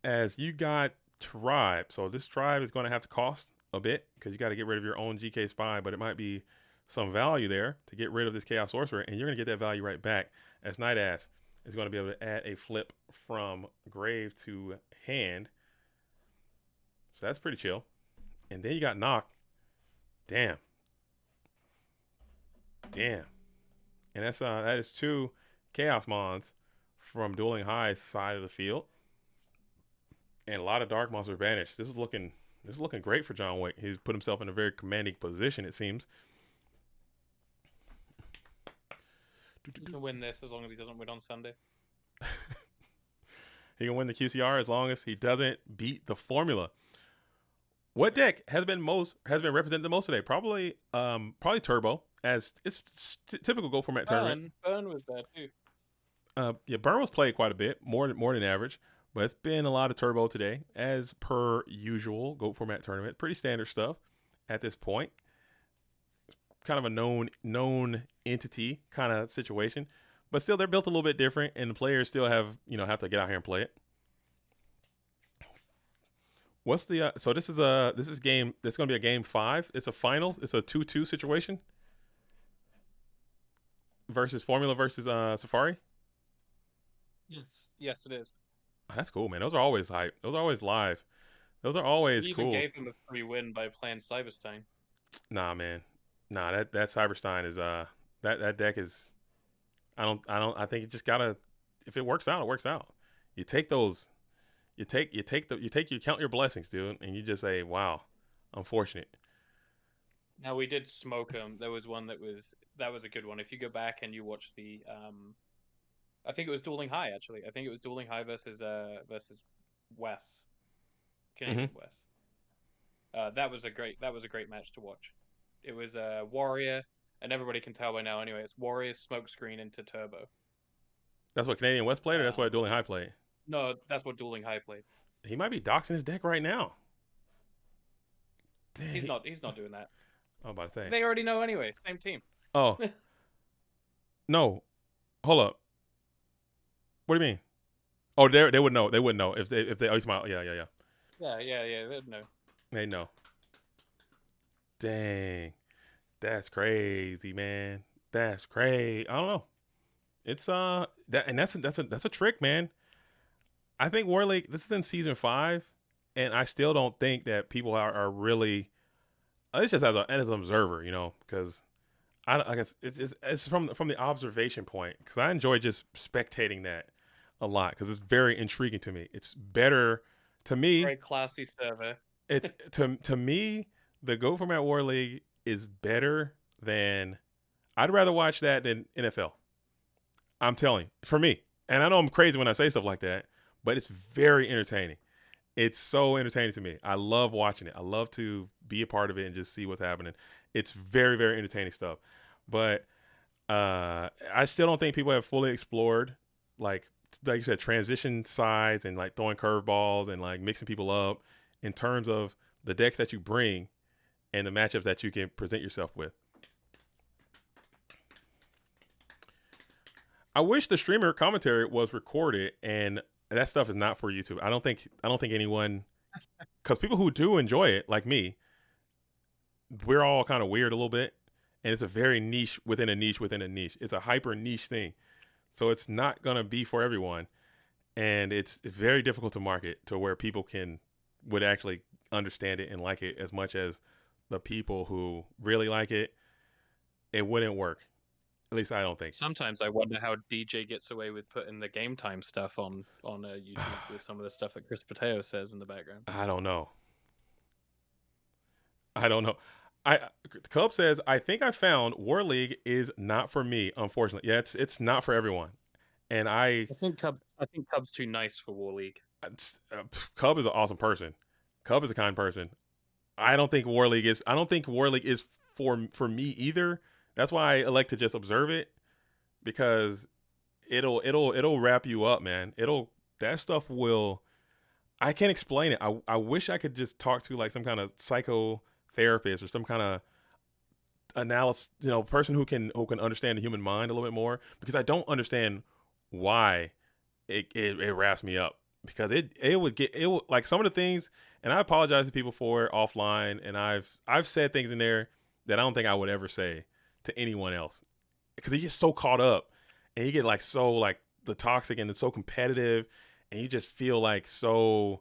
As you got Tribe, so this Tribe is going to have to cost a bit, because you got to get rid of your own GK Spy, but it might be some value there to get rid of this Chaos Sorcerer, and you're going to get that value right back, as Night Ass is going to be able to add a flip from grave to hand. So that's pretty chill. And then you got Knock. Damn. And that is 2 Chaos Mons from Dueling High's side of the field. And a lot of Dark Monsters banished. This is looking great for John Wick. He's put himself in a very commanding position, it seems. He can win this as long as he doesn't win on Sunday. He can win the QCR as long as he doesn't beat the formula. What deck has been represented the most today? Probably Turbo, as it's typical Go format tournament. Burn was there too. Yeah, Burn was played quite a bit, more than average, but it's been a lot of Turbo today, as per usual. Go format tournament, pretty standard stuff at this point. Kind of a known entity kind of situation, but still they're built a little bit different, and the players still have to get out here and play it. What's the so this is going to be a game 5. It's a finals. It's a 2-2 situation versus Formula versus Safari. Yes, it is. Oh, that's cool, man. Those are always hype. Those are always live. Those are always you cool. Even gave him a free win by playing Cyberstein. Nah, man. Nah, that Cyberstein is that deck is I think it just gotta, if it works out, it works out. You take those, you count your blessings, dude, and you just say, wow, I'm fortunate. Now, we did smoke him. There was one that was a good one. If you go back and you watch the I think it was Dueling High, actually. I think it was Dueling High versus Wes. Canadian Wes. That was a great match to watch. It was Warrior, and everybody can tell by now anyway, it's Warrior Smokescreen into Turbo. That's what Canadian West played, or that's what Dueling High played? No, that's what Dueling High played. He might be doxing his deck right now. Dang. He's not doing that. I'm about to say. They already know anyway. Same team. Oh. No. Hold up. What do you mean? Oh, they would know. They would know if they oh, smile. Yeah. They'd know. They know. Dang. That's crazy, man. That's crazy. I don't know. It's that's a trick, man. I think War League, this is in season 5, and I still don't think that people are really. It's just as an observer, because I guess it's from the observation point, because I enjoy just spectating that a lot, because it's very intriguing to me. It's better to me. Very classy server. It's to me, the Go Format War League is better than. I'd rather watch that than NFL. I'm telling you, for me, and I know I'm crazy when I say stuff like that, but it's very entertaining. It's so entertaining to me. I love watching it. I love to be a part of it and just see what's happening. It's very, very entertaining stuff. But I still don't think people have fully explored, like you said, transition sides and like throwing curveballs and like mixing people up in terms of the decks that you bring and the matchups that you can present yourself with. I wish the streamer commentary was recorded, and that stuff is not for YouTube. I don't think anyone, because people who do enjoy it, like me, we're all kind of weird a little bit, and it's a very niche within a niche within a niche. It's a hyper niche thing, so it's not gonna be for everyone, and it's very difficult to market to where people would actually understand it and like it as much as the people who really like it. It wouldn't work. At least I don't think. Sometimes I wonder how DJ gets away with putting the game time stuff on YouTube with some of the stuff that Chris Pateo says in the background. I don't know. Cub says, I think I found War League is not for me, unfortunately. Yeah, it's not for everyone. And I think Cub's too nice for War League. Cub is an awesome person. Cub is a kind person. I don't think War League is for me either. That's why I elect to just observe it, because it'll wrap you up, man. That stuff will. I can't explain it. I wish I could just talk to like some kind of psychotherapist or some kind of analysis, person who can understand the human mind a little bit more, because I don't understand why it wraps me up, because it would like some of the things, and I apologize to people for it offline, and I've said things in there that I don't think I would ever say to anyone else, because you get so caught up and you get like so like the toxic, and it's so competitive, and you just feel like so.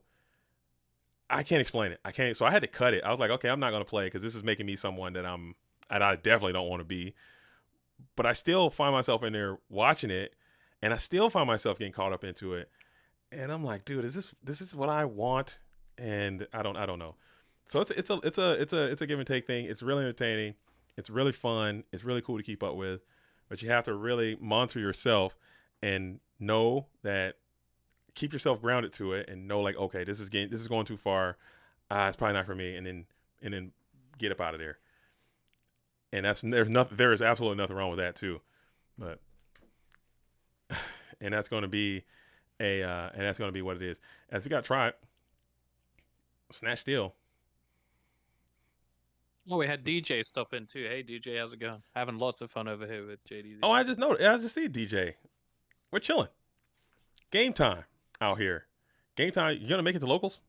I can't explain it. So I had to cut it. I was like, okay, I'm not going to play because this is making me someone that I definitely don't want to be. But I still find myself in there watching it, and I still find myself getting caught up into it. And I'm like, dude, this is what I want? And I don't know. So it's a give and take thing. It's really entertaining. It's really fun. It's really cool to keep up with, but you have to really monitor yourself and know that, keep yourself grounded to it, and know like, okay, this is going too far. It's probably not for me. And then get up out of there. And there is absolutely nothing wrong with that too. But, and that's going to be what it is. As we got Tribe, Snatch Steal. Oh, we had DJ stop in too. Hey, DJ, how's it going? Having lots of fun over here with JDZ. Oh, I just see DJ. We're chilling. Game time out here. Game time. You gonna make it to locals?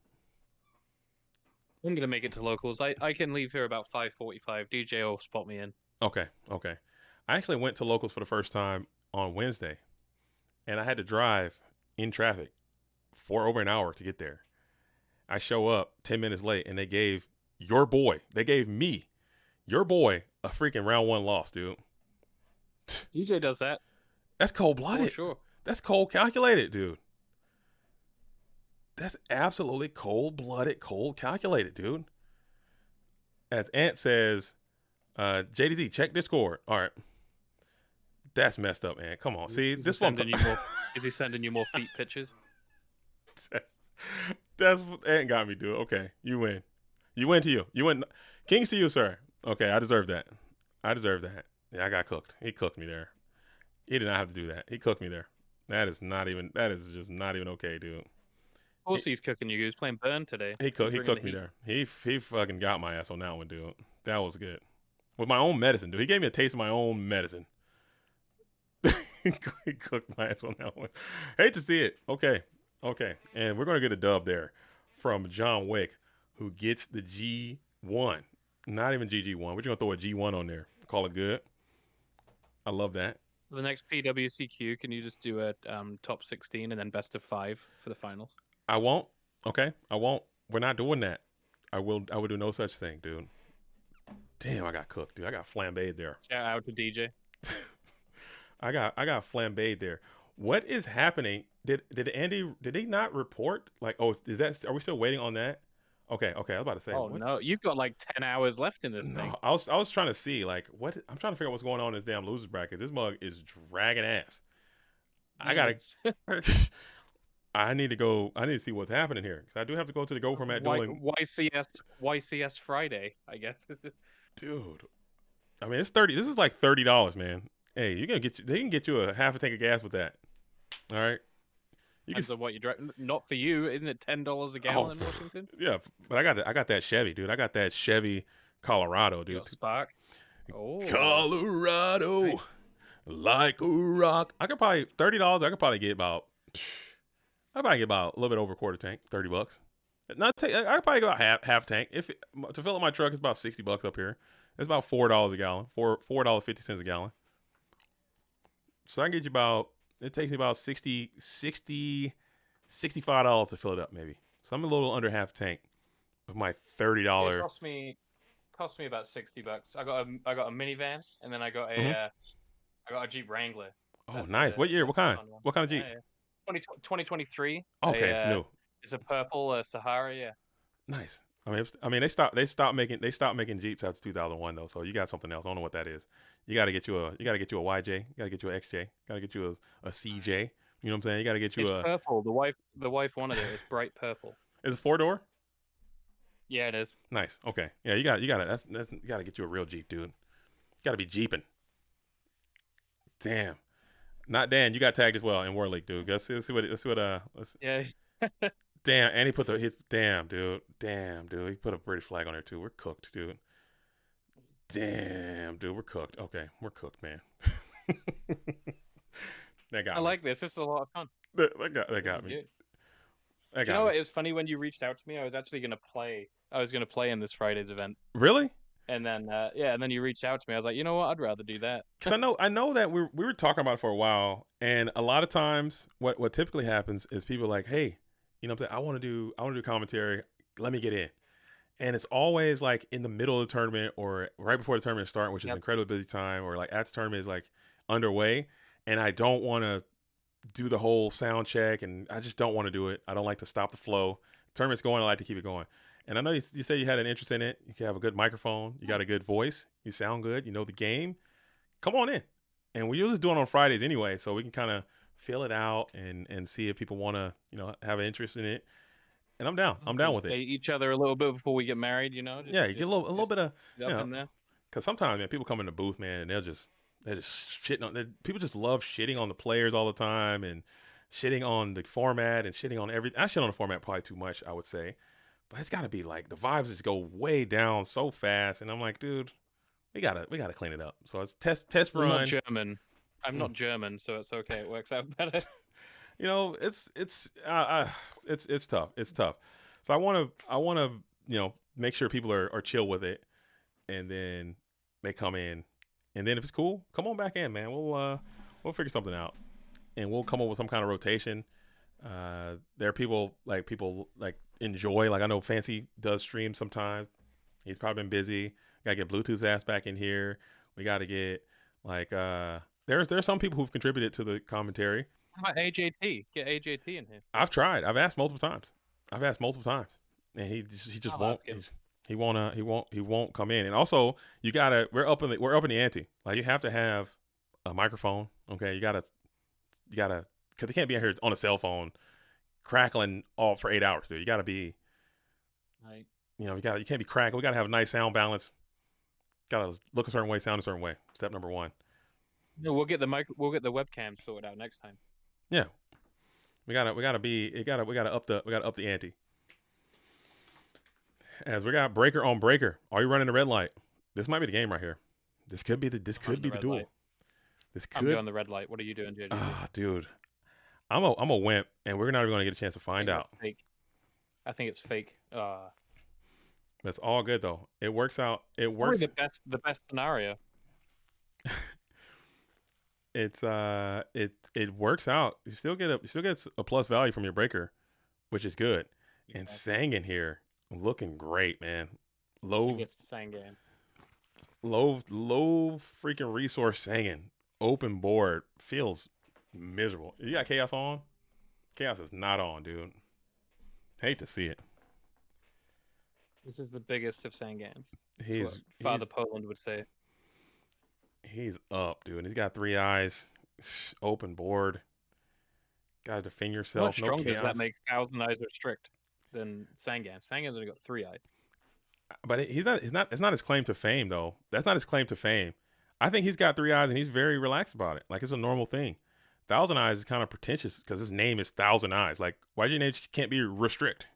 I'm gonna make it to locals. I can leave here about 5:45. DJ will spot me in. Okay. I actually went to locals for the first time on Wednesday, and I had to drive in traffic for over an hour to get there. I show up 10 minutes late, and they gave me, your boy, a freaking round one loss, dude. DJ does that. That's cold-blooded. For sure. That's cold calculated, dude. That's absolutely cold-blooded, cold calculated, dude. As Ant says, JDZ, check Discord. All right. That's messed up, man. Come on. See, this one. Is he sending you more feet pictures? That's Ant got me, dude. Okay, you win. You win to you. You win. Kings to you, sir. Okay, I deserve that. Yeah, I got cooked. He cooked me there. He did not have to do that. He cooked me there. That is just not even okay, dude. Of course he's cooking you. He was playing Burn today. He cooked me there. He fucking got my ass on that one, dude. That was good. With my own medicine, dude. He gave me a taste of my own medicine. He cooked my ass on that one. Hate to see it. Okay. And we're going to get a dub there from John Wick, who gets the G1. Not even GG1. We're just going to throw a G1 on there. Call it good. I love that. For the next PWCQ, can you just do a top 16 and then best of 5 for the finals? I won't. Okay, I won't. We're not doing that. I will do no such thing, dude. Damn, I got cooked, dude. I got flambéed there. Shout out to DJ. I got flambéed there. What is happening? Did he not report? Like, oh, are we still waiting on that? Okay. I was about to say. Oh no, you've got like 10 hours left in this thing. I was trying to see like what I'm trying to figure out what's going on in this damn losers bracket. This mug is dragging ass. I gotta. I need to see what's happening here, because I do have to go to the Go Format Dueling. YCS Friday, I guess. Dude, I mean, it's 30. This is like $30, man. Hey, they can get you a half a tank of gas with that. All right. Depends on what you drive. Not for you, isn't it $10 a gallon in Washington? Yeah, but I got that Chevy, dude. I got that Chevy Colorado, dude. Spark. Oh, Colorado. like a rock. I could probably $30. I could probably get about. I probably get about a little bit over a quarter tank, $30. Not take. I could probably go about half tank. If to fill up my truck, it's about $60 up here. It's about $4 a gallon, $4.50 a gallon. So I can get you about. It takes me about $65 to fill it up, maybe. So I'm a little under half tank with my $30. It cost me about $60. I got a minivan, and then I got a I got a Jeep Wrangler. Oh, nice. What year? What kind? What kind of Jeep? 2023. Okay, it's new. It's a purple Sahara. Yeah. Nice. I mean, they stopped making Jeeps after 2001 though. So you got something else. I don't know what that is. You got to get you a YJ. You got to get you a XJ. Got to get you a CJ. You know what I'm saying? You got to get you It's purple. The wife wanted it. It's bright purple. Is it 4-door? Yeah, it is. Nice. Okay. Yeah, you got you got to get you a real Jeep, dude. You got to be Jeeping. Damn. Not Dan. You got tagged as well in War League, dude. Let's see what. Yeah. Damn, and he put damn, dude. He put a British flag on there too. We're cooked, dude. Damn, dude, we're cooked. Okay, we're cooked, man. That got I me. like this. This is a lot of fun. That got me. Good. That Do you got know what? me. It was funny when you reached out to me. I was actually gonna play. I was gonna play in this Friday's event, Really? and then and then you reached out to me. I was like, you know what? I'd rather do that. Because I know that we were talking about it for a while, and a lot of times what typically happens is people are like, hey, you know what I'm saying, I want to do commentary. Let me get in. And it's always like in the middle of the tournament or right before the tournament is starting, which is an incredibly busy time, or like as the tournament is like underway, and I don't want to do the whole sound check, and I just don't want to do it. I don't like to stop the flow. Tournament's going, I like to keep it going. And I know you say you had an interest in it. You have a good microphone. You got a good voice. You sound good. You know the game. Come on in. And we usually do it on Fridays anyway, so we can kind of feel it out and see if people want to, have an interest in it. And I'm down. I'm down with it. Date each other a little bit before we get married, Just, yeah, you get a little bit of, in there. Because sometimes, man, people come in the booth, man, and they're just shitting on. People just love shitting on the players all the time and shitting on the format and shitting on everything. I shit on the format probably too much, I would say. But it's got to be like the vibes just go way down so fast, and I'm like, dude, we gotta clean it up. So it's test run. I'm not German. I'm not German, so it's okay. It works out better. It's tough. It's tough. So I want to make sure people are chill with it, and then they come in, and then if it's cool, come on back in, man. We'll figure something out, and we'll come up with some kind of rotation. There are people like enjoy, like I know Fancy does stream sometimes. He's probably been busy. Gotta get Bluetooth's ass back in here. We gotta get there's some people who've contributed to the commentary. How about AJT? Get AJT in here. I've tried. I've asked multiple times, and he just won't. He won't come in. And also, we're up in the ante. Like you have to have a microphone. Okay, you gotta because they can't be in here on a cell phone crackling all for 8 hours, dude. You gotta be, right. You can't be crackling. We gotta have a nice sound balance. Gotta look a certain way, sound a certain way. Step number one. No, we'll get the webcam sorted out next time. Yeah, we gotta up the ante. As we got breaker on breaker. Are you running the red light? This might be the game right here. This could be the duel. Light. I'm doing the red light. What are you doing, JJ? Ah, dude, I'm a wimp, and we're not even gonna get a chance to find out. Fake. I think it's fake. That's all good though. It works out. It works. The best scenario. It works out. You still get a plus value from your breaker, which is good. Exactly. And Sangan here looking great, man. Low freaking resource Sangan. Open board feels miserable. You got Chaos on? Chaos is not on, dude. Hate to see it. This is the biggest of Sangans. Father Poland would say. He's up, dude. He's got 3 eyes, open board. Got to defend yourself. Much stronger does that make 1,000 eyes restrict than Sangan? Sangan's only got 3 eyes. But it's not his claim to fame, though. That's not his claim to fame. I think he's got 3 eyes, and he's very relaxed about it. Like, it's a normal thing. 1,000 eyes is kind of pretentious because his name is 1,000 eyes. Like, why your name can't be restrict?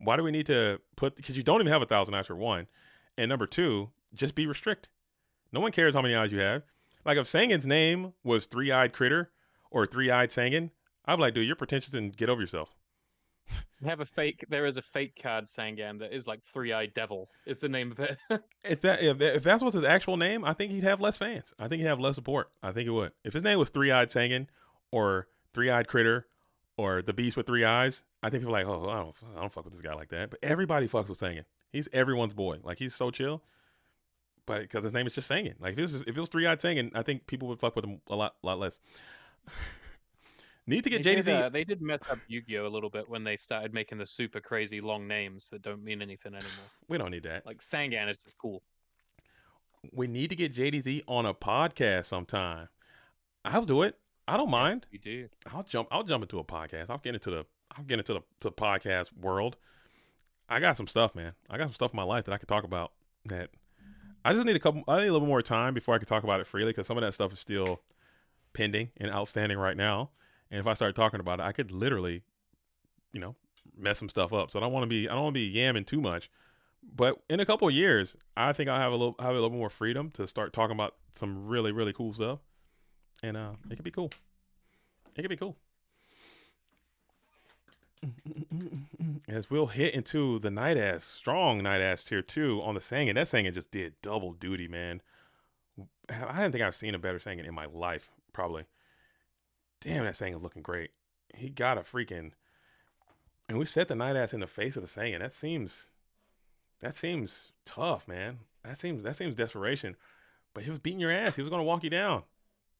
Why do we need to because you don't even have 1,000 eyes for one. And number 2, just be restrict. No one cares how many eyes you have. Like if Sangan's name was Three-Eyed Critter or Three-Eyed Sangan, I'd be like, dude, you're pretentious and get over yourself. There is a fake card Sangan that is like Three-Eyed Devil is the name of it. If that's what's his actual name, I think he'd have less fans. I think he'd have less support. I think it would. If his name was Three-Eyed Sangan or Three-Eyed Critter or the Beast with Three Eyes, I think people are like, oh, I don't fuck with this guy like that. But everybody fucks with Sangan. He's everyone's boy. Like he's so chill. But because his name is just Sangan. Like if it was Three-Eyed Sangan, I think people would fuck with him a lot less. Need to get JDZ. They did mess up Yugioh a little bit when they started making the super crazy long names that don't mean anything anymore. We don't need that. Like Sangan is just cool. We need to get JDZ on a podcast sometime. I'll do it. I don't mind. You do. I'll jump into a podcast. I'll get into the podcast world. I got some stuff, man. I got some stuff in my life that I could talk about that I just need I need a little more time before I can talk about it freely because some of that stuff is still pending and outstanding right now. And if I start talking about it, I could literally, mess some stuff up. So I don't want to be yamming too much. But in a couple of years, I think I'll have a little more freedom to start talking about some really, really cool stuff. And it could be cool. It could be cool. As we'll hit into the strong night ass tier 2 on the Sangan. That Sangan just did double duty, man. I didn't think I've seen a better Sangan in my life, probably. Damn, that Sangan's looking great. He got a freaking... And we set the night ass in the face of the Sangan. That seems tough, man. That seems desperation. But he was beating your ass. He was going to walk you down.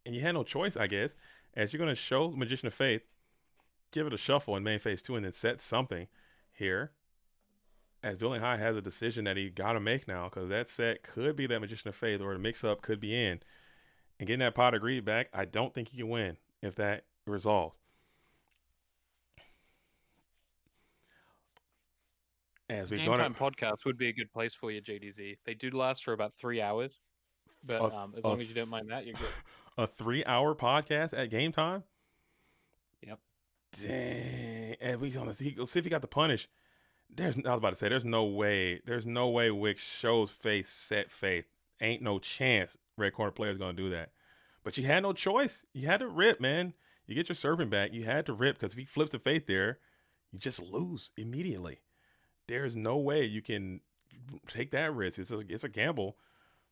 And you had no choice, I guess. As you're going to show Magician of Faith, give it a shuffle in main phase 2 and then set something here. As Dueling High has a decision that he got to make now because that set could be that Magician of Faith or the mix-up could be in. And getting that pot of greed back, I don't think he can win if that resolves. As we go Game time podcast would be a good place for you, JDZ. They do last for about 3 hours. But as long as you don't mind that, you're good. A 3-hour podcast at game time? Yep. Dang. And let's see if he got the punish. I was about to say, there's no way Wix shows Faith, set Faith. Ain't no chance Red Corner player's going to do that. But you had no choice. You had to rip, man. You get your serpent back. You had to rip because if he flips the Faith there, you just lose immediately. There's no way you can take that risk. It's a gamble.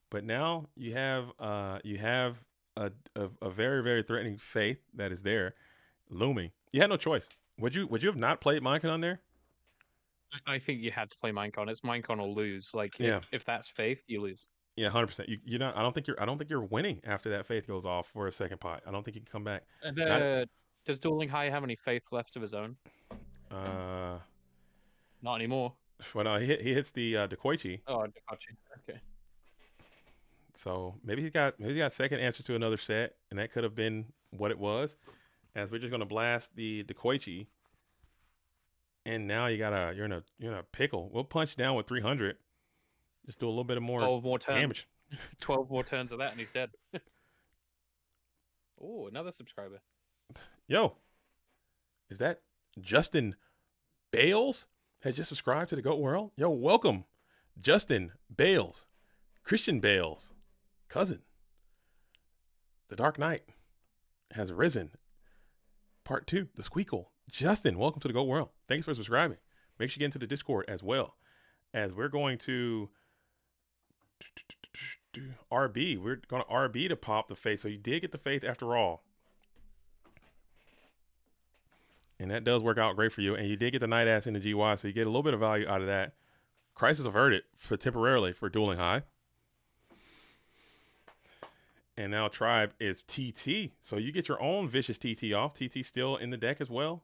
But now you have a very, very threatening Faith that is there looming. You had no choice. Would you have not played Minecon on there? I think you had to play Minecon. It's Minecon or lose. Like if that's Faith, you lose. Yeah, 100%. You know, I don't think you're winning after that Faith goes off for a second pot. I don't think you can come back. Does Dueling High have any Faith left of his own? Not anymore. Well, no, he hits the Dekoichi. Oh, Dekoichi. Okay. So maybe he got second answer to another set, and that could have been what it was. As we're just gonna blast the Dekoichi, and now you're in a pickle. We'll punch down with 300. Just do a little bit of more damage. 12 more turns of that, and he's dead. Oh, another subscriber. Yo, is that Justin Bales? Has just subscribed to the GOAT World? Yo, welcome, Justin Bales, Christian Bales, cousin. The Dark Knight has risen. Part 2, the Squeakle. Justin, welcome to the GOAT World. Thanks for subscribing. Make sure you get into the Discord as well. As we're going to RB. We're going to RB to pop the Faith. So you did get the Faith after all. And that does work out great for you. And you did get the Night Ass in the GY, so you get a little bit of value out of that. Crisis averted temporarily for Dueling High. And now Tribe is TT. So you get your own vicious TT off. TT still in the deck as well.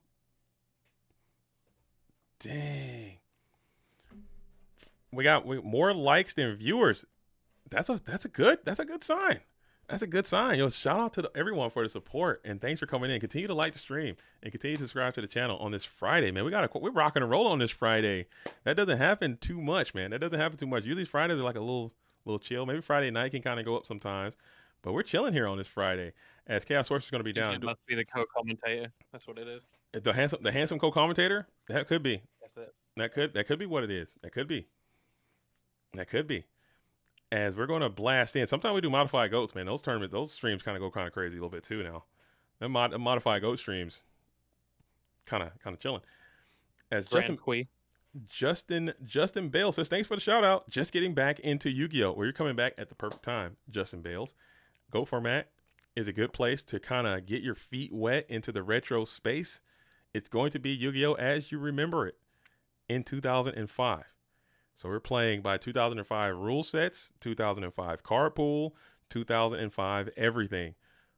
Dang. We got more likes than viewers. That's a good sign. That's a good sign. Yo, shout out to everyone for the support and thanks for coming in. Continue to like the stream and continue to subscribe to the channel on this Friday, man. We're rocking and rolling on this Friday. That doesn't happen too much, man. Usually Fridays are like a little chill. Maybe Friday night can kind of go up sometimes, but we're chilling here on this Friday as Chaos Source is going to be down. It must be the co-commentator. That's what it is. The handsome co-commentator. That could be. That's it. That could be what it is. That could be. as we're going to blast in. Sometimes we do modified goats, man. Those streams kind of go kind of crazy a little bit too now. The modified goat streams kind of chilling. As Justin Bale says, thanks for the shout out. Just getting back into Yu-Gi-Oh! Well, you're coming back at the perfect time, Justin Bales. Goat format is a good place to kind of get your feet wet into the retro space. It's going to be Yu-Gi-Oh! As you remember it in 2005. So we're playing by 2005 rule sets, 2005 card pool, 2005 everything.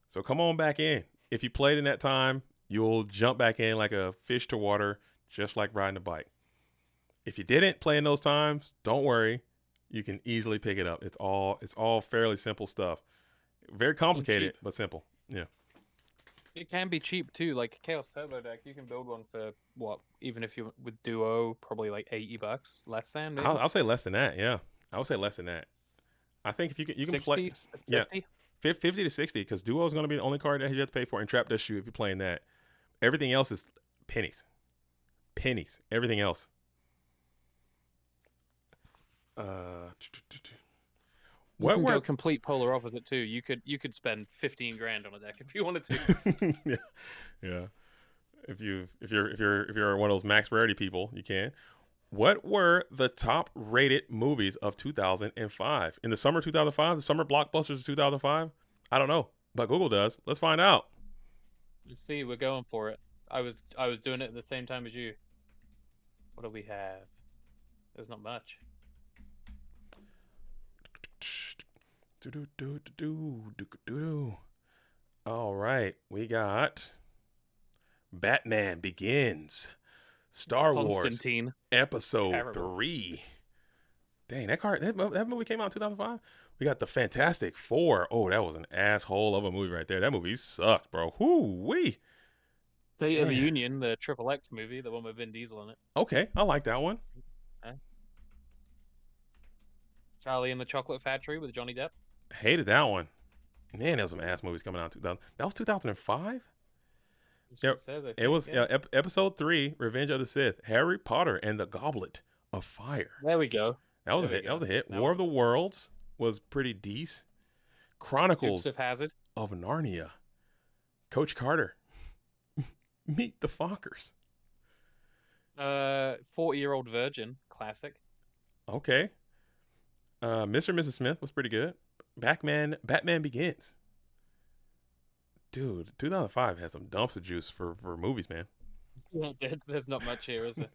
So come on back in. If you played in that time, you'll jump back in like a fish to water, just like riding a bike. If you didn't play in those times, don't worry. You can easily pick it up. It's all fairly simple stuff. Very complicated, but simple. Yeah. It can be cheap too. Like Chaos Turbo deck, you can build one for what? Even if you with Duo, probably like $80, less than. Maybe? I'll say less than that. Yeah, I would say less than that. I think if you can 60, play 50? yeah 50 to 60 because Duo is going to be the only card that you have to pay for, and Trap Dust Shoot if you're playing that. Everything else is pennies. Everything else. You can go complete polar opposite too. You could spend 15 grand on a deck if you wanted to. yeah. If you're one of those max rarity people, you can. What were the top rated movies of 2005 in the summer 2005? The summer blockbusters of 2005? I don't know, but Google does. Let's find out. Let's see. We're going for it. I was doing it at the same time as you. What do we have? There's not much. All right, we got Batman Begins, Star Wars Episode 3. Dang, that movie came out in 2005. We got the Fantastic Four. Oh, that was an asshole of a movie right there. That movie sucked, bro. Whoo-wee. State of the Union, the Triple X movie, the one with Vin Diesel in it. Okay, I like that one. Charlie and the Chocolate Factory with Johnny Depp. Hated that one. Man, there's some ass movies coming out in 2000. That was 2005? It was Episode 3, Revenge of the Sith, Harry Potter and the Goblet of Fire. There we go. That was a hit. War of the Worlds was pretty decent. Chronicles of Narnia. Coach Carter. Meet the Fockers. 40-Year-Old Virgin, classic. Okay. Mr. and Mrs. Smith was pretty good. Batman Begins. Dude, 2005 had some dumpster juice for movies, man. Yeah, there's not much here, is there?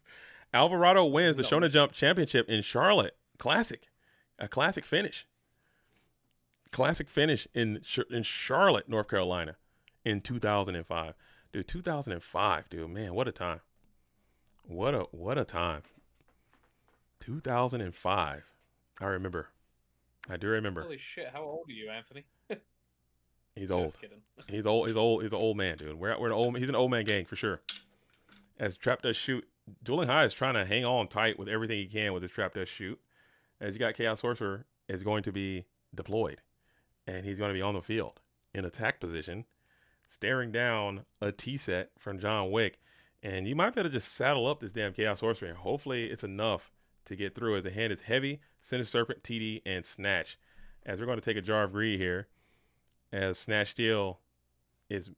Alvarado wins the Shonen Jump Championship in Charlotte. Classic. A classic finish. Classic finish in Charlotte, North Carolina in 2005. Dude, 2005, dude, man, what a time. What a time. 2005. I remember. I do remember. Holy shit, how old are you, Anthony? He's old. He's old. He's an old man, dude. He's an old man gang for sure. As Trap Dust Shoot, Dueling High is trying to hang on tight with everything he can with his Trap Dust Shoot. As you got Chaos Sorcerer is going to be deployed, and he's going to be on the field in attack position, staring down a T set from John Wick, and you might better just saddle up this damn Chaos Sorcerer, and hopefully it's enough to get through as the hand is heavy, Cinder Serpent, TD, and Snatch. As we're going to take a Jar of Greed here, as Snatch Steel is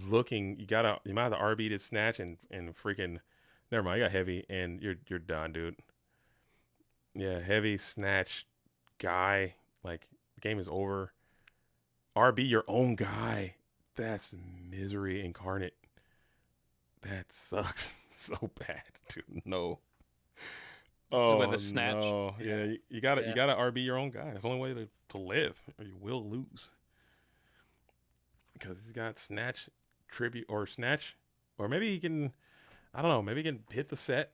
looking, you might have to RB this Snatch and freaking, never mind, you got heavy and you're done, dude. Yeah, heavy Snatch guy, like the game is over. RB your own guy. That's misery incarnate. That sucks so bad, dude. No. With the Snatch. No. Yeah, you gotta RB your own guy. That's the only way to live, or you will lose. Because he's got Snatch tribute or Snatch, or maybe he can, I don't know, maybe he can hit the set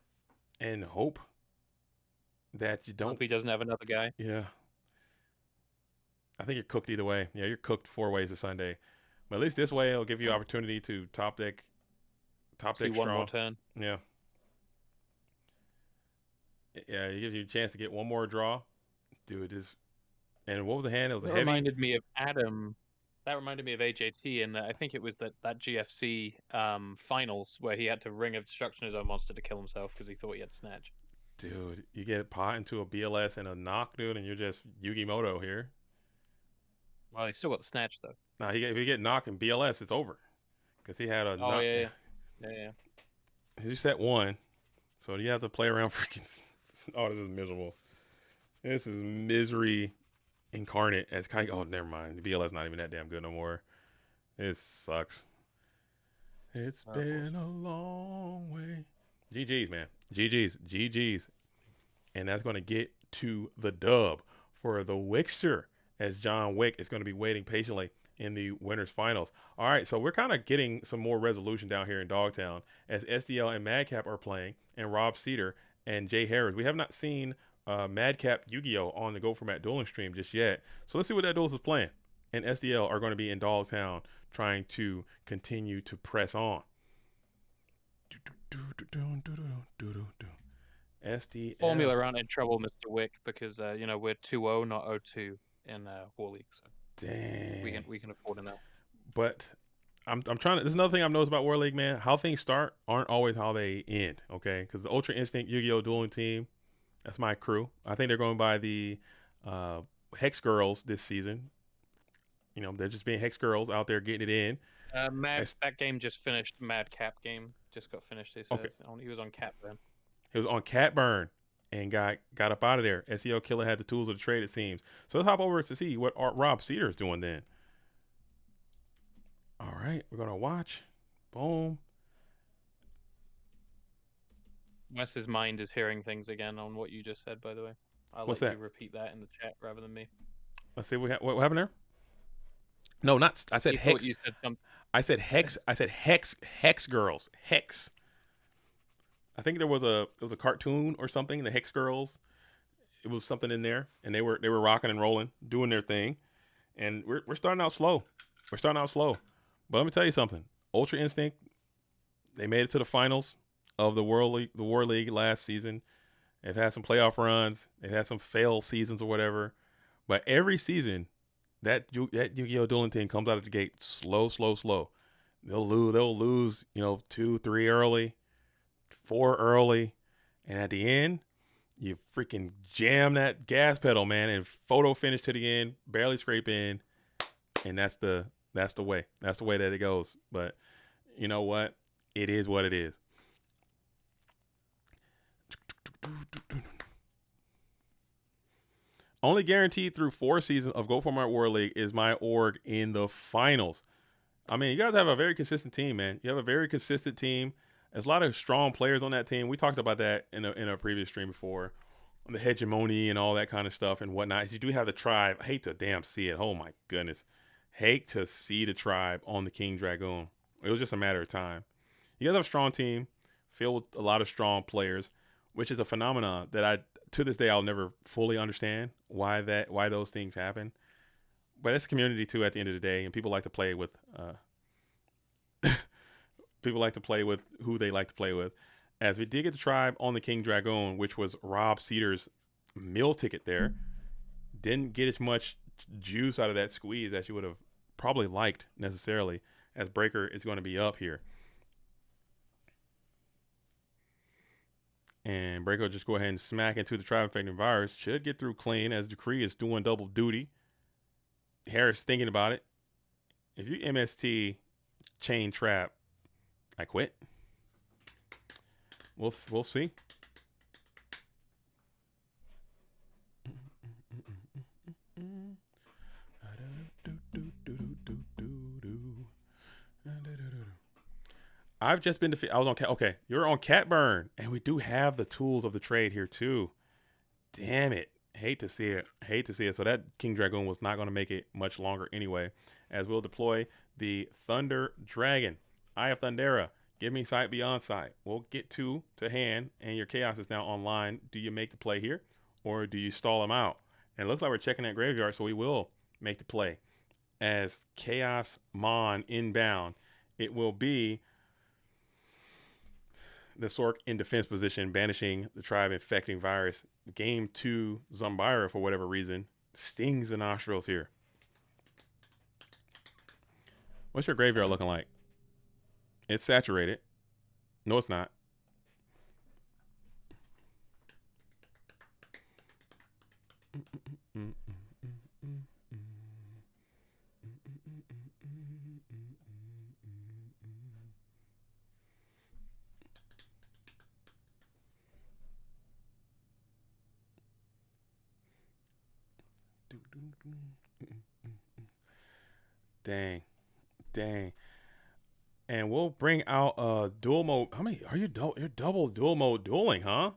and hope that you don't. Hope he doesn't have another guy. Yeah. I think you're cooked either way. Yeah, you're cooked 4 ways this Sunday. But at least this way it'll give you opportunity to top deck strong. One more turn. Yeah. Yeah, it gives you a chance to get one more draw. Dude, and what was the hand? It was a heavy. Reminded me of Adam. That reminded me of AJT, and I think it was that GFC finals where he had to Ring of Destruction his own monster to kill himself because he thought he had Snatch. Dude, you get pot into a BLS and a knock, dude, and you're just Yugimoto here. Well, he still got the snatch though. Now, if you get knocked in BLS, it's over. Because he had a Oh knock. yeah. He set 1. So you have to play around freaking. Oh, this is miserable. This is misery incarnate. As kind of, oh, never mind. The BLS not even that damn good no more. It sucks. It's been a long way. GG's, man. GG's. And that's going to get to the dub for the Wickster, as John Wick is going to be waiting patiently in the winners finals. All right, so we're kind of getting some more resolution down here in Dogtown as SDL and Madcap are playing, and Rob Cedar and Jay Harris. We have not seen Madcap Yugioh on the Go For Matt dueling stream just yet. So let's see what that duelist is playing. And SDL are going to be in Dogtown trying to continue to press on. SDL. Formula aren't in trouble, Mr. Wick, because we're 2-0, not 0-2 in War League, so dang, we can afford it now. But I'm trying to. This is another thing I've noticed about War League, man. How things start aren't always how they end. Okay, because the Ultra Instinct Yu-Gi-Oh dueling team, that's my crew. I think they're going by the Hex Girls this season. You know, they're just being Hex Girls out there getting it in. That game just finished. Madcap game just got finished. He says. Okay. He was on Cat then. He was on Cat Burn and got up out of there. SEO Killer had the tools of the trade, it seems. So let's hop over to see what Rob Cedar is doing then. All right, we're going to watch. Boom. Wes's mind is hearing things again on what you just said, by the way. I'll What's let that? you repeat that in the chat rather than me. Let's see what happened there. No, not. I said Hex. You said something. I said Hex. I said Hex Girls. Hex. I think there was a cartoon or something. The Hex Girls. It was something in there, and they were rocking and rolling, doing their thing, and we're starting out slow. But let me tell you something. Ultra Instinct, they made it to the finals of the War League last season. They've had some playoff runs. They've had some failed seasons or whatever. But every season, that Yu-Gi-Oh! Dueling team comes out of the gate slow. They'll lose, 2, 3 early, 4 early, and at the end, you freaking jam that gas pedal, man, and photo finish to the end, barely scrape in, and that's the way. That's the way that it goes. But you know what? It is what it is. Only guaranteed through 4 seasons of Go For Mart War League is my org in the finals. I mean, you guys have a very consistent team, man. You have a very consistent team. There's a lot of strong players on that team. We talked about that in a previous stream before, on the hegemony and all that kind of stuff and whatnot. You do have the tribe. I hate to damn see it. Oh my goodness. Hate to see the tribe on the King Dragoon. It was just a matter of time. You guys have a strong team, filled with a lot of strong players, which is a phenomenon that to this day I'll never fully understand why those things happen. But it's a community too at the end of the day, and people like to play with who they like to play with. As we did get the tribe on the King Dragoon, which was Rob Cedar's meal ticket there, didn't get as much juice out of that squeeze as you would have probably liked necessarily, as Breaker is going to be up here. And Breaker will just go ahead and smack into the tribe infecting virus. Should get through clean, as Decree is doing double duty. Harris thinking about it. If you MST chain trap, I quit. We'll see. I've just been defeated. I was on cat. Okay, you're on cat burn, and we do have the tools of the trade here too. Damn it. Hate to see it. So that King Dragoon was not going to make it much longer anyway, as we'll deploy the Thunder Dragon. Eye of Thundera. Give me sight beyond sight. We'll get 2 to hand, and your Chaos is now online. Do you make the play here, or do you stall him out? And it looks like we're checking that graveyard, so we will make the play. As Chaos Mon inbound, it will be the Sork in defense position, banishing the tribe infecting virus. Game 2, Zumbira, for whatever reason, stings the nostrils here. What's your graveyard looking like? It's saturated. No, it's not. Dang. And we'll bring out dual mode. How many are you? You're double dual mode dueling, huh?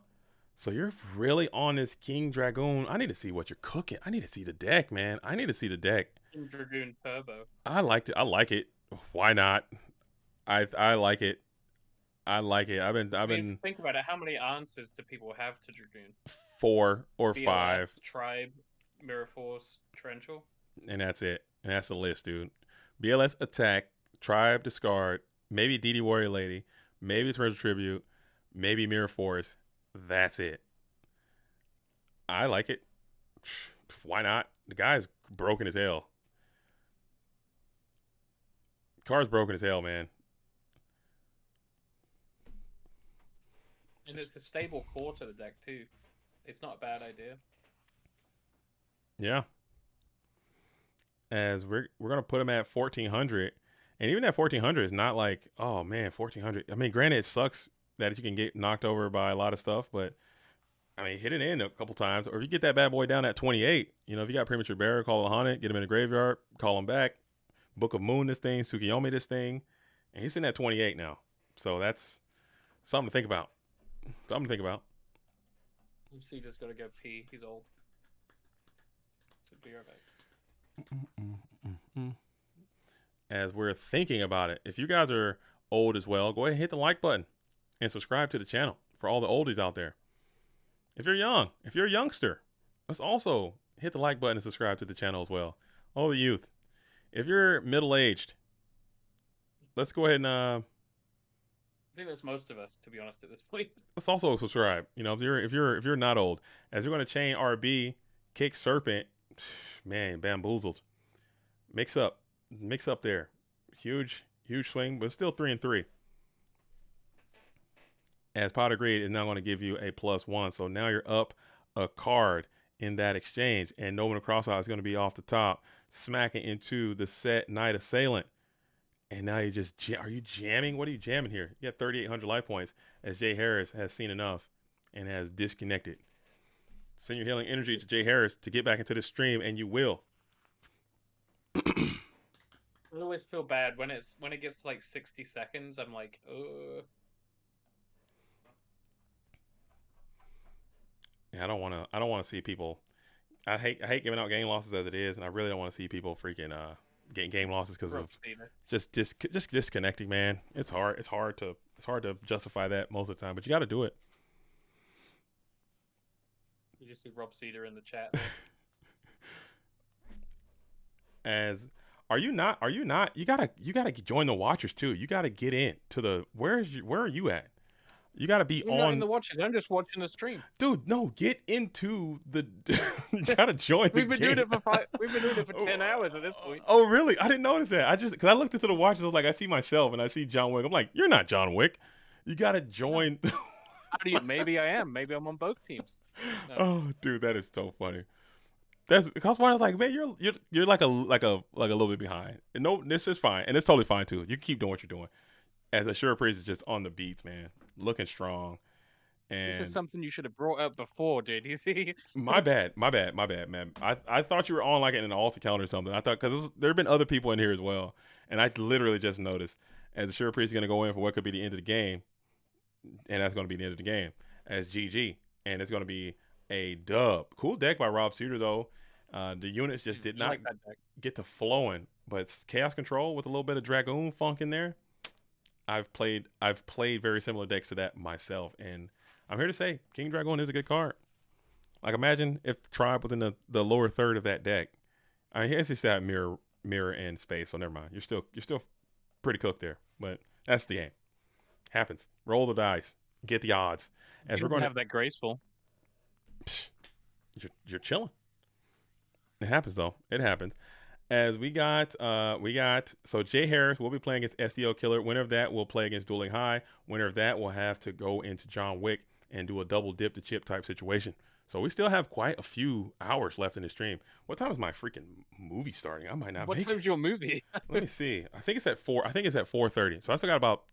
So you're really on this King Dragoon. I need to see what you're cooking. I need to see the deck, man. I need to see the deck. King Dragoon Turbo. I liked it. I like it. Why not? I like it. I like it. I've been Think about it. How many answers do people have to Dragoon? 4 or BLF, 5. Tribe, Mirror Force, Torrential. And that's it. And that's the list, dude. BLS attack, Tribe discard, maybe DD Warrior Lady, maybe Torrential Tribute, maybe Mirror Force. That's it. I like it. Why not? The guy's broken as hell. Card's broken as hell, man. And it's a stable core to the deck too. It's not a bad idea. Yeah. As we're gonna put him at 1400, and even at 1400 is not like, oh man, 1400. I mean, granted, it sucks that you can get knocked over by a lot of stuff, but I mean, hit it in a couple times, or if you get that bad boy down at 28, you know, if you got Premature Barrier, call it 100, get him in the graveyard, call him back, Book of Moon this thing, Tsukiyomi this thing, and he's sitting at 28 now. So that's something to think about. Something to think about. Cedar's got to go pee. He's old. So be right back. As we're thinking about it, if you guys are old as well, go ahead and hit the like button and subscribe to the channel for all the oldies out there. If you're young, if you're a youngster, let's also hit the like button and subscribe to the channel as well. All the youth. If you're middle-aged, let's go ahead and I think that's most of us, to be honest, at this point. let's also subscribe. You know, if you're not old, as we're going to chain RB, kick Serpent, man, bamboozled. Mix up there. Huge swing, but still 3-3. As Pot Agreed is now going to give you a +1. So now you're up a card in that exchange. And Nobleman Crosseye is going to be off the top, smacking into the set Knight Assailant. And now you just, are you jamming? What are you jamming here? You got 3,800 life points, as Jay Harris has seen enough and has disconnected. Send your healing energy to Jay Harris to get back into the stream, and you will. I always feel bad when it gets to like 60 seconds. I'm like, Yeah, I don't want to see people. I hate giving out game losses as it is, and I really don't want to see people freaking getting game losses because of just disconnecting. Man, it's hard. It's hard to justify that most of the time, but you got to do it. You just see Rob Cedar in the chat. As are you not? You gotta join the watchers too. You gotta get in to the where are you at? You gotta be I'm on not in the watches. I'm just watching the stream, dude. No, get into the. You gotta join. We've been doing it for 10 hours at this point. Oh really? I didn't notice that. Because I looked into the watches. I was like, I see myself and I see John Wick. I'm like, you're not John Wick. You gotta join. Maybe I am. Maybe I'm on both teams. No. Oh, dude, that is so funny. That's because I was like, man, you're like a little bit behind. And no, this is fine, and it's totally fine too. You can keep doing what you're doing. As Assure Praise is just on the beats, man, looking strong. And this is something you should have brought up before, JDC. my bad, man. I thought you were on like in an altar calendar or something. I thought because there have been other people in here as well, and I literally just noticed as Assure Praise is going to go in for what could be the end of the game, and that's going to be the end of the game as GG. And it's going to be a dub. Cool deck by Rob Cedar, though. The units just did not get to flowing. But it's Chaos Control with a little bit of Dragoon funk in there. I've played very similar decks to that myself. And I'm here to say King Dragoon is a good card. Like, imagine if the Tribe was in the lower third of that deck. I mean, he has to have mirror and space, so never mind. You're still pretty cooked there. But that's the game. Happens. Roll the dice. Get the odds. As we're going to have that graceful. You're chilling. It happens though. It happens. As we got so Jay Harris will be playing against SDO Killer. Winner of that will play against Dueling High. Winner of that will have to go into John Wick and do a double dip the chip type situation. So we still have quite a few hours left in the stream. What time is my freaking movie starting? I might not What make time's it. your movie? Let me see. I think it's at 4. I think it's at 4:30. So I still got about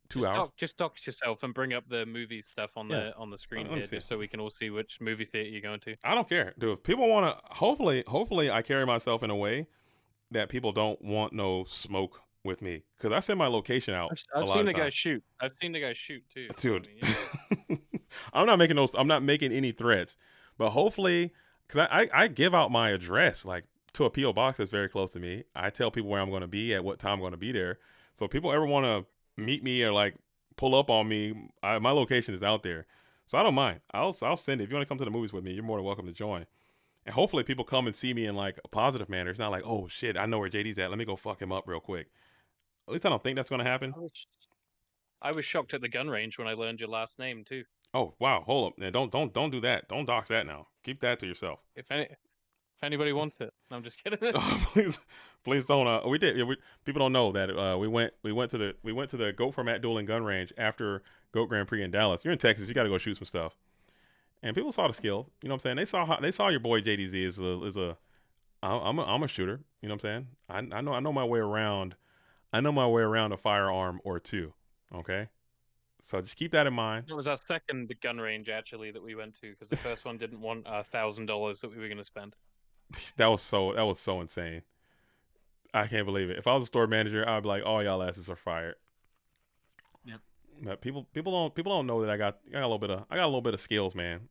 2 hours. Just dox yourself and bring up the movie stuff on Yeah. the screen Let me here, see. just so we can all see which movie theater you're going to. I don't care, dude. If people want to, hopefully I carry myself in a way that people don't want no smoke with me, because I send my location out. I've seen the guy shoot. I've seen the guy shoot too. Dude. I mean, yeah. I'm not making any threats, but hopefully, because I give out my address like to a PO box that's very close to me. I tell people where I'm going to be at what time I'm going to be there. So if people ever want to meet me or like pull up on me, my location is out there. So I don't mind. I'll send it. If you want to come to the movies with me, you're more than welcome to join. And hopefully people come and see me in like a positive manner. It's not like, oh shit, I know where JD's at. Let me go fuck him up real quick. At least I don't think that's going to happen. I was shocked at the gun range when I learned your last name too. Oh wow, hold up. Now, don't do that. Don't dox that now. Keep that to yourself. If anybody wants it, no, I'm just kidding. Please don't. We did. People don't know that we went to the Goat Format dueling gun range after Goat Grand Prix in Dallas. You're in Texas. You got to go shoot some stuff. And people saw the skills. You know what I'm saying? They saw your boy JDZ I'm a shooter. You know what I'm saying? I know my way around. I know my way around a firearm or two. Okay. So just keep that in mind. It was our second gun range actually that we went to, because the first one didn't want $1,000 that we were going to spend. That was so insane. I can't believe it. If I was a store manager, I'd be like, "All y'all asses are fired." Yeah. But people don't know that I got a little bit of skills, man.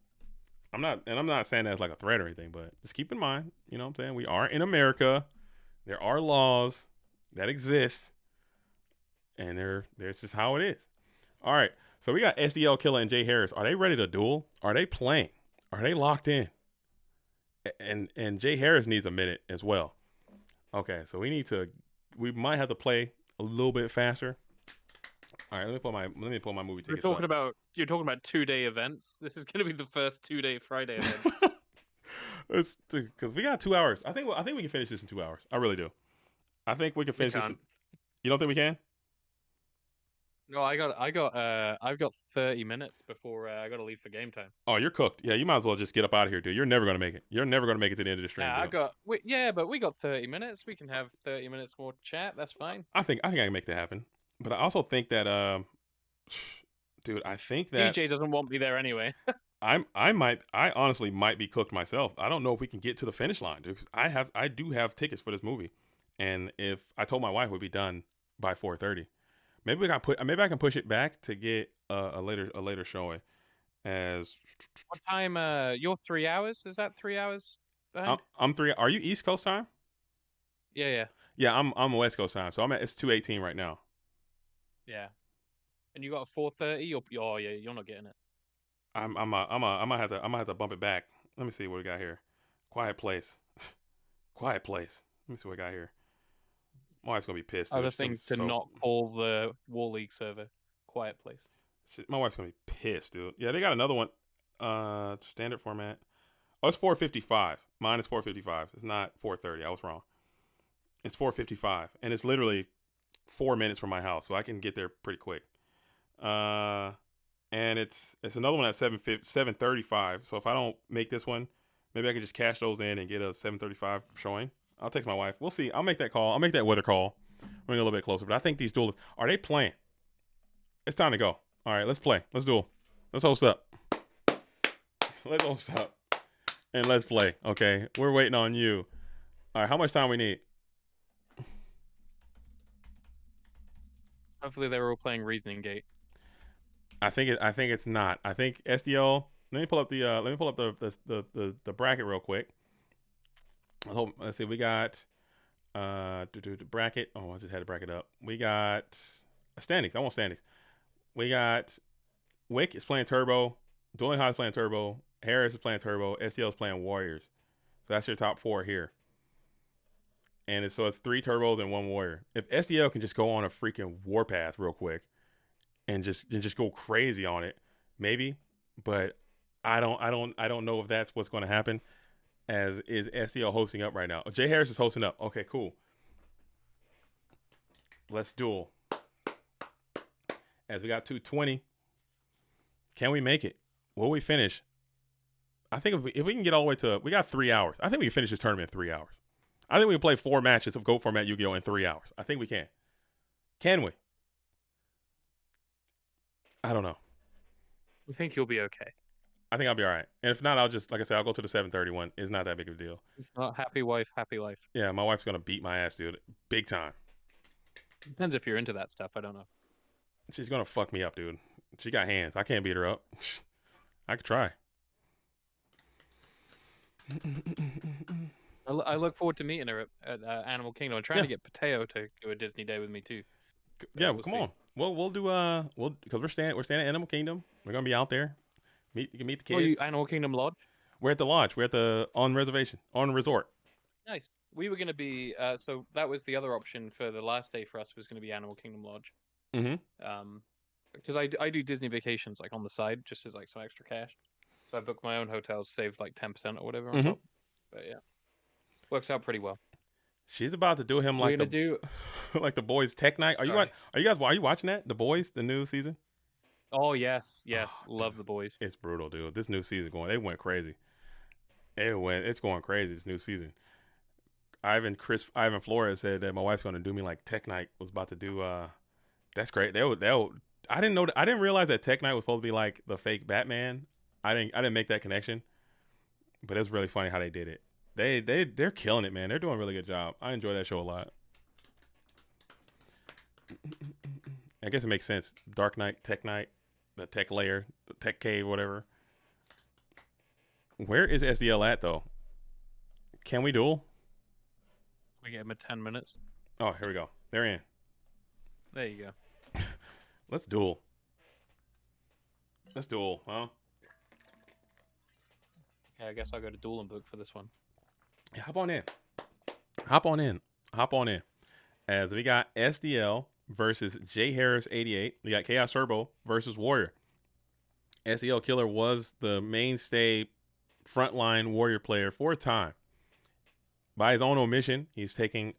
I'm not saying that as like a threat or anything, but just keep in mind, you know what I'm saying? We are in America. There are laws that exist, and there's just how it is. All right. So we got SDL Killer and Jay Harris. Are they ready to duel? Are they playing? Are they locked in? And Jay Harris needs a minute as well. Okay, so we might have to play a little bit faster. All right, let me pull my movie tickets. You're talking about 2-day events. This is going to be the first 2-day Friday event. It's because we got 2 hours. I think we can finish this in 2 hours. I really do. I think we can finish this. You don't think we can? No, I've got 30 minutes before I got to leave for game time. Oh, you're cooked. Yeah, you might as well just get up out of here, dude. You're never gonna make it. You're never gonna make it to the end of the stream. Yeah, but we got 30 minutes. We can have 30 minutes more chat. That's fine. I think I can make that happen. But I also think that, dude, I think that DJ doesn't want me there anyway. I honestly might be cooked myself. I don't know if we can get to the finish line, dude. 'Cause I do have tickets for this movie, and if I told my wife we'd be done by 4:30. Maybe I can push it back to get a later showing. As what time? You're 3 hours. Is that 3 hours? I'm 3. Are you East Coast time? Yeah. Yeah, I'm West Coast time. So it's 2:18 right now. Yeah. And you got a 4:30. Oh yeah, you're not getting it. I'm gonna have to bump it back. Let me see what we got here. Quiet place. Quiet place. Let me see what we got here. My wife's gonna be pissed. Other things to not call the War League server Quiet Place. Shit, my wife's gonna be pissed, dude. Yeah, they got another one. Standard format. Oh, it's 4:55. Mine is 4:55. It's not 4:30. I was wrong. It's 4:55, and it's literally 4 minutes from my house, so I can get there pretty quick. And it's another one at 7:35. So if I don't make this one, maybe I can just cash those in and get a 7:35 showing. I'll text my wife. We'll see. I'll make that call. I'll make that weather call. We're a little bit closer, but I think these duelists, are they playing? It's time to go. All right, let's play. Let's duel. Let's host up. Let's host up. And let's play. Okay, we're waiting on you. All right, how much time we need? Hopefully they're all playing Reasoning Gate. I think it's not. I think SDL. Let me pull up the bracket real quick. Let's see. We got the bracket. Oh, I just had to bracket up. We got standings. I want standings. We got Wick is playing Turbo. Dueling High is playing Turbo. Harris is playing Turbo. SDL is playing Warriors. So that's your top 4 here. And it's 3 Turbos and 1 Warrior. If SDL can just go on a freaking warpath real quick and just go crazy on it, maybe. But I don't know if that's what's going to happen. As is SDL hosting up right now. Jay Harris is hosting up. Okay, cool. Let's duel. As we got 220. Can we make it? Will we finish? I think if we can get all the way to, we got 3 hours. I think we can finish this tournament in 3 hours. I think we can play 4 matches of GOAT format Yu-Gi-Oh! In 3 hours. I think we can. Can we? I don't know. We think you'll be okay. I think I'll be all right. And if not, I'll just, like I said, I'll go to the 7:30 one. It's not that big of a deal. If not, happy wife, happy life. Yeah, my wife's going to beat my ass, dude. Big time. Depends if you're into that stuff. I don't know. She's going to fuck me up, dude. She got hands. I can't beat her up. I could try. I look forward to meeting her at Animal Kingdom. I'm trying to get Pateo to do a Disney day with me too. Yeah, we'll come on. Well, we'll do because we're staying at Animal Kingdom. We're gonna be out there. You can meet the kids. Oh, you Animal Kingdom Lodge? We're at the lodge. We're at the on resort. Nice. We were gonna be so that was the other option for the last day for us was gonna be Animal Kingdom Lodge. Mm-hmm. Because I do Disney vacations like on the side just as like some extra cash. So I booked my own hotels, saved like 10% or whatever on top. But yeah, works out pretty well. She's about to do him like like the boys tech night. Are you watching that? The boys, the new season. Oh yes, love the boys. It's brutal, dude. This new season they went crazy. It's going crazy. This new season. Ivan Flores said that my wife's going to do me like tech night was about to do. That's great. I didn't realize that tech night was supposed to be like the fake Batman. I didn't make that connection, but it's really funny how they did it. They're killing it, man. They're doing a really good job. I enjoy that show a lot. I guess it makes sense. Dark Knight, Tech Knight, the Tech Layer, the Tech Cave, whatever. Where is SDL at though? Can we duel? We get him at 10 minutes. Oh, here we go. They're in. There you go. Let's duel. Let's duel, huh? Yeah, I guess I'll go to Duel and book for this one. Yeah, hop on in. As we got SDL versus J Harris 88. We got Chaos Turbo versus Warrior. SDL Killer was the mainstay frontline Warrior player for a time. By his own omission, he's taking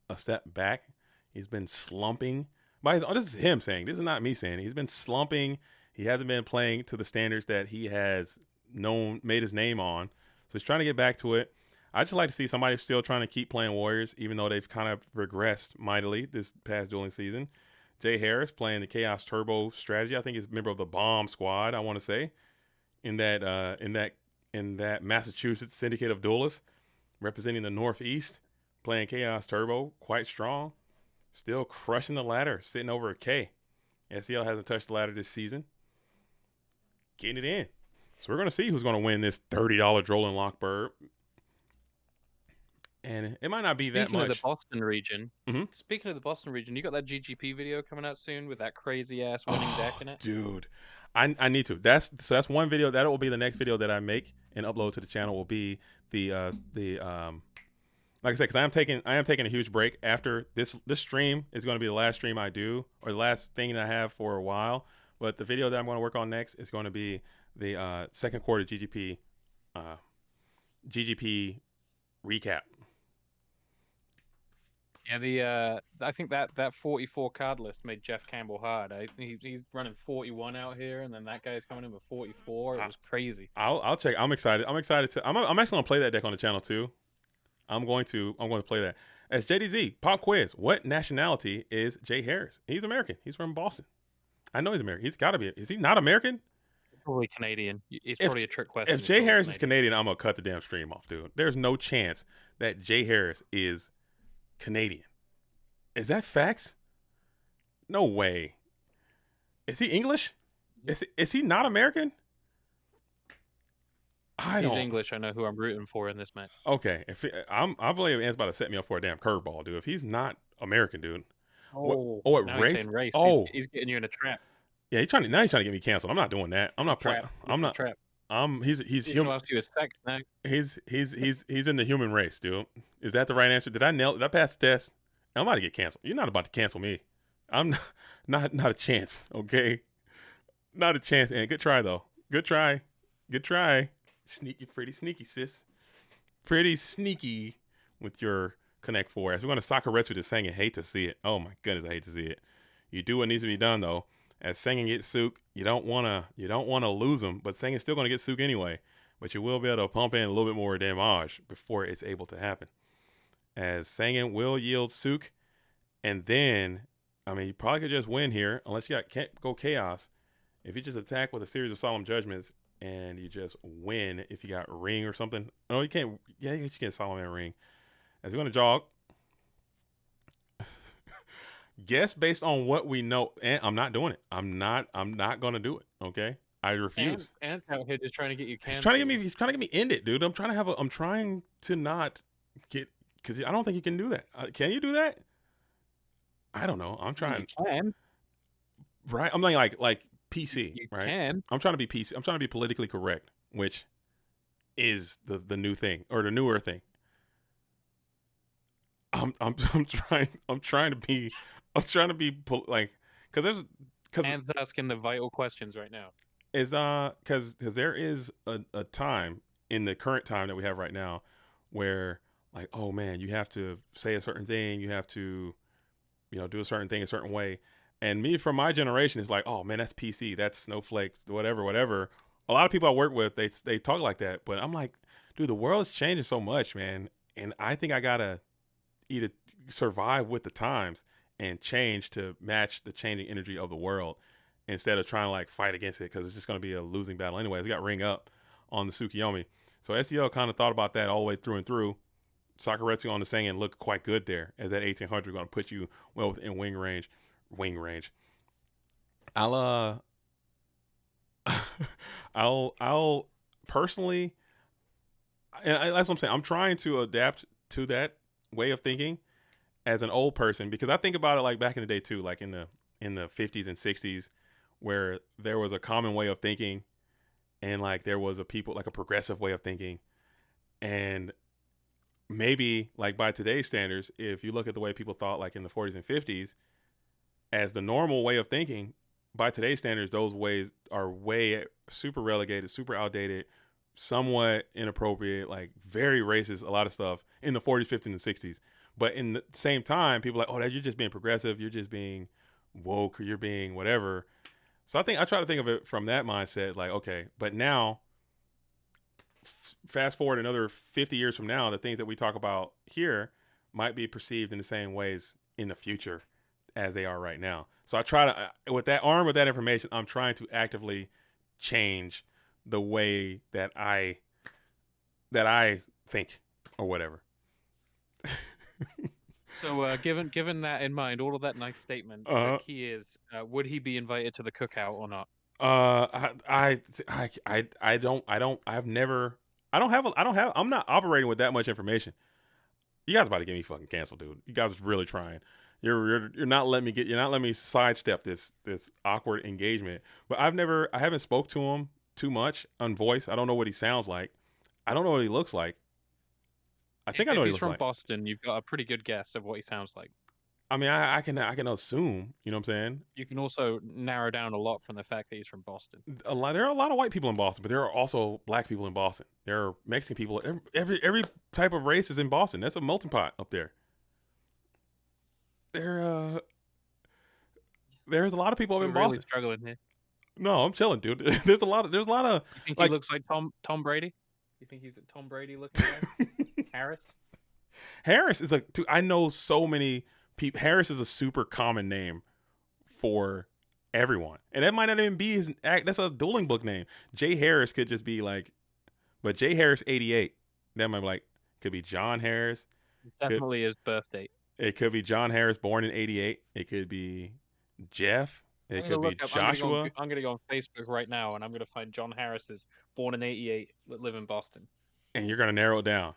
a step back. He's been slumping. This is him saying. This is not me saying. He's been slumping. He hasn't been playing to the standards that he has made his name on. So he's trying to get back to it. I just like to see somebody still trying to keep playing Warriors, even though they've kind of regressed mightily this past dueling season. Jay Harris playing the Chaos Turbo strategy. I think he's a member of the Bomb Squad, I want to say, in that Massachusetts syndicate of duelists, representing the Northeast, playing Chaos Turbo, quite strong. Still crushing the ladder, sitting over a K. SEL hasn't touched the ladder this season. Getting it in. So we're going to see who's going to win this $30 Droll and Lockbird. And it might not be that much. Speaking of the Boston region, you got that GGP video coming out soon with that crazy ass winning deck in it? Dude, I need to. That's one video. That will be the next video that I make and upload to the channel. Will be like I said, because I am taking a huge break after this stream is going to be the last stream I do, or the last thing that I have for a while. But the video that I'm going to work on next is going to be the second quarter GGP recap. Yeah, I think that 44 card list made Jeff Campbell hard. He's running 41 out here, and then that guy's coming in with 44. It was crazy. I'll check. I'm excited. I'm actually going to play that deck on the channel too. I'm going to play that. As JDZ, pop quiz. What nationality is Jay Harris? He's American. He's from Boston. I know he's American. He's got to be. Is he not American? Probably Canadian. It's probably a trick question. If Jay Harris is Canadian, I'm going to cut the damn stream off, dude. There's no chance that Jay Harris is Canadian. Is that facts? No way. Is he English? Is he not American? He's English. I know who I'm rooting for in this match. Okay, I believe Ant's about to set me up for a damn curveball, dude. If he's not American, dude. What race? Race? Oh, he's getting you in a trap. Yeah, he's trying to get me canceled. I'm not doing that. I'm not playing. I'm not. Trap. He's human. Ask you a sex next. He's in the human race, dude. Is that the right answer? Did I pass the test? I'm about to get canceled. You're not about to cancel me. I'm not a chance. Okay, not a chance. And good try though. Good try. Sneaky, pretty sneaky, sis. Pretty sneaky with your Connect 4. As we're going to Sakaretsu just saying, I hate to see it. Oh my goodness, I hate to see it. You do what needs to be done though. As Sengen gets Sook, you don't wanna lose him, but Sengen's still gonna get Sook anyway. But you will be able to pump in a little bit more damage before it's able to happen. As Sengen will yield Sook, and then, I mean, you probably could just win here unless you can't go Chaos. If you just attack with a series of Solemn Judgments and you just win, if you got Ring or something. No, you can't. Yeah, you get Solemn and Ring. As you're gonna jog. Guess based on what we know, and I'm not doing it. I'm not gonna do it. Okay, I refuse. And out here just trying to get you He's canceled. He's trying to get me ended, dude. I'm trying to not get, because I don't think you can do that. Can you do that? I don't know. I'm trying. You can. Right. I'm like PC. You right. can. I'm trying to be PC. I'm trying to be politically correct, which is the new thing or the newer thing. I'm trying to be. I was trying to be like, because Anne's asking the vital questions right now. Is because there is a time in the current time that we have right now where, like, oh man, you have to say a certain thing, you have to, do a certain thing a certain way, and me from my generation is like, oh man, that's PC, that's snowflake, whatever. A lot of people I work with, they talk like that, but I'm like, dude, the world is changing so much, man, and I think I gotta either survive with the times and change to match the changing energy of the world instead of trying to like fight against it, because it's just going to be a losing battle anyways. We got Ring Up on the Tsukiyomi. So SEL kind of thought about that all the way through and through. Sakuretsu on the Sengen looked quite good there, as that 1800 going to put you well within wing range. I'll personally, and that's what I'm saying, I'm trying to adapt to that way of thinking as an old person, because I think about it like back in the day too, like in the 50s and 60s, where there was a common way of thinking, and like there was a progressive way of thinking, and maybe like by today's standards, if you look at the way people thought like in the 40s and 50s as the normal way of thinking, by today's standards, those ways are way super relegated, super outdated, somewhat inappropriate, like very racist, a lot of stuff in the 40s, 50s, and 60s. But in the same time, people are like, oh, you're just being progressive, you're just being woke, or you're being whatever. So I try to think of it from that mindset, like, okay, but now, fast forward another 50 years from now, the things that we talk about here might be perceived in the same ways in the future as they are right now. So I try to, with that information, I'm trying to actively change the way that I think or whatever. So, given that in mind, all of that nice statement, the key is, would he be invited to the cookout or not? I'm not operating with that much information. You guys about to get me fucking canceled, dude. You guys are really trying. You're not letting me sidestep this awkward engagement. But I haven't spoke to him too much on voice. I don't know what he sounds like. I don't know what he looks like. I think I know what he he's looks from like. Boston. You've got a pretty good guess of what he sounds like. I mean, I can assume, you know what I'm saying? You can also narrow down a lot from the fact that he's from Boston. There are a lot of white people in Boston, but there are also black people in Boston. There are Mexican people. Every type of race is in Boston. That's a melting pot up there. There's a lot of people up in really Boston. Struggling here. No, I'm chilling, dude. There's a lot of You think like, he looks like Tom Brady? You think he's a Tom Brady looking guy? Harris is like, dude, I know so many people. Harris is a super common name for everyone, and that might not even be his act. That's a dueling book name. Jay Harris could just be like, but Jay Harris 88. That might be like, could be John Harris. Definitely his birth date. It could be John Harris, born in 88. It could be Jeff. It could be Joshua. I'm going to go on Facebook right now, and I'm going to find John Harris's born in 88, live in Boston. And you're going to narrow it down.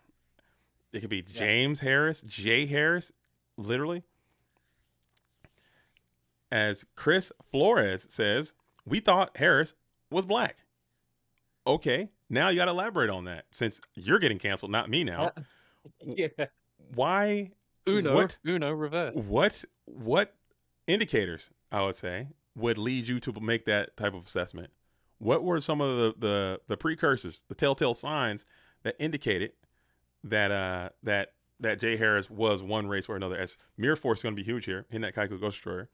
It could be James Harris, Jay Harris, literally. As Chris Flores says, we thought Harris was black. Okay, now you got to elaborate on that, since you're getting canceled, not me now. Yeah. Why? Uno reverse. What indicators, I would say, would lead you to make that type of assessment? What were some of the precursors, the telltale signs that indicated that Jay Harris was one race or another? As Mirror Force is going to be huge here, hitting that Kaiku Ghost Destroyer.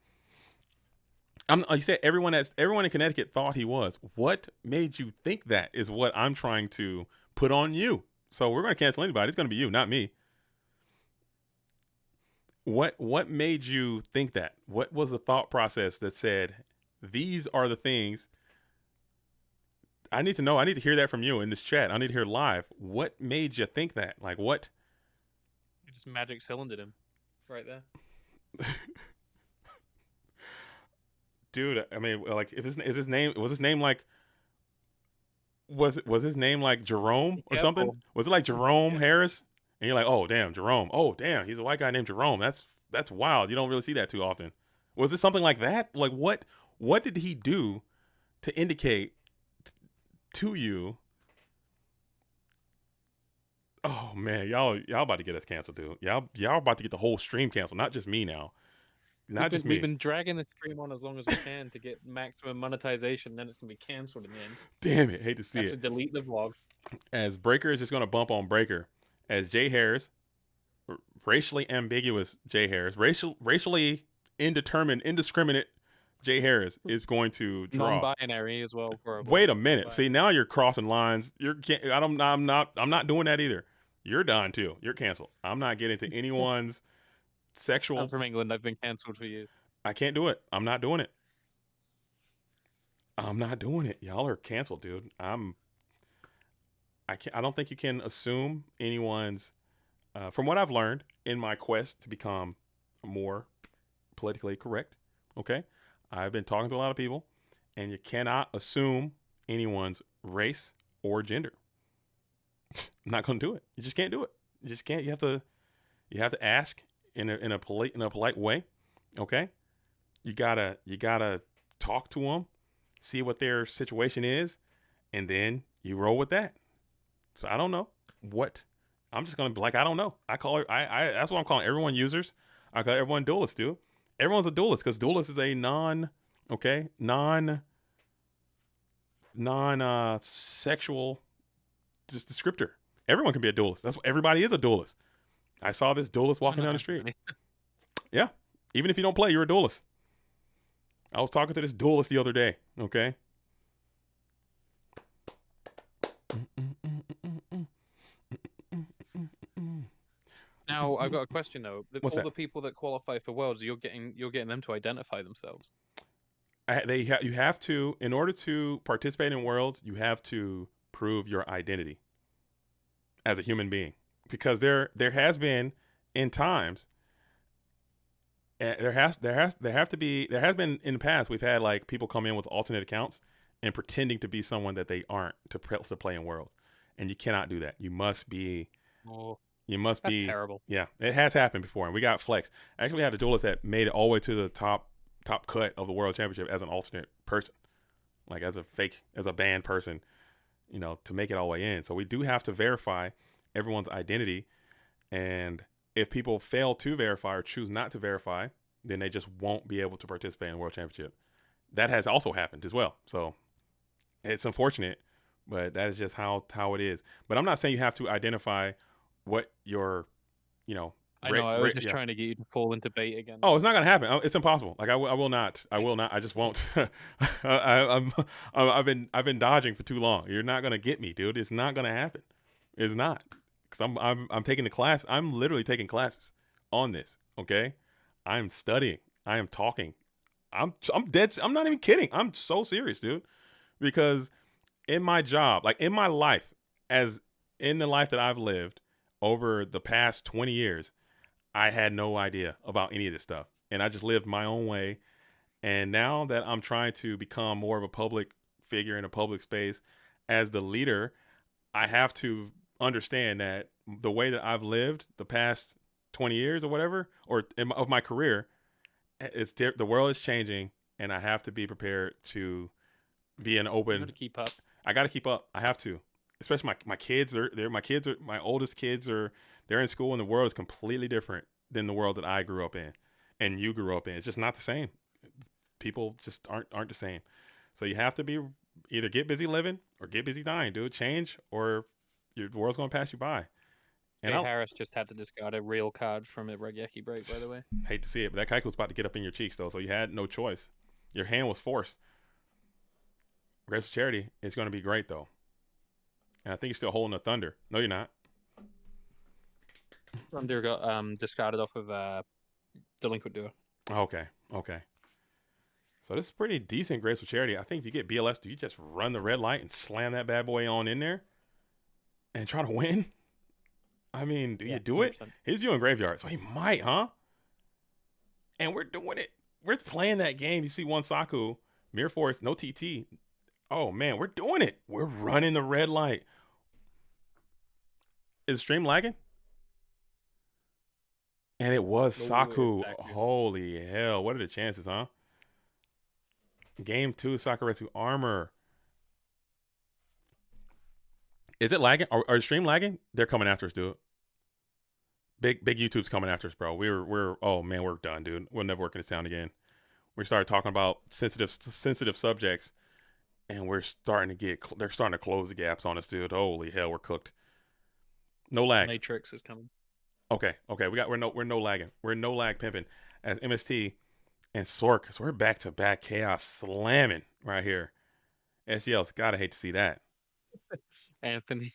You said everyone in Connecticut thought he was. What made you think that is what I'm trying to put on you. So we're going to cancel anybody. It's going to be you, not me. What made you think that? What was the thought process that said these are the things I need to know? I need to hear that from you in this chat. I need to hear live. What made you think that? Like what? You just magic cylindered him right there. Dude, I mean, like, was his name like Jerome or something? Was it like Jerome Harris? And you're like, oh damn, Jerome. Oh damn, he's a white guy named Jerome. That's wild. You don't really see that too often. Was it something like that? Like what did he do to indicate to you? Oh man, y'all about to get us canceled, dude. Y'all about to get the whole stream canceled, not just me now. We've been dragging the stream on as long as we can to get maximum monetization. Then it's gonna be canceled in the end. Damn it! Hate to see it. Delete the vlog. As Breaker is just gonna bump on Breaker. As Jay Harris, racially ambiguous Jay Harris, racially indiscriminate Jay Harris is going to draw. Non-binary as well. Wait a minute. See, now you're crossing lines. I'm not doing that either. You're done too. You're canceled. I'm not getting to anyone's sexual. I'm from England. I've been cancelled for years. I can't do it. I'm not doing it. I'm not doing it. Y'all are canceled, dude. I don't think you can assume anyone's. From what I've learned in my quest to become more politically correct, okay, I've been talking to a lot of people, and you cannot assume anyone's race or gender. I'm not going to do it. You just can't do it. You just can't. You have to ask in a polite way, okay? You gotta talk to them, see what their situation is, and then you roll with that. So I don't know what. I'm just gonna be like, I don't know. I call it. That's what I'm calling everyone users. I call everyone duelist, dude. Everyone's a duelist because duelist is a non-sexual just descriptor. Everyone can be a duelist. That's what everybody is a duelist. I saw this duelist walking down the street. Yeah, even if you don't play, you're a duelist. I was talking to this duelist the other day. Okay. Now I've got a question though. What's that? The people that qualify for Worlds, you're getting them to identify themselves. You have to, in order to participate in Worlds, you have to prove your identity as a human being, because there has been in times. There has been in the past. We've had like people come in with alternate accounts and pretending to be someone that they aren't to play in Worlds, and you cannot do that. You must be. Oh. That's terrible. Yeah, it has happened before, and we got flexed. Actually, we had a duelist that made it all the way to the top cut of the World Championship as an alternate person, like as a banned person, to make it all the way in. So we do have to verify everyone's identity, and if people fail to verify or choose not to verify, then they just won't be able to participate in the World Championship. That has also happened as well. So it's unfortunate, but that is just how it is. But I'm not saying you have to identify what your, I know. I was just trying to get you to fall into bait again. Oh, it's not gonna happen. It's impossible. Like I will not. I just won't. I've been dodging for too long. You're not gonna get me, dude. It's not gonna happen. It's not. Because I'm taking the class. I'm literally taking classes on this. Okay, I'm studying. I am talking. I'm dead. I'm not even kidding. I'm so serious, dude. Because in my job, like in my life, as in the life that I've lived over the past 20 years, I had no idea about any of this stuff. And I just lived my own way. And now that I'm trying to become more of a public figure in a public space as the leader, I have to understand that the way that I've lived the past 20 years or whatever, of my career, the world is changing, and I have to be prepared to be an open. You got to keep up. I got to keep up. I have to. Especially my kids my oldest kids they're in school, and the world is completely different than the world that I grew up in and you grew up in. It's just not the same. People just aren't the same. So you have to be either get busy living or get busy dying, dude. Change or the world's going to pass you by. And Harris just had to discard a real card from a Regeki break, by the way. Hate to see it, but that Kaiku's about to get up in your cheeks though, so you had no choice. Your hand was forced. Graceful Charity is going to be great, though. And I think you're still holding the Thunder. No, you're not. Thunder got discarded off of Delinquent Duo. Okay. So this is pretty decent Graceful Charity. I think if you get BLS, do you just run the red light and slam that bad boy on in there and try to win? I mean, do you do 100%. It? He's viewing Graveyard, so he might, huh? And we're doing it. We're playing that game. You see one Saku, Mirror Force, no TT. Oh, man, we're doing it. We're running the red light. Is the stream lagging? And it was Saku. Exactly. Holy hell. What are the chances, huh? Game 2, Sakuretsu Armor. Is it lagging? Are the stream lagging? They're coming after us, dude. Big YouTube's coming after us, bro. We're oh man, we're done, dude. We'll never work in this town again. We started talking about sensitive subjects, and they're starting to close the gaps on us, dude. Holy hell, we're cooked. No lag. Matrix is coming. Okay. We're no lagging. We're no lag pimping as MST and Sork. So we're back to back chaos slamming right here. SEL's gotta hate to see that. Anthony.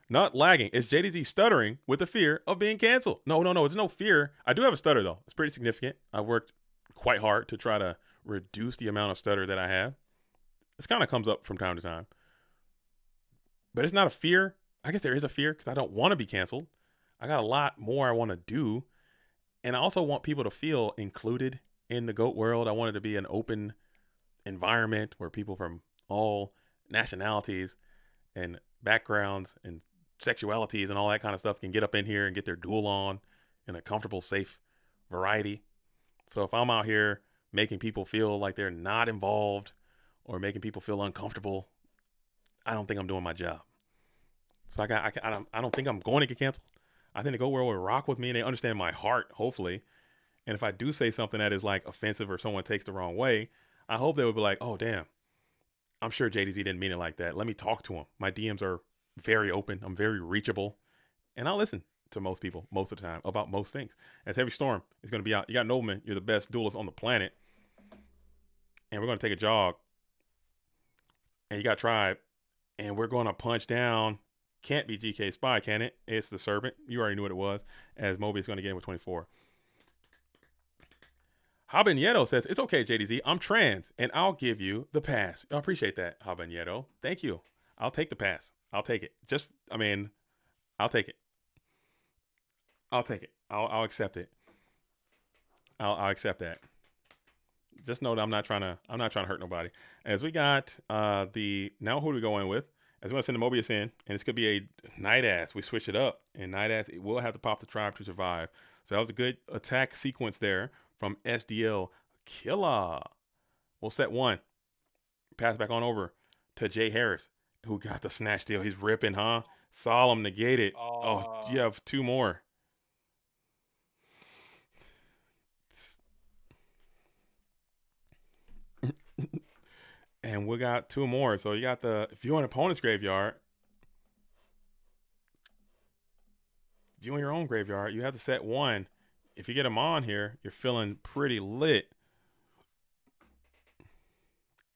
Not lagging. It's JDZ stuttering with the fear of being canceled. No. It's no fear. I do have a stutter, though. It's pretty significant. I worked quite hard to try to reduce the amount of stutter that I have. This kind of comes up from time to time. But it's not a fear. I guess there is a fear because I don't want to be canceled. I got a lot more I want to do. And I also want people to feel included in the GOAT world. I want it to be an open environment where people from all nationalities and backgrounds and sexualities and all that kind of stuff can get up in here and get their duel on in a comfortable, safe variety. So if I'm out here making people feel like they're not involved or making people feel uncomfortable, I don't think I'm doing my job. So I don't think I'm going to get canceled. I think the GOAT world will rock with me and they understand my heart, hopefully. And if I do say something that is like offensive or someone takes the wrong way, I hope they would be like, oh, damn, I'm sure JDZ didn't mean it like that. Let me talk to him. My DMs are very open. I'm very reachable. And I'll listen to most people most of the time about most things. As Heavy Storm is going to be out. You got Nobleman. You're the best duelist on the planet. And we're going to take a jog. And you got Tribe. And we're going to punch down. Can't be GK Spy, can it? It's the Serpent. You already knew what it was. As Moby is going to get in with 24. Habanero says, it's okay, JDZ. I'm trans, and I'll give you the pass. I appreciate that, Habanero. Thank you. I'll take the pass. I'll take it. I'll take it. I'll take it. I'll accept it. I'll accept that. Just know that I'm not trying to hurt nobody. As we got now who do we go in with? As we're going to send the Mobius in, and this could be a Night Ass. We switch it up, and Night Ass, it will have to pop the Tribe to survive. So that was a good attack sequence there from SDL Killer. We'll set one. Pass back on over to Jay Harris, who got the snatch deal. He's ripping, huh? Solemn negated. Oh, you have two more. And we got two more. So you got the view on opponent's graveyard. View on your own graveyard. You have to set one. If you get them on here, you're feeling pretty lit.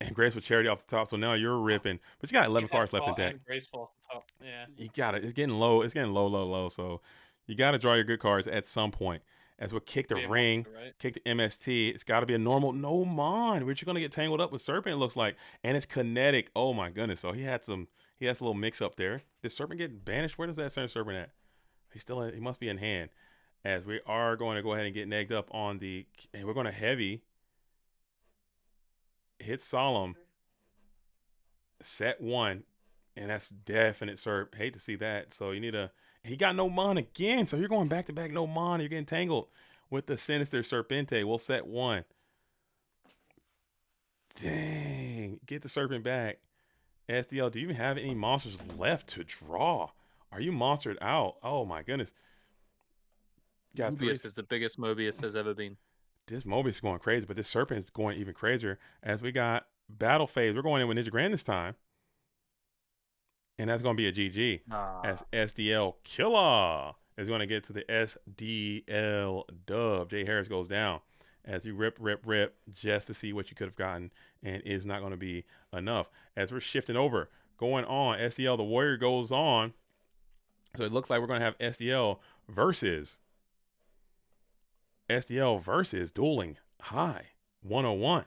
And Graceful Charity off the top. So now you're ripping. But you got 11 cards left in deck. Graceful off the top. Yeah. You got it. It's getting low. It's getting low. So you got to draw your good cards at some point. As we kick the ring, monster, right? Kick the MST. It's got to be a normal no mon. We're just going to get tangled up with Serpent, it looks like. And it's kinetic. Oh, my goodness. So he has a little mix up there. Did Serpent get banished? Where does that Serpent at? He must be in hand. As we are going to go ahead and get negged up on the, and we're going to heavy. Hit Solemn. Set one. And that's definite Serp. Hate to see that. So you need he got no mon again. So you're going back to back no mon. You're getting tangled with the Sinister Serpente. We'll set one. Dang. Get the Serpent back. SDL, do you even have any monsters left to draw? Are you monstered out? Oh my goodness. Mobius is the biggest Mobius has ever been. This Mobius is going crazy, but this Serpent is going even crazier. As we got Battle Phase. We're going in with Ninja Grand this time. And that's going to be a GG. As SDL Killer is going to get to the SDL dub. Jay Harris goes down. as you rip just to see what you could have gotten, and is not going to be enough. As we're shifting over, going on, SDL, the Warrior goes on. So it looks like we're going to have SDL versus Dueling High 101.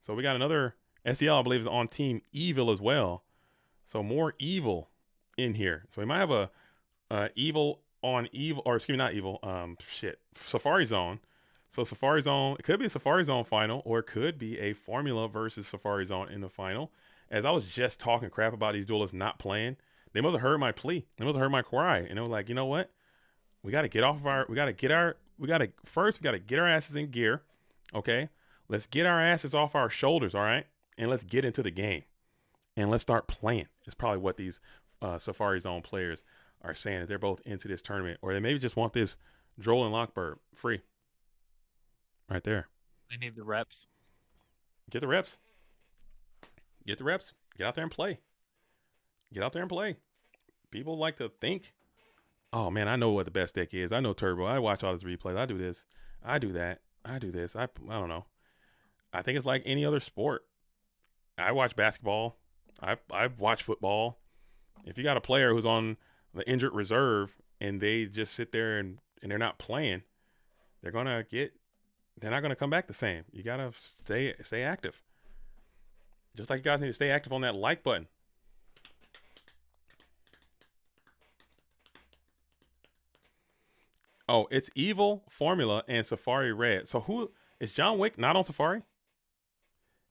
So we got another SDL, I believe, is on Team Evil as well. So more Evil in here. So we might have a Evil on Evil, or excuse me, not Evil, Safari Zone. So Safari Zone, it could be a Safari Zone final, or it could be a Formula versus Safari Zone in the final. As I was just talking crap about these duelists not playing, they must have heard my plea. They must have heard my cry. And they were like, you know what? We got to get off of our, we got to get our asses in gear. Okay. Let's get our asses off our shoulders. All right. And let's get into the game and let's start playing. It's probably what these Safari Zone players are saying, is they're both into this tournament, or they maybe just want this Droll and Lockbird free. Right there. They need the reps. Get the reps. Get the reps. Get out there and play. Get out there and play. People like to think, oh man, I know what the best deck is. I know Turbo. I watch all these replays. I do this. I do that. I do this. I don't know. I think it's like any other sport. I watch basketball. I watch football. If you got a player who's on the injured reserve and they just sit there and they're not playing, they're not gonna come back the same. You gotta stay active. Just like you guys need to stay active on that like button. Oh, it's Evil, Formula, and Safari Red. So who is John Wick not on Safari?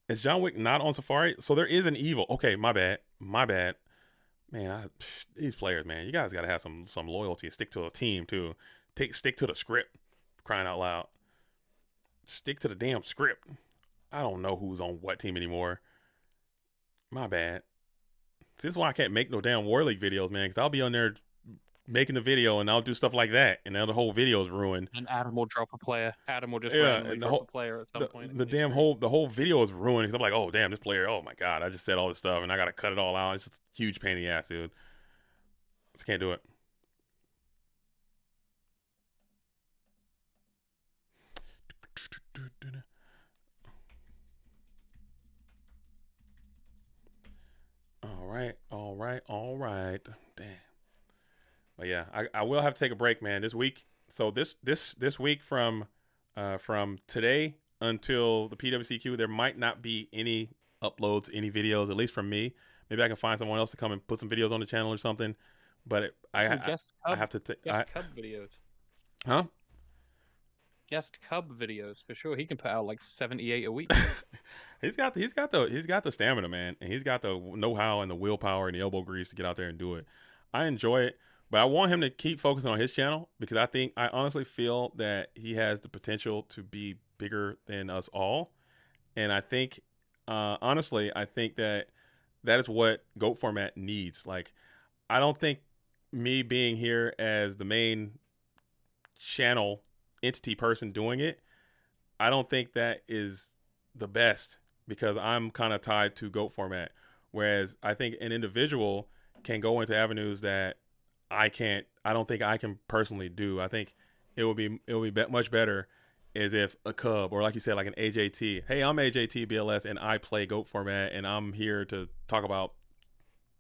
Is John Wick not on Safari? So there is an Evil. Okay, my bad. Man, these players, man, you guys got to have some loyalty and stick to a team too. Stick to the script, crying out loud. Stick to the damn script. I don't know who's on what team anymore. My bad. See, this is why I can't make no damn War League videos, man, because I'll be on there making the video and I'll do stuff like that, and now the whole video is ruined. And Adam will drop a player. Adam will just randomly drop a player at some point. The whole video is ruined because I'm like, oh damn, this player, oh my god, I just said all this stuff and I gotta cut it all out. It's just a huge pain in the ass, dude. Just can't do it. All right. Damn. But yeah, I will have to take a break, man, this week. So this week from today until the PWCQ, there might not be any uploads, any videos, at least from me. Maybe I can find someone else to come and put some videos on the channel or something. But I have to take Cub videos. Huh? Guest Cub videos for sure. He can put out like 78 a week. He's got the stamina, man, and he's got the know-how and the willpower and the elbow grease to get out there and do it. I enjoy it, but I want him to keep focusing on his channel because I honestly feel that he has the potential to be bigger than us all, and I think honestly, I think that is what GOAT format needs. Like, I don't think me being here as the main channel entity person doing it, I don't think that is the best, because I'm kind of tied to GOAT format. Whereas I think an individual can go into avenues that I don't think I can personally do. I think it would be much better as if a Cub, or like you said, like an AJT. Hey, I'm AJT BLS and I play GOAT format and I'm here to talk about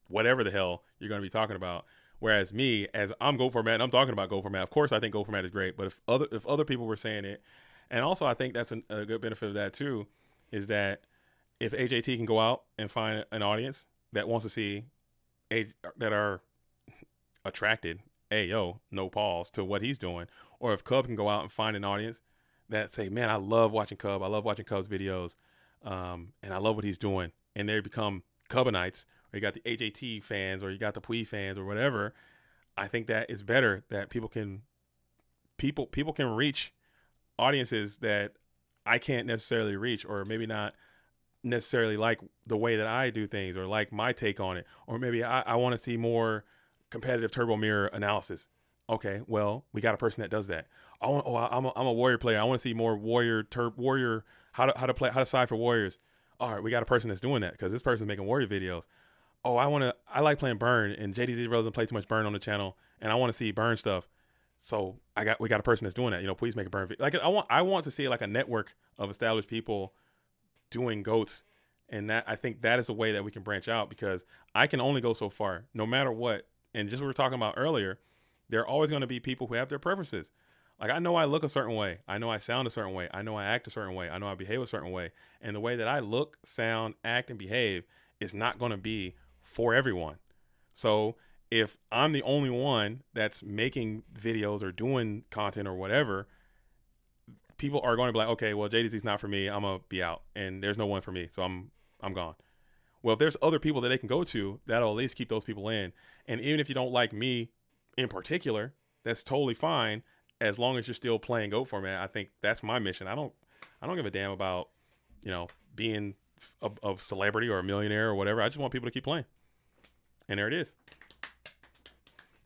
whatever the hell you're going to be talking about. Whereas me, as I'm GOAT format and I'm talking about GOAT format, of course I think GOAT format is great. But if other people were saying it, and also I think that's a good benefit of that too, is that if AJT can go out and find an audience that wants to see that are attracted, no pause, to what he's doing, or if Cub can go out and find an audience that say, man, I love watching Cub, I love watching Cub's videos, and I love what he's doing, and they become Cubanites, or you got the AJT fans, or you got the Pui fans, or whatever. I think that is better, that people can reach audiences that I can't necessarily reach, or maybe not necessarily like the way that I do things, or like my take on it, or maybe I want to see more competitive turbo mirror analysis. Okay, well, we got a person that does that. I'm a warrior player. I want to see more warrior how to side for warriors. All right, we got a person that's doing that because this person's making warrior videos. Oh, I like playing burn, and JDZ doesn't play too much burn on the channel, and I want to see burn stuff. So we got a person that's doing that. You know, please make a burn video. Like I want to see like a network of established people doing goats, and that I think that is a way that we can branch out, because I can only go so far, no matter what. And just what we were talking about earlier, there are always going to be people who have their preferences. Like I know I look a certain way, I know I sound a certain way, I know I act a certain way, I know I behave a certain way, and the way that I look, sound, act, and behave is not going to be for everyone. So if I'm the only one that's making videos or doing content or whatever, people are going to be like, okay, well, JDZ's not for me. I'm going to be out, and there's no one for me. So I'm gone. Well, if there's other people that they can go to, that'll at least keep those people in. And even if you don't like me in particular, that's totally fine, as long as you're still playing GOAT format. I think that's my mission. I don't give a damn about, you know, being a celebrity or a millionaire or whatever. I just want people to keep playing. And there it is.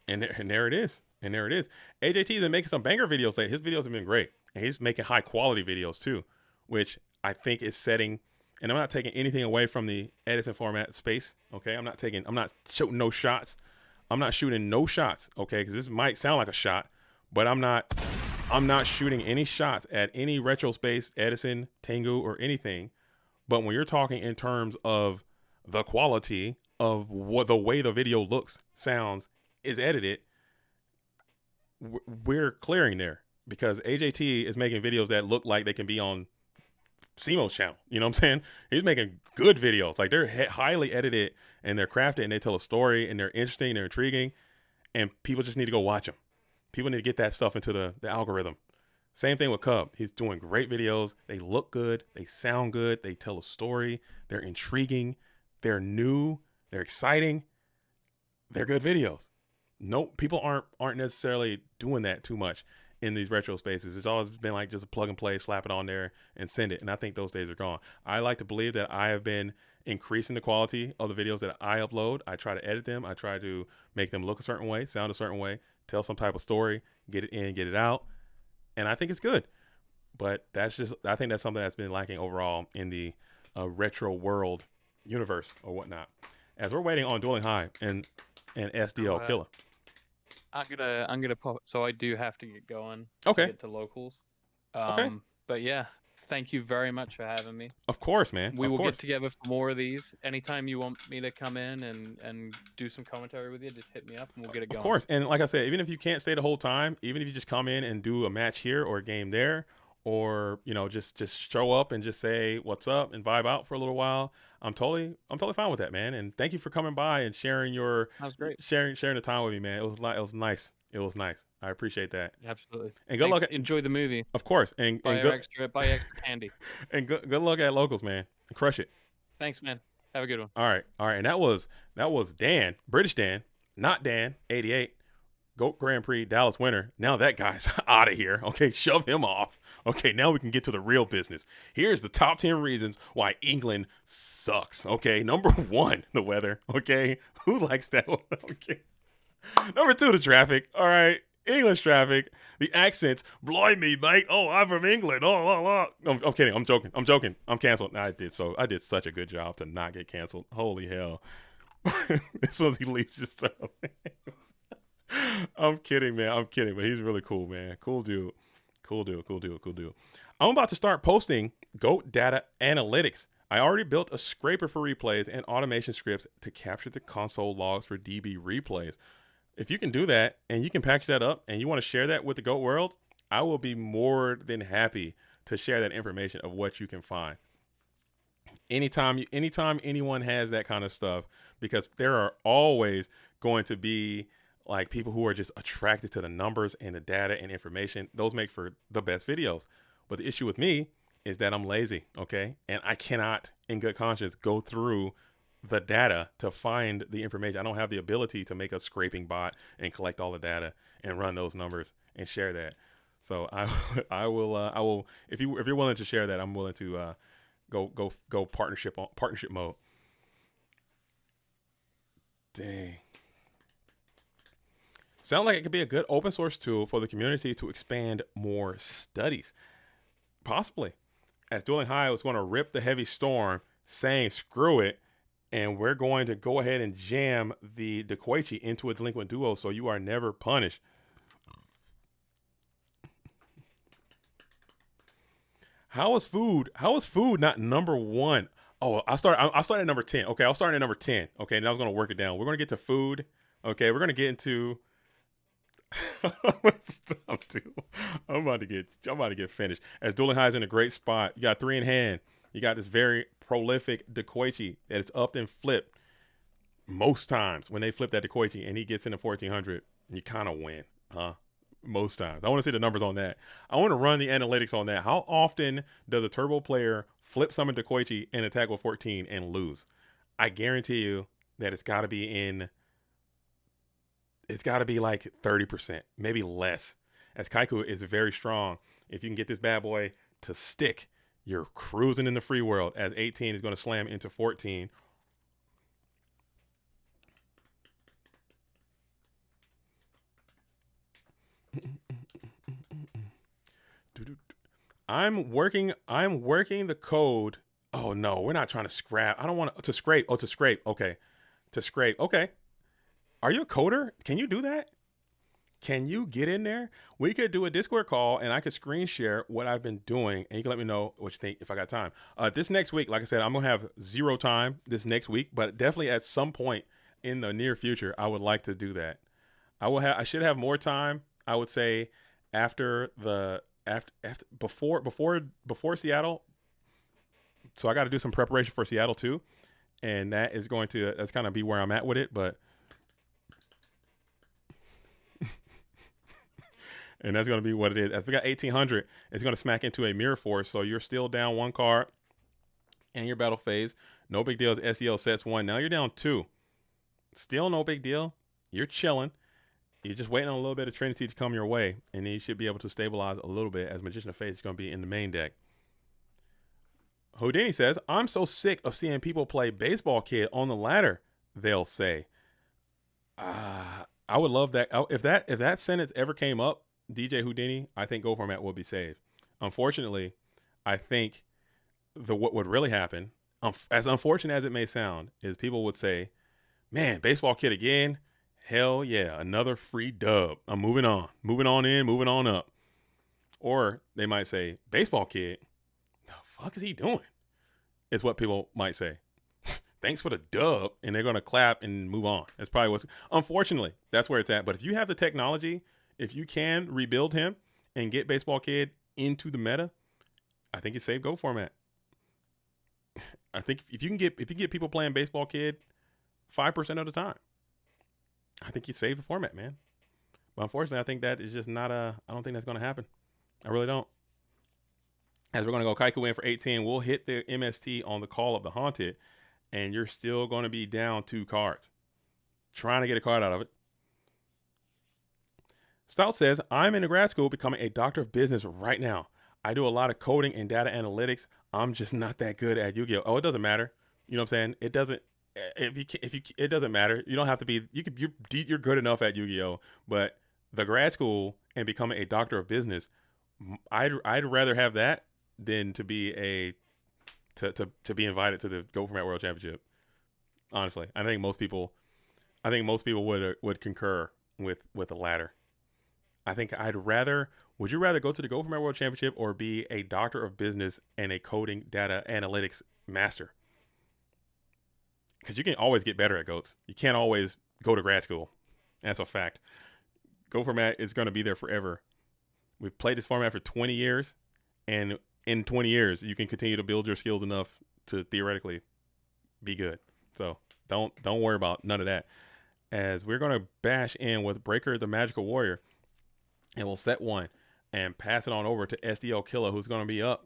And there it is. And there it is. AJT's been making some banger videos lately. His videos have been great. And he's making high quality videos too, which I think is setting, and I'm not taking anything away from the Edison format space. Okay. I'm not shooting no shots. I'm not shooting no shots. Okay. Cause this might sound like a shot, but I'm not shooting any shots at any retro space, Edison, Tengu, or anything. But when you're talking in terms of the quality of the way the video looks, sounds, is edited, we're clearing there, because AJT is making videos that look like they can be on Simo's channel. You know what I'm saying? He's making good videos. Like they're highly edited and they're crafted and they tell a story and they're interesting, they're intriguing, and people just need to go watch them. People need to get that stuff into the algorithm. Same thing with Cub. He's doing great videos. They look good. They sound good. They tell a story. They're intriguing. They're new. They're exciting. They're good videos. No, people aren't necessarily doing that too much in these retro spaces. It's always been like just a plug and play, slap it on there and send it. And I think those days are gone. I like to believe that I have been increasing the quality of the videos that I upload. I try to edit them. I try to make them look a certain way, sound a certain way, tell some type of story, get it in, get it out. And I think it's good. But I think that's something that's been lacking overall in the retro world universe or whatnot. As we're waiting on Dueling High and SDL Killer. I'm gonna pop. So I do have to get going. Okay. To get to locals. Okay. But yeah, thank you very much for having me. Of course, man. We will get together for more of these. Anytime you want me to come in and do some commentary with you, just hit me up and we'll get it going. Of course. And like I said, even if you can't stay the whole time, even if you just come in and do a match here or a game there, or you know, just show up and just say what's up and vibe out for a little while, I'm totally fine with that, man. And thank you for coming by and sharing that was great. Sharing the time with me, man. It was nice. It was nice. I appreciate that. Absolutely. And good luck. Enjoy the movie. Of course. And buy extra candy. And good luck at locals, man. Crush it. Thanks, man. Have a good one. All right. And that was Dan, British Dan, not Dan, 88. GOAT Grand Prix Dallas winner. Now that guy's out of here. Okay, shove him off. Okay, now we can get to the real business. Here's the top 10 reasons why England sucks. Okay, number 1, the weather. Okay, who likes that one? Okay. Number 2, the traffic. All right, English traffic. The accents. Blimey, mate. Oh, I'm from England. Oh. No, I'm kidding. I'm joking. I'm canceled. I did such a good job to not get canceled. Holy hell. As soon as he leaves, just I'm kidding, man. But he's really cool, man. Cool dude. I'm about to start posting GOAT data analytics. I already built a scraper for replays and automation scripts to capture the console logs for DB replays. If you can do that and you can package that up and you want to share that with the GOAT world, I will be more than happy to share that information of what you can find. Anytime anyone has that kind of stuff, because there are always going to be like people who are just attracted to the numbers and the data and information. Those make for the best videos. But the issue with me is that I'm lazy, okay? And I cannot, in good conscience, go through the data to find the information. I don't have the ability to make a scraping bot and collect all the data and run those numbers and share that. So I will. If you're willing to share that, I'm willing to go partnership mode. Dang. Sounds like it could be a good open source tool for the community to expand more studies. Possibly. As Dueling High was going to rip the heavy storm, saying screw it, and we're going to go ahead and jam the Koichi into a delinquent duo so you are never punished. How is food not number one? Oh, I start at number 10. Okay, I'll start at number 10. Okay, now I was gonna work it down. We're gonna get to food. Okay, we're gonna get into I'm about to get finished. As Dueling High is in a great spot. You got 3 in hand. You got this very prolific Dekoichi that is upped and flipped most times. When they flip that Dekoichi and he gets into 1400, you kind of win, huh? Most times. I want to see the numbers on that. I want to run the analytics on that. How often does a turbo player flip summon Dekoichi and attack with 14 and lose? I guarantee you that it's got to be like 30%, maybe less. As Kaiku is very strong. If you can get this bad boy to stick, you're cruising in the free world, as 18 is going to slam into 14. I'm working the code. Oh no, we're not trying to scrap. I don't want to scrape. Oh, to scrape. Okay. To scrape. Okay. Are you a coder? Can you do that? Can you get in there? We could do a Discord call and I could screen share what I've been doing and you can let me know what you think if I got time. This next week, like I said, I'm going to have 0 time this next week, but definitely at some point in the near future, I would like to do that. I should have more time. I would say before Seattle. So I got to do some preparation for Seattle too. And that's kind of be where I'm at with it, but and that's going to be what it is. As we got 1800, it's going to smack into a mirror force. So you're still down 1 card in your battle phase. No big deal. SEL sets 1. Now you're down 2. Still no big deal. You're chilling. You're just waiting on a little bit of Trinity to come your way. And then you should be able to stabilize a little bit as Magician of Fate is going to be in the main deck. Houdini says, I'm so sick of seeing people play Baseball Kid on the ladder, they'll say. I would love that. If that sentence ever came up, DJ Houdini, I think Go Format will be saved. Unfortunately, I think what would really happen, as unfortunate as it may sound, is people would say, man, Baseball Kid again? Hell yeah, another free dub. I'm moving on in, moving on up. Or they might say, Baseball Kid? The fuck is he doing? Is what people might say. Thanks for the dub. And they're going to clap and move on. That's probably unfortunately, that's where it's at. But if you have the technology, if you can rebuild him and get Baseball Kid into the meta, I think it's save Go Format. I think if you can get people playing Baseball Kid 5% of the time, I think you save the format, man. But unfortunately, I think that is just not I don't think that's going to happen. I really don't. As we're going to go Kaiku in for 18, we'll hit the MST on the Call of the Haunted, and you're still going to be down 2 cards. Trying to get a card out of it. Stout says, I'm in a grad school becoming a doctor of business right now. I do a lot of coding and data analytics. I'm just not that good at Yu-Gi-Oh. Oh, it doesn't matter. You know what I'm saying? It doesn't. It doesn't matter. You don't have to be. You're good enough at Yu-Gi-Oh. But the grad school and becoming a doctor of business, I'd rather have that than to be to be invited to the Go Format World Championship. Honestly, I think most people would concur with the latter. I think would you rather go to the Go Format World Championship or be a doctor of business and a coding data analytics master? Because you can always get better at GOATs. You can't always go to grad school. That's a fact. Go Format is going to be there forever. We've played this format for 20 years, and in 20 years, you can continue to build your skills enough to theoretically be good. So don't worry about none of that. As we're going to bash in with Breaker the Magical Warrior, and we'll set 1 and pass it on over to SDL Killer, who's going to be up.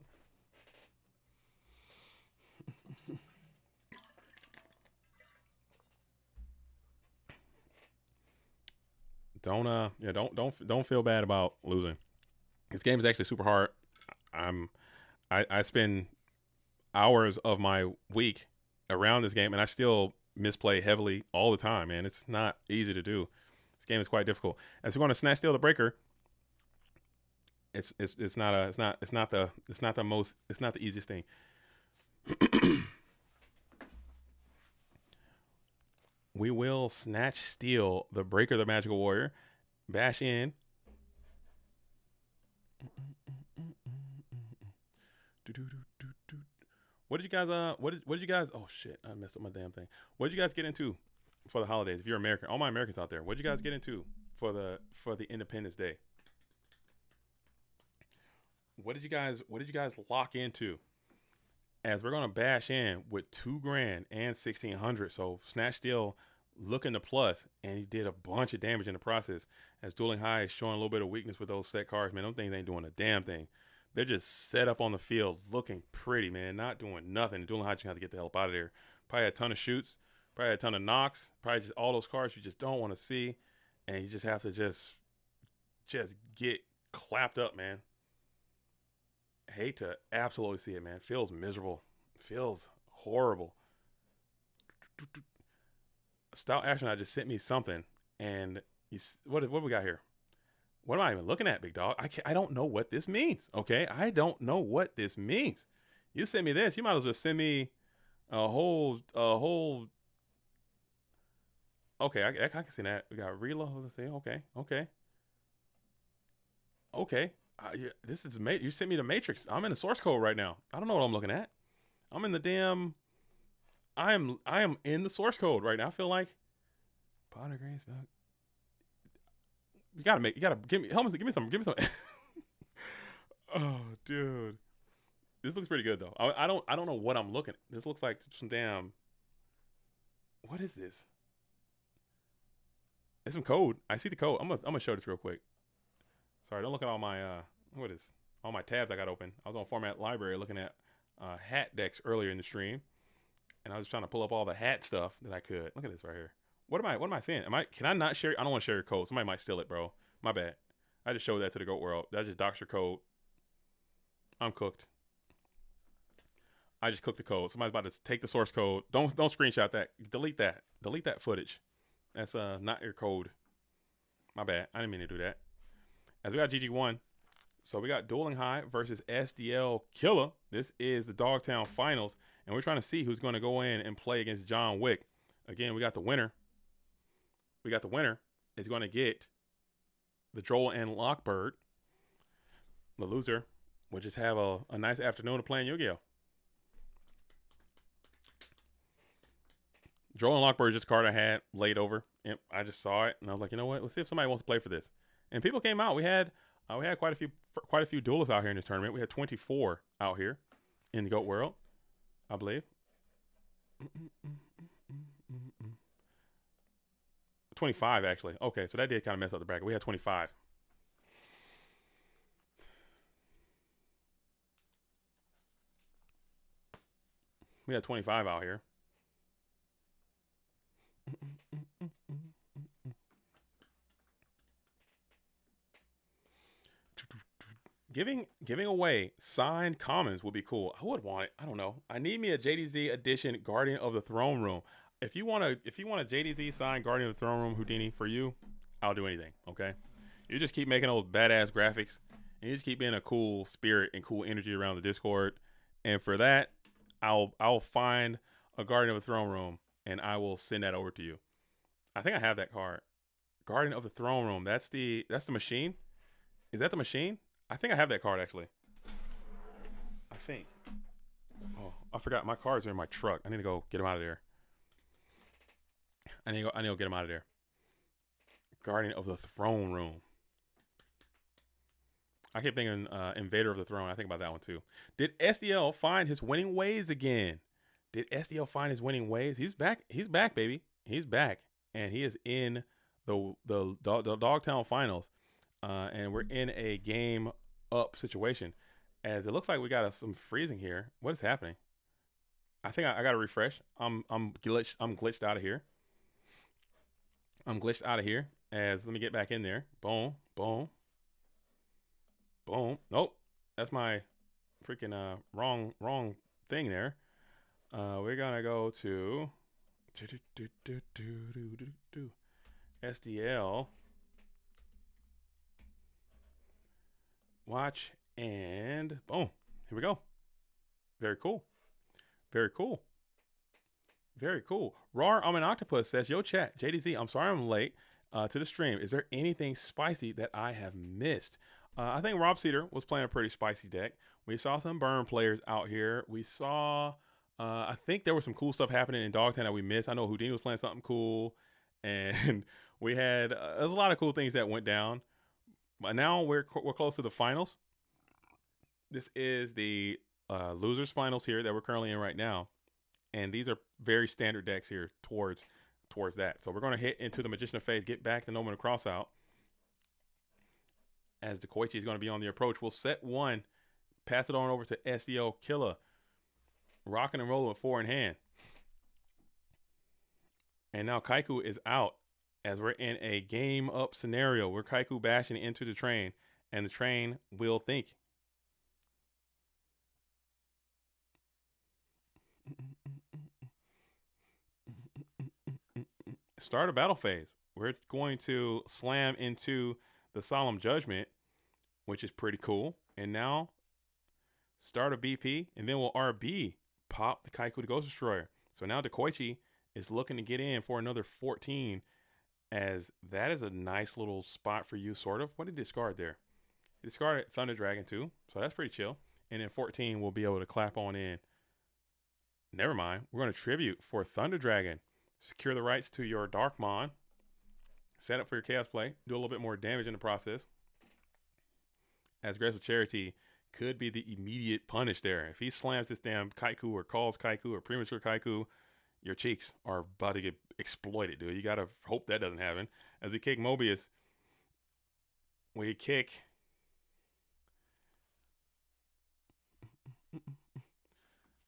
Don't feel bad about losing. This game is actually super hard. I spend hours of my week around this game, and I still misplay heavily all the time, man. It's not easy to do. This game is quite difficult. As we're going to snatch steal the Breaker, it's not the easiest thing. We will snatch steal the Breaker the Magical Warrior, bash in. What did you guys what did you guys oh shit, I messed up my damn thing. What did you guys get into for the holidays? If you're American, all my Americans out there, what did you guys get into for the Independence Day? What did you guys lock into? As we're gonna bash in with $2,000 and 1,600. So Snatch Steel looking to plus, and he did a bunch of damage in the process. As Dueling High is showing a little bit of weakness with those set cards, man. Them things ain't doing a damn thing. They're just set up on the field looking pretty, man. Not doing nothing. Dueling High just have to get the hell out of there. Probably a ton of shoots, probably a ton of knocks, probably just all those cards you just don't want to see. And you just have to just get clapped up, man. Hate to absolutely see it, man. Feels miserable. Feels horrible. Stout Astronaut just sent me something. And what we got here? What am I even looking at, big dog? I don't know what this means, okay? I don't know what this means. You send me this, you might as well send me a whole. Okay, I can see that. We got reload. Let's see. Okay. This is you sent me the Matrix. I'm in the source code right now. I don't know what I'm looking at. I'm in the damn. I am in the source code right now. I feel like. Potter Grace. You gotta give me helmets. Give me some. Oh, dude, this looks pretty good though. I don't know what I'm looking at. This looks like some damn. What is this? It's some code. I see the code. I'm gonna show this real quick. Sorry, don't look at all my all my tabs I got open. I was on Format Library looking at hat decks earlier in the stream, and I was trying to pull up all the hat stuff that I could. Look at this right here. What am I saying? Can I not share? I don't want to share your code. Somebody might steal it, bro. My bad. I just showed that to the GOAT world. That just docks your code. I'm cooked. I just cooked the code. Somebody's about to take the source code. Don't screenshot that. Delete that. Delete that footage. That's not your code. My bad. I didn't mean to do that. As we got GG1. So we got Dueling High versus SDL Killer. This is the Dogtown Finals. And we're trying to see who's going to go in and play against John Wick. Again, we got the winner. Is going to get the Droll and Lockbird. The loser will just have a nice afternoon of playing Yu-Gi-Oh! Droll and Lockbird is just a card I had laid over. And I just saw it and I was like, you know what? Let's see if somebody wants to play for this. And people came out. We had quite a few duelists out here in this tournament. We had 24 out here in the GOAT world, I believe. 25 actually. Okay, so that did kind of mess up the bracket. We had 25. We had 25 out here. Giving away signed commons would be cool. I would want it. I don't know. I need me a JDZ edition Guardian of the Throne Room. If you want a JDZ signed Guardian of the Throne Room Houdini for you, I'll do anything. Okay. You just keep making those badass graphics, and you just keep being a cool spirit and cool energy around the Discord. And for that, I'll find a Guardian of the Throne Room and I will send that over to you. I think I have that card. Guardian of the Throne Room. That's the machine. Is that the machine? I think I have that card actually. I think. Oh, I forgot my cards are in my truck. I need to go get them out of there. I need to go get them out of there. Guardian of the Throne Room. I keep thinking Invader of the Throne. I think about that one too. Did SDL find his winning ways again? Did SDL find his winning ways? He's back. He's back, baby. He's back. And he is in the Dogtown Finals. And we're in a game up situation. As it looks like we got some freezing here. What is happening? I think I got to refresh. I'm glitched out of here. As let me get back in there. Boom, boom, boom. Nope, that's my freaking wrong thing there. We're gonna go to SDL. Watch and boom. Here we go. Very cool. Very cool. Very cool. Rar I'm an Octopus says, yo chat, JDZ, I'm sorry I'm late to the stream. Is there anything spicy that I have missed? I think Rob Cedar was playing a pretty spicy deck. We saw some burn players out here. We saw, I think there was some cool stuff happening in Dogtown that we missed. I know Houdini was playing something cool, and we had there's a lot of cool things that went down. But now we're close to the finals. This is the losers finals here that we're currently in right now, and these are very standard decks here towards that. So we're going to hit into the Magician of Fate, get back the Nomen of Crossout. As the Koichi is going to be on the approach, we'll set one, pass it on over to SEO Killa, rocking and rolling with 4 in hand. And now Kaiku is out as we're in a game up scenario. We're Kaiku bashing into the train, and the train will think. Start a battle phase. We're going to slam into the Solemn Judgment, which is pretty cool. And now start a BP, and then we'll RB pop the Kaiku the Ghost Destroyer. So now the Koichi is looking to get in for another 14, as that is a nice little spot for you, sort of. What did he discard there? He discarded Thunder Dragon too, so that's pretty chill. And then 14 we'll be able to clap on in. Never mind. We're going to tribute for Thunder Dragon. Secure the rights to your Darkmon. Set up for your Chaos play. Do a little bit more damage in the process. As Graceful Charity could be the immediate punish there. If he slams this damn Kaiku or calls Kaiku or premature Kaiku, your cheeks are about to get exploited, dude. You got to hope that doesn't happen. As we kick Mobius, we kick...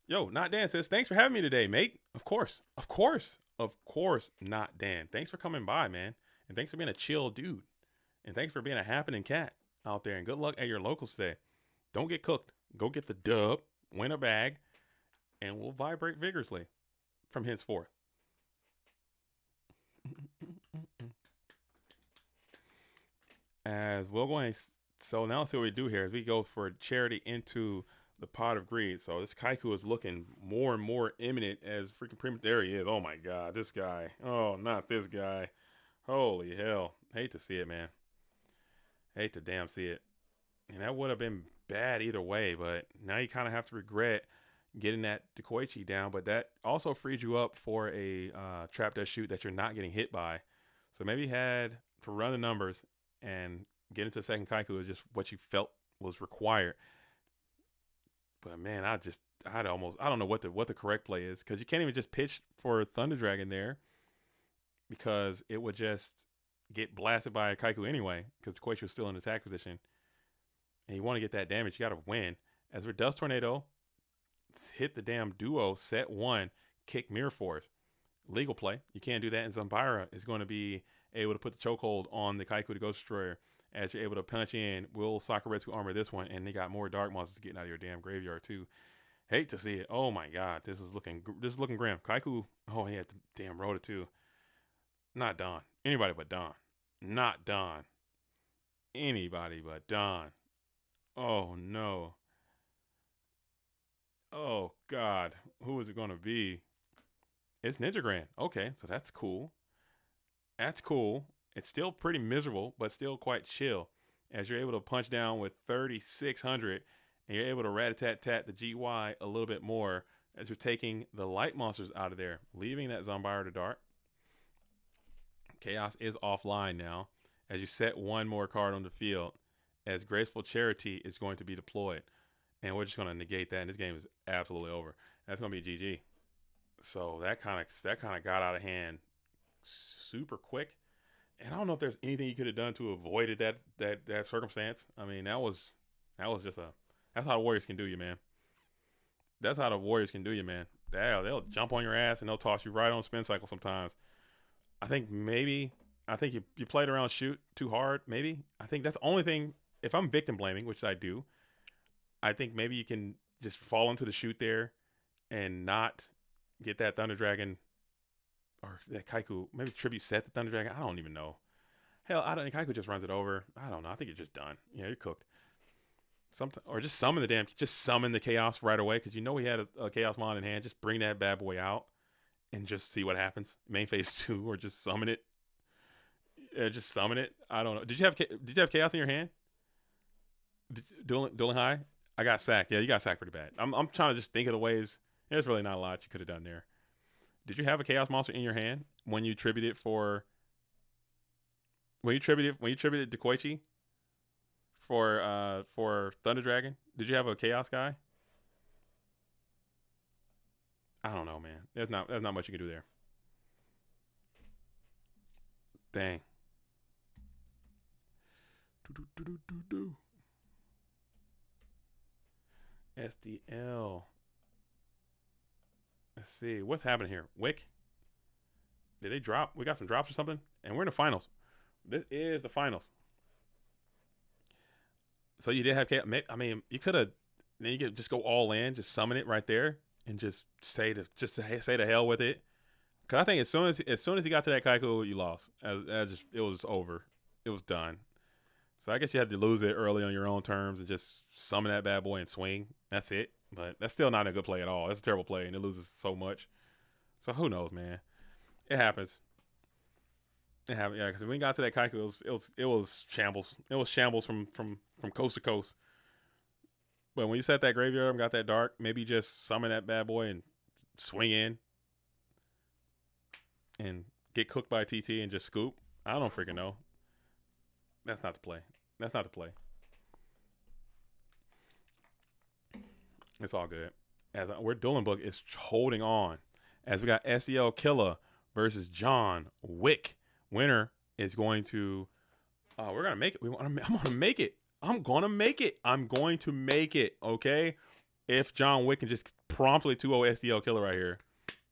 Yo, Not Dan says, thanks for having me today, mate. Of course, Not Dan. Thanks for coming by, man. And thanks for being a chill dude. And thanks for being a happening cat out there. And good luck at your locals today. Don't get cooked. Go get the dub, win a bag, and we'll vibrate vigorously from henceforth. As we're going, so now let's see what we do here as we go for charity into the pot of greed. So this Kaiku is looking more and more imminent as freaking there he is. Oh my god, this guy. Oh, not this guy. Holy hell. Hate to see it, man. Hate to damn see it. And that would have been bad either way, but now you kind of have to regret getting that Dekoichi down, but that also freed you up for a trap death shoot that you're not getting hit by. So maybe you had to run the numbers and get into the second Kaiku is just what you felt was required. But man, I don't know what the correct play is, because you can't even just pitch for Thunder Dragon there, because it would just get blasted by a Kaiku anyway, because the Koichi was still in attack position. And you want to get that damage, you got to win. As we're Dust Tornado, hit the damn duo, set 1, kick Mirror Force. Legal play. You can't do that. And Zambira is going to be able to put the chokehold on the Kaiku the Ghost Destroyer. As you're able to punch in, we'll Sakuretsu armor this one, and they got more dark monsters getting out of your damn graveyard too. Hate to see it. Oh my god, this is looking grim. Kaiku, oh, he had the damn Rhoda too. Not Don. Anybody but Don. Not Don. Anybody but Don. Oh no. Oh god, who is it gonna be? It's Ninja Grand. Okay, so that's cool. That's cool. It's still pretty miserable, but still quite chill, as you're able to punch down with 3,600, and you're able to rat-a-tat-tat the GY a little bit more as you're taking the light monsters out of there, leaving that Zombire to dart. Chaos is offline now as you set one more card on the field, as Graceful Charity is going to be deployed. And we're just going to negate that, and this game is absolutely over. That's going to be GG. So that kind of got out of hand super quick. And I don't know if there's anything you could have done to avoid that circumstance. I mean, that was just that's how the Warriors can do you, man. That's how the Warriors can do you, man. They'll jump on your ass and they'll toss you right on spin cycle sometimes. I think you played around shoot too hard, maybe. I think that's the only thing. If I'm victim blaming, which I do, I think maybe you can just fall into the shoot there and not get that Thunder Dragon or that Kaiku, maybe tribute set the Thunder Dragon. I don't even know. Hell, I don't think Kaiku just runs it over. I don't know. I think you're just done. Yeah, you're cooked. Or just summon the Chaos right away, because you know he had a Chaos Mon in hand. Just bring that bad boy out and just see what happens. Main phase 2, or just summon it. Just summon it. I don't know. Did you have Chaos in your hand? Dueling High. I got sacked. Yeah, you got sacked pretty bad. I'm trying to just think of the ways. There's really not a lot you could have done there. Did you have a Chaos Monster in your hand when you tributed for? When you tributed to Koichi for Thunder Dragon? Did you have a Chaos guy? I don't know, man. There's not much you can do there. Dang. SDL. Let's see. What's happening here? Wick? Did they drop? We got some drops or something? And we're in the finals. This is the finals. So you did have chaos. I mean, you could have. Then you could just go all in, just summon it right there, and just say the hell with it. Cause I think as soon as he got to that Kaiku, you lost. It was over. It was done. So I guess you had to lose it early on your own terms and just summon that bad boy and swing. That's it. But that's still not a good play at all. That's a terrible play, and it loses so much. So who knows, man? It happens. It happened, yeah. Because when we got to that Kaiku, it was shambles. It was shambles from coast to coast. But when you set that graveyard and got that dark, maybe just summon that bad boy and swing in and get cooked by TT and just scoop. I don't freaking know. That's not the play. That's not the play. It's all good. As we're Dueling Book is holding on. As we got SDL Killer versus John Wick. Winner is going to. We're gonna make it. I'm gonna make it. I'm gonna make it. I'm going to make it. Okay. If John Wick can just promptly 2-0 SDL Killer right here.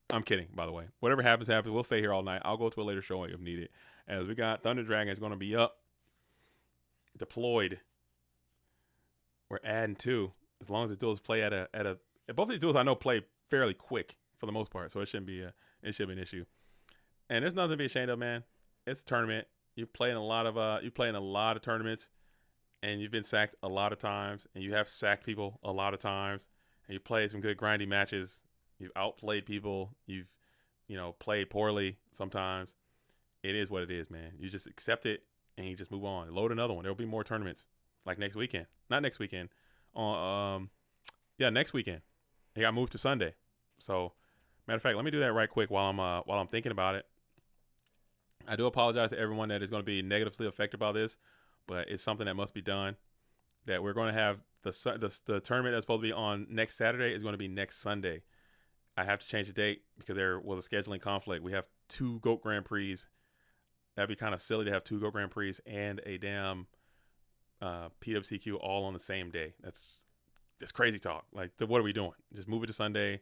I'm kidding, by the way. Whatever happens, happens. We'll stay here all night. I'll go to a later show if needed. As we got Thunder Dragon is going to be up. Deployed. We're adding 2. As long as the duels play at a both of these duels I know play fairly quick for the most part, so it shouldn't be an issue. And there's nothing to be ashamed of, man. It's a tournament. You play in a lot of tournaments, and you've been sacked a lot of times, and you have sacked people a lot of times, and you played some good grindy matches. You've outplayed people. You've played poorly sometimes. It is what it is, man. You just accept it and you just move on. Load another one. There'll be more tournaments like next weekend. Not next weekend. Next weekend. It got moved to Sunday. So, matter of fact, let me do that right quick while I'm thinking about it. I do apologize to everyone that is going to be negatively affected by this, but it's something that must be done. That we're going to have the tournament that's supposed to be on next Saturday is going to be next Sunday. I have to change the date because there was a scheduling conflict. We have 2 GOAT Grand Prix. That'd be kind of silly to have 2 GOAT Grand Prix and a damn PWCQ all on the same day. That's crazy talk. Like, what are we doing? Just move it to Sunday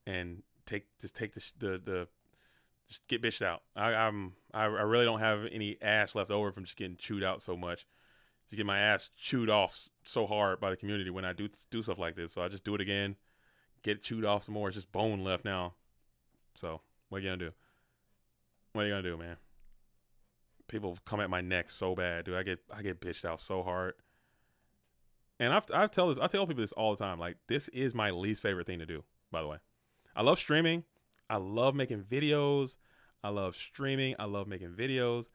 and take just get bitched out. I really don't have any ass left over from just getting chewed out so much. Just get my ass chewed off so hard by the community when I do stuff like this. So I just do it again, get chewed off some more. It's just bone left now. So what are you gonna do? What are you gonna do, man? People come at my neck so bad, dude. I get bitched out so hard. And I tell people this all the time. Like, this is my least favorite thing to do, by the way. I love streaming. I love making videos. I love streaming. I love making videos.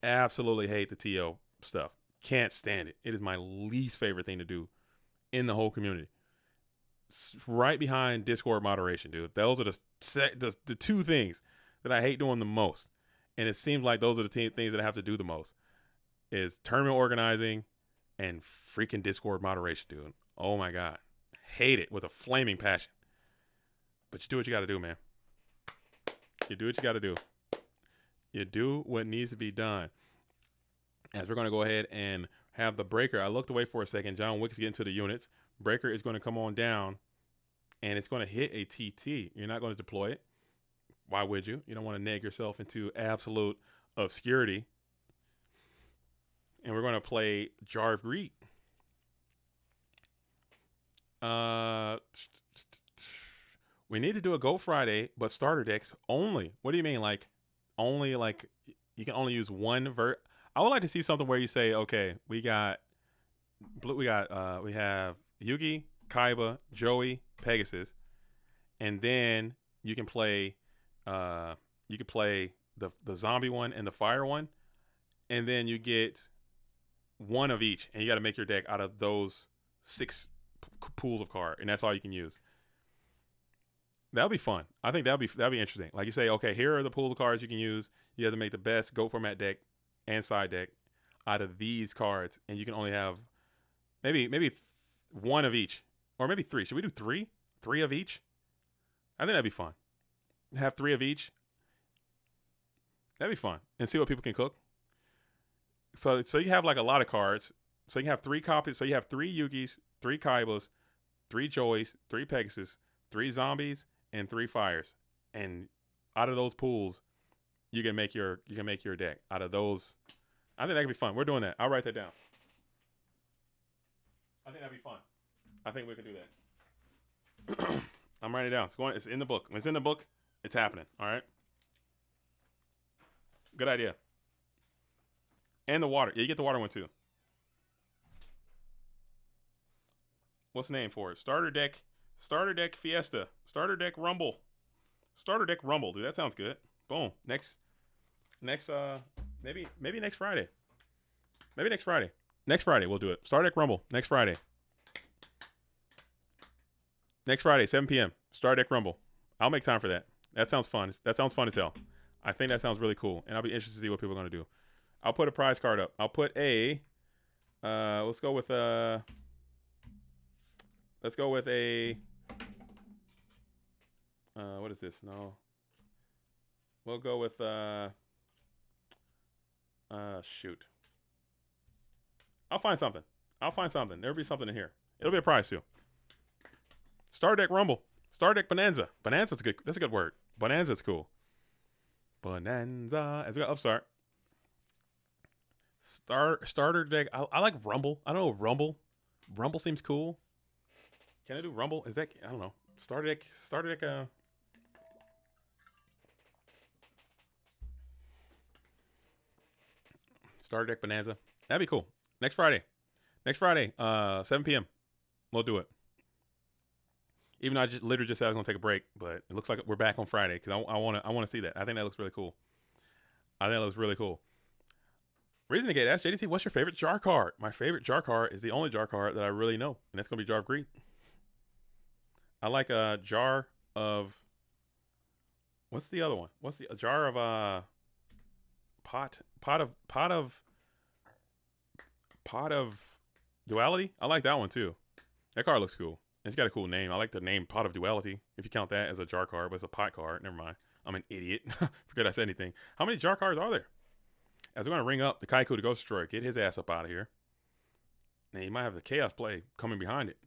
Absolutely hate the TO stuff. Can't stand it. It is my least favorite thing to do in the whole community. It's right behind Discord moderation, dude. Those are the 2 things that I hate doing the most. And it seems like those are the things that I have to do the most. Is tournament organizing and freaking Discord moderation, dude. Oh my God. Hate it with a flaming passion. But you do what you got to do, man. You do what you got to do. You do what needs to be done. As we're going to go ahead and have the breaker. I looked away for a second. John Wick's getting to the units. Breaker is going to come on down, and it's going to hit a TT. You're not going to deploy it. Why would you? You don't want to neg yourself into absolute obscurity. And we're going to play Jar of Greed. We need to do a Go Friday, but starter decks only. What do you mean? Like, only, like, you can only use one I would like to see something where you say, okay, we have Yugi, Kaiba, Joey, Pegasus, and then you can play the zombie one and the fire one, and then you get one of each, and you got to make your deck out of those 6 pools of cards, and that's all you can use. That'll be fun. I think that'll be interesting. Like you say, okay, here are the pool of cards you can use. You have to make the best go format deck and side deck out of these cards, and you can only have maybe one of each, or maybe 3. Should we do 3? 3 of each? I think that'd be fun. Have 3 of each. That'd be fun, and see what people can cook. So you have like a lot of cards. So you have 3 copies. So you have 3 Yugis, 3 Kaibas, 3 Joys, 3 Pegasus, 3 Zombies, and 3 Fires. And out of those pools, you can make your deck out of those. I think that could be fun. We're doing that. I'll write that down. I think that'd be fun. I think we could do that. I'm writing it down. It's in the book. When it's in the book, it's happening. All right. Good idea. And the water. Yeah, you get the water one too. What's the name for it? Starter deck Fiesta. Starter deck Rumble. Starter deck Rumble, dude. That sounds good. Boom. Next maybe next Friday. Maybe next Friday. Next Friday we'll do it. Starter deck Rumble. Next Friday. Next Friday, 7 p.m. Starter deck Rumble. I'll make time for that. That sounds fun. That sounds fun as hell. I think that sounds really cool, and I'll be interested to see what people are gonna do. I'll put a prize card up. I'll put a let's go with a what is this? No. We'll go with shoot. I'll find something. There'll be something in here. It'll be a prize too. Star Deck Rumble. Star Deck Bonanza. Bonanza's good. That's a good word. Bonanza's cool. Bonanza. As we got Upstart. Starter deck. I like Rumble. I don't know Rumble. Rumble seems cool. Can I do Rumble? Is that, I don't know. Starter deck. Starter deck Bonanza. That'd be cool. Next Friday, 7 p.m. We'll do it. Even though I literally just said I was gonna take a break, but it looks like we're back on Friday because I want to see that. I think that looks really cool. Reason to get asked, JDC, what's your favorite jar card? My favorite jar card is the only jar card that I really know, and that's gonna be Jar of Greed. I like a jar of. What's the other one? A jar of pot of duality? I like that one too. That card looks cool. It's got a cool name. I like the name Pot of Duality. If you count that as a jar card, but it's a pot card. Never mind. I'm an idiot. Forget I said anything. How many jar cards are there? As we're going to ring up the Kaiku the Ghost Destroyer, get his ass up out of here. And he might have the Chaos play coming behind it.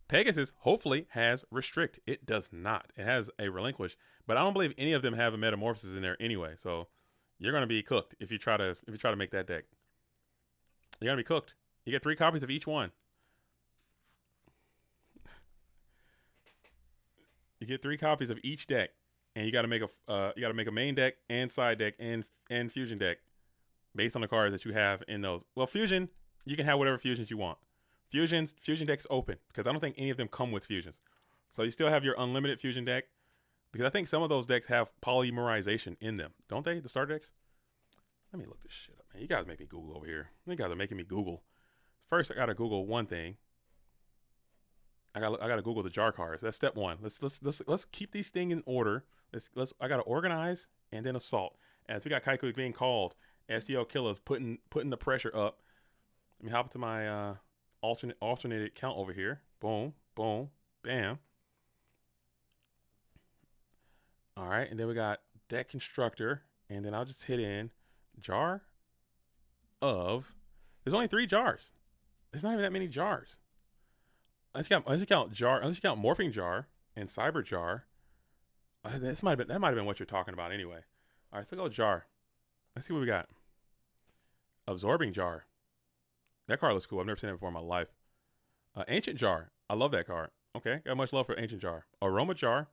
Pegasus hopefully has Restrict. It does not. It has a Relinquish, but I don't believe any of them have a Metamorphosis in there anyway. So you're going to be cooked if you try to make that deck. You're going to be cooked. You get 3 copies of each one. You get 3 copies of each deck, and you got to make a main deck and side deck and fusion deck based on the cards that you have in those. Well, fusion, you can have whatever fusions you want. Fusion decks open because I don't think any of them come with fusions. So you still have your unlimited fusion deck because I think some of those decks have polymerization in them, don't they? The starter decks. Let me look this shit up, man. You guys make me Google over here. You guys are making me Google. First, I gotta Google one thing. I gotta Google the jar cards. That's step 1. Let's keep these things in order. I gotta organize and then assault. As we got Kaiku being called, STL killers putting the pressure up. Let me hop into my alternated count over here. Boom, boom, bam. All right, and then we got deck constructor, and then I'll just hit in jar of. There's only 3 jars. There's not even that many jars. Unless you count morphing jar and cyber jar. That might have been what you're talking about anyway. All right, so go jar. Let's see what we got. Absorbing jar. That card looks cool. I've never seen it before in my life. Ancient jar. I love that card. Okay, got much love for ancient jar. Aroma jar.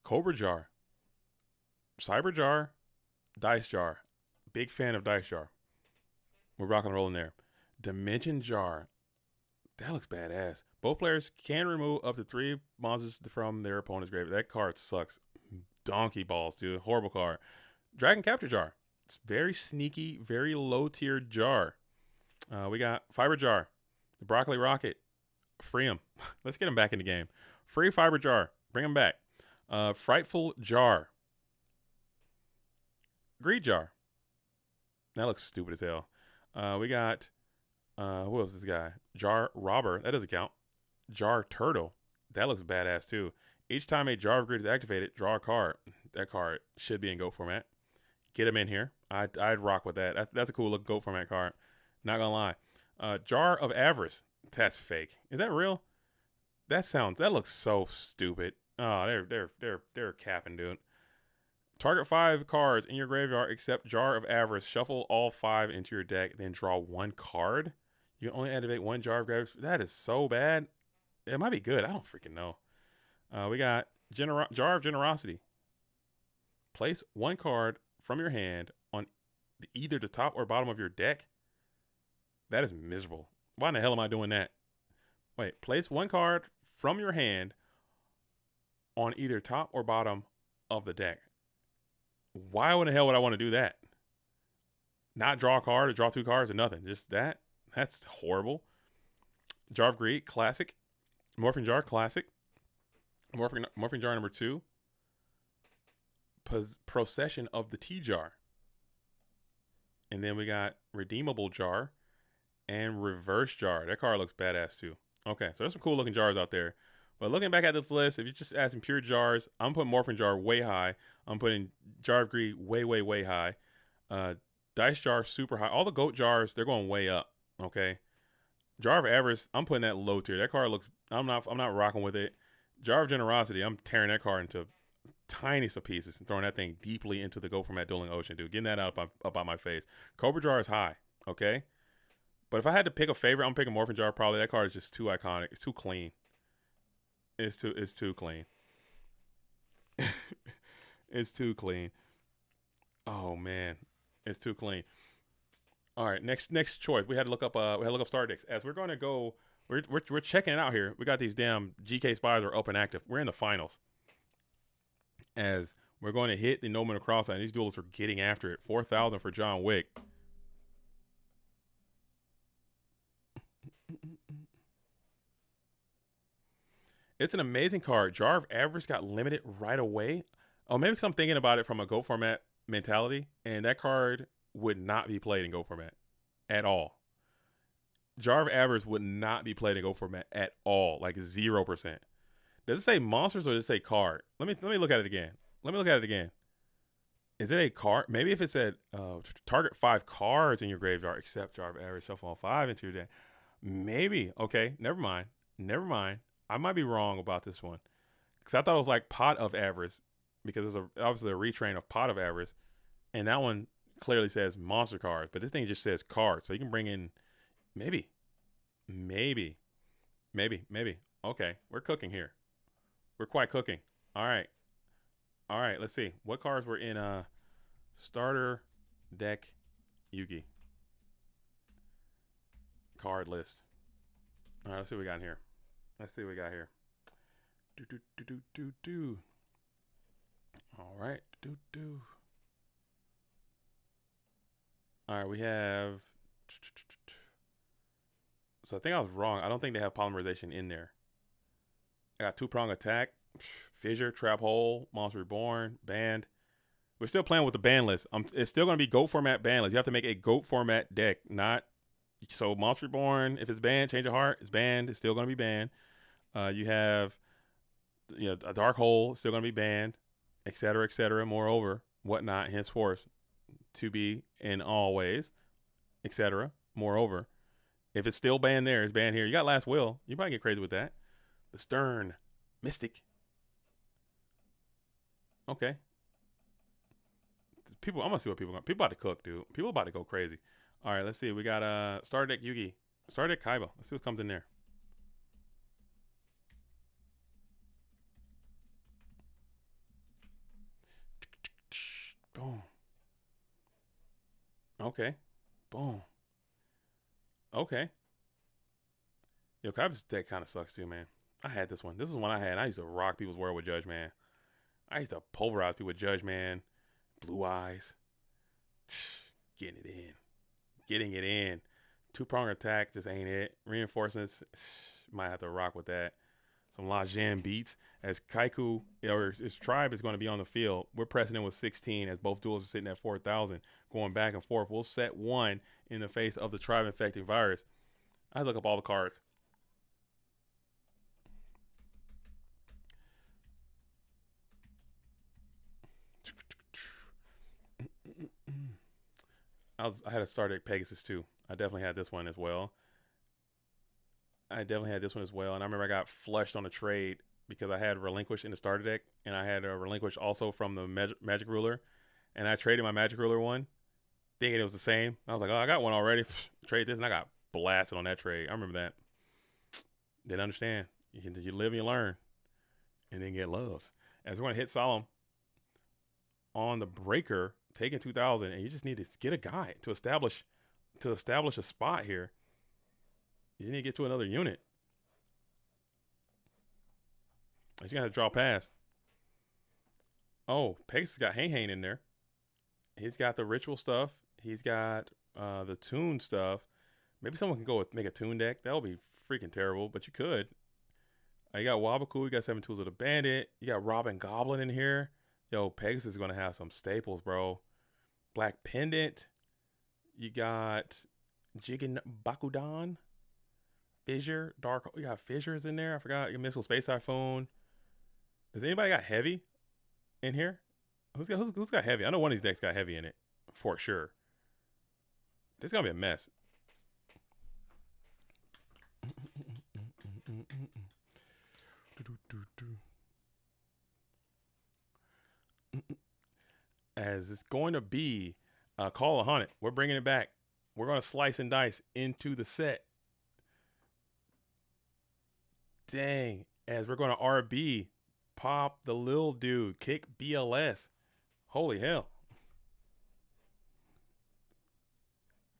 Cobra jar. Cyber jar. Dice jar. Big fan of dice jar. We're rocking and rolling there. Dimension jar. That looks badass. Both players can remove up to 3 monsters from their opponent's grave. That card sucks. Donkey balls, dude. Horrible card. Dragon Capture Jar. It's very sneaky, very low tier jar. We got Fiber Jar, the Broccoli Rocket. Free him. Let's get him back in the game. Free Fiber Jar. Bring him back. Frightful Jar. Greed Jar. That looks stupid as hell. We got, who else is this guy? Jar Robber. That doesn't count. Jar Turtle. That looks badass too. Each time a Jar of Greed is activated, draw a card. That card should be in GOAT format. Get him in here. I'd rock with that. That's a cool look GOAT format card. Not gonna lie. Jar of Avarice. That's fake. Is that real? That looks so stupid. Oh, they're capping, dude. Target 5 cards in your graveyard except Jar of Avarice. Shuffle all 5 into your deck, then draw 1 card. You can only activate 1 Jar of Avarice. That is so bad. It might be good. I don't freaking know. We got Jar of Generosity. Place 1 card from your hand on either the top or bottom of your deck. That is miserable. Why in the hell am I doing that? Wait, place 1 card from your hand on either top or bottom of the deck. Why in the hell would I want to do that? Not draw a card or draw 2 cards or nothing. Just that. That's horrible. Jar of Greed, classic. Morphing Jar, classic. Morphing Jar number 2. Procession of the Tea Jar. And then we got Redeemable Jar and Reverse Jar. That card looks badass too. Okay, so there's some cool looking jars out there. But looking back at this list, if you're just asking pure jars, I'm putting Morphing Jar way high. I'm putting Jar of Greed way, way, way high. Dice Jar super high. All the GOAT jars, they're going way up. Okay. Jar of Avarice, I'm putting that low tier. That card looks, I'm not rocking with it. Jar of Generosity, I'm tearing that card into tiniest of pieces and throwing that thing deeply into the GOAT format dueling ocean, dude. Getting that up by my face. Cobra Jar is high. Okay. But if I had to pick a favorite, I'm picking Morphin Jar probably. That card is just too iconic. It's too clean. It's too clean. It's too clean. Oh man, it's too clean. All right, next choice. We had to look up Star Decks. As we're going to go, we're checking it out here. We got these damn GK spies are up and active. We're in the finals. As we're going to hit the No Man Cross line. These duelists are getting after it. 4,000 for John Wick. It's an amazing card. Jar of Avarice got limited right away. Oh, maybe because I'm thinking about it from a GO format mentality, and that card would not be played in GO format at all. Jar of Avarice would not be played in GO format at all, like 0%. Does it say monsters or does it say card? Let me look at it again. Is it a card? Maybe if it said target 5 cards in your graveyard, except Jar of Avarice, shuffle all 5 into your deck. Maybe. Okay, never mind. I might be wrong about this one. Because I thought it was like Pot of Avarice. Because there's obviously a retrain of Pot of Avarice. And that one clearly says monster cards. But this thing just says cards. So you can bring in maybe. Okay, we're cooking here. We're quite cooking. All right, let's see. What cards were in starter deck Yugi card list? All right, let's see what we got in here. Do. All right. Do. All right, we have. So I think I was wrong. I don't think they have polymerization in there. I got 2-prong attack, fissure, trap hole, monster reborn, banned. We're still playing with the ban list. It's still going to be GOAT format ban list. You have to make a GOAT format deck, not. So monster reborn, if it's banned, change of heart, it's banned. It's still going to be banned. You have, a dark hole, still going to be banned, etc. Moreover, whatnot, henceforth, to be in always, etc. Moreover, if it's still banned there, it's banned here. You got Last Will. You probably get crazy with that. The Stern Mystic. Okay. I'm gonna see what people about to cook, dude. People about to go crazy. All right, let's see. We got Star Deck Yugi, Star Deck Kaiba. Let's see what comes in there. Boom. Okay. Boom. Okay. Yo, Kaiba's deck kind of sucks too, man. I had this one. This is one I had. I used to rock people's world with Judge Man. I used to pulverize people with Judge Man, Blue eyes. Getting it in. Getting it in. Two-prong attack just ain't it. Reinforcements, might have to rock with that. Some La Jam beats. As Kaiku, or his tribe, is going to be on the field, we're pressing in with 16 as both duels are sitting at 4,000. Going back and forth. We'll set one in the face of the tribe-infecting virus. I look up all the cards. I had a starter deck Pegasus too. I definitely had this one as well. And I remember I got flushed on a trade because I had Relinquish in the starter deck, and I had a Relinquish also from the Magic Ruler, and I traded my Magic Ruler one, thinking it was the same. I was like, oh, I got one already. Trade this, and I got blasted on that trade. I remember that. Didn't understand. You live and you learn, and then get loves. As we're going to hit Solemn on the breaker, taking 2,000, and you just need to get a guy to establish a spot here. You need to get to another unit. You're gonna have to draw pass. Oh, Pegasus got Hang in there. He's got the ritual stuff. He's got the tune stuff. Maybe someone can make a tune deck. That would be freaking terrible, but you could. You got Wabaku. You got 7 Tools of the Bandit. You got Robin Goblin in here. Yo, Pegasus is gonna have some staples, bro. Black Pendant. You got Jigen Bakudan. Fissure. Dark. You got Fissures in there. I forgot. Your Missile Space Typhoon. Does anybody got Heavy in here? Who's got Heavy? I know one of these decks got Heavy in it for sure. This is gonna be a mess. As it's going to be Call of Haunted. We're bringing it back. We're going to slice and dice into the set. Dang. As we're going to RB, pop the lil dude, kick BLS. Holy hell.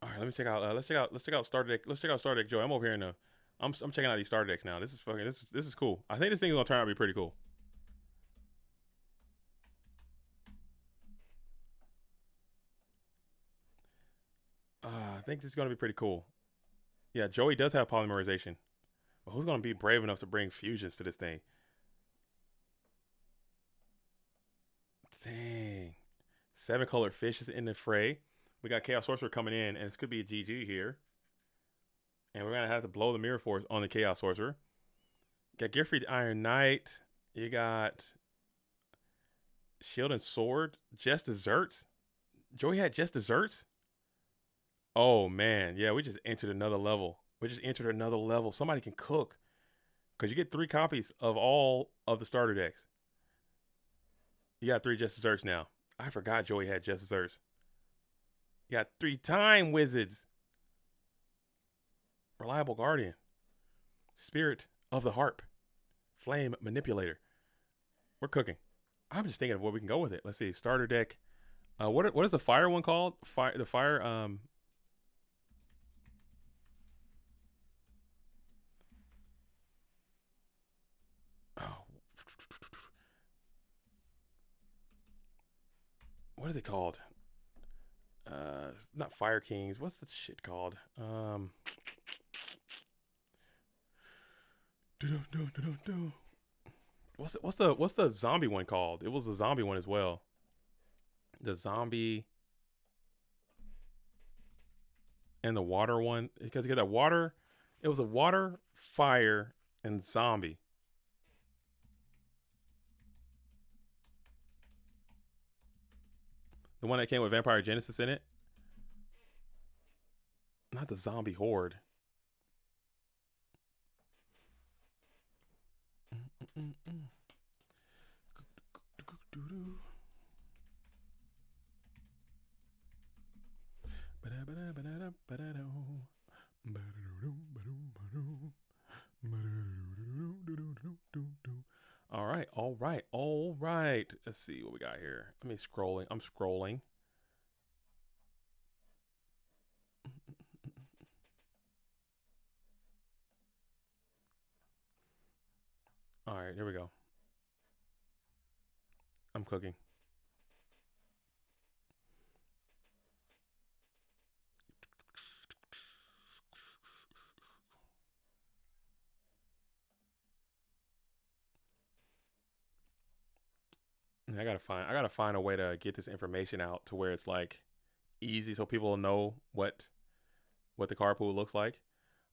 All right, let me check out. Let's check out starter deck. Let's check out starter deck Joy. I'm over here in the. I'm checking out these starter decks now. This is cool. I think this thing is gonna turn out to be pretty cool. I think this is gonna be pretty cool. Yeah, Joey does have polymerization. But who's gonna be brave enough to bring fusions to this thing? Dang. 7 colored fish is in the fray. We got Chaos Sorcerer coming in, and this could be a GG here. And we're going to have to blow the Mirror Force on the Chaos Sorcerer. You got Gearfried Iron Knight. You got Shield and Sword. Just Desserts. Joey had Just Desserts? Oh, man. Yeah, we just entered another level. Somebody can cook. Because you get 3 copies of all of the starter decks. You got 3 Just Desserts now. I forgot Joey had Just Desserts. You got 3 Time Wizards. Reliable Guardian. Spirit of the Harp. Flame Manipulator. We're cooking. I'm just thinking of where we can go with it. Let's see. Starter deck. What is the fire one called? The fire. What is it called? Not Fire Kings. What's the shit called? What's the zombie one called? It was a zombie one as well. The zombie and the water one, because you get that water. It was a water, fire, and zombie. The one that came with Vampire Genesis in it. Not the zombie horde. All right. Let's see what we got here. Let me scrolling. I'm scrolling. All right, here we go. I'm cooking. I gotta find a way to get this information out to where it's like easy so people will know what the card pool looks like.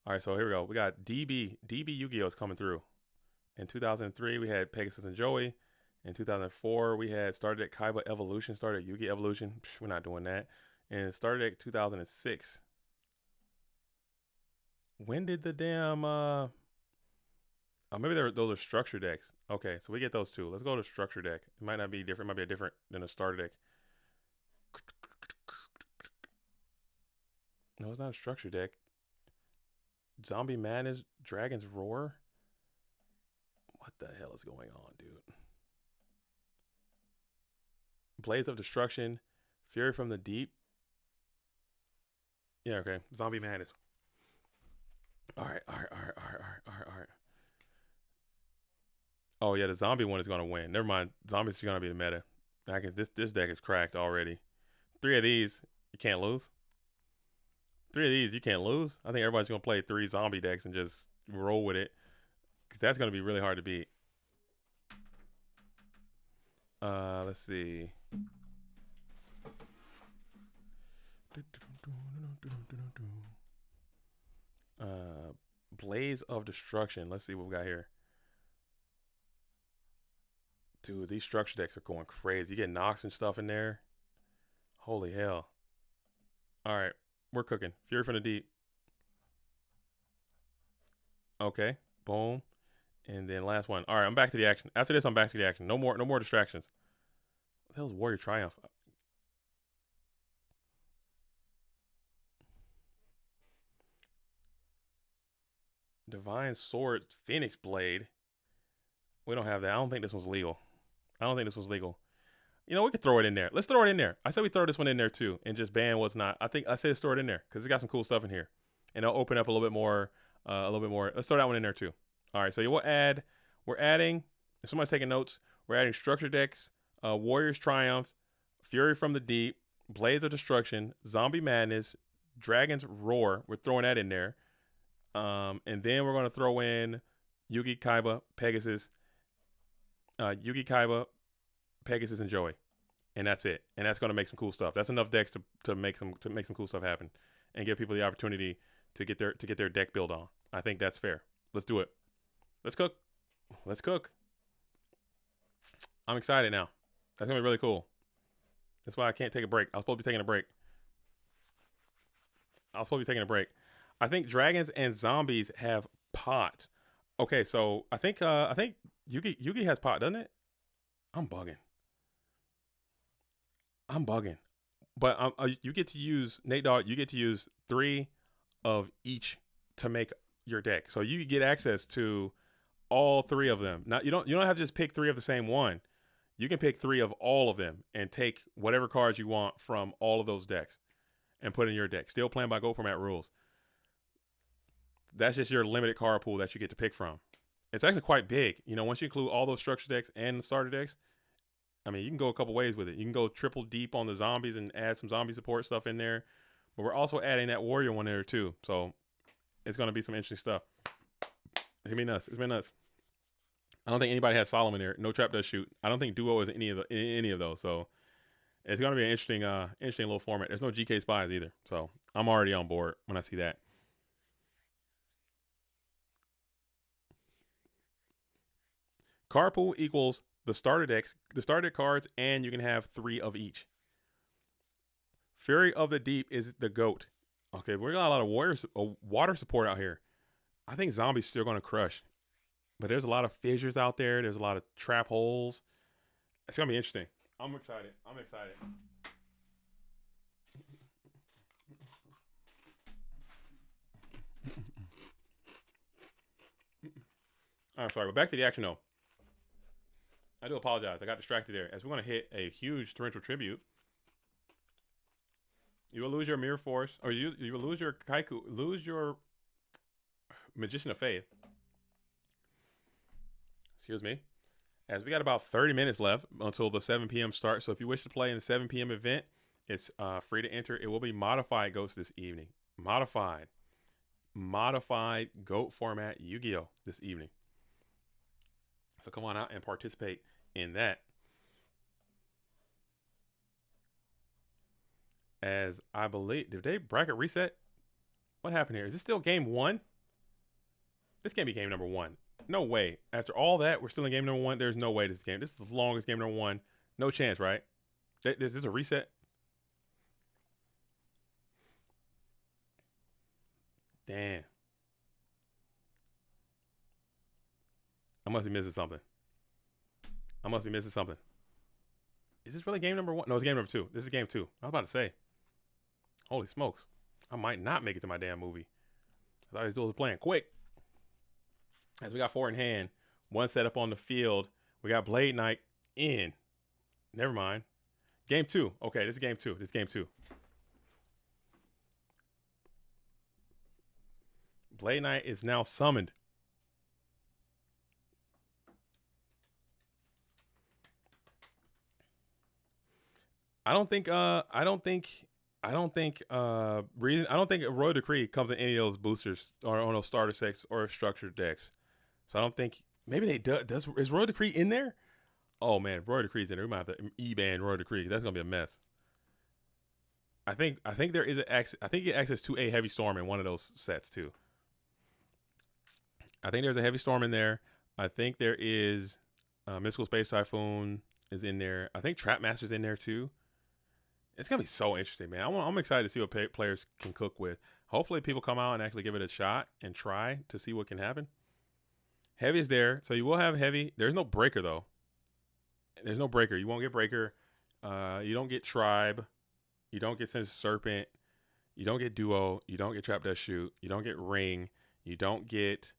All right, so here we go. We got DB Yu-Gi-Oh is coming through. In 2003, we had Pegasus and Joey. In 2004, we had Starter Deck Kaiba Evolution, Starter Deck Yu-Gi Evolution. We're not doing that. And Starter Deck 2006. When did the damn oh, maybe those are structure decks. Okay, so we get those two. Let's go to structure deck. It might not be different. It might be different than a starter deck. No, it's not a structure deck. Zombie Madness, Dragon's Roar. What the hell is going on, dude? Blades of Destruction, Fury from the Deep. Yeah, okay. Zombie Madness. All right. Oh yeah, the zombie one is gonna win. Never mind. Zombies are gonna be the meta. This deck is cracked already. 3 of these, you can't lose. 3 of these, you can't lose. I think everybody's gonna play 3 zombie decks and just roll with it, because that's gonna be really hard to beat. Let's see. Blaze of Destruction. Let's see what we got here. Dude, these structure decks are going crazy. You get Nox and stuff in there. Holy hell. All right, we're cooking. Fury from the Deep. Okay, boom. And then last one. All right, I'm back to the action. After this, I'm back to the action. No more distractions. What the hell is Warrior Triumph? Divine Sword, Phoenix Blade. We don't have that. I don't think this one's legal. You know, we could throw it in there. Let's throw it in there. I said we throw this one in there too and just ban what's not. I said let's throw it in there because it's got some cool stuff in here. And it'll open up a little bit more. Let's throw that one in there too. All right, so we're adding, if somebody's taking notes, we're adding structure decks, Warriors Triumph, Fury from the Deep, Blades of Destruction, Zombie Madness, Dragon's Roar. We're throwing that in there. And then we're going to throw in Yugi, Kaiba, Pegasus, and Joey. And that's it. And that's going to make some cool stuff. That's enough decks to make some cool stuff happen and give people the opportunity to get their deck build on. I think that's fair. Let's do it. Let's cook. I'm excited now. That's going to be really cool. That's why I can't take a break. I was supposed to be taking a break. I think dragons and zombies have pot. Okay, so I think Yugi has pot, doesn't it? I'm bugging. But you get to use, Nate Dogg, you get to use 3 of each to make your deck. So you get access to all 3 of them. Now you don't have to just pick 3 of the same one. You can pick 3 of all of them and take whatever cards you want from all of those decks and put in your deck. Still playing by Go Format rules. That's just your limited card pool that you get to pick from. It's actually quite big. You know, once you include all those structure decks and the starter decks, I mean, you can go a couple ways with it. You can go triple deep on the zombies and add some zombie support stuff in there. But we're also adding that warrior one there too. So it's going to be some interesting stuff. It's going to be nuts. I don't think anybody has Solomon there. No Trap Does Shoot. I don't think Duo is any of those. So it's going to be an interesting little format. There's no GK Spies either. So I'm already on board when I see that. Card pool equals the starter decks, the starter cards, and you can have 3 of each. Fury of the Deep is the GOAT. Okay, we got a lot of water support out here. I think zombies still going to crush. But there's a lot of fissures out there. There's a lot of trap holes. It's going to be interesting. I'm excited. All right, sorry. But back to the action, though. I do apologize. I got distracted there. As we're going to hit a huge torrential tribute, you will lose your Mirror Force, or you will lose your Kaiku, lose your Magician of Faith. Excuse me. As we got about 30 minutes left until the 7 p.m. start. So if you wish to play in the 7 p.m. event, it's free to enter. It will be modified GOATs this evening. Modified GOAT format Yu-Gi-Oh! This evening. So come on out and participate in that. as I believe, did they bracket reset? What happened here? Is this still game 1? This can't be game number 1. No way. After all that, we're still in game number 1. There's no way this game. This is the longest game number 1. No chance, right? Is this a reset? Damn. I must be missing something. Is this really game number 1? No, it's game number 2. This is game 2. I was about to say. Holy smokes. I might not make it to my damn movie. I thought these duels were playing quick. As we got 4 in hand. 1 set up on the field. We got Blade Knight in. Never mind. Game 2. Okay, this is game 2. Blade Knight is now summoned. I don't think Royal Decree comes in any of those boosters or on those starter sets or structured decks. So I don't think maybe they does is Royal Decree in there? Oh man, Royal Decree's in there. We might have to E-ban Royal Decree. That's gonna be a mess. I think there is I think you get access to a Heavy Storm in one of those sets too. I think there's a Heavy Storm in there. I think there is Mystical Space Typhoon is in there. I think Trapmaster's in there too. It's going to be so interesting, man. I'm excited to see what players can cook with. Hopefully people come out and actually give it a shot and try to see what can happen. Heavy is there. So you will have Heavy. There's no Breaker, though. There's no Breaker. You won't get Breaker. You don't get Tribe. You don't get Sinister Serpent. You don't get Duo. You don't get Trap Death Shoot. You don't get Ring. You don't get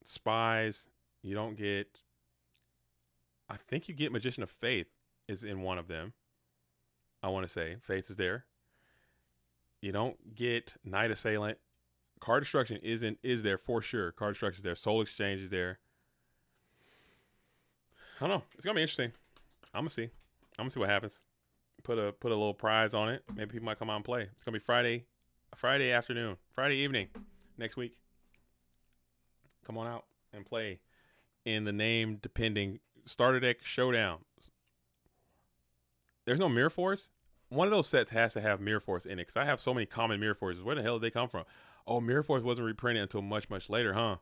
Spies. You don't get... I think you get Magician of Faith is in one of them. I want to say Faith is there. You don't get Night Assailant. Card Destruction is there for sure. Card Destruction is there. Soul Exchange is there. I don't know. It's gonna be interesting. I'm gonna see what happens. Put a little prize on it. Maybe people might come out and play. It's gonna be Friday afternoon, Friday evening next week. Come on out and play in the name depending starter deck showdown. There's no Mirror Force. One of those sets has to have Mirror Force in it because I have so many common Mirror Forces. Where the hell did they come from? Oh, Mirror Force wasn't reprinted until much, much later, huh?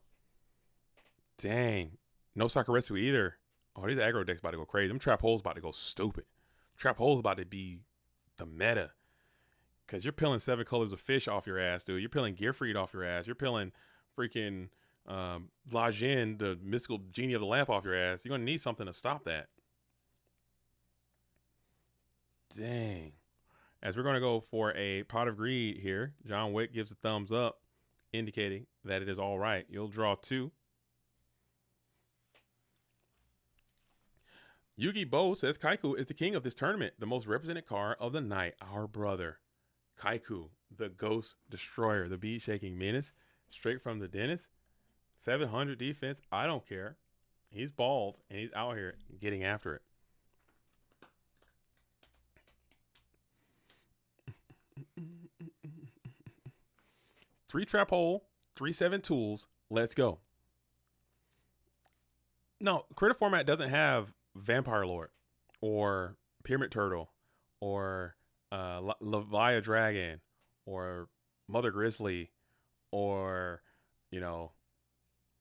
Dang. No Sakuretsu either. Oh, these aggro decks about to go crazy. Them Trap Holes about to go stupid. Trap Holes about to be the meta. Because you're peeling 7 colors of fish off your ass, dude. You're peeling Gearfried off your ass. You're peeling freaking La Jin, the mystical genie of the lamp, off your ass. You're going to need something to stop that. Dang. As we're going to go for a Pot of Greed here, John Wick gives a thumbs up, indicating that it is all right. You'll draw 2. Yugioh says Kaiku is the king of this tournament, the most represented card of the night. Our brother, Kaiku, the Ghost Destroyer, the beat-shaking menace, straight from the dentist. 700 defense. I don't care. He's bald, and he's out here getting after it. Three Trap Hole, 3/7 tools. Let's go. No, Critter format doesn't have Vampire Lord or Pyramid Turtle or Leviathan Dragon or Mother Grizzly or, you know,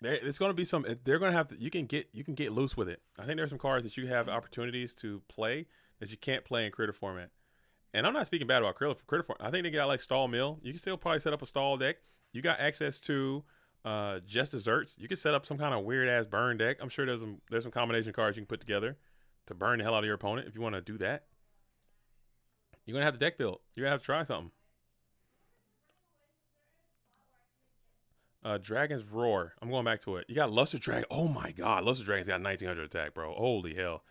it's going to be some. They're going to have to. You can get loose with it. I think there's some cards that you have opportunities to play that you can't play in Critter format. And I'm not speaking bad about Critter format. I think they got like Stall Mill. You can still probably set up a Stall deck. You got access to Just Desserts. You can set up some kind of weird ass burn deck. I'm sure there's some combination cards you can put together to burn the hell out of your opponent if you want to do that. You're gonna have the deck built. You're gonna have to try something. Dragon's Roar. I'm going back to it. You got Luster Dragon. Oh my God, Luster Dragon's got 1900 attack, bro. Holy hell.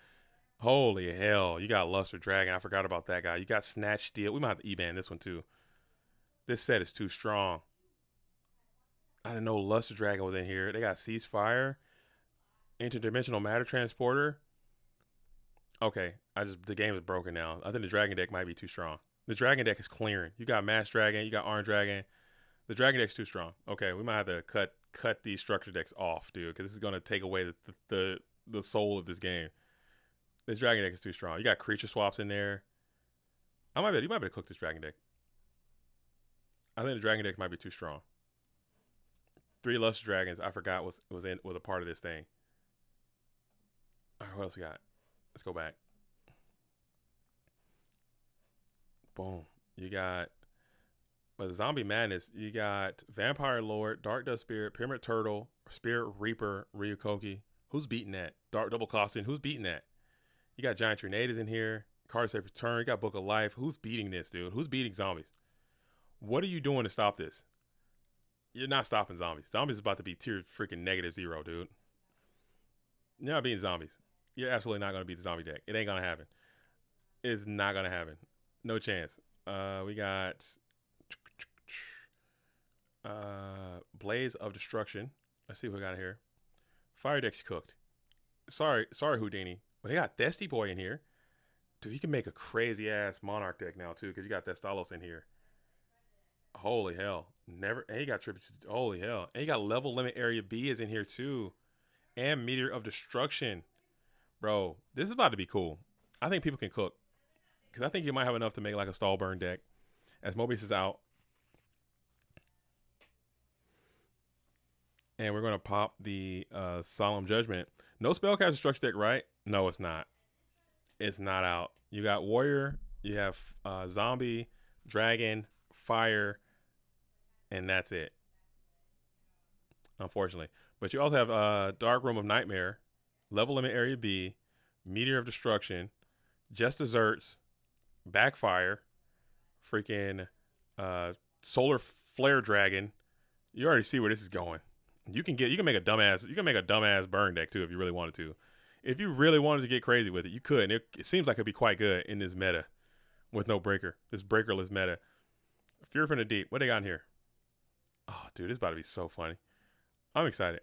Holy hell. You got Luster Dragon. I forgot about that guy. You got Snatch Steel. We might have to E-ban this one too. This set is too strong. I didn't know Luster Dragon was in here. They got Ceasefire, Interdimensional Matter Transporter. Okay, the game is broken now. I think the Dragon deck might be too strong. The Dragon deck is clearing. You got Mass Dragon, you got Orange Dragon. The Dragon deck's too strong. Okay, we might have to cut these structure decks off, dude, because this is gonna take away the soul of this game. This Dragon deck is too strong. You got creature swaps in there. You might be able to cook this dragon deck. I think the dragon deck might be too strong. 3 Luster Dragons, I forgot was a part of this thing. All right, what else we got? Let's go back. Boom. You got Zombie Madness. You got Vampire Lord, Dark Dust Spirit, Pyramid Turtle, Spirit Reaper, Ryukoki. Who's beating that? Dark Double Costing. Who's beating that? You got Giant Tornadoes in here. Card Safe Return. You got Book of Life. Who's beating this, dude? Who's beating zombies? What are you doing to stop this? You're not stopping zombies. Zombies is about to be tier freaking -0, dude. You're not beating zombies. You're absolutely not going to beat the zombie deck. It ain't going to happen. It's not going to happen. No chance. We got Blaze of Destruction. Let's see what we got here. Fire deck's cooked. Sorry, Houdini. But they got Thesty Boy in here. Dude, you can make a crazy ass Monarch deck now too, because you got Thestalos in here. Holy hell. Never. And you got tribute to, holy hell. And you got Level Limit Area B is in here too. And Meteor of Destruction. Bro, this is about to be cool. I think people can cook. Because I think you might have enough to make like a stall burn deck. As Mobius is out. And we're going to pop the Solemn Judgment. No Spellcast Destruction deck, right? No, it's not. It's not out. You got Warrior. You have Zombie, Dragon, Fire. And that's it. Unfortunately. But you also have Dark Room of Nightmare, Level Limit Area B, Meteor of Destruction, Just Desserts, Backfire, freaking Solar Flare Dragon. You already see where this is going. You can make a dumbass burn deck too if you really wanted to. If you really wanted to get crazy with it, you could. And it seems like it'd be quite good in this meta with no breaker. This breakerless meta. Fear from the Deep. What they got in here? Oh, dude, this is about to be so funny. I'm excited.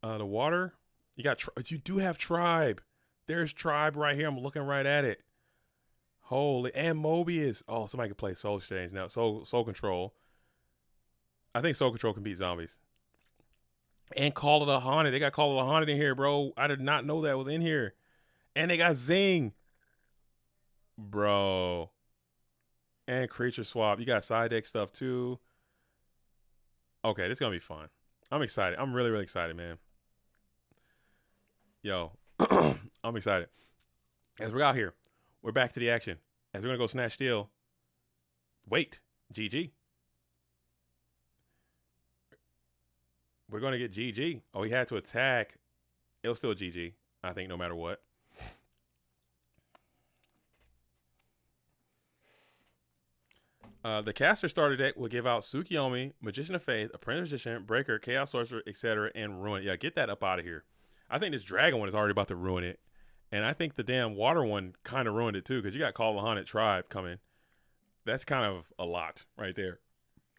The water. You do have Tribe. There's Tribe right here. I'm looking right at it. Holy, and Mobius. Oh, somebody can play Soul Exchange now. Soul Control. I think Soul Control can beat zombies. And Call of the Haunted. They got Call of the Haunted in here, bro. I did not know that was in here. And they got Zing. Bro. And Creature Swap. You got side deck stuff too. Okay, this is going to be fun. I'm excited. I'm really, really excited, man. Yo, I'm excited. As we're out here, we're back to the action. As we're going to go Snatch Steal. Wait, GG. We're going to get GG. Oh, he had to attack. It was still GG, I think, no matter what. The caster starter deck will give out Tsukiyomi, Magician of Faith, Apprentice Magician, Breaker, Chaos Sorcerer, etc., and Ruin. Yeah, get that up out of here. I think this Dragon one is already about to ruin it. And I think the damn Water one kind of ruined it too, because you got Call of the Haunted Tribe coming. That's kind of a lot right there.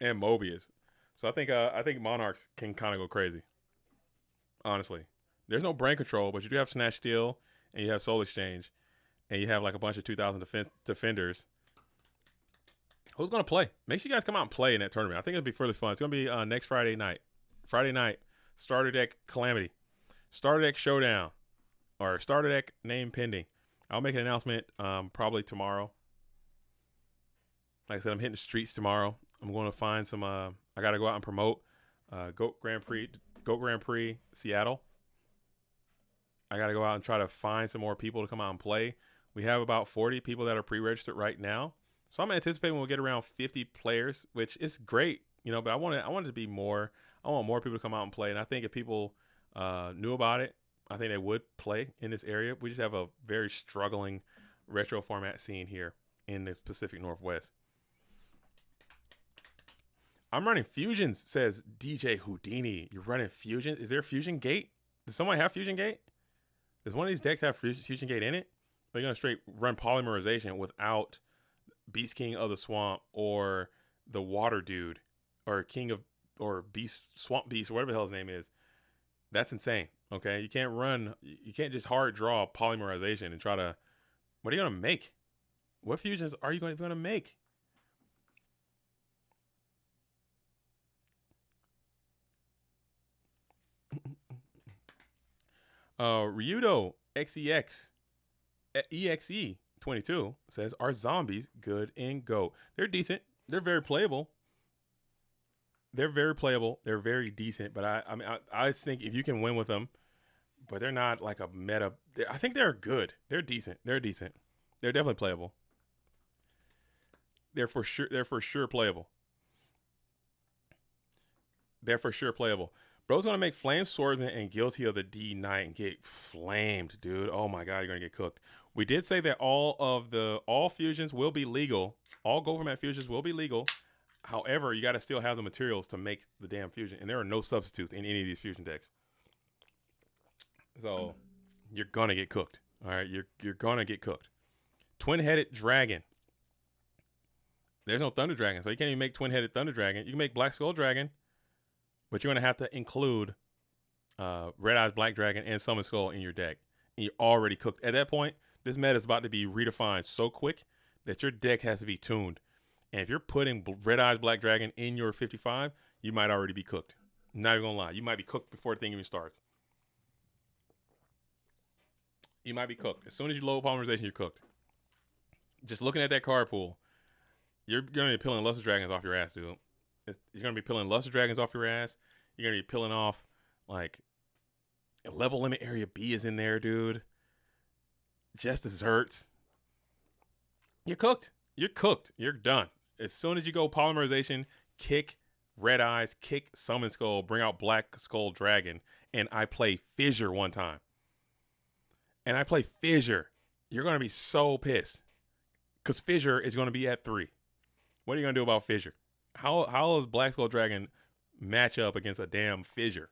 And Mobius. So I think Monarchs can kind of go crazy. Honestly. There's no brain control, but you do have Snatch Steal, and you have Soul Exchange, and you have like a bunch of 2,000 defenders. Who's going to play? Make sure you guys come out and play in that tournament. I think it'll be fairly fun. It's going to be next Friday night. Friday night, Starter Deck Calamity. Starter Deck Showdown. Or Starter Deck Name Pending. I'll make an announcement probably tomorrow. Like I said, I'm hitting the streets tomorrow. I'm going to find some... I got to go out and promote Goat Grand Prix Seattle. I got to go out and try to find some more people to come out and play. We have about 40 people that are pre-registered right now. So I'm anticipating we'll get around 50 players, which is great, but I want it to be more. I want more people to come out and play. And I think if people knew about it, I think they would play in this area. We just have a very struggling retro format scene here in the Pacific Northwest. I'm running Fusions, says DJ Houdini. You're running Fusion? Is there a Fusion Gate? Does someone have Fusion Gate? Does one of these decks have Fusion Gate in it? Or are you going to straight run Polymerization without Beast King of the Swamp or the Water Dude or Beast Swamp Beast or whatever the hell his name is? That's insane. Okay, you can't just hard draw Polymerization and try to. What are you gonna make? What fusions are you going to make? Ryudo XEX EXE 22 says, "Are zombies good in GOAT?" They're decent. They're very playable. They're very playable. They're very decent. But I think if you can win with them, but they're not like a meta. I think they're good. They're decent. They're decent. They're definitely playable. They're for sure playable. They're for sure playable. Bro's gonna make Flame Swordsman and Guilty of the D Knight and get flamed, dude. Oh my god, you're gonna get cooked. We did say that all fusions will be legal. All Go Format fusions will be legal. However, you got to still have the materials to make the damn fusion, and there are no substitutes in any of these fusion decks. So you're gonna get cooked. All right, you're gonna get cooked. Twin-headed dragon. There's no Thunder Dragon, so you can't even make twin-headed Thunder Dragon. You can make Black Skull Dragon, but you're gonna have to include Red Eyes Black Dragon and Summon Skull in your deck, and you're already cooked. At that point, this meta is about to be redefined so quick that your deck has to be tuned. And if you're putting Red Eyes Black Dragon in your 55, you might already be cooked. I'm not even gonna lie, you might be cooked before the thing even starts. You might be cooked. As soon as you load polymerization, you're cooked. Just looking at that card pool, you're going to be peeling Luster Dragons off your ass, dude. You're going to be peeling Luster Dragons off your ass. You're going to be peeling off, like, Level Limit Area B is in there, dude. Just desserts. You're cooked. You're cooked. You're done. As soon as you go polymerization, kick Red Eyes, kick Summon Skull, bring out Black Skull Dragon, and I play Fissure one time. You're going to be so pissed. Because Fissure is going to be at 3. What are you going to do about Fissure? How does Black Skull Dragon match up against a damn Fissure?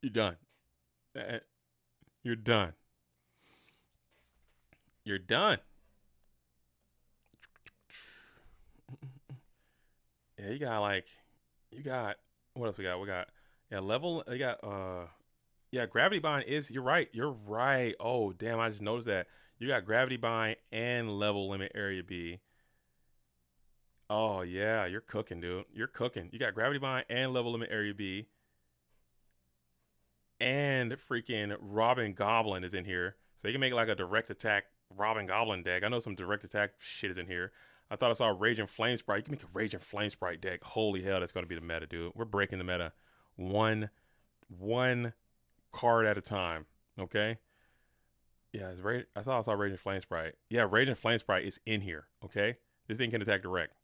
You're done. You're done. You're done. Yeah, you got what else we got? Gravity Bind is, you're right. Oh, damn, I just noticed that. You got Gravity Bind and Level Limit Area B. Oh, yeah, you're cooking, dude. You're cooking. You got Gravity Bind and Level Limit Area B. And freaking Robin Goblin is in here. So you can make like a direct attack Robin Goblin deck. I know some direct attack shit is in here. I thought I saw a Raging Flame Sprite. You can make a Raging Flame Sprite deck. Holy hell, that's going to be the meta, dude. We're breaking the meta one card at a time, okay? Yeah, I thought I saw Raging Flame Sprite. Yeah, Raging Flame Sprite is in here, okay? This thing can attack direct.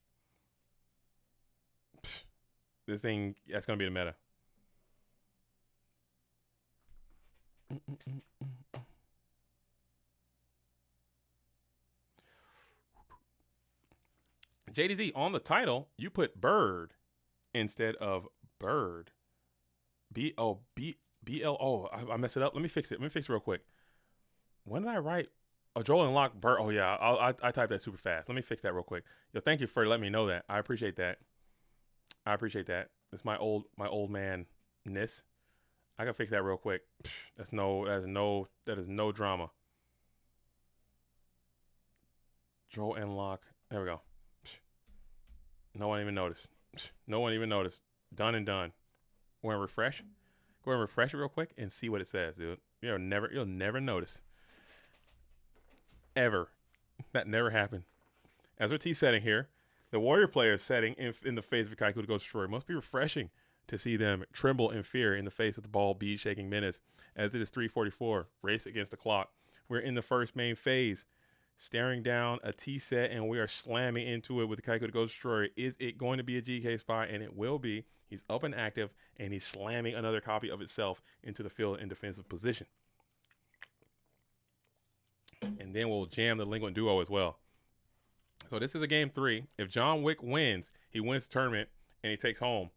This thing, that's going to be the meta. JDZ, on the title, you put Bird instead of Bird. BLO. I messed it up. Let me fix it. Real quick. When did I write? Oh, Droll and Lock Bird. Oh, yeah. I typed that super fast. Let me fix that real quick. Yo, thank you for letting me know that. I appreciate that. That's my old man-ness. I gotta fix that real quick. That is no drama. Droll and Lock. There we go. No one even noticed. Done and done. Go ahead and refresh. Go ahead and refresh it real quick and see what it says, dude. You'll never notice. Ever. That never happened. As we're T-setting here, the Warrior player setting in the face of a Kaiku to go destroy must be refreshing to see them tremble in fear in the face of the ball bead shaking menace. As it is 3:44, race against the clock. We're in the first main phase. Staring down a T set, and we are slamming into it with the Kaiku to go destroy. Is it going to be a GK spot? And it will be. He's up and active, and he's slamming another copy of itself into the field in defensive position. And then we'll jam the Linguant Duo as well. So this is a game 3. If John Wick wins, he wins the tournament, and he takes home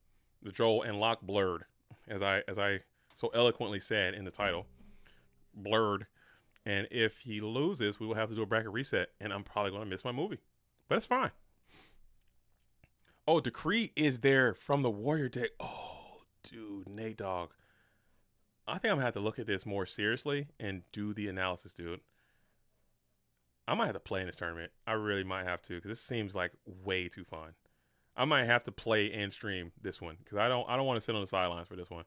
the Droll and Lock Blurred, as I so eloquently said in the title. Blurred. And if he loses, we will have to do a bracket reset, and I'm probably going to miss my movie. But it's fine. Oh, Decree is there from the Warrior deck. Oh, dude, Nate Dogg. I think I'm going to have to look at this more seriously and do the analysis, dude. I might have to play in this tournament. I really might have to, because this seems like way too fun. I might have to play and stream this one, because I don't want to sit on the sidelines for this one.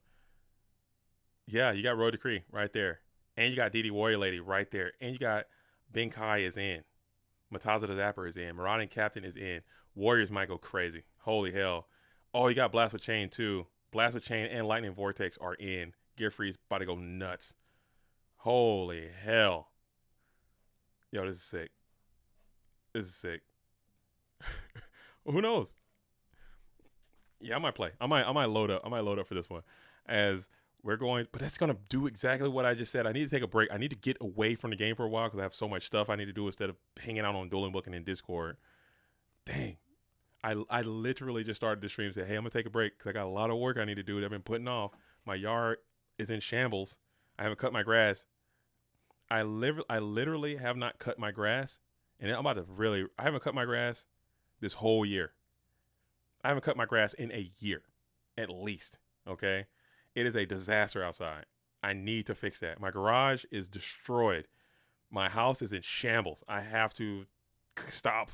Yeah, you got Royal Decree right there. And you got DD Warrior Lady right there. And you got Benkai is in. Mataza the Zapper is in. Marauding Captain is in. Warriors might go crazy. Holy hell. Oh, you got Blast with Chain too. Blast with Chain and Lightning Vortex are in. Gear Freeze about to go nuts. Holy hell. Yo, this is sick. This is sick. Who knows? Yeah, I might play. I might load up. I might load up for this one. As we're going, but that's gonna do exactly what I just said. I need to take a break. I need to get away from the game for a while because I have so much stuff I need to do instead of hanging out on Dueling Book and in Discord. Dang. I literally just started the stream and said, hey, I'm gonna take a break because I got a lot of work I need to do that I've been putting off. My yard is in shambles. I haven't cut my grass. I literally have not cut my grass, and I'm about to really. I haven't cut my grass this whole year. I haven't cut my grass in a year, at least. Okay, it is a disaster outside. I need to fix that. My garage is destroyed. My house is in shambles. I have to stop.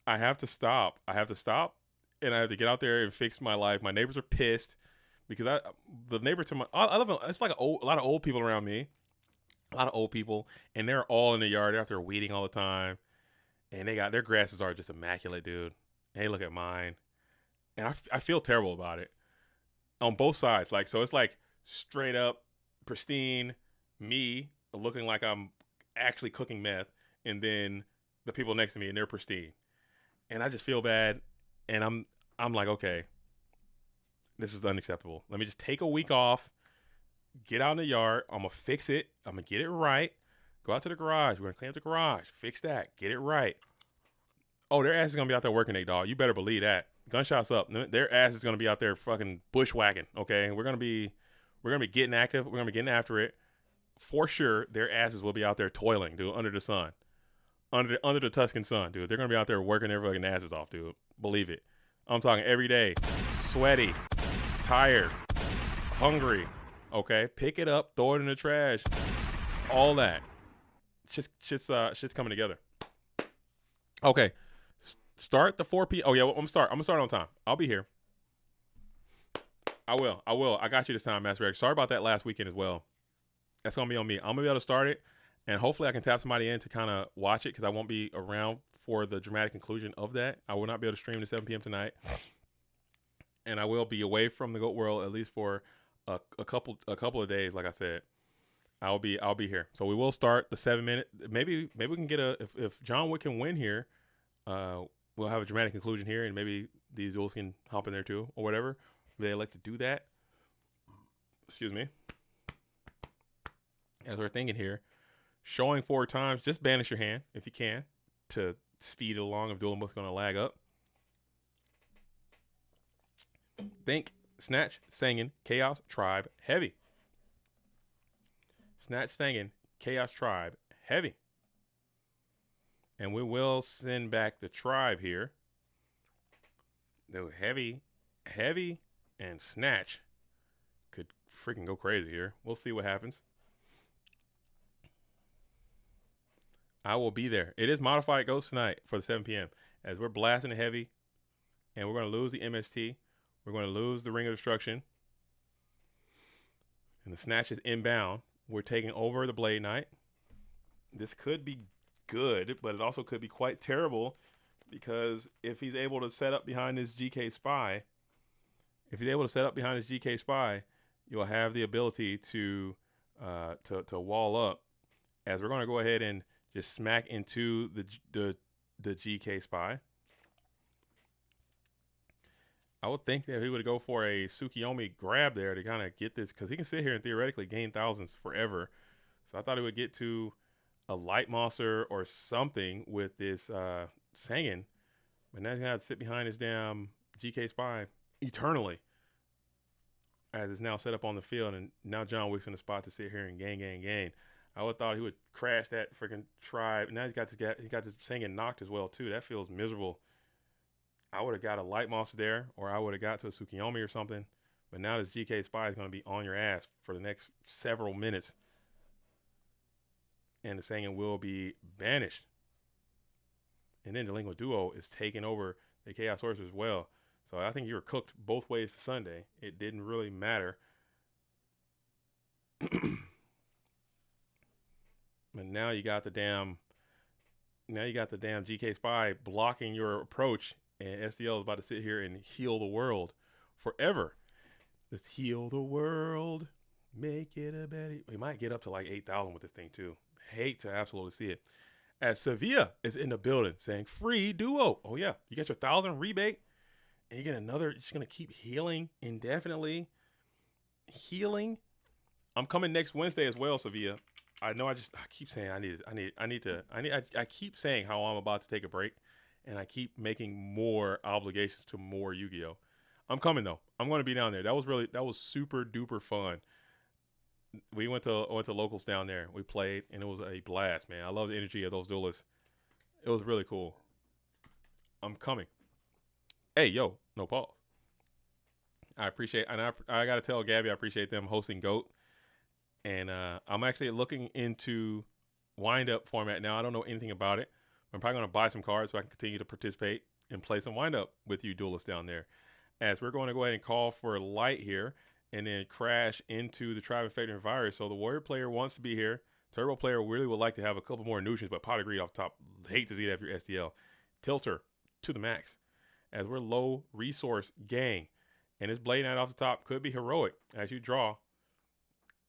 I have to stop, and I have to get out there and fix my life. My neighbors are pissed because the neighbor to my, I live. It's like a lot of old people around me, a lot of old people, and they're all in the yard. They're out there weeding all the time, and they got their grasses are just immaculate, dude. Hey, look at mine, and I feel terrible about it on both sides. Like, so it's like straight up pristine, me looking like I'm actually cooking meth, and then the people next to me and they're pristine. And I just feel bad, and I'm like, okay, this is unacceptable. Let me just take a week off, get out in the yard. I'm gonna fix it. I'm gonna get it right. Go out to the garage. We're gonna clean up the garage. Fix that. Get it right. Oh, their ass is gonna be out there working, dog. You better believe that. Gunshots up. Their ass is gonna be out there fucking bushwhacking. Okay, we're gonna be getting active. We're gonna be getting after it for sure. Their asses will be out there toiling, dude, under the sun. Under the Tuscan sun, dude. They're going to be out there working their fucking asses off, dude. Believe it. I'm talking every day. Sweaty. Tired. Hungry. Okay? Pick it up. Throw it in the trash. All that. Shit's coming together. Okay. Start the 4 p.m. Oh, yeah. Well, I'm going to start on time. I'll be here. I will. I got you this time, Master Eric. Sorry about that last weekend as well. That's going to be on me. I'm going to be able to start it. And hopefully I can tap somebody in to kind of watch it because I won't be around for the dramatic conclusion of that. I will not be able to stream to 7 p.m. tonight. And I will be away from the GOAT world at least for a couple of days. Like I said, I'll be here. So we will start the 7 minute. Maybe we can get if John Wick can win here, we'll have a dramatic conclusion here, and maybe these duels can hop in there too or whatever. They like to do that. Excuse me. As we're thinking here. Showing 4 times, just banish your hand if you can to speed it along if Dueling Book's going to lag up. Think, Snatch, Sangin, Chaos, Tribe, Heavy. Snatch, Sangin, Chaos, Tribe, Heavy. And we will send back the Tribe here. Though Heavy, and Snatch could freaking go crazy here. We'll see what happens. I will be there. It is Modified Ghost tonight for the 7 p.m. as we're blasting the Heavy, and we're going to lose the MST. We're going to lose the Ring of Destruction. And the Snatch is inbound. We're taking over the Blade Knight. This could be good, but it also could be quite terrible because if he's able to set up behind his GK Spy, you'll have the ability to wall up as we're going to go ahead and just smack into the GK Spy. I would think that he would go for a Tsukiyomi grab there to kind of get this, because he can sit here and theoretically gain thousands forever. So I thought he would get to a Light Monster or something with this Sangin, but now he's going to have to sit behind his damn GK Spy eternally as it's now set up on the field, and now John Wick's in the spot to sit here and gain. I would have thought he would crash that freaking Tribe. Now he got this Sangin knocked as well too. That feels miserable. I would have got a Light Monster there, or I would have got to a Tsukiyomi or something. But now this GK Spy is going to be on your ass for the next several minutes. And the Sangin will be banished. And then the Delinquent Duo is taking over the Chaos Sorcerer as well. So I think you were cooked both ways to Sunday. It didn't really matter. And now you got the damn GK Spy blocking your approach, and SDL is about to sit here and heal the world forever. Let's heal the world, make it a better. We might get up to like 8,000 with this thing too. Hate to absolutely see it. As Sevilla is in the building saying free duo. Oh yeah, you get your 1,000 rebate, and you get another. You're just gonna keep healing indefinitely. Healing. I'm coming next Wednesday as well, Sevilla. I know. I keep saying I keep saying how I'm about to take a break, and I keep making more obligations to more Yu-Gi-Oh. I'm coming though. I'm going to be down there. That was super duper fun. We went to locals down there. We played, and it was a blast, man. I love the energy of those duelists. It was really cool. I'm coming. Hey, yo, no pause. I appreciate, and I got to tell Gabby I appreciate them hosting GOAT. And I'm actually looking into wind-up format now. I don't know anything about it. I'm probably going to buy some cards so I can continue to participate and play some wind-up with you duelists down there. As we're going to go ahead and call for light here and then crash into the tribe infecting virus. So the warrior player wants to be here. Turbo player really would like to have a couple more nutrients, but pot of greed off the top. Hate to see that after your SDL. Tilter to the max. As we're low resource gang. And this Blade Knight off the top could be heroic as you draw.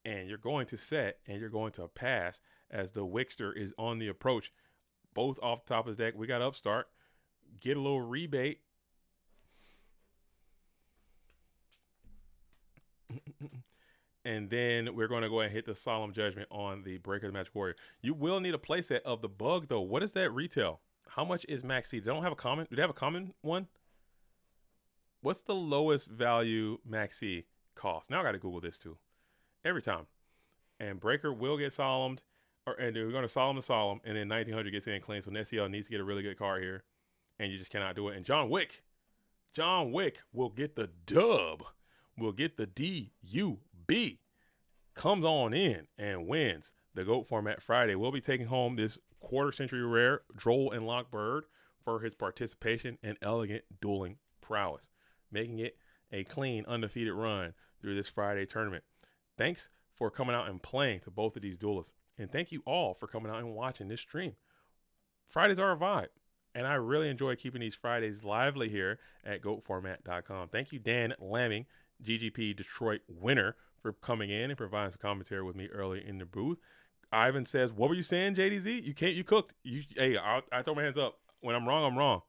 And you're going to set and you're going to pass as the Wixter is on the approach. Both off the top of the deck. We got Upstart. Get a little rebate. And then we're going to go ahead and hit the Solemn Judgment on the Breaker of the Magic Warrior. You will need a playset of the Bug, though. What is that retail? How much is Max C? They don't have a common. Do they have a common one? What's the lowest value Max C cost? Now I got to Google this, too. Every time. And Breaker will get Solemned. And we're going to Solemn the Solemn. And then 1900 gets in clean. So NCL needs to get a really good card here. And you just cannot do it. And John Wick will get the dub. Will get the DUB. Comes on in and wins the GOAT format Friday. We'll be taking home this quarter century rare Droll and Lockbird for his participation and elegant dueling prowess, making it a clean, undefeated run through this Friday tournament. Thanks for coming out and playing to both of these duelists. And thank you all for coming out and watching this stream. Fridays are a vibe. And I really enjoy keeping these Fridays lively here at GOATformat.com. Thank you, Dan Lamming, GGP Detroit winner, for coming in and providing some commentary with me early in the booth. Ivan says, what were you saying, JDZ? You cooked. Hey, I throw my hands up. When I'm wrong, I'm wrong.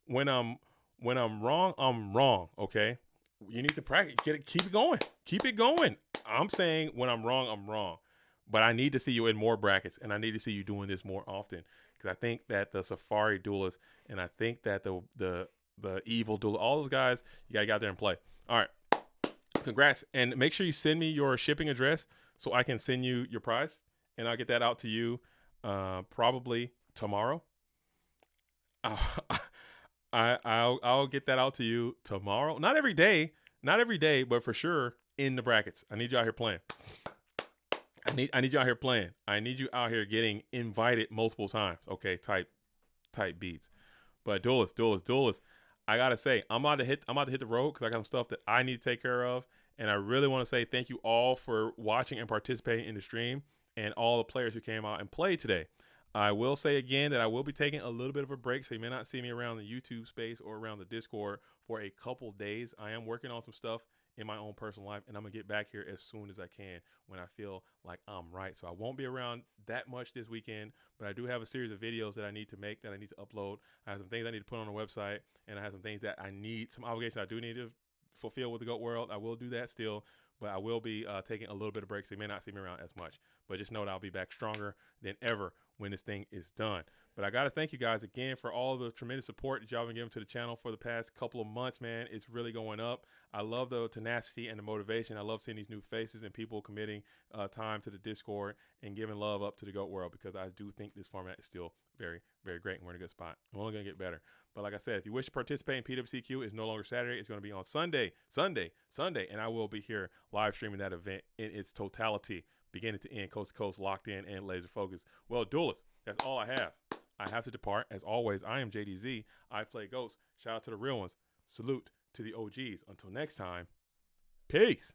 When I'm wrong, I'm wrong, okay? You need to practice. Keep it going. Keep it going. I'm saying when I'm wrong, I'm wrong. But I need to see you in more brackets, and I need to see you doing this more often. Because I think that the Safari duelist, and I think that the evil duelist, all those guys, you got to get out there and play. All right. Congrats. And make sure you send me your shipping address so I can send you your prize. And I'll get that out to you probably tomorrow. I'll get that out to you tomorrow. Not every day, but for sure in the brackets. I need you out here playing. I need you out here playing. I need you out here getting invited multiple times. Okay, type beats. But duelist. I gotta say, I'm about to hit the road because I got some stuff that I need to take care of. And I really want to say thank you all for watching and participating in the stream and all the players who came out and played today. I will say again that I will be taking a little bit of a break, so you may not see me around the YouTube space or around the Discord for a couple days. I am working on some stuff in my own personal life, and I'm going to get back here as soon as I can when I feel like I'm right. So I won't be around that much this weekend, but I do have a series of videos that I need to make, that I need to upload. I have some things I need to put on the website, and I have some things that I need, some obligations I do need to fulfill with the GOAT World. I will do that still, but I will be taking a little bit of break, so you may not see me around as much. But just know that I'll be back stronger than ever when this thing is done. But I got to thank you guys again for all the tremendous support that y'all have been giving to the channel for the past couple of months, man. It's really going up. I love the tenacity and the motivation. I love seeing these new faces and people committing time to the Discord and giving love up to the GOAT World, because I do think this format is still very, very great, and we're in a good spot. We're only going to get better. But like I said, if you wish to participate in PWCQ, it's no longer Saturday. It's going to be on Sunday, and I will be here live streaming that event in its totality, beginning to end, coast to coast, locked in and laser focused. Well, duelists, that's all I have. I have to depart. As always, I am JDZ. I play Ghosts. Shout out to the real ones. Salute to the OGs. Until next time, peace.